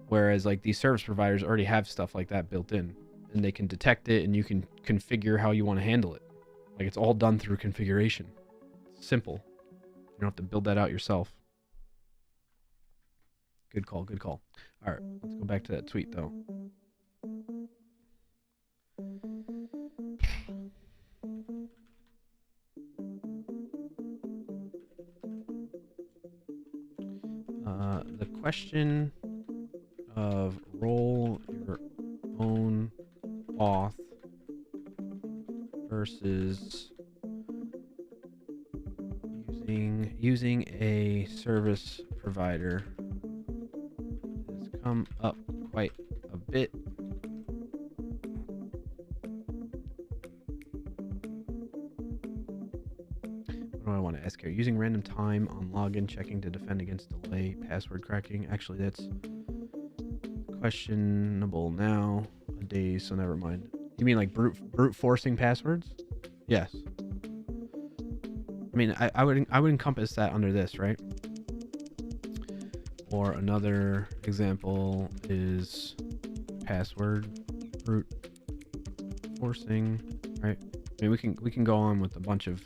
Whereas like these service providers already have stuff like that built in, and they can detect it, and you can configure how you want to handle it. Like it's all done through configuration. It's simple. You don't have to build that out yourself. Good call. Good call. All right, let's go back to that tweet though. The question of roll your own auth versus using a service provider has come up quite a bit. What do I want to ask here? Using random time on login, checking to defend against delay, password cracking. Actually, that's questionable nowadays, so never mind. You mean like brute forcing passwords? Yes. I mean, I would encompass that under this, right? Or another example is password brute forcing, right? I mean, we can go on with a bunch of.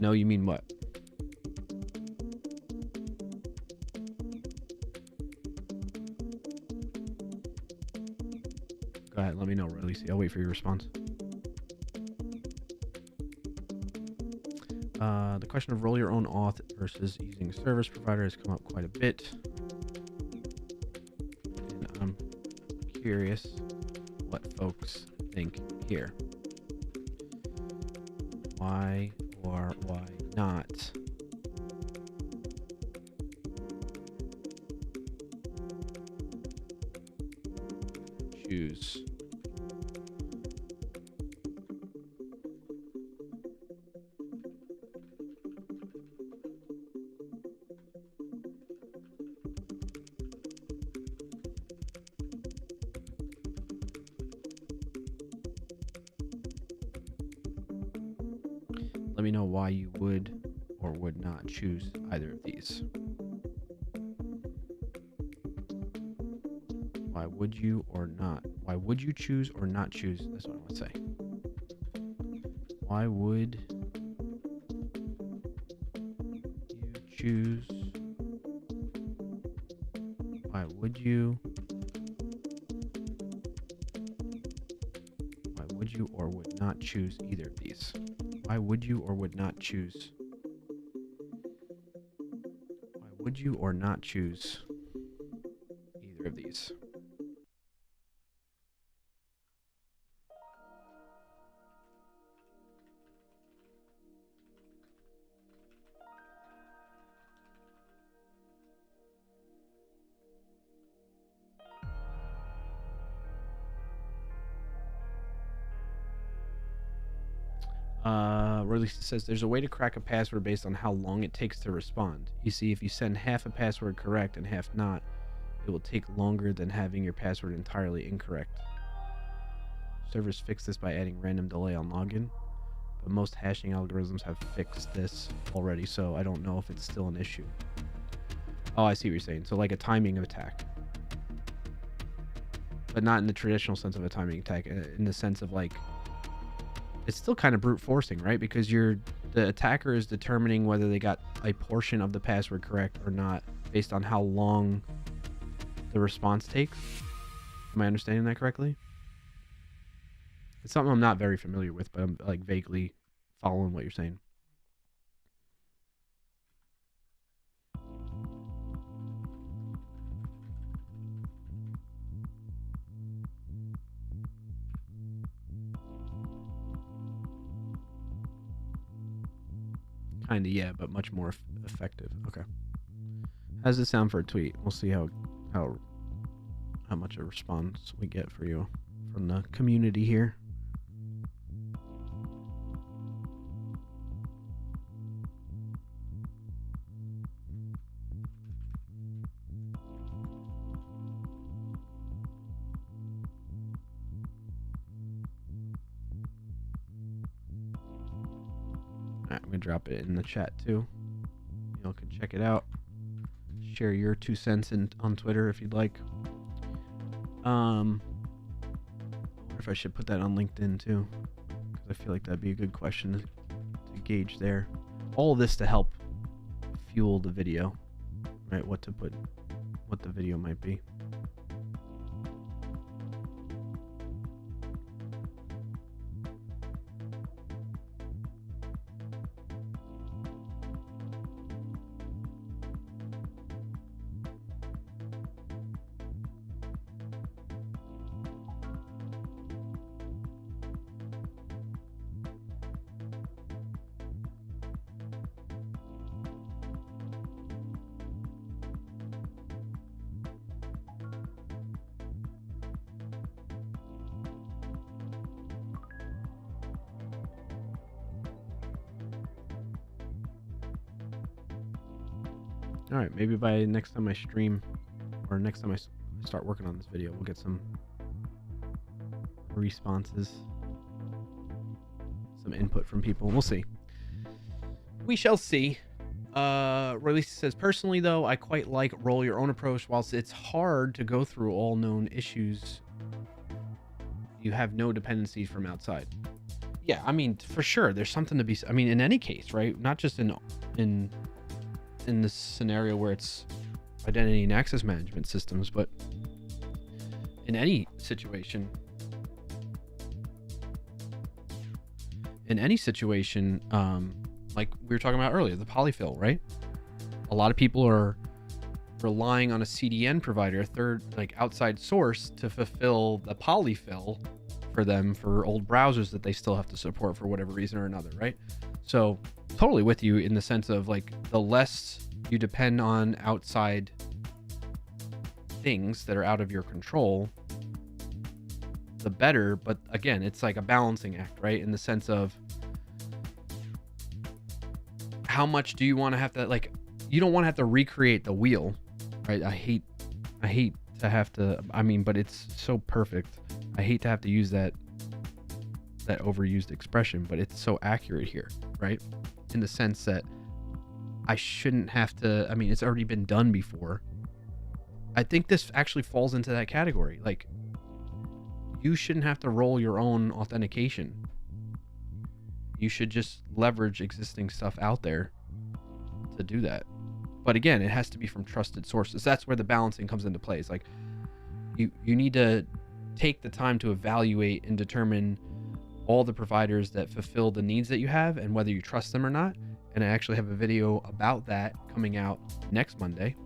No, you mean what? Go ahead, let me know, Release. I'll wait for your response. The question of roll your own auth versus using a service provider has come up quite a bit. And I'm curious what folks think here. Why or why not choose? Let me know why you would or would not choose either of these. Why would you or not? Why would you choose or not choose? That's what I want to say. Why would you choose? Why would you? Why would you or would not choose either of these? Why would you or would not choose? Why would you or not choose either of these? Release says there's a way to crack a password based on how long it takes to respond. You see, if you send half a password correct and half not, it will take longer than having your password entirely incorrect. servers fix this by adding random delay on login, but most hashing algorithms have fixed this already, so I don't know if it's still an issue. Oh, I see what you're saying. So like a timing attack. But not in the traditional sense of a timing attack, in the sense of like, it's still kind of brute forcing, right? Because the attacker is determining whether they got a portion of the password correct or not based on how long the response takes. Am I understanding that correctly? It's something I'm not very familiar with, but I'm like vaguely following what you're saying. Kinda, yeah, but much more effective. Okay. How does it sound for a tweet? We'll see how much a response we get for you from the community here. I'm gonna drop it in the chat too. Y'all can check it out. Share your 2 cents on Twitter if you'd like. I wonder if I should put that on LinkedIn too, because I feel like that'd be a good question to gauge there. All of this to help fuel the video, right? What the video might be. All right, maybe by next time I stream, or next time I start working on this video, we'll get some responses, some input from people. We'll see. We shall see. Release says, personally though, I quite like roll your own approach. Whilst it's hard to go through all known issues, you have no dependencies from outside. Yeah, I mean, for sure, there's something to be. I mean, in any case, right? Not just in this scenario where it's identity and access management systems, but in any situation, like we were talking about earlier, the polyfill, right? A lot of people are relying on a CDN provider, a third, like outside source, to fulfill the polyfill for them for old browsers that they still have to support for whatever reason or another, right? So totally with you in the sense of like, the less you depend on outside things that are out of your control, the better. But again, it's like a balancing act, right? In the sense of how much do you want to have to, like, you don't want to have to recreate the wheel, right? I hate to have to, I mean, but it's so perfect. I hate to have to use that overused expression, but it's so accurate here, right? In the sense that I shouldn't have to, I mean, it's already been done before. I think this actually falls into that category. Like, you shouldn't have to roll your own authentication. You should just leverage existing stuff out there to do that. But again, it has to be from trusted sources. That's where the balancing comes into play. It's like you need to take the time to evaluate and determine all the providers that fulfill the needs that you have and whether you trust them or not. And I actually have a video about that coming out next Monday,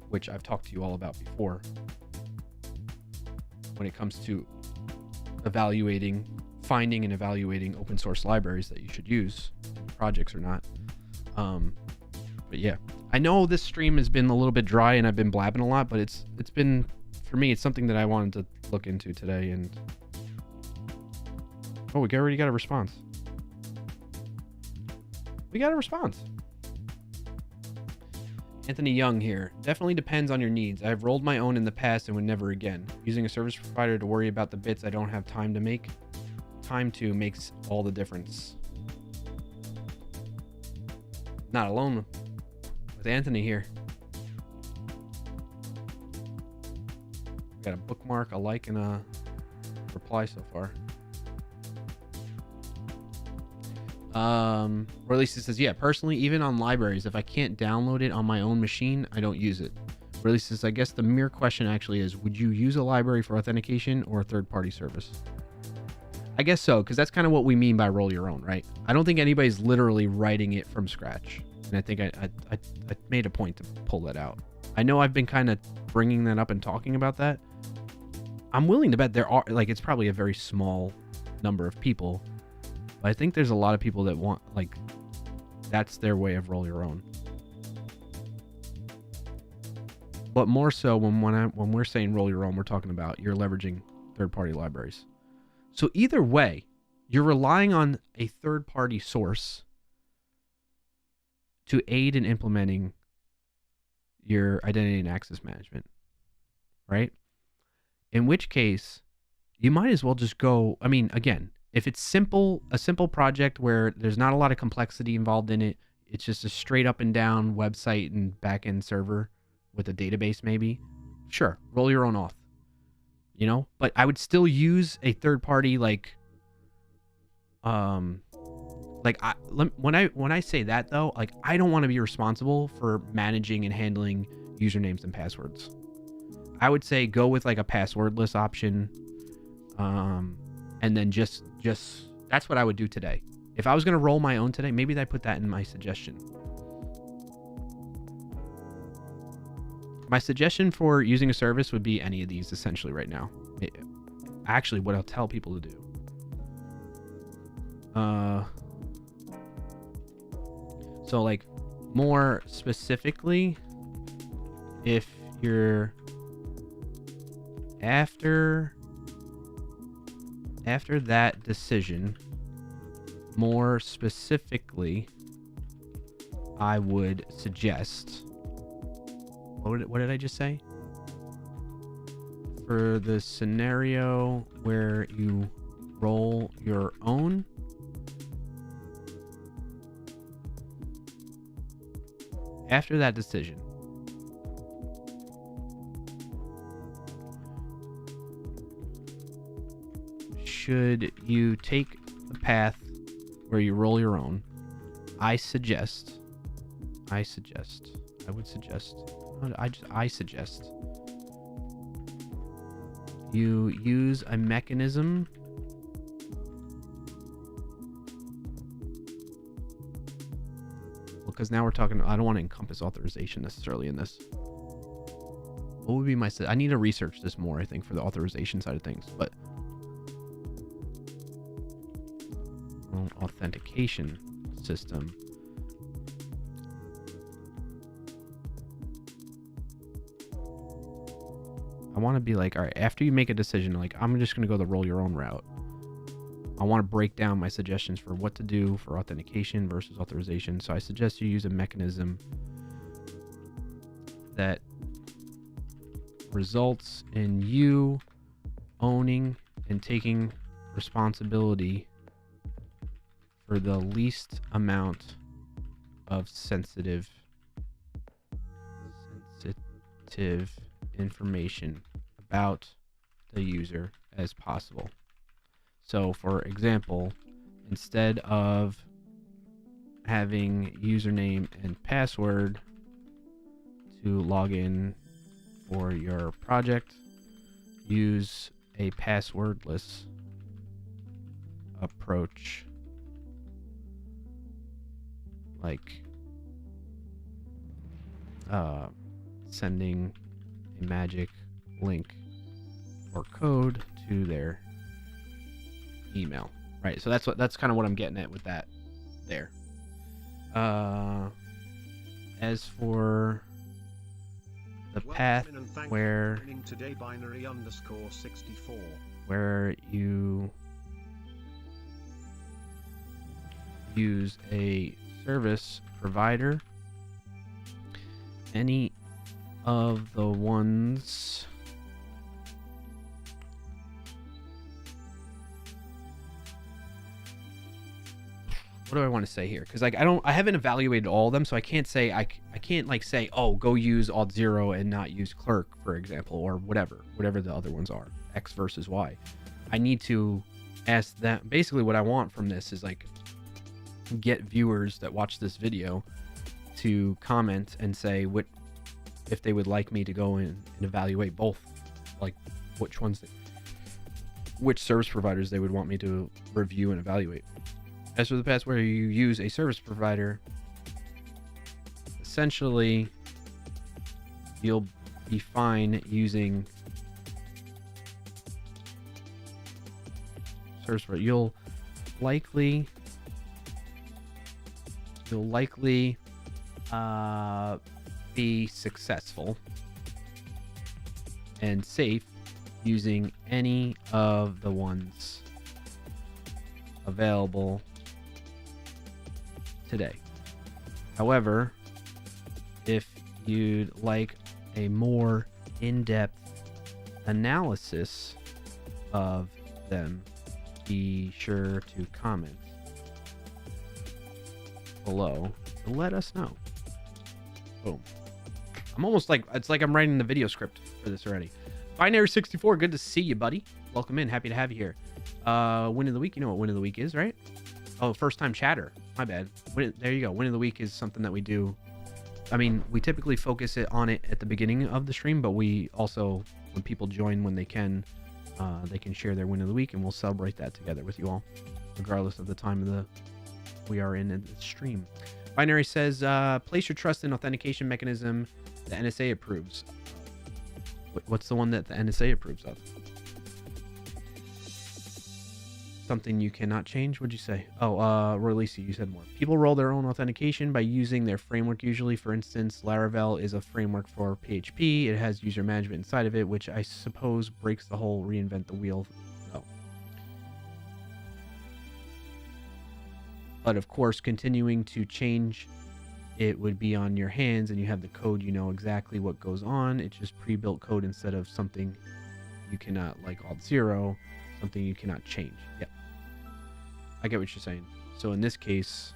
which I've talked to you all about before, when it comes to finding and evaluating open source libraries that you should use in projects or not. But yeah, I know this stream has been a little bit dry and I've been blabbing a lot, but it's been, for me, it's something that I wanted to look into today. And oh, we already got a response. Anthony Young here. Definitely depends on your needs. I've rolled my own in the past and would never again. Using a service provider to worry about the bits I don't have time to make. Time to makes all the difference. Not alone with Anthony here. Got a bookmark, a like, and a reply so far. Or at least it says, yeah, personally, even on libraries, if I can't download it on my own machine, I don't use it. Or at least it's, I guess the mere question actually is, would you use a library for authentication or a third-party service? I guess so, because that's kind of what we mean by roll your own, right? I don't think anybody's literally writing it from scratch. And I think I made a point to pull that out. I know I've been kind of bringing that up and talking about that. I'm willing to bet there are, like, it's probably a very small number of people. But I think there's a lot of people that want, like, that's their way of roll your own. But more so when we're saying roll your own, we're talking about you're leveraging third-party libraries. So either way, you're relying on a third-party source to aid in implementing your identity and access management, right? In which case, you might as well just go, I mean, again, if it's a simple project where there's not a lot of complexity involved in it, it's just a straight up and down website and backend server with a database maybe, sure, roll your own auth, you know? But I would still use a third party when I say that though, like, I don't want to be responsible for managing and handling usernames and passwords. I would say go with like a passwordless option, and then just that's what I would do today. If I was gonna roll my own today, maybe I put that in my suggestion. My suggestion for using a service would be any of these essentially right now. Actually, what I'll tell people to do. So like more specifically, if you're after that decision, more specifically, I would suggest, what did I just say? For the scenario where you roll your own, after that decision, should you take the path where you roll your own, I suggest you use a mechanism because now we're talking, I don't want to encompass authorization necessarily in this. What would be I need to research this more, I think, for the authorization side of things, but authentication system. I want to be like, all right, after you make a decision, like, I'm just going to go the roll your own route. I want to break down my suggestions for what to do for authentication versus authorization. So I suggest you use a mechanism that results in you owning and taking responsibility for the least amount of sensitive information about the user as possible. So for example, instead of having username and password to log in for your project, use a passwordless approach, like sending a magic link or code to their email, right? So that's kind of what I'm getting at with that there. As for the path where you use a service provider any of the ones what do I want to say here? Because like I haven't evaluated all of them, so I can't say I can't like say, oh, go use Auth 0 and not use Clerk, for example, or whatever the other ones are, X versus Y. I need to ask them. Basically, what I want from this is like get viewers that watch this video to comment and say what if they would like me to go in and evaluate both, like which service providers they would want me to review and evaluate. As for the past where you use a service provider, essentially you'll be fine using service provider. You'll likely be successful and safe using any of the ones available today. However, if you'd like a more in-depth analysis of them, be sure to comment below to let us know. Boom. I'm almost like, it's like I'm writing the video script for this already. Binary64, good to see you, buddy. Welcome in. Happy to have you here. Win of the week. You know what win of the week is, right? Oh, first time chatter. My bad. There you go. Win of the week is something that we do. I mean, we typically focus on it at the beginning of the stream, but we also, when people join when they can share their win of the week, and we'll celebrate that together with you all, regardless of the time of we are in the stream. Binary says, place your trust in authentication mechanism the NSA approves. What's the one that the NSA approves of? Something you cannot change? What'd you say? Oh, Royalisi, you said more. People roll their own authentication by using their framework usually. For instance, Laravel is a framework for PHP. It has user management inside of it, which I suppose breaks the whole reinvent the wheel. No. But of course, continuing to change it would be on your hands, and you have the code, you know exactly what goes on. It's just pre-built code instead of something you cannot, like Auth 0, something you cannot change. Yeah, I get what you're saying. So in this case,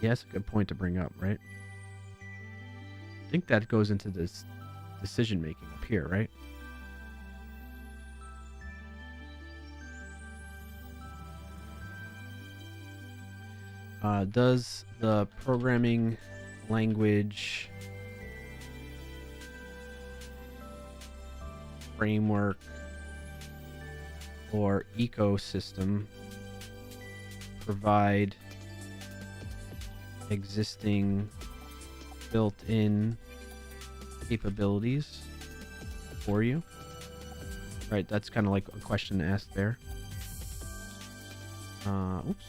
yeah, that's a good point to bring up, right? I think that goes into this decision making up here, right? Does the programming language framework or ecosystem provide existing built-in capabilities for you? Right, that's kind of like a question to ask there. Oops.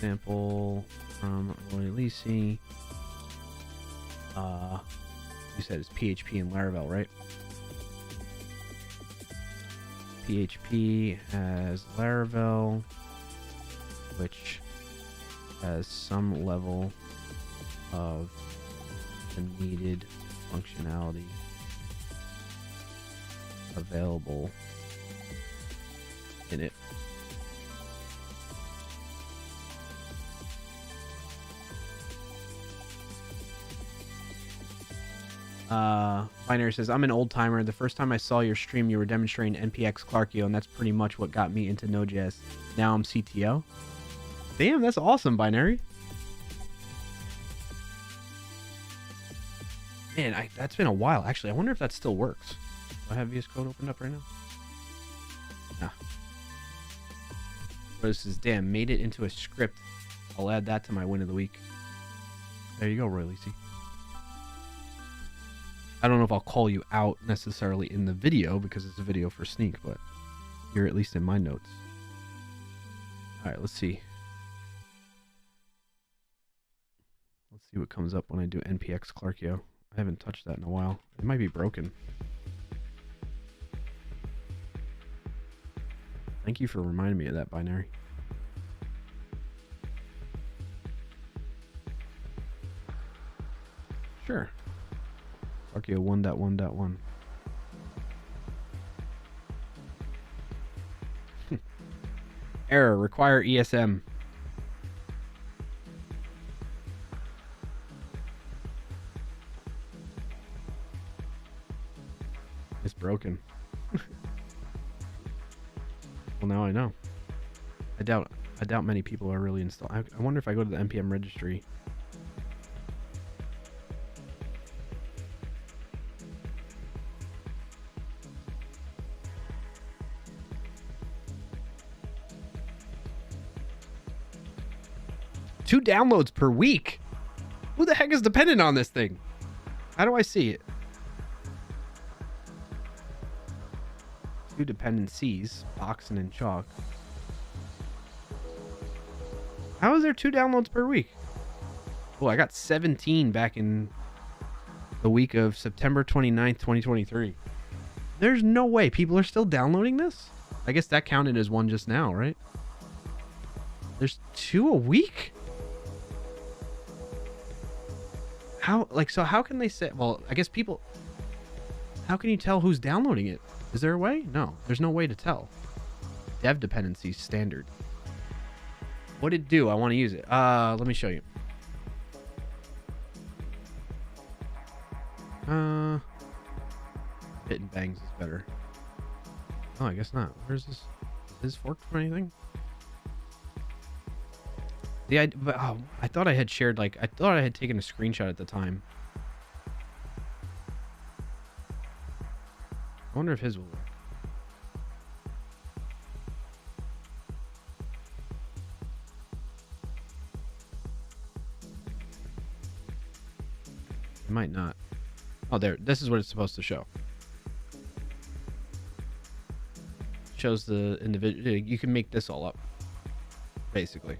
Example from Roy Lisi. You said it's PHP and Laravel, right? PHP has Laravel, which has some level of the needed functionality available in it. Binary says, I'm an old timer. The first time I saw your stream, you were demonstrating NPX Clarkio, and that's pretty much what got me into Node.js. Now I'm CTO. Damn, that's awesome, Binary. Man, that's been a while. Actually, I wonder if that still works. Do I have VS Code opened up right now? Nah. This is, damn, made it into a script. I'll add that to my win of the week. There you go, Roy Lisi. I don't know if I'll call you out necessarily in the video because it's a video for Sneak, but you're at least in my notes. All right, let's see. Let's see what comes up when I do NPX Clarkio. I haven't touched that in a while. It might be broken. Thank you for reminding me of that, Binary. Sure. Fuck you, 1.1.1. Error, require ESM. It's broken. Well, now I know. I doubt many people are really installed. I wonder if I go to the npm registry. Two downloads per week. Who the heck is dependent on this thing? How do I see it? Two dependencies, Boxen and Chalk. How is there 2 downloads per week? Oh, I got 17 back in the week of September 29th, 2023. There's no way people are still downloading this? I guess that counted as one just now, right? There's 2 a week? How, like, so how can they say, well, I guess people, how can you tell who's downloading it? Is there a way? No, there's no way to tell. Dev dependencies standard. What did it do? I want to use it. Let me show you. Bit and bangs is better. Oh, I guess not. Where's this? Is this forked for anything? But, oh, I thought I had shared, like, I thought I had taken a screenshot at the time. I wonder if his will work. It might not. Oh, there. This is what it's supposed to show. Shows the individual. You can make this all up, basically.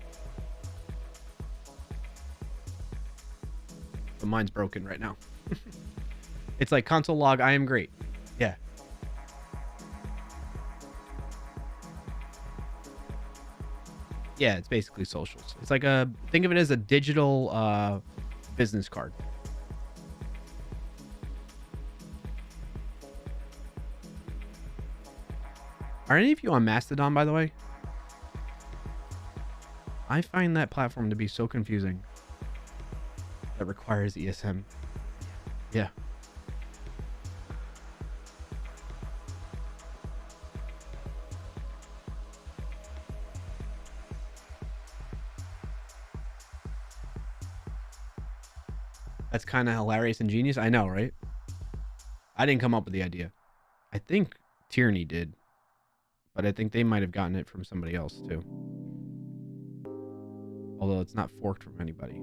But mine's broken right now. It's like console log, I am great. Yeah. Yeah, it's basically socials. It's like a, think of it as a digital business card. Are any of you on Mastodon, by the way? I find that platform to be so confusing. That requires ESM. Yeah. That's kind of hilarious and genius. I know, right? I didn't come up with the idea. I think Tierney did. But I think they might have gotten it from somebody else, too. Although it's not forked from anybody.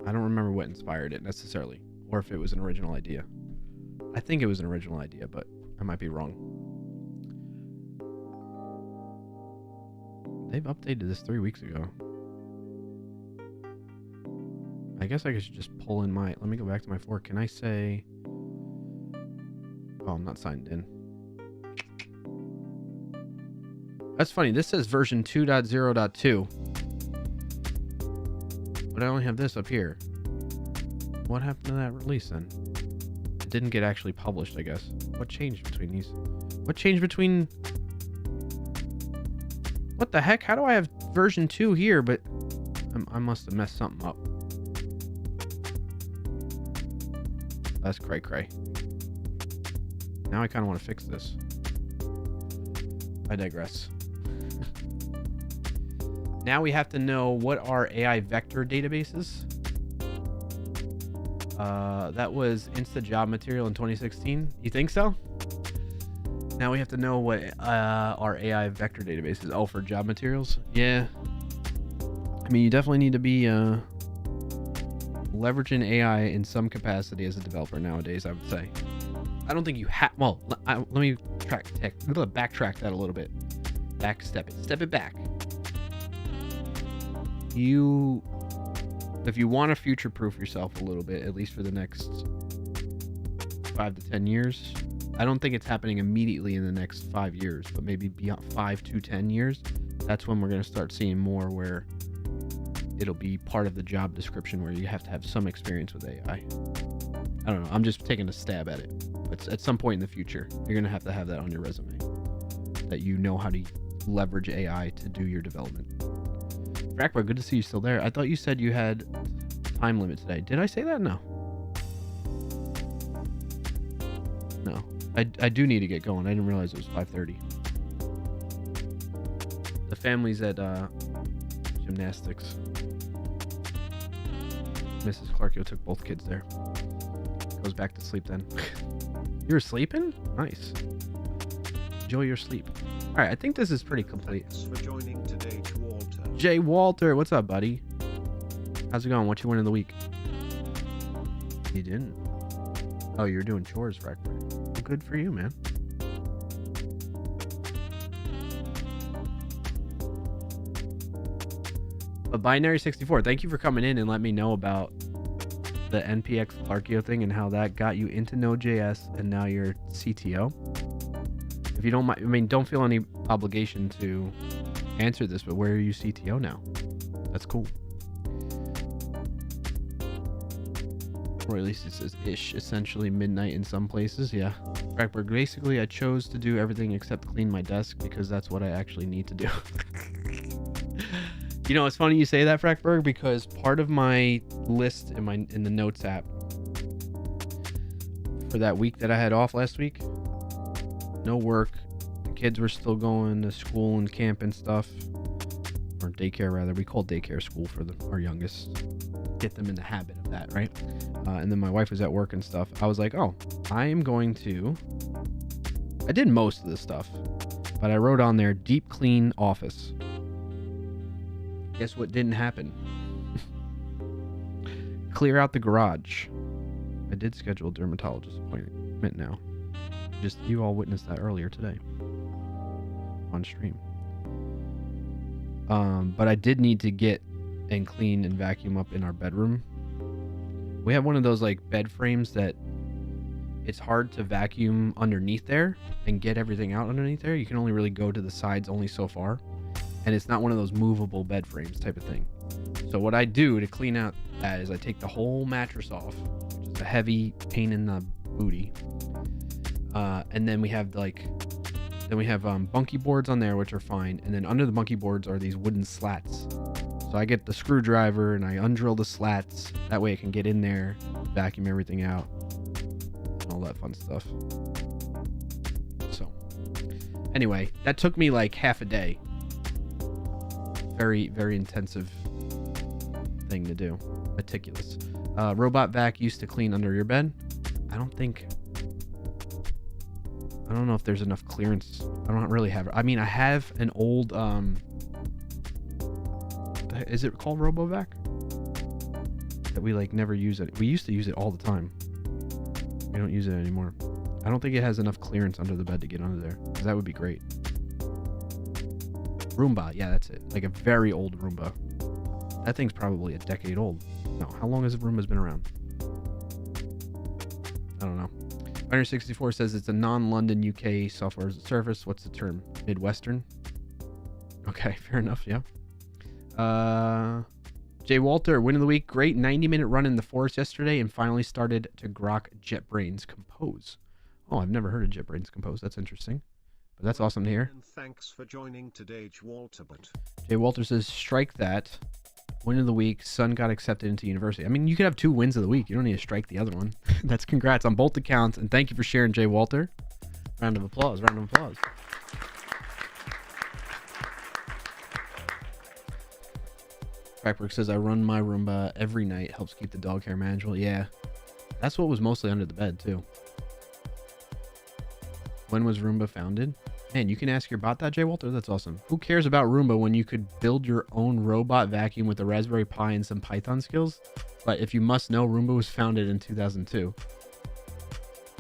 I don't remember what inspired it, necessarily. Or if it was an original idea. I think it was an original idea, but I might be wrong. They've updated this 3 weeks ago. I guess I should just pull in my... Let me go back to my fork. Can I say... Oh, I'm not signed in. That's funny. This says version 2.0.2. But I only have this up here. What happened to that release then? It didn't get actually published, I guess. What changed between these? What changed between... What the heck? How do I have version 2 here, but... I must have messed something up. That's cray-cray. Now I kind of want to fix this. I digress. Now we have to know what are AI vector databases. That was Insta Job Material in 2016. You think so? Now we have to know what are AI vector databases. Oh, for job materials? Yeah. I mean, you definitely need to be leveraging AI in some capacity as a developer nowadays, I would say. I don't think you have... Well, let me backtrack that a little bit. Step it back. If you want to future-proof yourself a little bit, at least for the next 5 to 10 years, I don't think it's happening immediately in the next 5 years, but maybe beyond 5 to 10 years, that's when we're going to start seeing more where it'll be part of the job description where you have to have some experience with AI. I don't know. I'm just taking a stab at it. But at some point in the future, you're going to have that on your resume, that you know how to leverage AI to do your development. Frackbar, good to see you still there. I thought you said you had time limit today. Did I say that? No. No. I do need to get going. I didn't realize it was 5:30. The family's at gymnastics. Mrs. Clarkio took both kids there. Goes back to sleep then. You were sleeping? Nice. Enjoy your sleep. All right, I think this is pretty complete. Thanks for joining today, Walter. Jay Walter, what's up, buddy? How's it going? What you win in the week? You didn't. Oh, you're doing chores, Frackbar. Well, good for you, man. A Binary 64, thank you for coming in and letting me know about the NPX Clarkio thing and how that got you into Node.js and now you're CTO. If you don't mind, I mean, don't feel any obligation to answer this, but where are you CTO now? That's cool. Or at least it says ish, essentially midnight in some places. Yeah. Frackberg, basically I chose to do everything except clean my desk because that's what I actually need to do. You know, it's funny you say that, Frackberg, because part of my list in the notes app for that week that I had off last week, no work, the kids were still going to school and camp and stuff, or daycare rather. We call daycare school for our youngest. Get them in the habit of that, right? And then my wife was at work and stuff. I was like, oh, I did most of this stuff, but I wrote on there deep clean office. Guess what didn't happen? Clear out the garage. I did schedule a dermatologist appointment now. Just you all witnessed that earlier today on stream. But I did need to get and clean and vacuum up in our bedroom. We have one of those like bed frames that it's hard to vacuum underneath there and get everything out underneath there. You can only really go to the sides only so far. And it's not one of those movable bed frames type of thing. So what I do to clean out that is I take the whole mattress off, which is a heavy pain in the booty. And then we have bunkie boards on there, which are fine. And then under the bunkie boards are these wooden slats. So I get the screwdriver and I undrill the slats. That way I can get in there, vacuum everything out, and all that fun stuff. So anyway, that took me like half a day. Very, very intensive thing to do. Meticulous. Robot vac used to clean under your bed. I don't know if there's enough clearance. I don't really have it. I mean, I have an old, is it called RoboVac? That we like never use it. We used to use it all the time. We don't use it anymore. I don't think it has enough clearance under the bed to get under there. 'Cause that would be great. Roomba, yeah, that's it. Like a very old Roomba. That thing's probably a decade old. No, how long has Roomba's been around? I don't know. Binary 64 says it's a non-London UK software as a service. What's the term? Midwestern? Okay, fair enough, yeah. Jay Walter, win of the week. Great 90-minute run in the forest yesterday and finally started to grok JetBrains Compose. Oh, I've never heard of JetBrains Compose. That's interesting. But that's awesome to hear. And thanks for joining today, Walter. Jay Walter says, strike that. Win of the week. Son got accepted into university. I mean, you could have 2 wins of the week. You don't need to strike the other one. That's congrats on both accounts. And thank you for sharing, Jay Walter. Round of applause. Round of applause. Frackberg says, I run my Roomba every night. Helps keep the dog hair manageable. Yeah. That's what was mostly under the bed, too. When was Roomba founded? Man, you can ask your bot that, Jay Walter. That's awesome. Who cares about Roomba when you could build your own robot vacuum with a Raspberry Pi and some Python skills? But if you must know, Roomba was founded in 2002.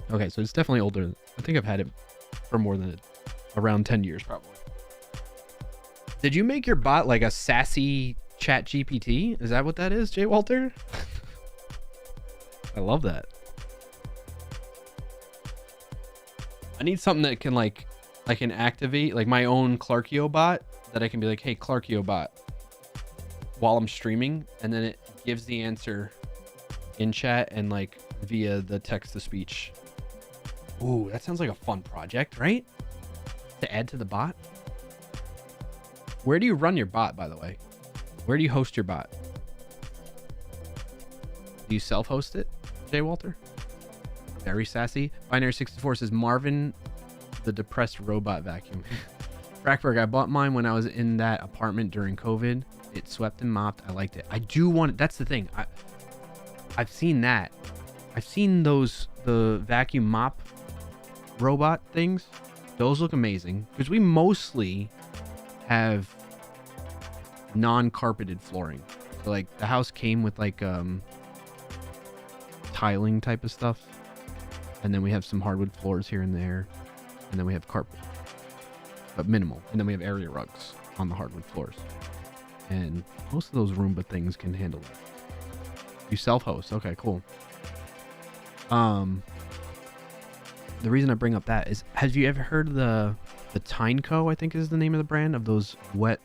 Okay, so it's definitely older. I think I've had it for more than around 10 years, probably. Did you make your bot like a sassy chat GPT? Is that what that is, Jay Walter? I love that. I need something that can like I can activate like my own Clarkio bot that I can be like, hey, Clarkio bot, while I'm streaming, and then it gives the answer in chat and like via the text to speech. Ooh, that sounds like a fun project, right? To add to the bot. Where do you run your bot, by the way? Where do you host your bot? Do you self-host it, Jay Walter? Very sassy. Binary64 says Marvin, the depressed robot vacuum. Frackberg, I bought mine when I was in that apartment during COVID. It swept and mopped. I liked it. I do want it. That's the thing. I've seen that. I've seen those, the vacuum mop robot things. Those look amazing because we mostly have non-carpeted flooring. So like the house came with like tiling type of stuff. And then we have some hardwood floors here and there. And then we have carpet, but minimal. And then we have area rugs on the hardwood floors. And most of those Roomba things can handle it. You self-host. Okay, cool. The reason I bring up that is, have you ever heard of the Tyneco, I think is the name of the brand, of those wet,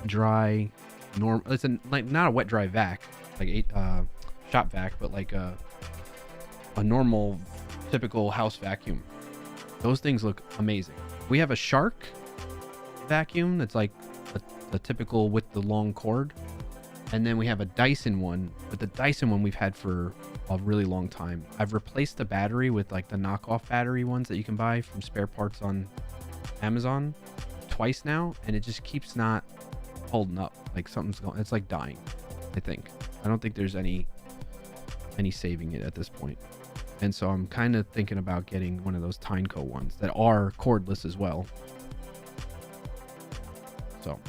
dry, it's like not a wet, dry vac, like shop vac, but like a normal, typical house vacuum. Those things look amazing. We have a Shark vacuum that's like a typical with the long cord. And then we have a Dyson one, but the Dyson one we've had for a really long time. I've replaced the battery with like the knockoff battery ones that you can buy from spare parts on Amazon twice now, and it just keeps not holding up. Like something's going, it's like dying, I think. I don't think there's any saving it at this point. And so I'm kind of thinking about getting one of those Tyneco ones that are cordless as well. So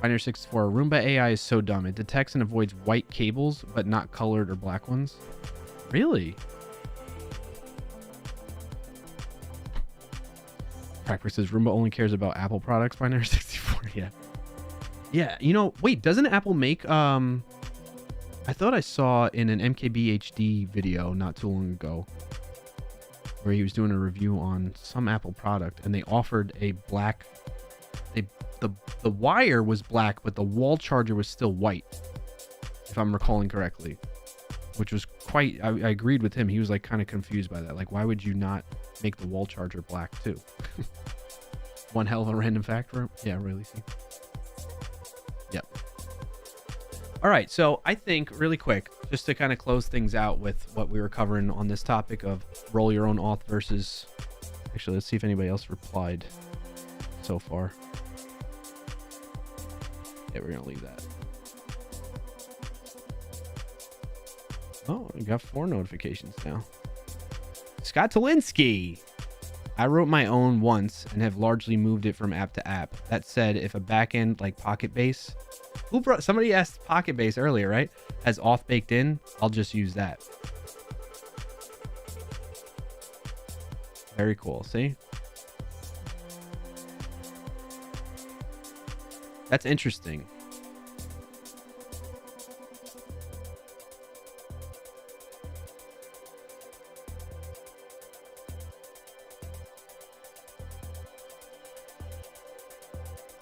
Pioneer 64, Roomba AI is so dumb. It detects and avoids white cables, but not colored or black ones. Really? Cracker says Roomba only cares about Apple products. Pioneer 64, yeah. Yeah, you know, wait, doesn't Apple make, I thought I saw in an MKBHD video not too long ago where he was doing a review on some Apple product, and they offered a black, the wire was black, but the wall charger was still white, if I'm recalling correctly, which was quite, I agreed with him. He was like kind of confused by that. Like, why would you not make the wall charger black too? One hell of a random fact for him. Yeah, really. See. Yep. All right. So I think really quick, just to kind of close things out with what we were covering on this topic of roll your own auth versus, actually, let's see if anybody else replied so far. Yeah, we're going to leave that. Oh, we got 4 notifications now. Scott Tolinsky. I wrote my own once and have largely moved it from app to app. That said, if a backend like Pocket Base, somebody asked Pocket Base earlier, right? Has auth baked in, I'll just use that. Very cool. See? That's interesting.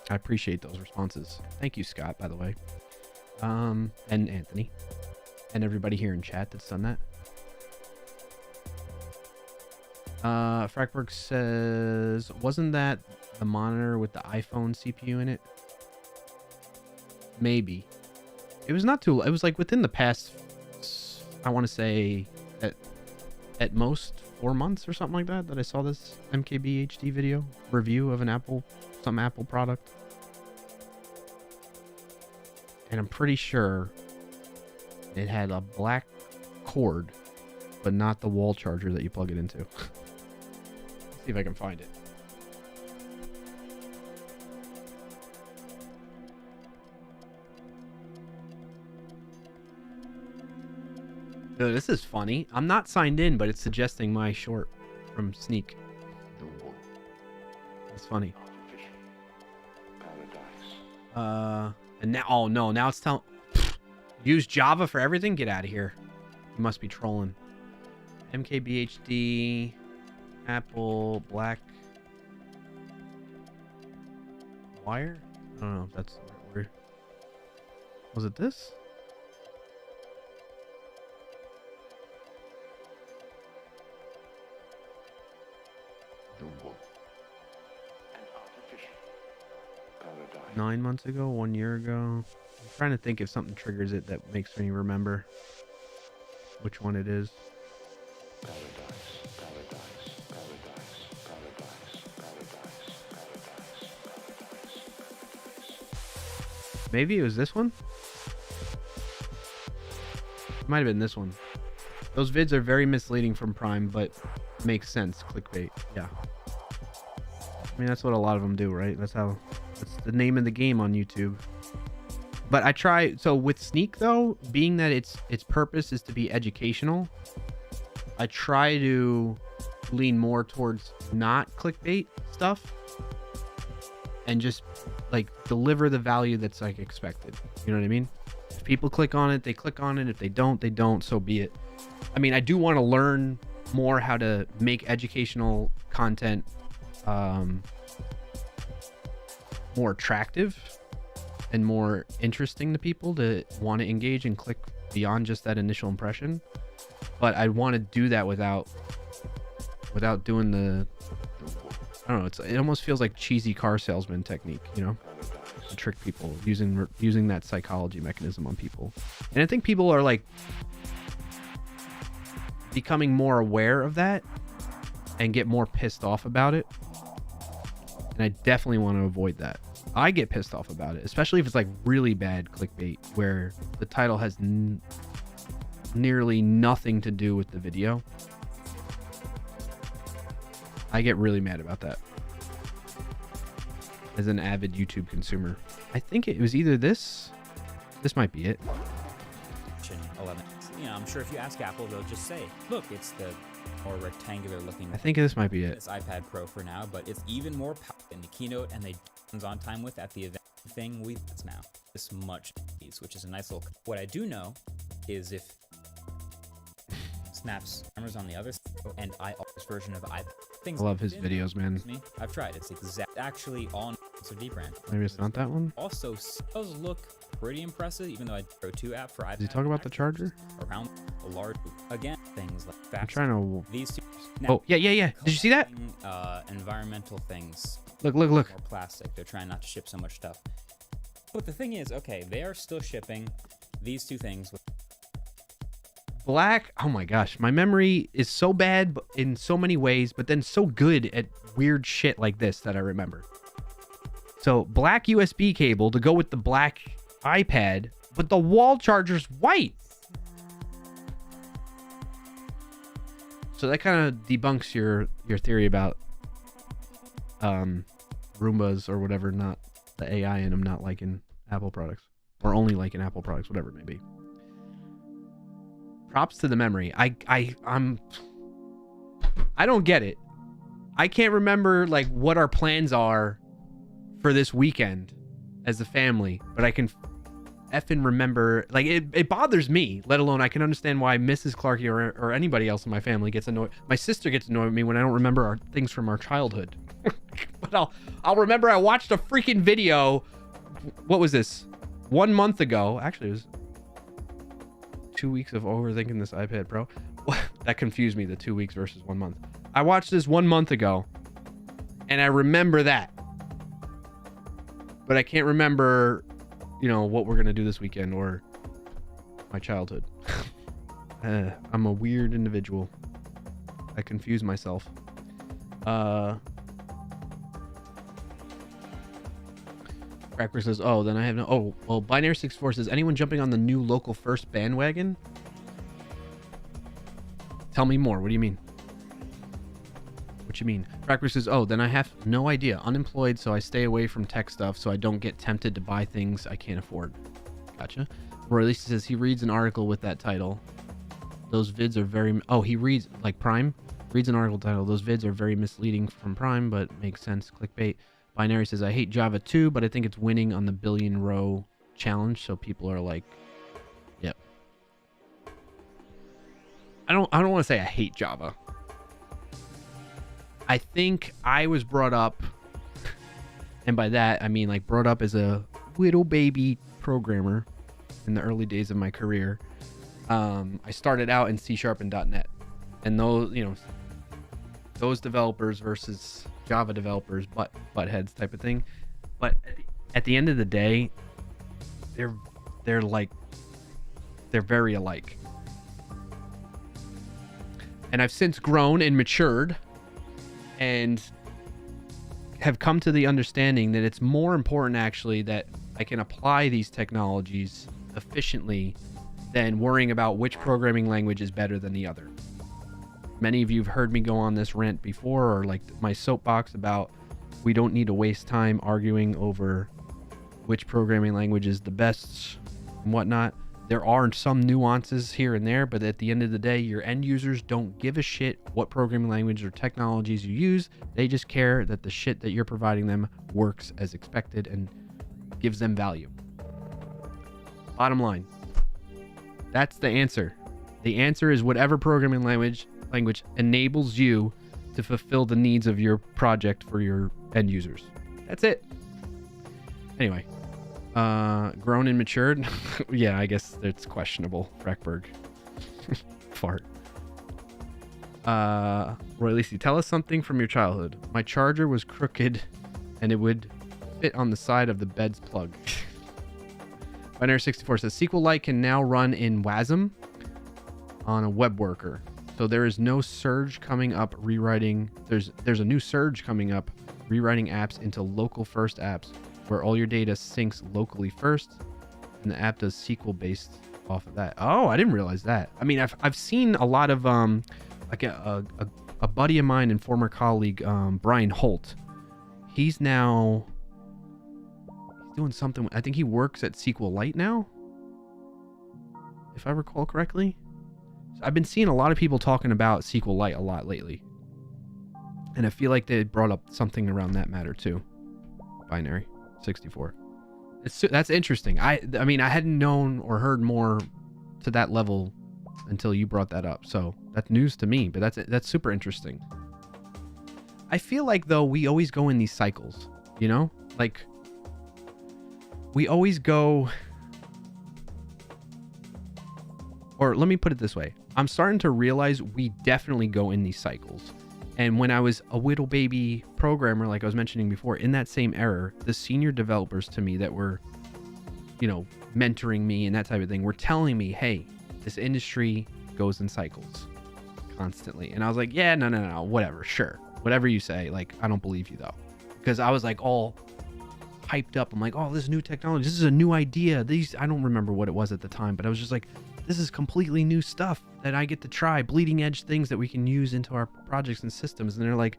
I appreciate those responses. Thank you, Scott, by the way. And Anthony. And everybody here in chat that's done that. Frackberg says, wasn't that the monitor with the iPhone CPU in it? Maybe. It was not too, it was like within the past, I want to say at most 4 months or something like that I saw this MKBHD video review of some Apple product. And I'm pretty sure it had a black cord, but not the wall charger that you plug it into. Let's see if I can find it. Dude, this is funny. I'm not signed in, but it's suggesting my short from Sneak. That's funny. And now, oh no, now it's telling, use Java for everything? Get out of here. You must be trolling. MKBHD, Apple, black wire? I don't know if that's the right word. Was it this? An artificial paradise. 9 months ago, 1 year ago. I'm trying to think if something triggers it that makes me remember which one it is. Paradise, paradise, paradise, paradise, paradise, paradise, paradise. Maybe it was this one? It might have been this one. Those vids are very misleading from Prime, but makes sense. Clickbait. Yeah. I mean, that's what a lot of them do, right? That's the name of the game on YouTube. But I try, so with Sneak though, being that its purpose is to be educational, I try to lean more towards not clickbait stuff and just like deliver the value that's like expected. You know what I mean? If people click on it, they click on it. If they don't, they don't. So be it. I mean, I do want to learn more how to make educational content more attractive and more interesting to people to want to engage and click beyond just that initial impression. But I want to do that without doing the, I don't know, it almost feels like cheesy car salesman technique, you know, to trick people using that psychology mechanism on people. And I think people are like becoming more aware of that and get more pissed off about it. And I definitely want to avoid that. I get pissed off about it, especially if it's like really bad clickbait where the title has nearly nothing to do with the video. I get really mad about that as an avid YouTube consumer. I think it was either this might be it. 11. You know, I'm sure if you ask Apple, they'll just say, look, it's the more rectangular looking. I think this might be it. This iPad Pro for now, but it's even more powerful in the keynote, and they on time with at the event thing it's now this much, which is a nice little. What I do know is if snaps cameras on the other side and iOS version of iPad things. I love his videos, man. I've tried. It's actually on so deep brand. Maybe it's not that one. Also, does look pretty impressive, even though I Pro 2 app for iPad. Does he talk about the charger? Around a large, again, things like that. I'm trying to. These two. Oh, yeah. Did you see that? Environmental things. Look. More plastic. They're trying not to ship so much stuff. But the thing is, okay, they are still shipping these two things. Black. Oh my gosh, my memory is so bad in so many ways, but then so good at weird shit like this that I remember. So black USB cable to go with the black iPad, but the wall charger's white. So that kind of debunks your theory about Roombas or whatever, not the AI in them not liking Apple products or only liking Apple products, whatever it may be. Props to the memory. I don't get it. I can't remember like what our plans are for this weekend as a family, but I can effing remember, like it bothers me, let alone I can understand why Mrs. Clarkey or anybody else in my family gets annoyed. My sister gets annoyed with me when I don't remember our things from our childhood. But I'll remember I watched a freaking video. What was this? 1 month ago. Actually, it was 2 weeks of overthinking this iPad Pro. That confused me, the 2 weeks versus 1 month. I watched this 1 month ago and I remember that. But I can't remember, you know, what we're going to do this weekend or my childhood. I'm a weird individual. I confuse myself. Cracker says, oh, then I have no... Oh, well, Binary 64 says, anyone jumping on the new local first bandwagon? Tell me more. What do you mean? What you mean? Cracker says, oh, then I have no idea. Unemployed, so I stay away from tech stuff so I don't get tempted to buy things I can't afford. Gotcha. Roy Lisa says he reads an article with that title. Those vids are very... Oh, he reads, like Prime? Reads an article title. Those vids are very misleading from Prime, but makes sense. Clickbait. Binary says, I hate Java too, but I think it's winning on the billion row challenge, so people are like, yep. I don't want to say I hate Java. I think I was brought up, and by that I mean like brought up as a little baby programmer in the early days of my career. I started out in C# and .NET, and those developers versus Java developers, butt heads type of thing. But at the end of the day, they're very alike. And I've since grown and matured and have come to the understanding that it's more important actually that I can apply these technologies efficiently than worrying about which programming language is better than the other. Many of you have heard me go on this rant before, or like my soapbox about we don't need to waste time arguing over which programming language is the best and whatnot. There are some nuances here and there, but at the end of the day, your end users don't give a shit what programming language or technologies you use. They just care that the shit that you're providing them works as expected and gives them value. Bottom line, that's the answer. The answer is whatever programming language enables you to fulfill the needs of your project for your end users. That's it. Anyway, grown and matured. Yeah, I guess it's questionable. Freckberg. Fart. Roy Lacey, tell us something from your childhood. My charger was crooked and it would fit on the side of the bed's plug. Binary64 says SQLite can now run in WASM on a web worker. So there is no surge coming up rewriting. There's a new surge coming up rewriting apps into local first apps where all your data syncs locally first and the app does SQL based off of that. Oh, I didn't realize that. I mean, I've seen a lot of like a buddy of mine and former colleague, Brian Holt. He's doing something. I think he works at SQLite now, if I recall correctly. I've been seeing a lot of people talking about SQLite a lot lately. And I feel like they brought up something around that matter too. Binary 64. That's interesting. I mean, I hadn't known or heard more to that level until you brought that up. So that's news to me, but that's super interesting. I feel like though we always go in these cycles, you know? Like we always go, or let me put it this way. I'm starting to realize we definitely go in these cycles. And when I was a little baby programmer, like I was mentioning before, in that same era, the senior developers to me that were, mentoring me and that type of thing were telling me, hey, this industry goes in cycles constantly. And I was like, yeah, no, whatever, sure. Whatever you say, like, I don't believe you though. Because I was like all hyped up. I'm like, oh, this new technology, this is a new idea. I don't remember what it was at the time, but I was just like, this is completely new stuff that I get to try, bleeding edge things that we can use into our projects and systems. And they're like,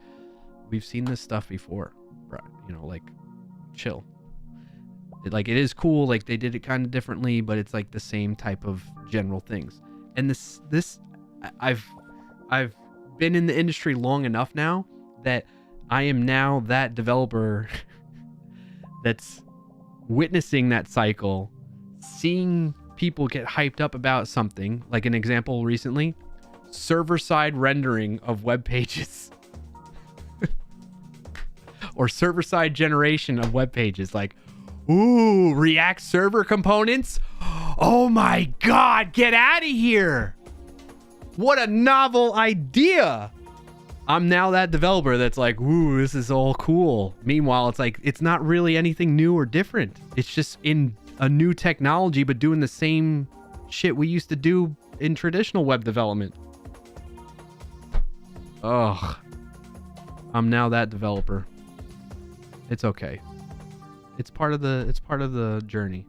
we've seen this stuff before, right? Like, chill. Like, it is cool. Like, they did it kind of differently, but it's like the same type of general things. And this, I've been in the industry long enough now that I am now that developer that's witnessing that cycle, seeing people get hyped up about something. Like an example recently, server-side rendering of web pages or server-side generation of web pages. Like, ooh, React server components. Oh my God, get out of here. What a novel idea. I'm now that developer that's like, ooh, this is all cool. Meanwhile, it's like, it's not really anything new or different. It's just in a new technology, but doing the same shit we used to do in traditional web development. Ugh. I'm now that developer. It's okay. It's part of the journey.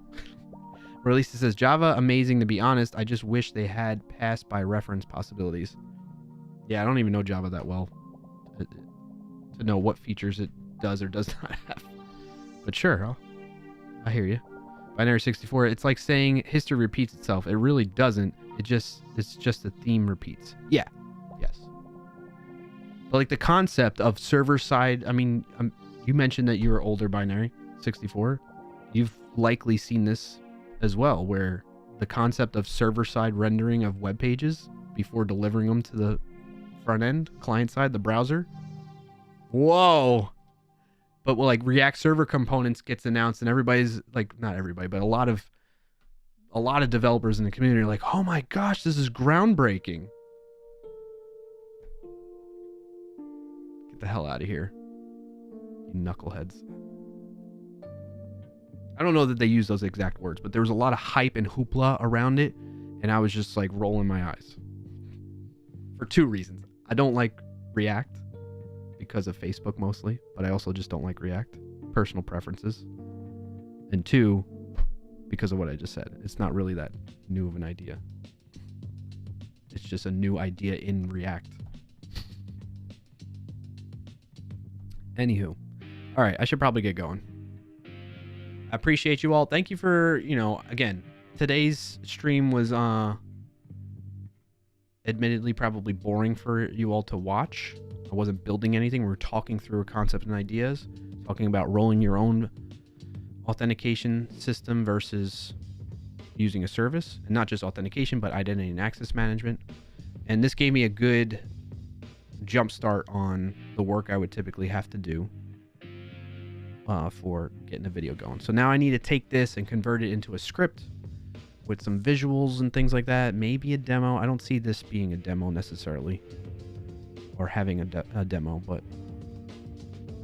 Release says, Java, amazing to be honest. I just wish they had pass by reference possibilities. Yeah, I don't even know Java that well to know what features it does or does not have. But sure, I hear you. Binary 64, it's like saying history repeats itself. It really doesn't. It's just the theme repeats. Yeah. Yes. But like the concept of server side, I mean, you mentioned that you were older, Binary 64. You've likely seen this as well, where the concept of server side rendering of web pages before delivering them to the front end, client side, the browser. Whoa. But like React server components gets announced and everybody's like, not everybody, but a lot of a lot of developers in the community are like, oh my gosh, this is groundbreaking. Get the hell out of here, you knuckleheads. I don't know that they use those exact words, but there was a lot of hype and hoopla around it, and I was just like rolling my eyes. For two reasons. I don't like React because of Facebook mostly, but I also just don't like React. Personal preferences. And two, because of what I just said. It's not really that new of an idea. It's just a new idea in React. Anywho. All right, I should probably get going. I appreciate you all. Thank you for, again, today's stream was admittedly probably boring for you all to watch. I wasn't building anything. We were talking through a concept and ideas, talking about rolling your own authentication system versus using a service, and not just authentication, but identity and access management. And this gave me a good jump start on the work I would typically have to do for getting a video going. So now I need to take this and convert it into a script with some visuals and things like that. Maybe a demo. I don't see this being a demo necessarily, or having a demo, but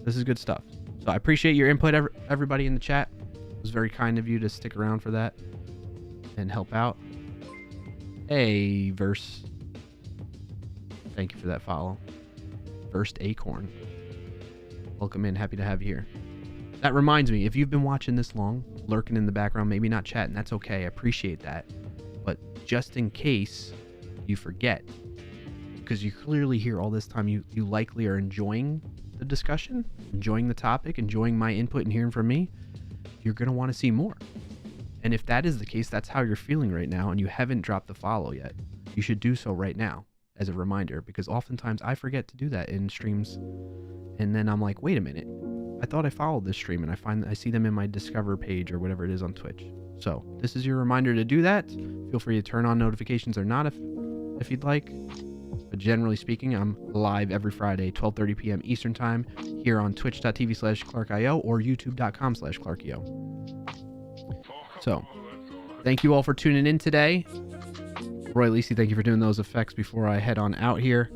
this is good stuff. So I appreciate your input, everybody in the chat. It was very kind of you to stick around for that and help out. Hey, Verse. Thank you for that follow. First Acorn. Welcome in. Happy to have you here. That reminds me, if you've been watching this long, lurking in the background, maybe not chatting, that's okay. I appreciate that. But just in case you forget, because you clearly hear all this time, you likely are enjoying the discussion, enjoying the topic, enjoying my input and hearing from me, you're going to want to see more. And if that is the case, that's how you're feeling right now, and you haven't dropped the follow yet, you should do so right now as a reminder, because oftentimes I forget to do that in streams, and then I'm like, wait a minute, I thought I followed this stream, and I see them in my Discover page or whatever it is on Twitch. So this is your reminder to do that. Feel free to turn on notifications or not if you'd like. But generally speaking, I'm live every Friday, 12:30 p.m. Eastern Time, here on twitch.tv/ClarkIO or youtube.com/ClarkIO. So, thank you all for tuning in today. Roy Lisi, thank you for doing those effects before I head on out here.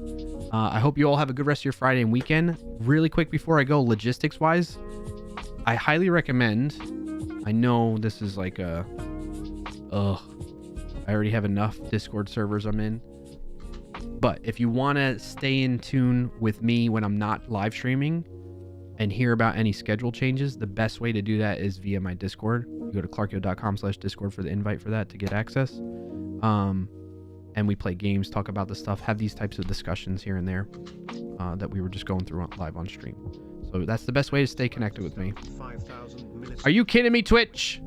I hope you all have a good rest of your Friday and weekend. Really quick before I go, logistics-wise, I highly recommend, I know this is like I already have enough Discord servers I'm in. But if you want to stay in tune with me when I'm not live streaming and hear about any schedule changes, the best way to do that is via my Discord. You go to clarkio.com/Discord for the invite for that to get access. And we play games, talk about the stuff, have these types of discussions here and there that we were just going through live on stream. So that's the best way to stay connected with me. Are you kidding me, Twitch?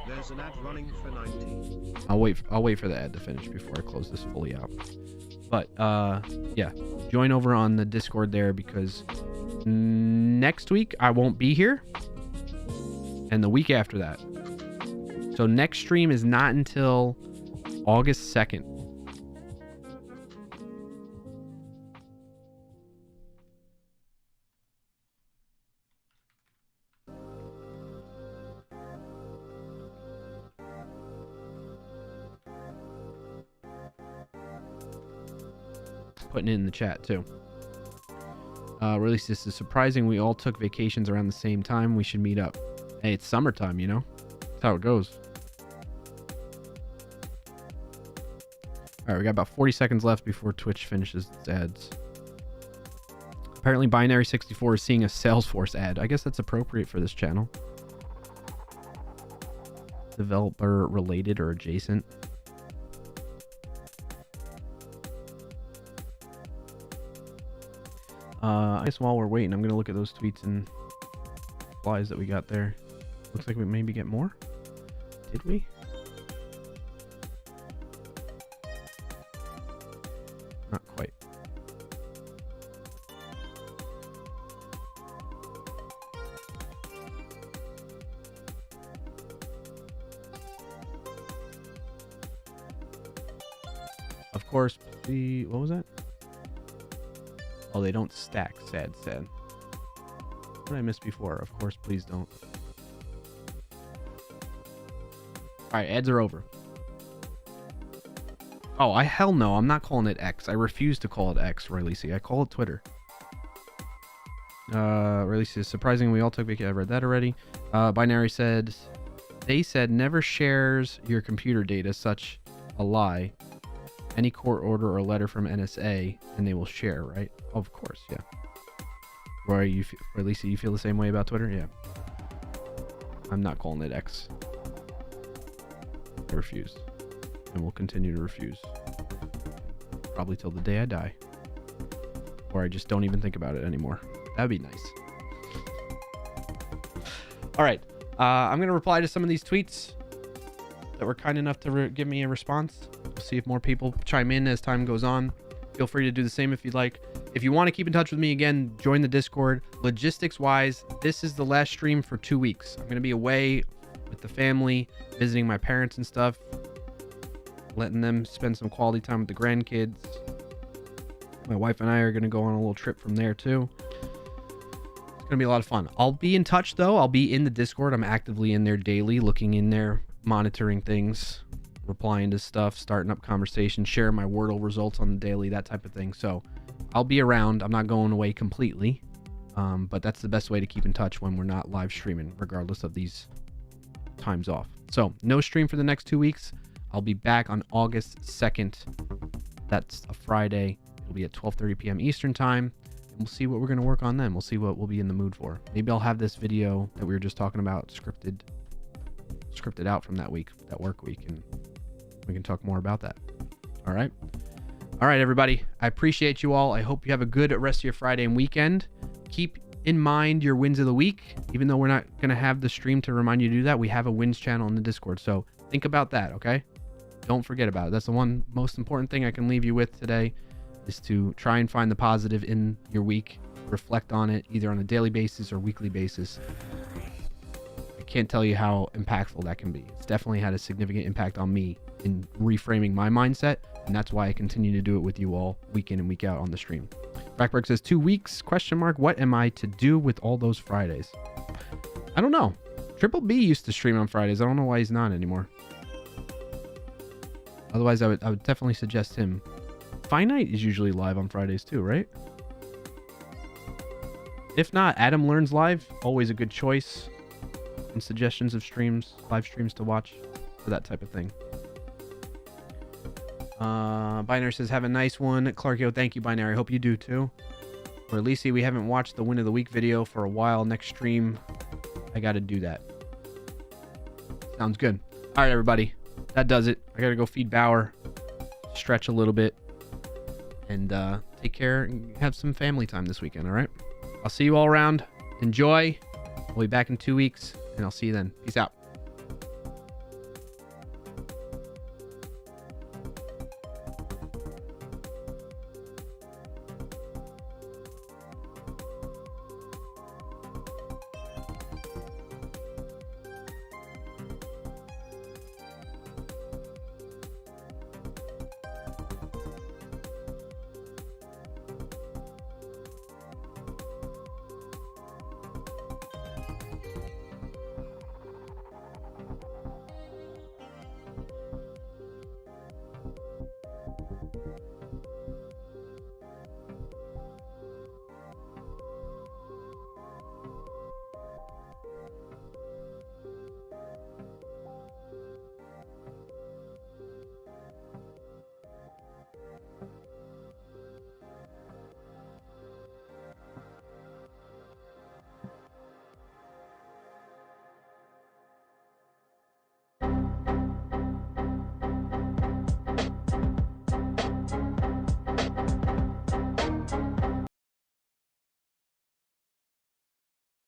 There's an ad running for 90. I'll wait for the ad to finish before I close this fully out. But yeah, join over on the Discord there, because next week I won't be here, and the week after that. So next stream is not until August 2nd. Putting it in the chat too. Release, this is surprising. We all took vacations around the same time. We should meet up. Hey, it's summertime, you know? That's how it goes. Alright, we got about 40 seconds left before Twitch finishes its ads. Apparently Binary64 is seeing a Salesforce ad. I guess that's appropriate for this channel. Developer related or adjacent. I guess while we're waiting, I'm going to look at those tweets and replies that we got there. Looks like we maybe get more. Did we? Not quite. Of course, what was that? Oh, they don't stack. Sad. What did I miss before? Of course, please don't. right, ads are over. Oh, hell no, I'm not calling it X. I refuse to call it X, Releasey. I call it Twitter. Releasey is surprising. We all took vacation. I read that already. Binary said, they said never shares your computer data. Such a lie. Any court order or letter from NSA, and they will share, right? Of course, yeah. Roy, Releasey, you feel the same way about Twitter? Yeah. I'm not calling it X. I refuse. And will continue to refuse. Probably till the day I die. Or I just don't even think about it anymore. That'd be nice. All right. I'm going to reply to some of these tweets that were kind enough to give me a response. We'll see if more people chime in as time goes on. Feel free to do the same if you'd like. If you want to keep in touch with me, again, join the Discord. Logistics-wise, this is the last stream for 2 weeks. I'm going to be away with the family, visiting my parents and stuff, letting them spend some quality time with the grandkids. My wife and I are going to go on a little trip from there, too. It's going to be a lot of fun. I'll be in touch, though. I'll be in the Discord. I'm actively in there daily, looking in there, monitoring things, replying to stuff, starting up conversations, sharing my Wordle results on the daily, that type of thing. So I'll be around. I'm not going away completely, but that's the best way to keep in touch when we're not live streaming, regardless of these times off. So no stream for the next 2 weeks. I'll be back on August 2nd. That's a Friday. It'll be at 12:30 p.m. Eastern time. And we'll see what we're going to work on then. We'll see what we'll be in the mood for. Maybe I'll have this video that we were just talking about scripted out from that week, that work week, and we can talk more about that. All right. All right, everybody. I appreciate you all. I hope you have a good rest of your Friday and weekend. Keep in mind your wins of the week. Even though we're not going to have the stream to remind you to do that, we have a wins channel in the Discord. So think about that, okay? Don't forget about it. That's the one most important thing I can leave you with today, is to try and find the positive in your week. Reflect on it either on a daily basis or weekly basis. I can't tell you how impactful that can be. It's definitely had a significant impact on me in reframing my mindset, and that's why I continue to do it with you all week in and week out on the stream. Backberg says 2 weeks, ? What am I to do with all those Fridays? I don't know. Triple B used to stream on Fridays. I don't know why he's not anymore. Otherwise, I would definitely suggest him. Finite is usually live on Fridays too, right? If not, Adam Learns Live, always a good choice. And suggestions of streams, live streams to watch for that type of thing. Binary says, have a nice one. Clarkio, thank you, Binary. I hope you do too. Or Lisi, we haven't watched the Win of the Week video for a while. Next stream, I got to do that. Sounds good. All right, everybody. That does it. I got to go feed Bauer, stretch a little bit, and take care and have some family time this weekend, all right? I'll see you all around. Enjoy. We'll be back in 2 weeks, and I'll see you then. Peace out.